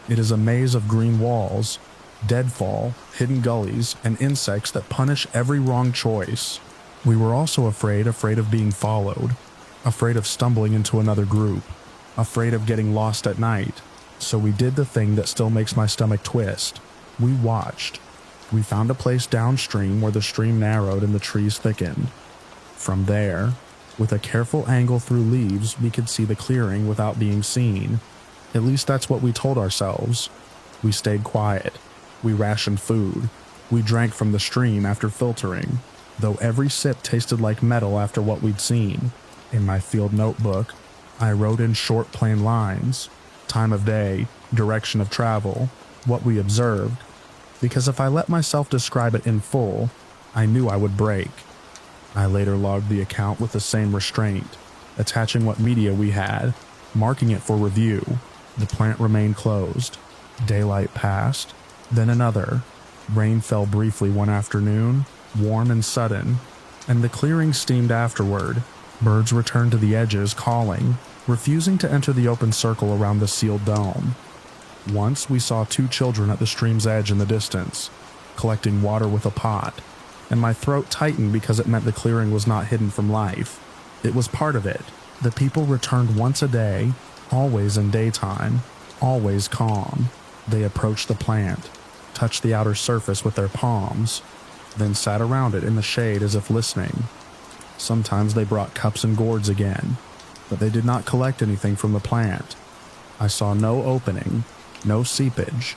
It is a maze of green walls, deadfall, hidden gullies, and insects that punish every wrong choice. We were also afraid of being followed, afraid of stumbling into another group, afraid of getting lost at night. So we did the thing that still makes my stomach twist. We watched. We found a place downstream where the stream narrowed and the trees thickened. From there, with a careful angle through leaves, we could see the clearing without being seen. At least that's what we told ourselves. We stayed quiet. We rationed food. We drank from the stream after filtering, though every sip tasted like metal after what we'd seen. In my field notebook, I wrote in short plain lines, time of day, direction of travel, what we observed, because if I let myself describe it in full, I knew I would break. I later logged the account with the same restraint, attaching what media we had, marking it for review. The plant remained closed. Daylight passed, then another. Rain fell briefly one afternoon, warm and sudden, and the clearing steamed afterward. Birds returned to the edges, calling, refusing to enter the open circle around the sealed dome. Once we saw two children at the stream's edge in the distance, collecting water with a pot, and my throat tightened because it meant the clearing was not hidden from life. It was part of it. The people returned once a day, always in daytime, always calm. They approached the plant, touched the outer surface with their palms, then sat around it in the shade as if listening. Sometimes they brought cups and gourds again, but they did not collect anything from the plant. I saw no opening, no seepage,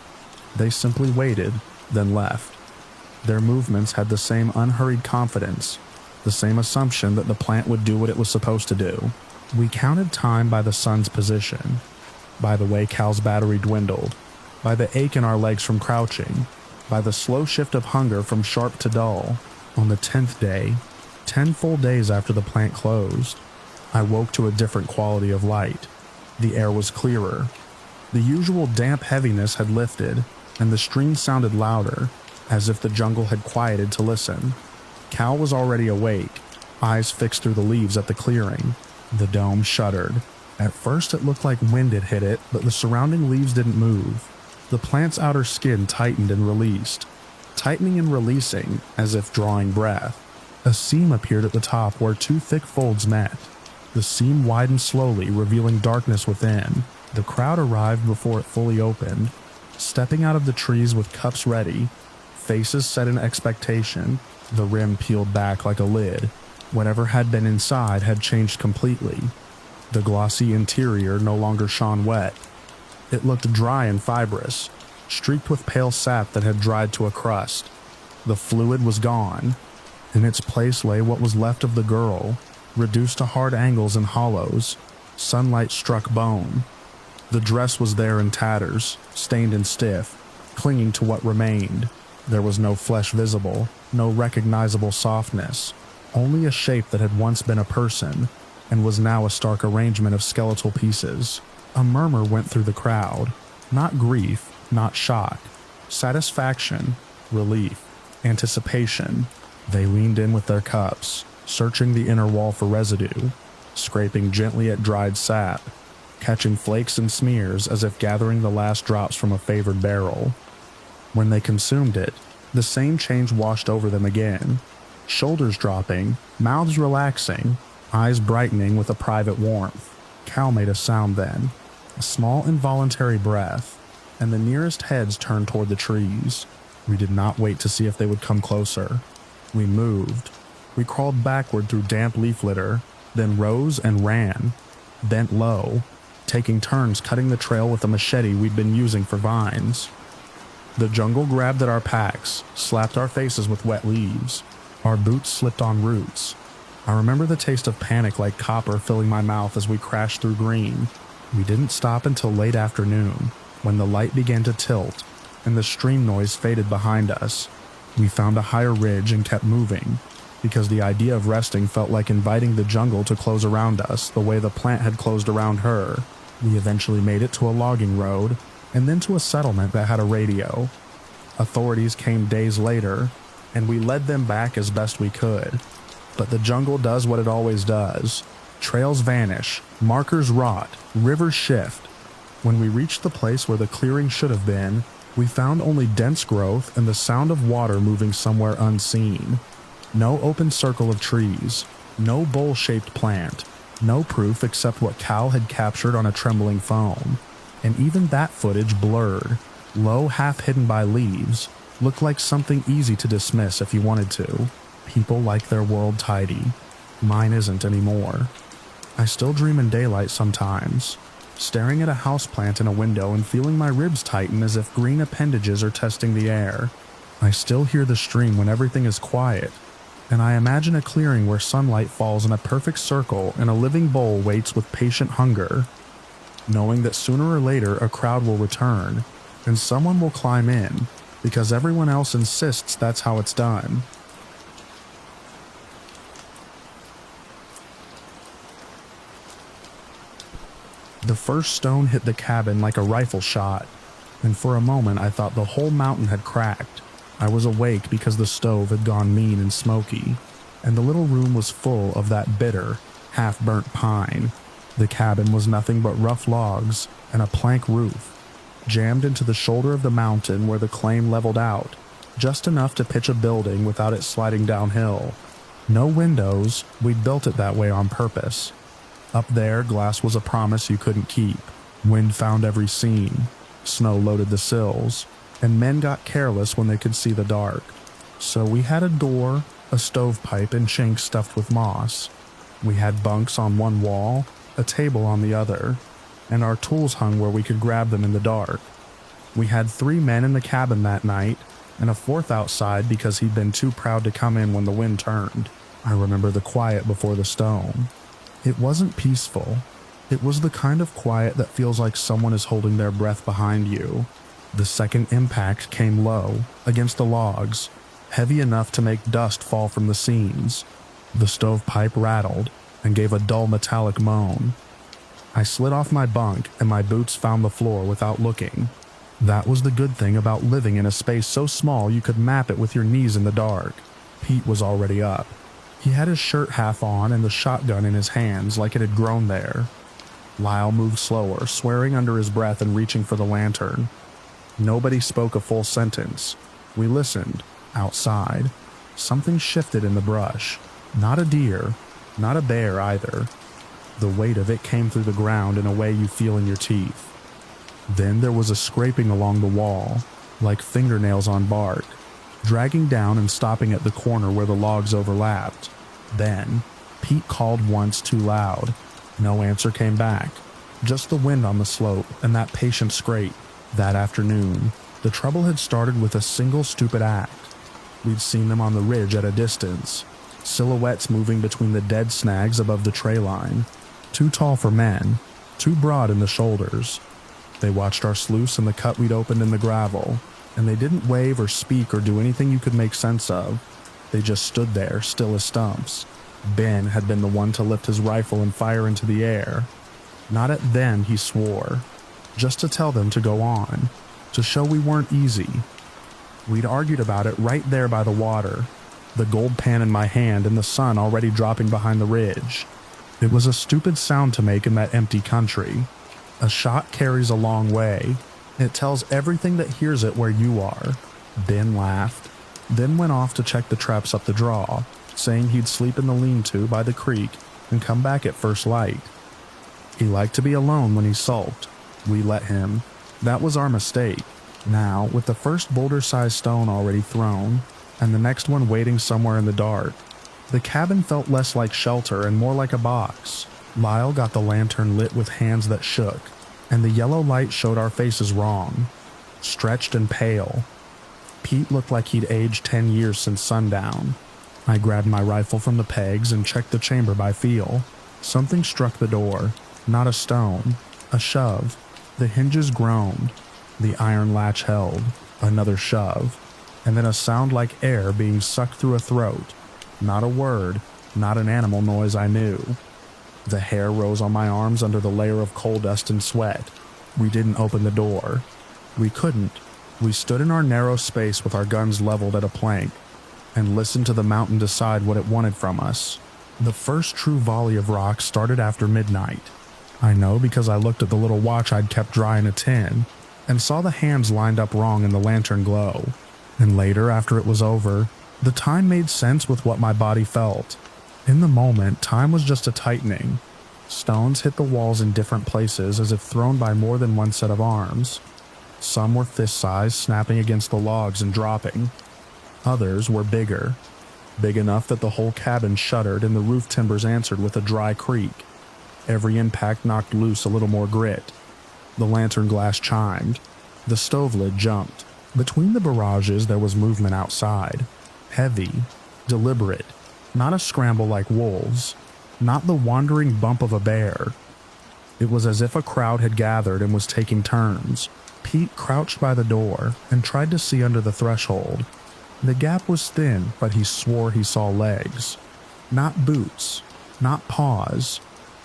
They simply waited, then left. Their movements had the same unhurried confidence, the same assumption that the plant would do what it was supposed to do. We counted time by the sun's position, by the way Cal's battery dwindled, by the ache in our legs from crouching, by the slow shift of hunger from sharp to dull. On the 10th day, 10 full days after the plant closed, I woke to a different quality of light. The air was clearer. The usual damp heaviness had lifted, and the stream sounded louder, as if the jungle had quieted to listen. Cal was already awake, eyes fixed through the leaves at the clearing. The dome shuddered. At first it looked like wind had hit it, but the surrounding leaves didn't move. The plant's outer skin tightened and released, tightening and releasing as if drawing breath. A seam appeared at the top where two thick folds met. The seam widened slowly, revealing darkness within. The crowd arrived before it fully opened, stepping out of the trees with cups ready, faces set in expectation, the rim peeled back like a lid. Whatever had been inside had changed completely. The glossy interior no longer shone wet. It looked dry and fibrous, streaked with pale sap that had dried to a crust. The fluid was gone. In its place lay what was left of the girl, reduced to hard angles and hollows. Sunlight struck bone. The dress was there in tatters, stained and stiff, clinging to what remained. There was no flesh visible, no recognizable softness, only a shape that had once been a person, and was now a stark arrangement of skeletal pieces. A murmur went through the crowd. Not grief, not shock. Satisfaction, relief, anticipation. They leaned in with their cups, searching the inner wall for residue, scraping gently at dried sap, catching flakes and smears as if gathering the last drops from a favored barrel. When they consumed it, the same change washed over them again. Shoulders dropping, mouths relaxing, eyes brightening with a private warmth. Cal made a sound then, a small involuntary breath, and the nearest heads turned toward the trees. We did not wait to see if they would come closer. We moved. We crawled backward through damp leaf litter, then rose and ran, bent low, taking turns cutting the trail with a machete we'd been using for vines. The jungle grabbed at our packs, slapped our faces with wet leaves. Our boots slipped on roots. I remember the taste of panic like copper filling my mouth as we crashed through green. We didn't stop until late afternoon, when the light began to tilt and the stream noise faded behind us. We found a higher ridge and kept moving, because the idea of resting felt like inviting the jungle to close around us the way the plant had closed around her. We eventually made it to a logging road, and then to a settlement that had a radio. Authorities came days later, and we led them back as best we could. But the jungle does what it always does. Trails vanish, markers rot, rivers shift. When we reached the place where the clearing should have been, we found only dense growth and the sound of water moving somewhere unseen. No open circle of trees, no bowl-shaped plant, no proof except what Cal had captured on a trembling phone. And even that footage blurred, low half hidden by leaves, looked like something easy to dismiss if you wanted to. People like their world tidy. Mine isn't anymore. I still dream in daylight sometimes, staring at a houseplant in a window and feeling my ribs tighten as if green appendages are testing the air. I still hear the stream when everything is quiet, and I imagine a clearing where sunlight falls in a perfect circle and a living bowl waits with patient hunger, knowing that sooner or later a crowd will return, and someone will climb in, because everyone else insists that's how it's done. The first stone hit the cabin like a rifle shot, and for a moment I thought the whole mountain had cracked. I was awake because the stove had gone mean and smoky, and the little room was full of that bitter, half-burnt pine. The cabin was nothing but rough logs and a plank roof, jammed into the shoulder of the mountain where the claim leveled out, just enough to pitch a building without it sliding downhill. No windows, we'd built it that way on purpose. Up there, glass was a promise you couldn't keep. Wind found every seam, snow loaded the sills, and men got careless when they could see the dark. So we had a door, a stovepipe, and chinks stuffed with moss. We had bunks on one wall, a table on the other, and our tools hung where we could grab them in the dark. We had 3 men in the cabin that night, and a 4th outside because he'd been too proud to come in when the wind turned. I remember the quiet before the stone. It wasn't peaceful. It was the kind of quiet that feels like someone is holding their breath behind you. The second impact came low, against the logs, heavy enough to make dust fall from the seams. The stovepipe rattled and gave a dull metallic moan. I slid off my bunk and my boots found the floor without looking. That was the good thing about living in a space so small you could map it with your knees in the dark. Pete was already up. He had his shirt half on and the shotgun in his hands like it had grown there. Lyle moved slower, swearing under his breath and reaching for the lantern. Nobody spoke a full sentence. We listened. Outside. Something shifted in the brush. Not a deer. Not a bear either. The weight of it came through the ground in a way you feel in your teeth. Then there was a scraping along the wall, like fingernails on bark, dragging down and stopping at the corner where the logs overlapped. Then, Pete called once too loud. No answer came back. Just the wind on the slope and that patient scrape. That afternoon, the trouble had started with a single stupid act. We'd seen them on the ridge at a distance, silhouettes moving between the dead snags above the tray line. Too tall for men, too broad in the shoulders. They watched our sluice and the cut we'd opened in the gravel, and they didn't wave or speak or do anything you could make sense of. They just stood there, still as stumps. Ben had been the one to lift his rifle and fire into the air. Not at them, he swore. Just to tell them to go on, to show we weren't easy. We'd argued about it right there by the water, the gold pan in my hand and the sun already dropping behind the ridge. It was a stupid sound to make in that empty country. A shot carries a long way. It tells everything that hears it where you are. Ben laughed, then went off to check the traps up the draw, saying he'd sleep in the lean-to by the creek and come back at first light. He liked to be alone when he sulked. We let him. That was our mistake. Now, with the first boulder-sized stone already thrown, and the next one waiting somewhere in the dark, the cabin felt less like shelter and more like a box. Lyle got the lantern lit with hands that shook, and the yellow light showed our faces wrong, stretched and pale. Pete looked like he'd aged 10 years since sundown. I grabbed my rifle from the pegs and checked the chamber by feel. Something struck the door, not a stone, a shove. The hinges groaned. The iron latch held. Another shove. And then a sound like air being sucked through a throat. Not a word, not an animal noise I knew. The hair rose on my arms under the layer of coal dust and sweat. We didn't open the door. We couldn't. We stood in our narrow space with our guns leveled at a plank, and listened to the mountain decide what it wanted from us. The first true volley of rocks started after midnight. I know because I looked at the little watch I'd kept dry in a tin, and saw the hands lined up wrong in the lantern glow. And later, after it was over, the time made sense with what my body felt. In the moment, time was just a tightening. Stones hit the walls in different places as if thrown by more than one set of arms. Some were fist-sized, snapping against the logs and dropping. Others were bigger. Big enough that the whole cabin shuddered and the roof timbers answered with a dry creak. Every impact knocked loose a little more grit. The lantern glass chimed. The stove lid jumped. Between the barrages there was movement outside. Heavy, deliberate. Not a scramble like wolves. Not the wandering bump of a bear. It was as if a crowd had gathered and was taking turns. Pete crouched by the door and tried to see under the threshold. The gap was thin, but he swore he saw legs. Not boots. Not paws.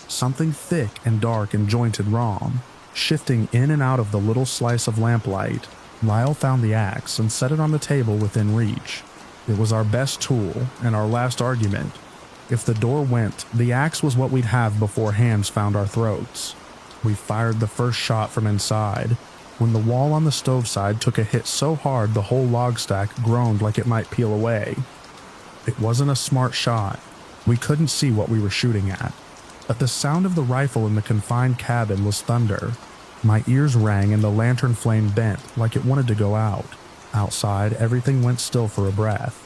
Something thick and dark and jointed wrong. Shifting in and out of the little slice of lamplight, Lyle found the axe and set it on the table within reach. It was our best tool and our last argument. If the door went, the axe was what we'd have before hands found our throats. We fired the first shot from inside, when the wall on the stove side took a hit so hard the whole log stack groaned like it might peel away. It wasn't a smart shot. We couldn't see what we were shooting at. But the sound of the rifle in the confined cabin was thunder. My ears rang and the lantern flame bent like it wanted to go out. Outside, everything went still for a breath.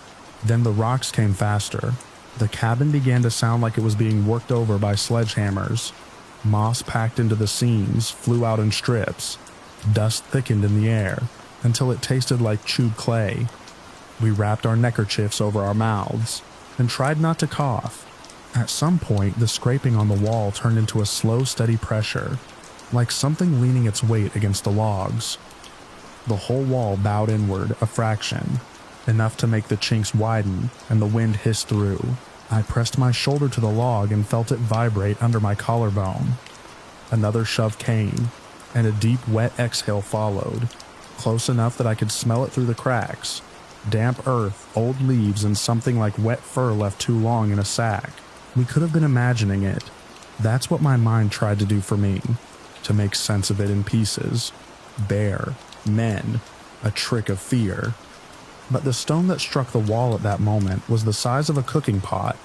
Then the rocks came faster. The cabin began to sound like it was being worked over by sledgehammers. Moss packed into the seams flew out in strips. Dust thickened in the air until it tasted like chewed clay. We wrapped our neckerchiefs over our mouths and tried not to cough. At some point, the scraping on the wall turned into a slow, steady pressure, like something leaning its weight against the logs. The whole wall bowed inward a fraction, enough to make the chinks widen and the wind hiss through. I pressed my shoulder to the log and felt it vibrate under my collarbone. Another shove came, and a deep, wet exhale followed, close enough that I could smell it through the cracks. Damp earth, old leaves, and something like wet fur left too long in a sack. We could have been imagining it. That's what my mind tried to do for me, to make sense of it in pieces. Bear, men, a trick of fear. But the stone that struck the wall at that moment was the size of a cooking pot,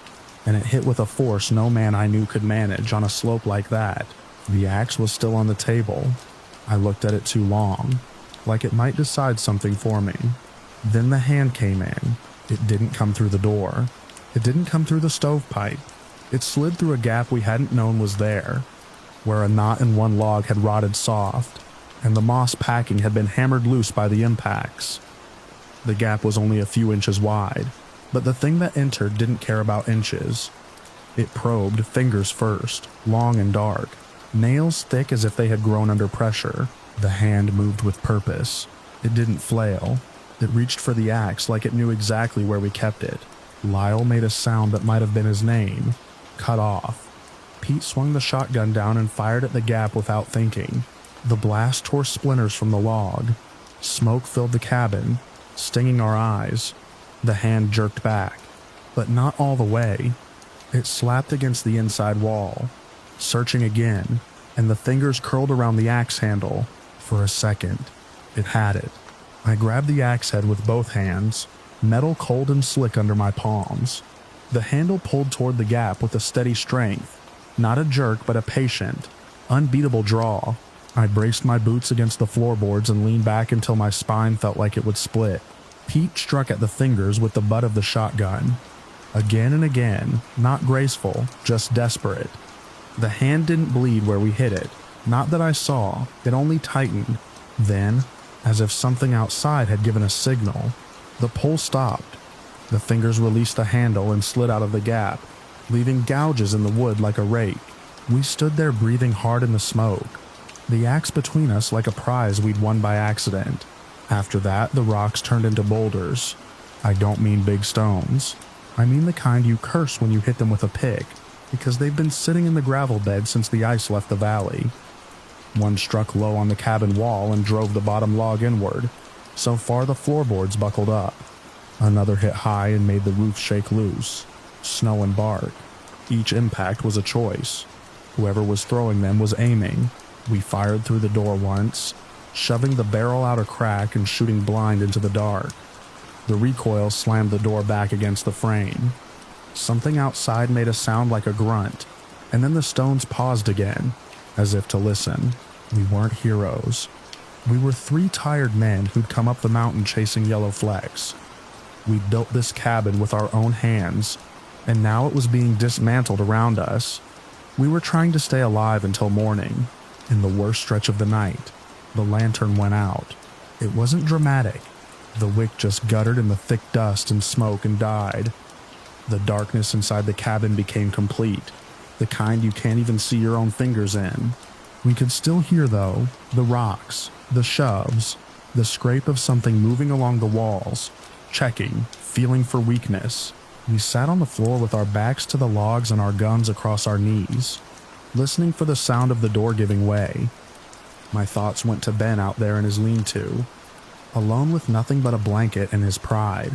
and it hit with a force no man I knew could manage on a slope like that. The axe was still on the table. I looked at it too long, like it might decide something for me. Then the hand came in. It didn't come through the door. It didn't come through the stovepipe. It slid through a gap we hadn't known was there, where a knot in one log had rotted soft, and the moss packing had been hammered loose by the impacts. The gap was only a few inches wide, but the thing that entered didn't care about inches. It probed, fingers first, long and dark, nails thick as if they had grown under pressure. The hand moved with purpose. It didn't flail. It reached for the axe like it knew exactly where we kept it. Lyle made a sound that might have been his name. Cut off. Pete swung the shotgun down and fired at the gap without thinking. The blast tore splinters from the log. Smoke filled the cabin, stinging our eyes. The hand jerked back, but not all the way. It slapped against the inside wall, searching again, and the fingers curled around the axe handle. For a second, it had it. I grabbed the axe head with both hands, metal cold and slick under my palms. The handle pulled toward the gap with a steady strength, not a jerk but a patient, unbeatable draw. I braced my boots against the floorboards and leaned back until my spine felt like it would split. Pete struck at the fingers with the butt of the shotgun. Again and again, not graceful, just desperate. The hand didn't bleed where we hit it. Not that I saw, it only tightened. Then, as if something outside had given a signal, the pull stopped. The fingers released the handle and slid out of the gap, leaving gouges in the wood like a rake. We stood there breathing hard in the smoke, the axe between us like a prize we'd won by accident. After that, the rocks turned into boulders. I don't mean big stones. I mean the kind you curse when you hit them with a pick, because they've been sitting in the gravel bed since the ice left the valley. One struck low on the cabin wall and drove the bottom log inward. So far the floorboards buckled up. Another hit high and made the roof shake loose. Snow and bark. Each impact was a choice. Whoever was throwing them was aiming. We fired through the door once, shoving the barrel out a crack and shooting blind into the dark. The recoil slammed the door back against the frame. Something outside made a sound like a grunt, and then the stones paused again, as if to listen. We weren't heroes. We were 3 tired men who'd come up the mountain chasing yellow flecks. We'd built this cabin with our own hands, and now it was being dismantled around us. We were trying to stay alive until morning. In the worst stretch of the night, the lantern went out. It wasn't dramatic. The wick just guttered in the thick dust and smoke and died. The darkness inside the cabin became complete, the kind you can't even see your own fingers in. We could still hear, though, the rocks, the shoves, the scrape of something moving along the walls, checking, feeling for weakness. We sat on the floor with our backs to the logs and our guns across our knees, listening for the sound of the door giving way. My thoughts went to Ben out there in his lean-to, alone with nothing but a blanket and his pride.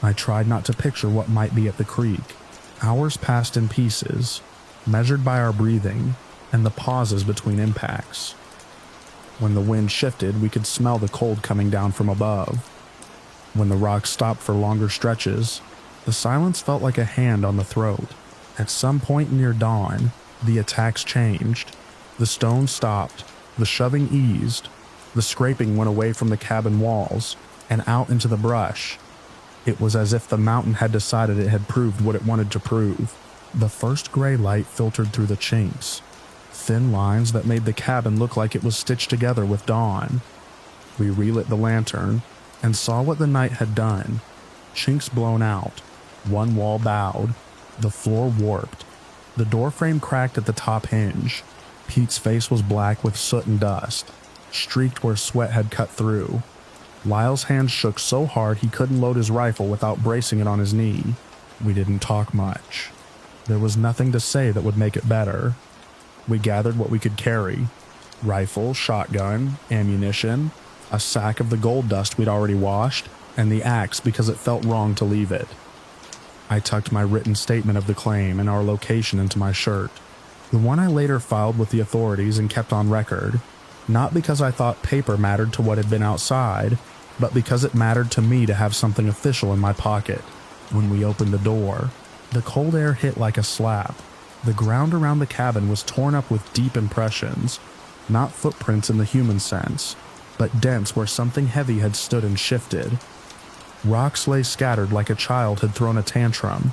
I tried not to picture what might be at the creek. Hours passed in pieces, measured by our breathing and the pauses between impacts. When the wind shifted, we could smell the cold coming down from above. When the rocks stopped for longer stretches, the silence felt like a hand on the throat. At some point near dawn, the attacks changed. The stones stopped, the shoving eased, the scraping went away from the cabin walls and out into the brush. It was as if the mountain had decided it had proved what it wanted to prove. The first gray light filtered through the chinks, thin lines that made the cabin look like it was stitched together with dawn. We relit the lantern and saw what the night had done. Chinks blown out, one wall bowed, the floor warped, the doorframe cracked at the top hinge. Pete's face was black with soot and dust, streaked where sweat had cut through. Lyle's hands shook so hard he couldn't load his rifle without bracing it on his knee. We didn't talk much. There was nothing to say that would make it better. We gathered what we could carry: rifle, shotgun, ammunition, a sack of the gold dust we'd already washed, and the axe because it felt wrong to leave it. I tucked my written statement of the claim and our location into my shirt, the one I later filed with the authorities and kept on record, not because I thought paper mattered to what had been outside, but because it mattered to me to have something official in my pocket. When we opened the door, the cold air hit like a slap. The ground around the cabin was torn up with deep impressions, not footprints in the human sense, but dents where something heavy had stood and shifted. Rocks lay scattered like a child had thrown a tantrum.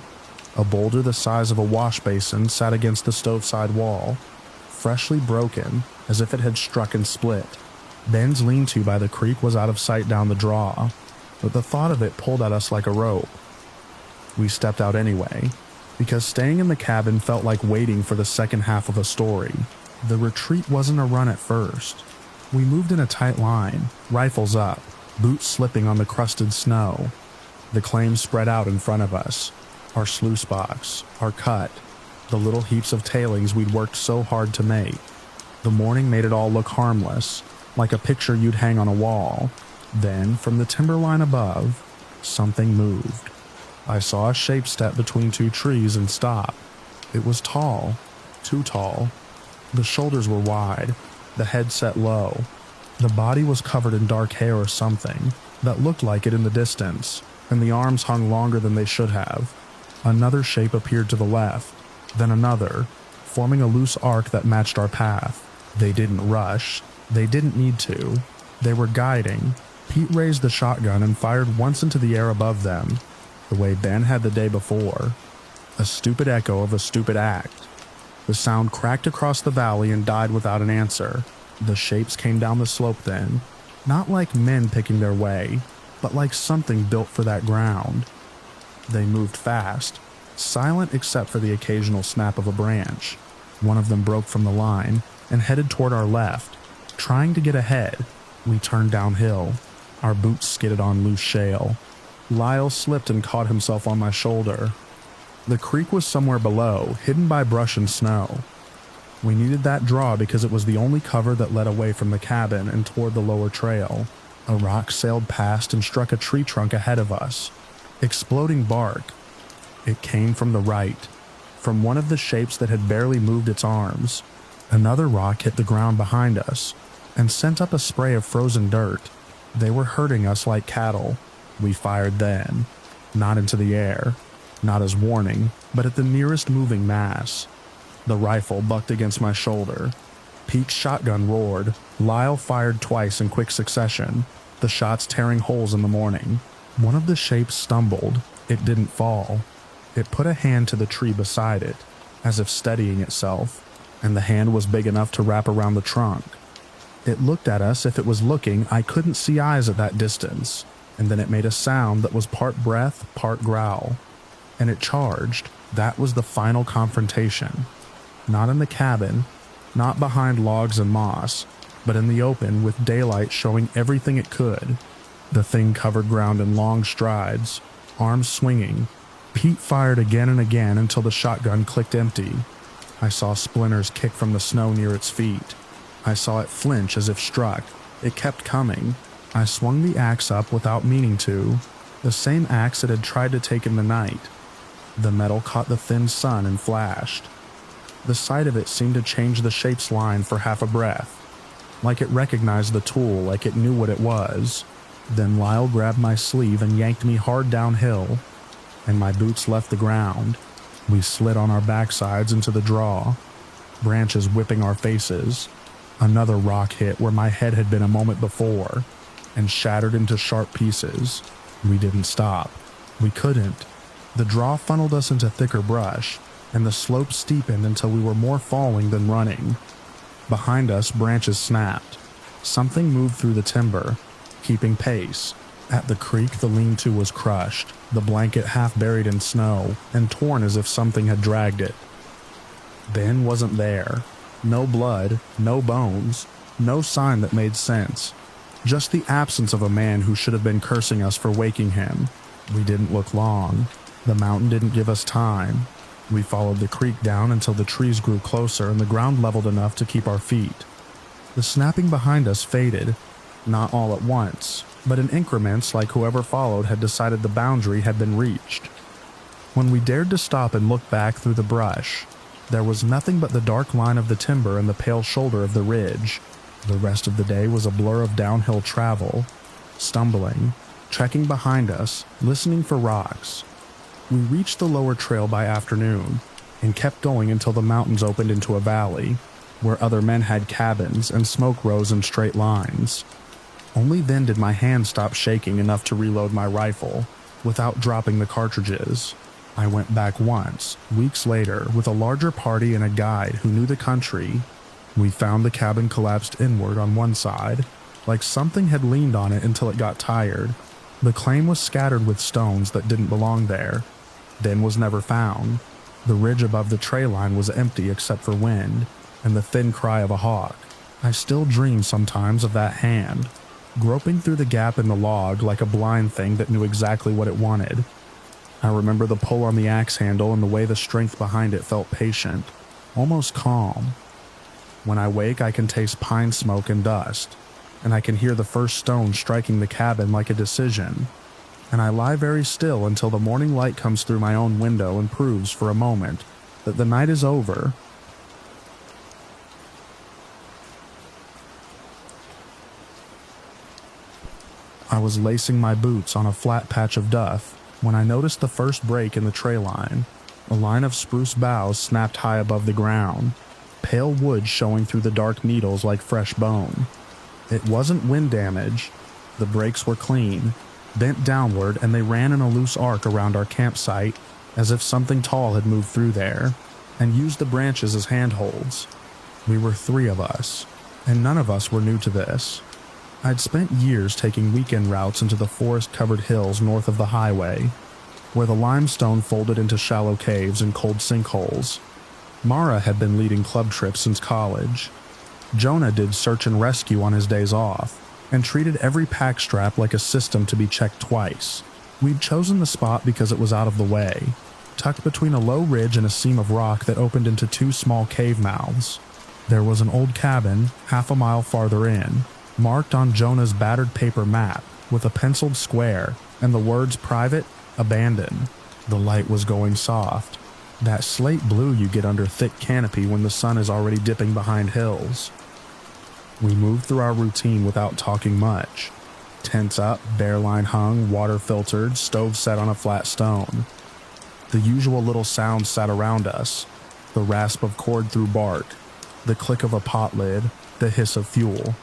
A boulder the size of a wash basin sat against the stove-side wall, freshly broken, as if it had struck and split. Ben's lean-to by the creek was out of sight down the draw, but the thought of it pulled at us like a rope. We stepped out anyway, because staying in the cabin felt like waiting for the second half of a story. The retreat wasn't a run at first. We moved in a tight line, rifles up, boots slipping on the crusted snow. The claim spread out in front of us, our sluice box, our cut, the little heaps of tailings we'd worked so hard to make. The morning made it all look harmless, like a picture you'd hang on a wall. Then, from the timberline above, something moved. I saw a shape step between two trees and stop. It was tall, too tall. The shoulders were wide, the head set low. The body was covered in dark hair or something that looked like it in the distance, and the arms hung longer than they should have. Another shape appeared to the left, then another, forming a loose arc that matched our path. They didn't rush. They didn't need to. They were guiding. Pete raised the shotgun and fired once into the air above them, the way Ben had the day before. A stupid echo of a stupid act. The sound cracked across the valley and died without an answer. The shapes came down the slope then, not like men picking their way, but like something built for that ground. They moved fast, silent except for the occasional snap of a branch. One of them broke from the line and headed toward our left, trying to get ahead. We turned downhill. Our boots skidded on loose shale. Lyle slipped and caught himself on my shoulder. The creek was somewhere below, hidden by brush and snow. We needed that draw because it was the only cover that led away from the cabin and toward the lower trail. A rock sailed past and struck a tree trunk ahead of us. Exploding bark. It came from the right, from one of the shapes that had barely moved its arms. Another rock hit the ground behind us and sent up a spray of frozen dirt. They were herding us like cattle. We fired then, not into the air, not as warning, but at the nearest moving mass. The rifle bucked against my shoulder. Pete's shotgun roared. Lyle fired twice in quick succession, the shots tearing holes in the morning. One of the shapes stumbled. It didn't fall. It put a hand to the tree beside it, as if steadying itself, and the hand was big enough to wrap around the trunk. It looked at us if it was looking. I couldn't see eyes at that distance, and then it made a sound that was part breath, part growl. And it charged. That was the final confrontation. Not in the cabin, not behind logs and moss, but in the open with daylight showing everything it could. The thing covered ground in long strides, arms swinging. Pete fired again and again until the shotgun clicked empty. I saw splinters kick from the snow near its feet. I saw it flinch as if struck. It kept coming. I swung the axe up without meaning to, the same axe it had tried to take in the night. The metal caught the thin sun and flashed. The sight of it seemed to change the shape's line for half a breath, like it recognized the tool, like it knew what it was. Then Lyle grabbed my sleeve and yanked me hard downhill, and my boots left the ground. We slid on our backsides into the draw, branches whipping our faces. Another rock hit where my head had been a moment before, and shattered into sharp pieces. We didn't stop. We couldn't. The draw funneled us into thicker brush, and the slope steepened until we were more falling than running. Behind us, branches snapped. Something moved through the timber, keeping pace. At the creek, the lean-to was crushed, the blanket half buried in snow and torn as if something had dragged it. Ben wasn't there. No blood, no bones, no sign that made sense. Just the absence of a man who should have been cursing us for waking him. We didn't look long. The mountain didn't give us time. We followed the creek down until the trees grew closer and the ground leveled enough to keep our feet. The snapping behind us faded, not all at once, but in increments like whoever followed had decided the boundary had been reached. When we dared to stop and look back through the brush, there was nothing but the dark line of the timber and the pale shoulder of the ridge. The rest of the day was a blur of downhill travel, stumbling, checking behind us, listening for rocks. We reached the lower trail by afternoon and kept going until the mountains opened into a valley, where other men had cabins and smoke rose in straight lines. Only then did my hand stop shaking enough to reload my rifle, without dropping the cartridges. I went back once, weeks later, with a larger party and a guide who knew the country. We found the cabin collapsed inward on one side, like something had leaned on it until it got tired. The claim was scattered with stones that didn't belong there. Ben was never found. The ridge above the tray line was empty except for wind and the thin cry of a hawk. I still dream sometimes of that hand, groping through the gap in the log like a blind thing that knew exactly what it wanted. I remember the pull on the axe handle and the way the strength behind it felt patient, almost calm. When I wake, I can taste pine smoke and dust, and I can hear the first stone striking the cabin like a decision. And I lie very still until the morning light comes through my own window and proves for a moment that the night is over. I was lacing my boots on a flat patch of duff when I noticed the first break in the tray line. A line of spruce boughs snapped high above the ground, pale wood showing through the dark needles like fresh bone. It wasn't wind damage. The breaks were clean, bent downward, and they ran in a loose arc around our campsite as if something tall had moved through there and used the branches as handholds. We were 3 of us, and none of us were new to this. I'd spent years taking weekend routes into the forest-covered hills north of the highway, where the limestone folded into shallow caves and cold sinkholes. Mara had been leading club trips since college. Jonah did search and rescue on his days off, and treated every pack strap like a system to be checked twice. We'd chosen the spot because it was out of the way, tucked between a low ridge and a seam of rock that opened into 2 small cave mouths. There was an old cabin, half a mile farther in, marked on Jonah's battered paper map with a penciled square and the words private, abandoned. The light was going soft, that slate blue you get under thick canopy when the sun is already dipping behind hills. We moved through our routine without talking much. Tents up, bear line hung, water filtered, stove set on a flat stone. The usual little sounds sat around us, the rasp of cord through bark, the click of a pot lid, the hiss of fuel.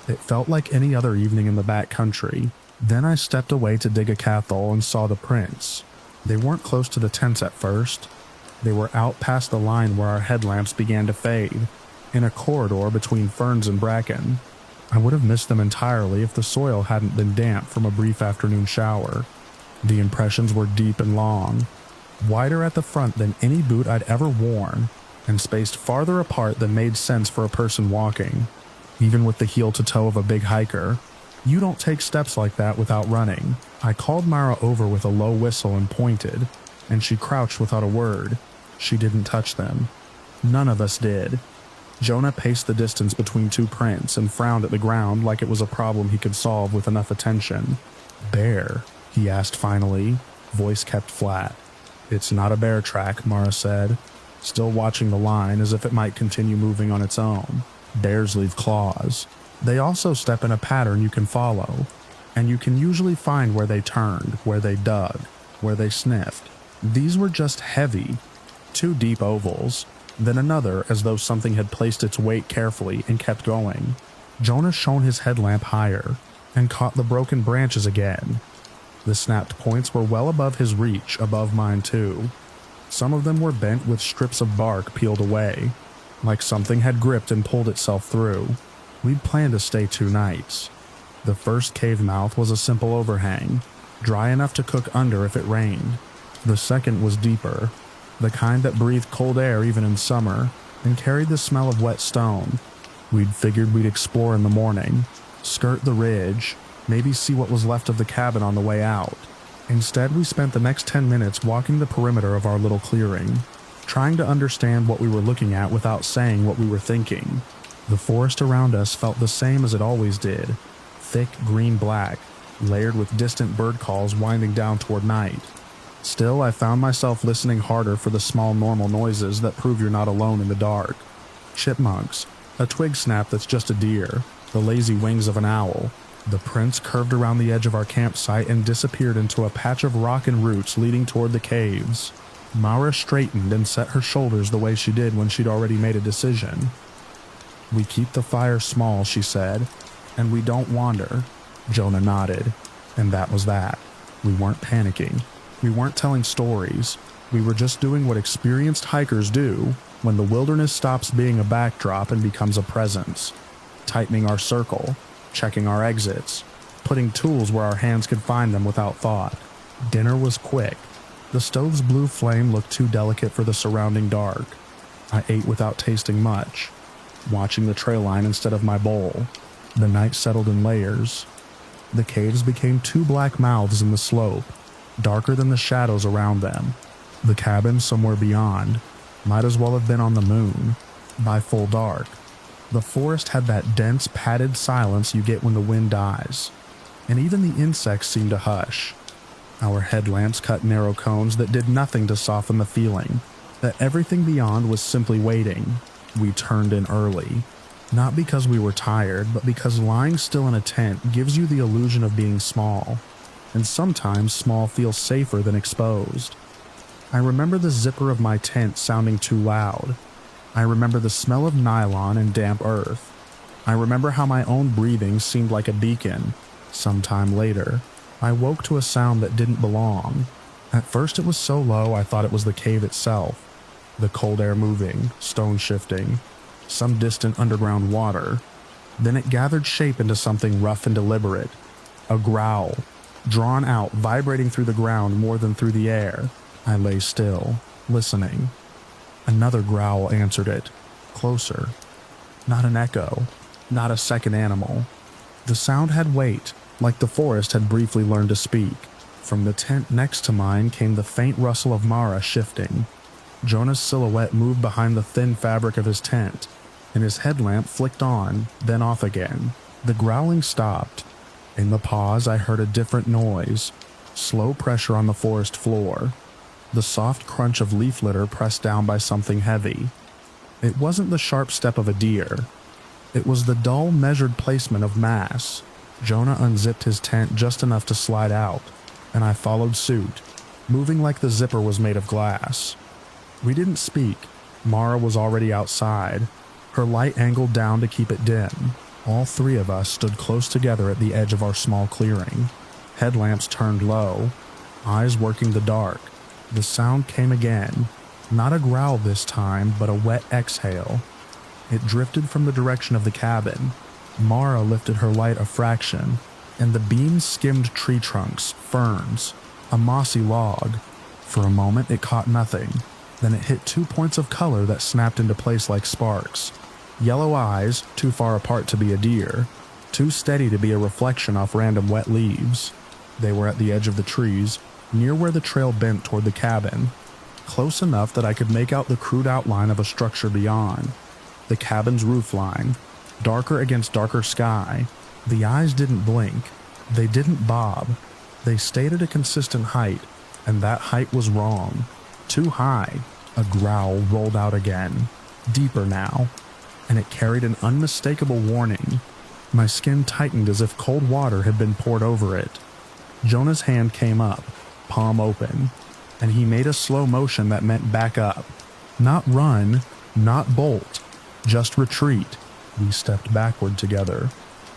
It felt like any other evening in the back country. Then I stepped away to dig a cathol and saw the prints. They weren't close to the tents at first. They were out past the line where our headlamps began to fade, in a corridor between ferns and bracken. I would have missed them entirely if the soil hadn't been damp from a brief afternoon shower. The impressions were deep and long, wider at the front than any boot I'd ever worn, and spaced farther apart than made sense for a person walking. Even with the heel to toe of a big hiker, you don't take steps like that without running. I called Mara over with a low whistle and pointed, and she crouched without a word. She didn't touch them. None of us did. Jonah paced the distance between 2 prints and frowned at the ground like it was a problem he could solve with enough attention. "Bear?" he asked finally, voice kept flat. "It's not a bear track," Mara said, still watching the line as if it might continue moving on its own. "Bears leave claws. They also step in a pattern you can follow, and you can usually find where they turned, where they dug, where they sniffed. These were just heavy, 2 deep ovals, then another as though something had placed its weight carefully and kept going." Jonah shone his headlamp higher and caught the broken branches again. The snapped points were well above his reach, above mine too. Some of them were bent with strips of bark peeled away. like something had gripped and pulled itself through. We'd planned to stay 2 nights. The first cave mouth was a simple overhang, dry enough to cook under if it rained. The second was deeper, the kind that breathed cold air even in summer, and carried the smell of wet stone. We'd figured we'd explore in the morning, skirt the ridge, maybe see what was left of the cabin on the way out. Instead, we spent the next 10 minutes walking the perimeter of our little clearing, trying to understand what we were looking at without saying what we were thinking. The forest around us felt the same as it always did, thick green-black, layered with distant bird calls winding down toward night. Still, I found myself listening harder for the small normal noises that prove you're not alone in the dark. Chipmunks, a twig snap that's just a deer, the lazy wings of an owl. The prints curved around the edge of our campsite and disappeared into a patch of rock and roots leading toward the caves. Mara straightened and set her shoulders the way she did when she'd already made a decision. "We keep the fire small," she said, "and we don't wander." Jonah nodded, and that was that. We weren't panicking. We weren't telling stories. We were just doing what experienced hikers do when the wilderness stops being a backdrop and becomes a presence. Tightening our circle, checking our exits, putting tools where our hands could find them without thought. Dinner was quick. The stove's blue flame looked too delicate for the surrounding dark. I ate without tasting much, watching the trail line instead of my bowl. The night settled in layers. The caves became 2 black mouths in the slope, darker than the shadows around them. The cabin somewhere beyond might as well have been on the moon, by full dark. The forest had that dense, padded silence you get when the wind dies, and even the insects seemed to hush. Our headlamps cut narrow cones that did nothing to soften the feeling that everything beyond was simply waiting. We turned in early, not because we were tired, but because lying still in a tent gives you the illusion of being small, and sometimes small feels safer than exposed. I remember the zipper of my tent sounding too loud. I remember the smell of nylon and damp earth. I remember how my own breathing seemed like a beacon. Sometime later, I woke to a sound that didn't belong. At first it was so low I thought it was the cave itself. The cold air moving, stone shifting, some distant underground water. Then it gathered shape into something rough and deliberate. A growl, drawn out, vibrating through the ground more than through the air. I lay still, listening. Another growl answered it, closer. Not an echo, not a second animal. The sound had weight, like the forest had briefly learned to speak. From the tent next to mine came the faint rustle of Mara shifting. Jonah's silhouette moved behind the thin fabric of his tent, and his headlamp flicked on, then off again. The growling stopped. In the pause, I heard a different noise, slow pressure on the forest floor. The soft crunch of leaf litter pressed down by something heavy. It wasn't the sharp step of a deer. It was the dull, measured placement of mass. Jonah unzipped his tent just enough to slide out, and I followed suit, moving like the zipper was made of glass. We didn't speak. Mara was already outside, her light angled down to keep it dim. All 3 of us stood close together at the edge of our small clearing, headlamps turned low, eyes working the dark. The sound came again, not a growl this time, but a wet exhale. It drifted from the direction of the cabin. Mara lifted her light a fraction, and the beam skimmed tree trunks, ferns, a mossy log. For a moment it caught nothing, then it hit 2 points of color that snapped into place like sparks. Yellow eyes, too far apart to be a deer, too steady to be a reflection off random wet leaves. They were at the edge of the trees, near where the trail bent toward the cabin, close enough that I could make out the crude outline of a structure beyond. The cabin's roofline, darker against darker sky. The eyes didn't blink. They didn't bob. They stayed at a consistent height, and that height was wrong. Too high. A growl rolled out again, deeper now, and it carried an unmistakable warning. My skin tightened as if cold water had been poured over it. Jonah's hand came up, palm open, and he made a slow motion that meant back up. Not run, not bolt, just retreat. We stepped backward together.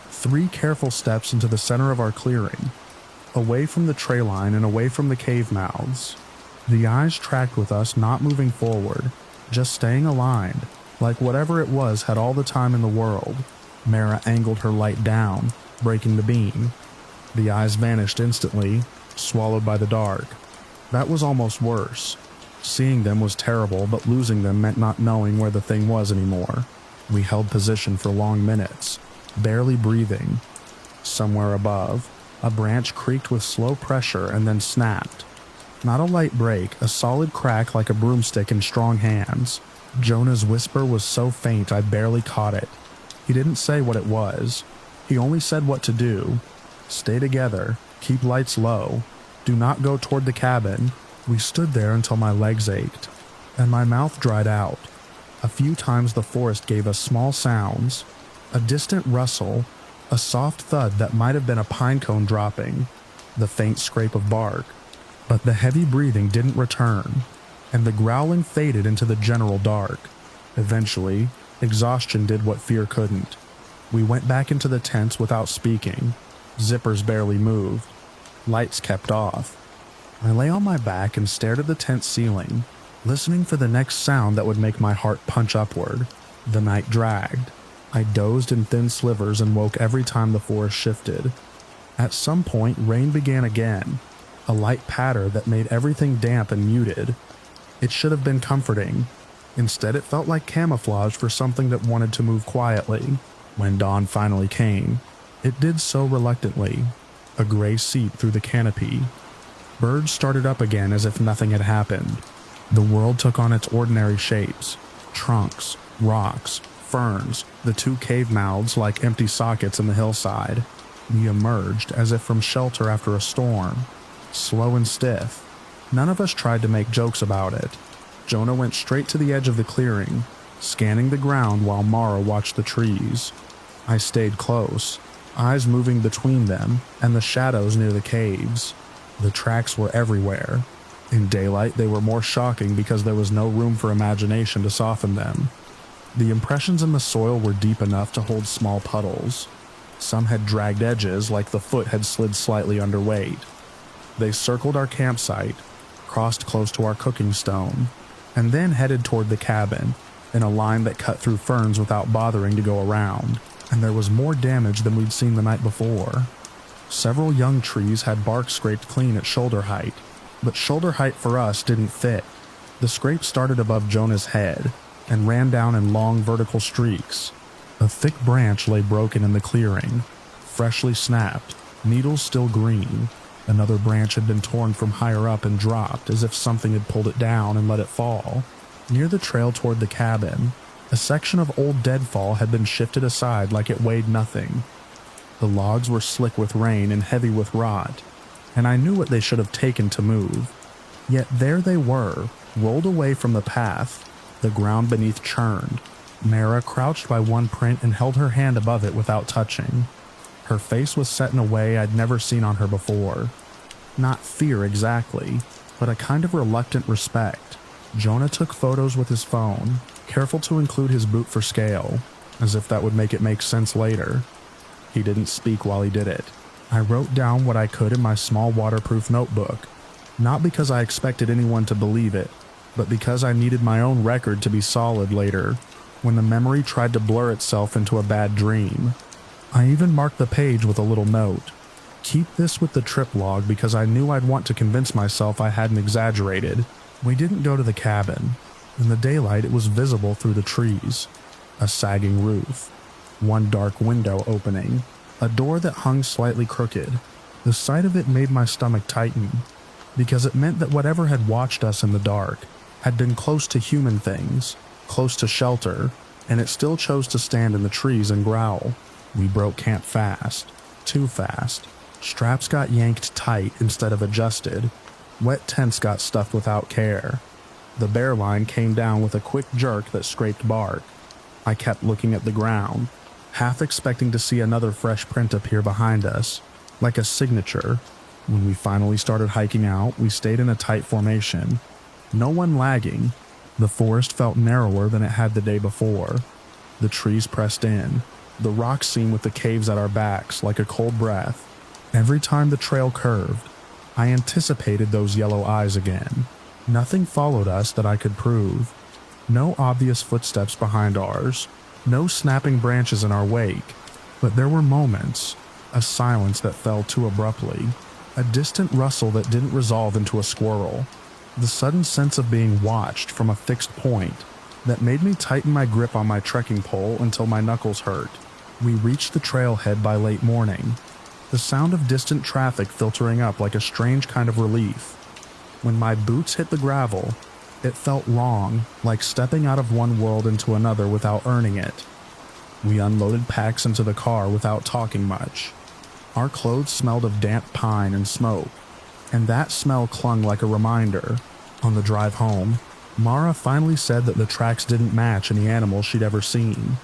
3 careful steps into the center of our clearing, away from the trail line and away from the cave mouths. The eyes tracked with us, not moving forward, just staying aligned, Like whatever it was had all the time in the world. Mara angled her light down, breaking the beam. The eyes vanished instantly, swallowed by the dark. That was almost worse. Seeing them was terrible, but losing them meant not knowing where the thing was anymore. We held position for long minutes, barely breathing. Somewhere above, a branch creaked with slow pressure and then snapped. Not a light break, a solid crack like a broomstick in strong hands. Jonah's whisper was so faint I barely caught it. He didn't say what it was. He only said what to do. Stay together, keep lights low, do not go toward the cabin. We stood there until my legs ached, and my mouth dried out. A few times the forest gave us small sounds, a distant rustle, a soft thud that might have been a pine cone dropping, the faint scrape of bark. But the heavy breathing didn't return, and the growling faded into the general dark. Eventually, exhaustion did what fear couldn't. We went back into the tents without speaking. Zippers barely moved. Lights kept off. I lay on my back and stared at the tent ceiling, listening for the next sound that would make my heart punch upward. The night dragged. I dozed in thin slivers and woke every time the forest shifted. At some point, rain began again, a light patter that made everything damp and muted. It should have been comforting. Instead, it felt like camouflage for something that wanted to move quietly. When dawn finally came, it did so reluctantly. A gray seep through the canopy. Birds started up again as if nothing had happened. The world took on its ordinary shapes. Trunks, rocks, ferns, the two cave mouths like empty sockets in the hillside. We emerged as if from shelter after a storm. Slow and stiff. None of us tried to make jokes about it. Jonah went straight to the edge of the clearing, scanning the ground while Mara watched the trees. I stayed close, eyes moving between them and the shadows near the caves. The tracks were everywhere. In daylight, they were more shocking because there was no room for imagination to soften them. The impressions in the soil were deep enough to hold small puddles. Some had dragged edges like the foot had slid slightly underweight. They circled our campsite, crossed close to our cooking stone, and then headed toward the cabin, in a line that cut through ferns without bothering to go around, and there was more damage than we'd seen the night before. Several young trees had bark scraped clean at shoulder height, but shoulder height for us didn't fit. The scrape started above Jonah's head and ran down in long vertical streaks. A thick branch lay broken in the clearing, freshly snapped, needles still green. Another branch had been torn from higher up and dropped as if something had pulled it down and let it fall. Near the trail toward the cabin, a section of old deadfall had been shifted aside like it weighed nothing. The logs were slick with rain and heavy with rot, and I knew what they should have taken to move. Yet there they were, rolled away from the path. The ground beneath churned. Mara crouched by one print and held her hand above it without touching. Her face was set in a way I'd never seen on her before. Not fear exactly, but a kind of reluctant respect. Jonah took photos with his phone, careful to include his boot for scale, as if that would make it make sense later. He didn't speak while he did it. I wrote down what I could in my small waterproof notebook, not because I expected anyone to believe it, but because I needed my own record to be solid later, when the memory tried to blur itself into a bad dream. I even marked the page with a little note. Keep this with the trip log because I knew I'd want to convince myself I hadn't exaggerated. We didn't go to the cabin. In the daylight, it was visible through the trees. A sagging roof. One dark window opening. A door that hung slightly crooked. The sight of it made my stomach tighten, because it meant that whatever had watched us in the dark had been close to human things, close to shelter, and it still chose to stand in the trees and growl. We broke camp fast. Too fast. Straps got yanked tight instead of adjusted. Wet tents got stuffed without care. The bear line came down with a quick jerk that scraped bark. I kept looking at the ground, half expecting to see another fresh print appear behind us, like a signature. When we finally started hiking out, we stayed in a tight formation. No one lagging. The forest felt narrower than it had the day before. The trees pressed in. The rocks seemed with the caves at our backs like a cold breath. Every time the trail curved, I anticipated those yellow eyes again. Nothing followed us that I could prove. No obvious footsteps behind ours, no snapping branches in our wake, but there were moments, a silence that fell too abruptly, a distant rustle that didn't resolve into a squirrel, the sudden sense of being watched from a fixed point that made me tighten my grip on my trekking pole until my knuckles hurt. We reached the trailhead by late morning, the sound of distant traffic filtering up like a strange kind of relief. When my boots hit the gravel, it felt wrong, like stepping out of one world into another without earning it. We unloaded packs into the car without talking much. Our clothes smelled of damp pine and smoke, and that smell clung like a reminder. On the drive home, Mara finally said that the tracks didn't match any animals she'd ever seen.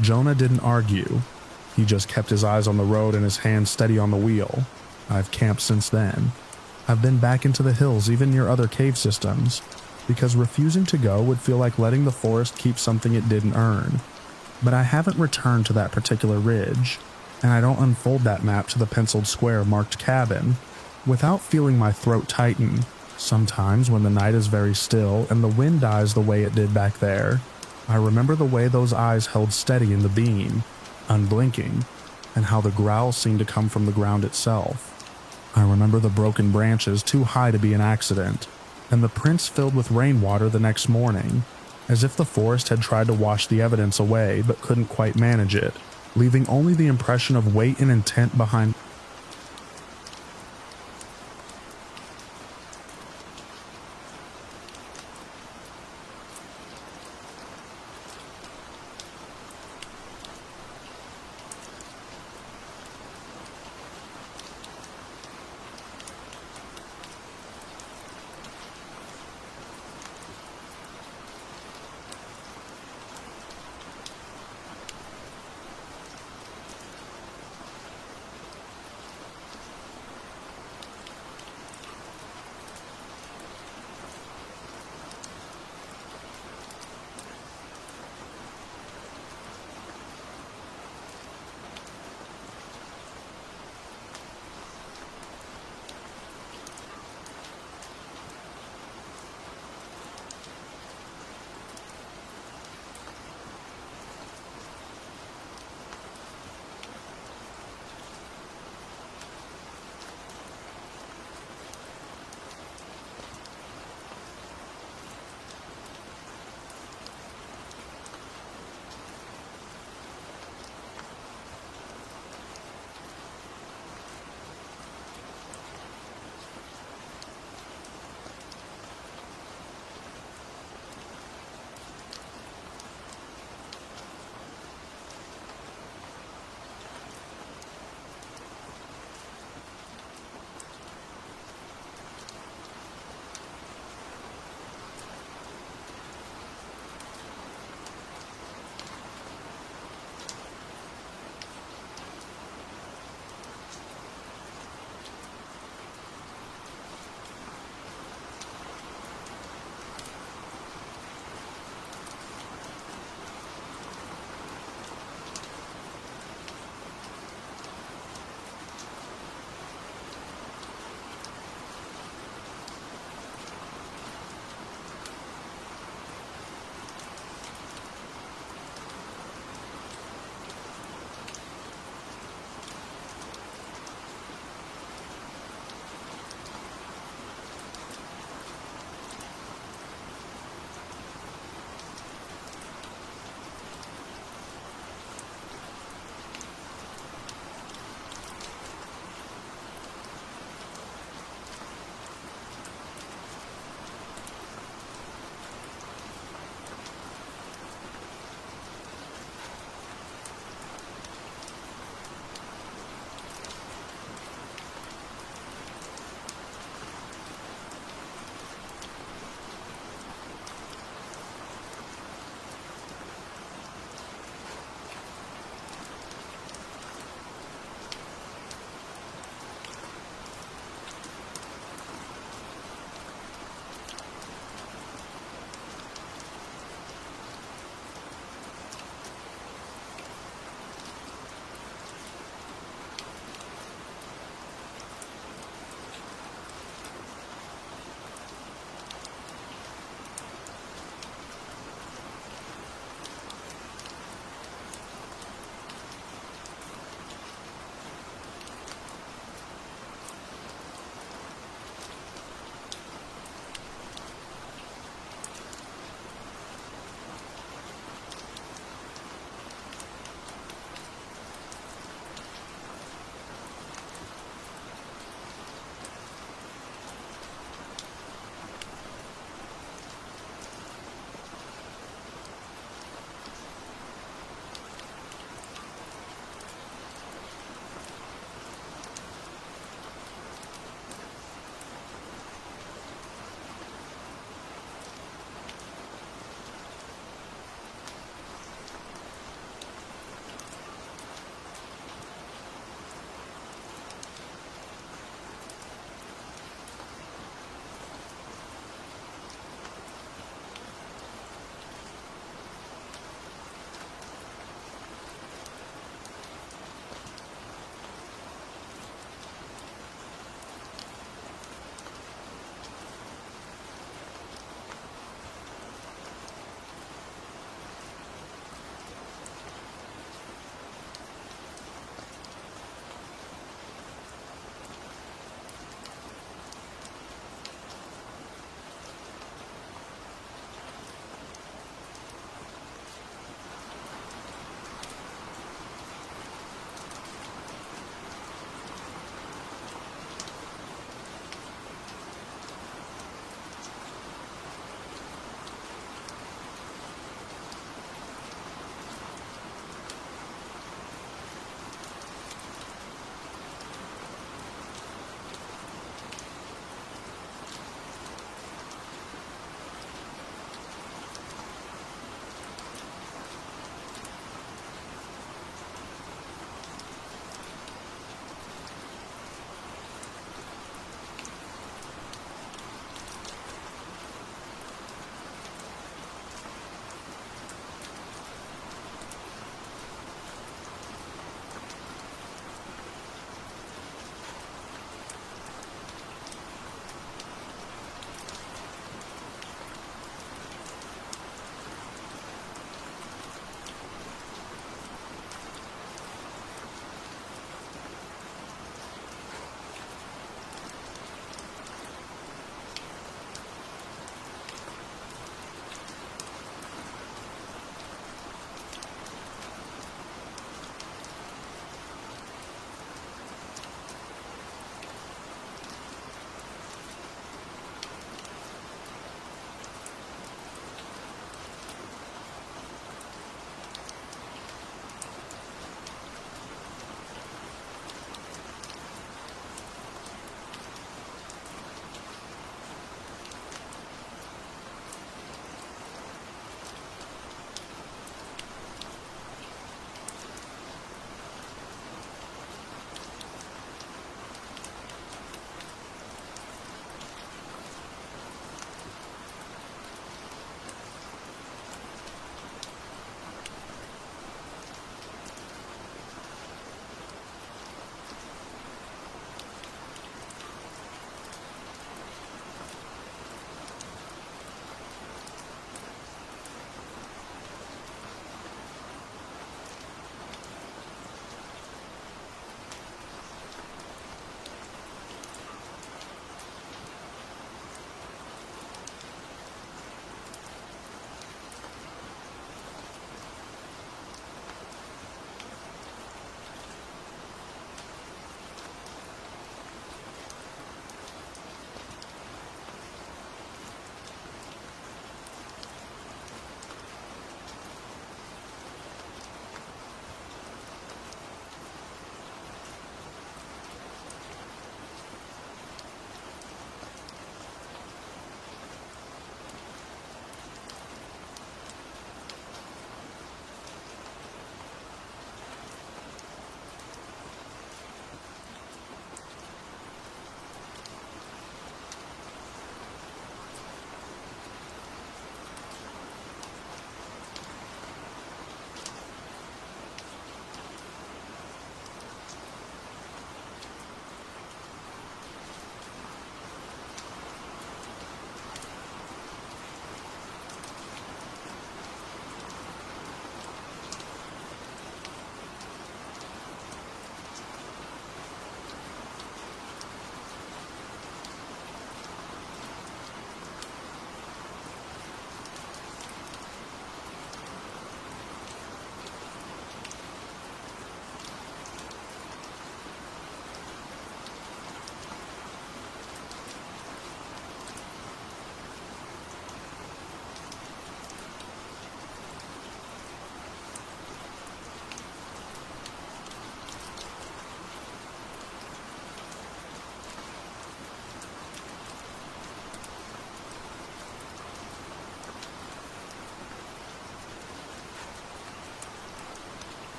Jonah didn't argue. He just kept his eyes on the road and his hands steady on the wheel. I've camped since then. I've been back into the hills even near other cave systems, because refusing to go would feel like letting the forest keep something it didn't earn. But I haven't returned to that particular ridge, and I don't unfold that map to the penciled square marked cabin without feeling my throat tighten. Sometimes when the night is very still and the wind dies the way it did back there, I remember the way those eyes held steady in the beam, unblinking, and how the growls seemed to come from the ground itself. I remember the broken branches too high to be an accident, and the prints filled with rainwater the next morning, as if the forest had tried to wash the evidence away but couldn't quite manage it, leaving only the impression of weight and intent behind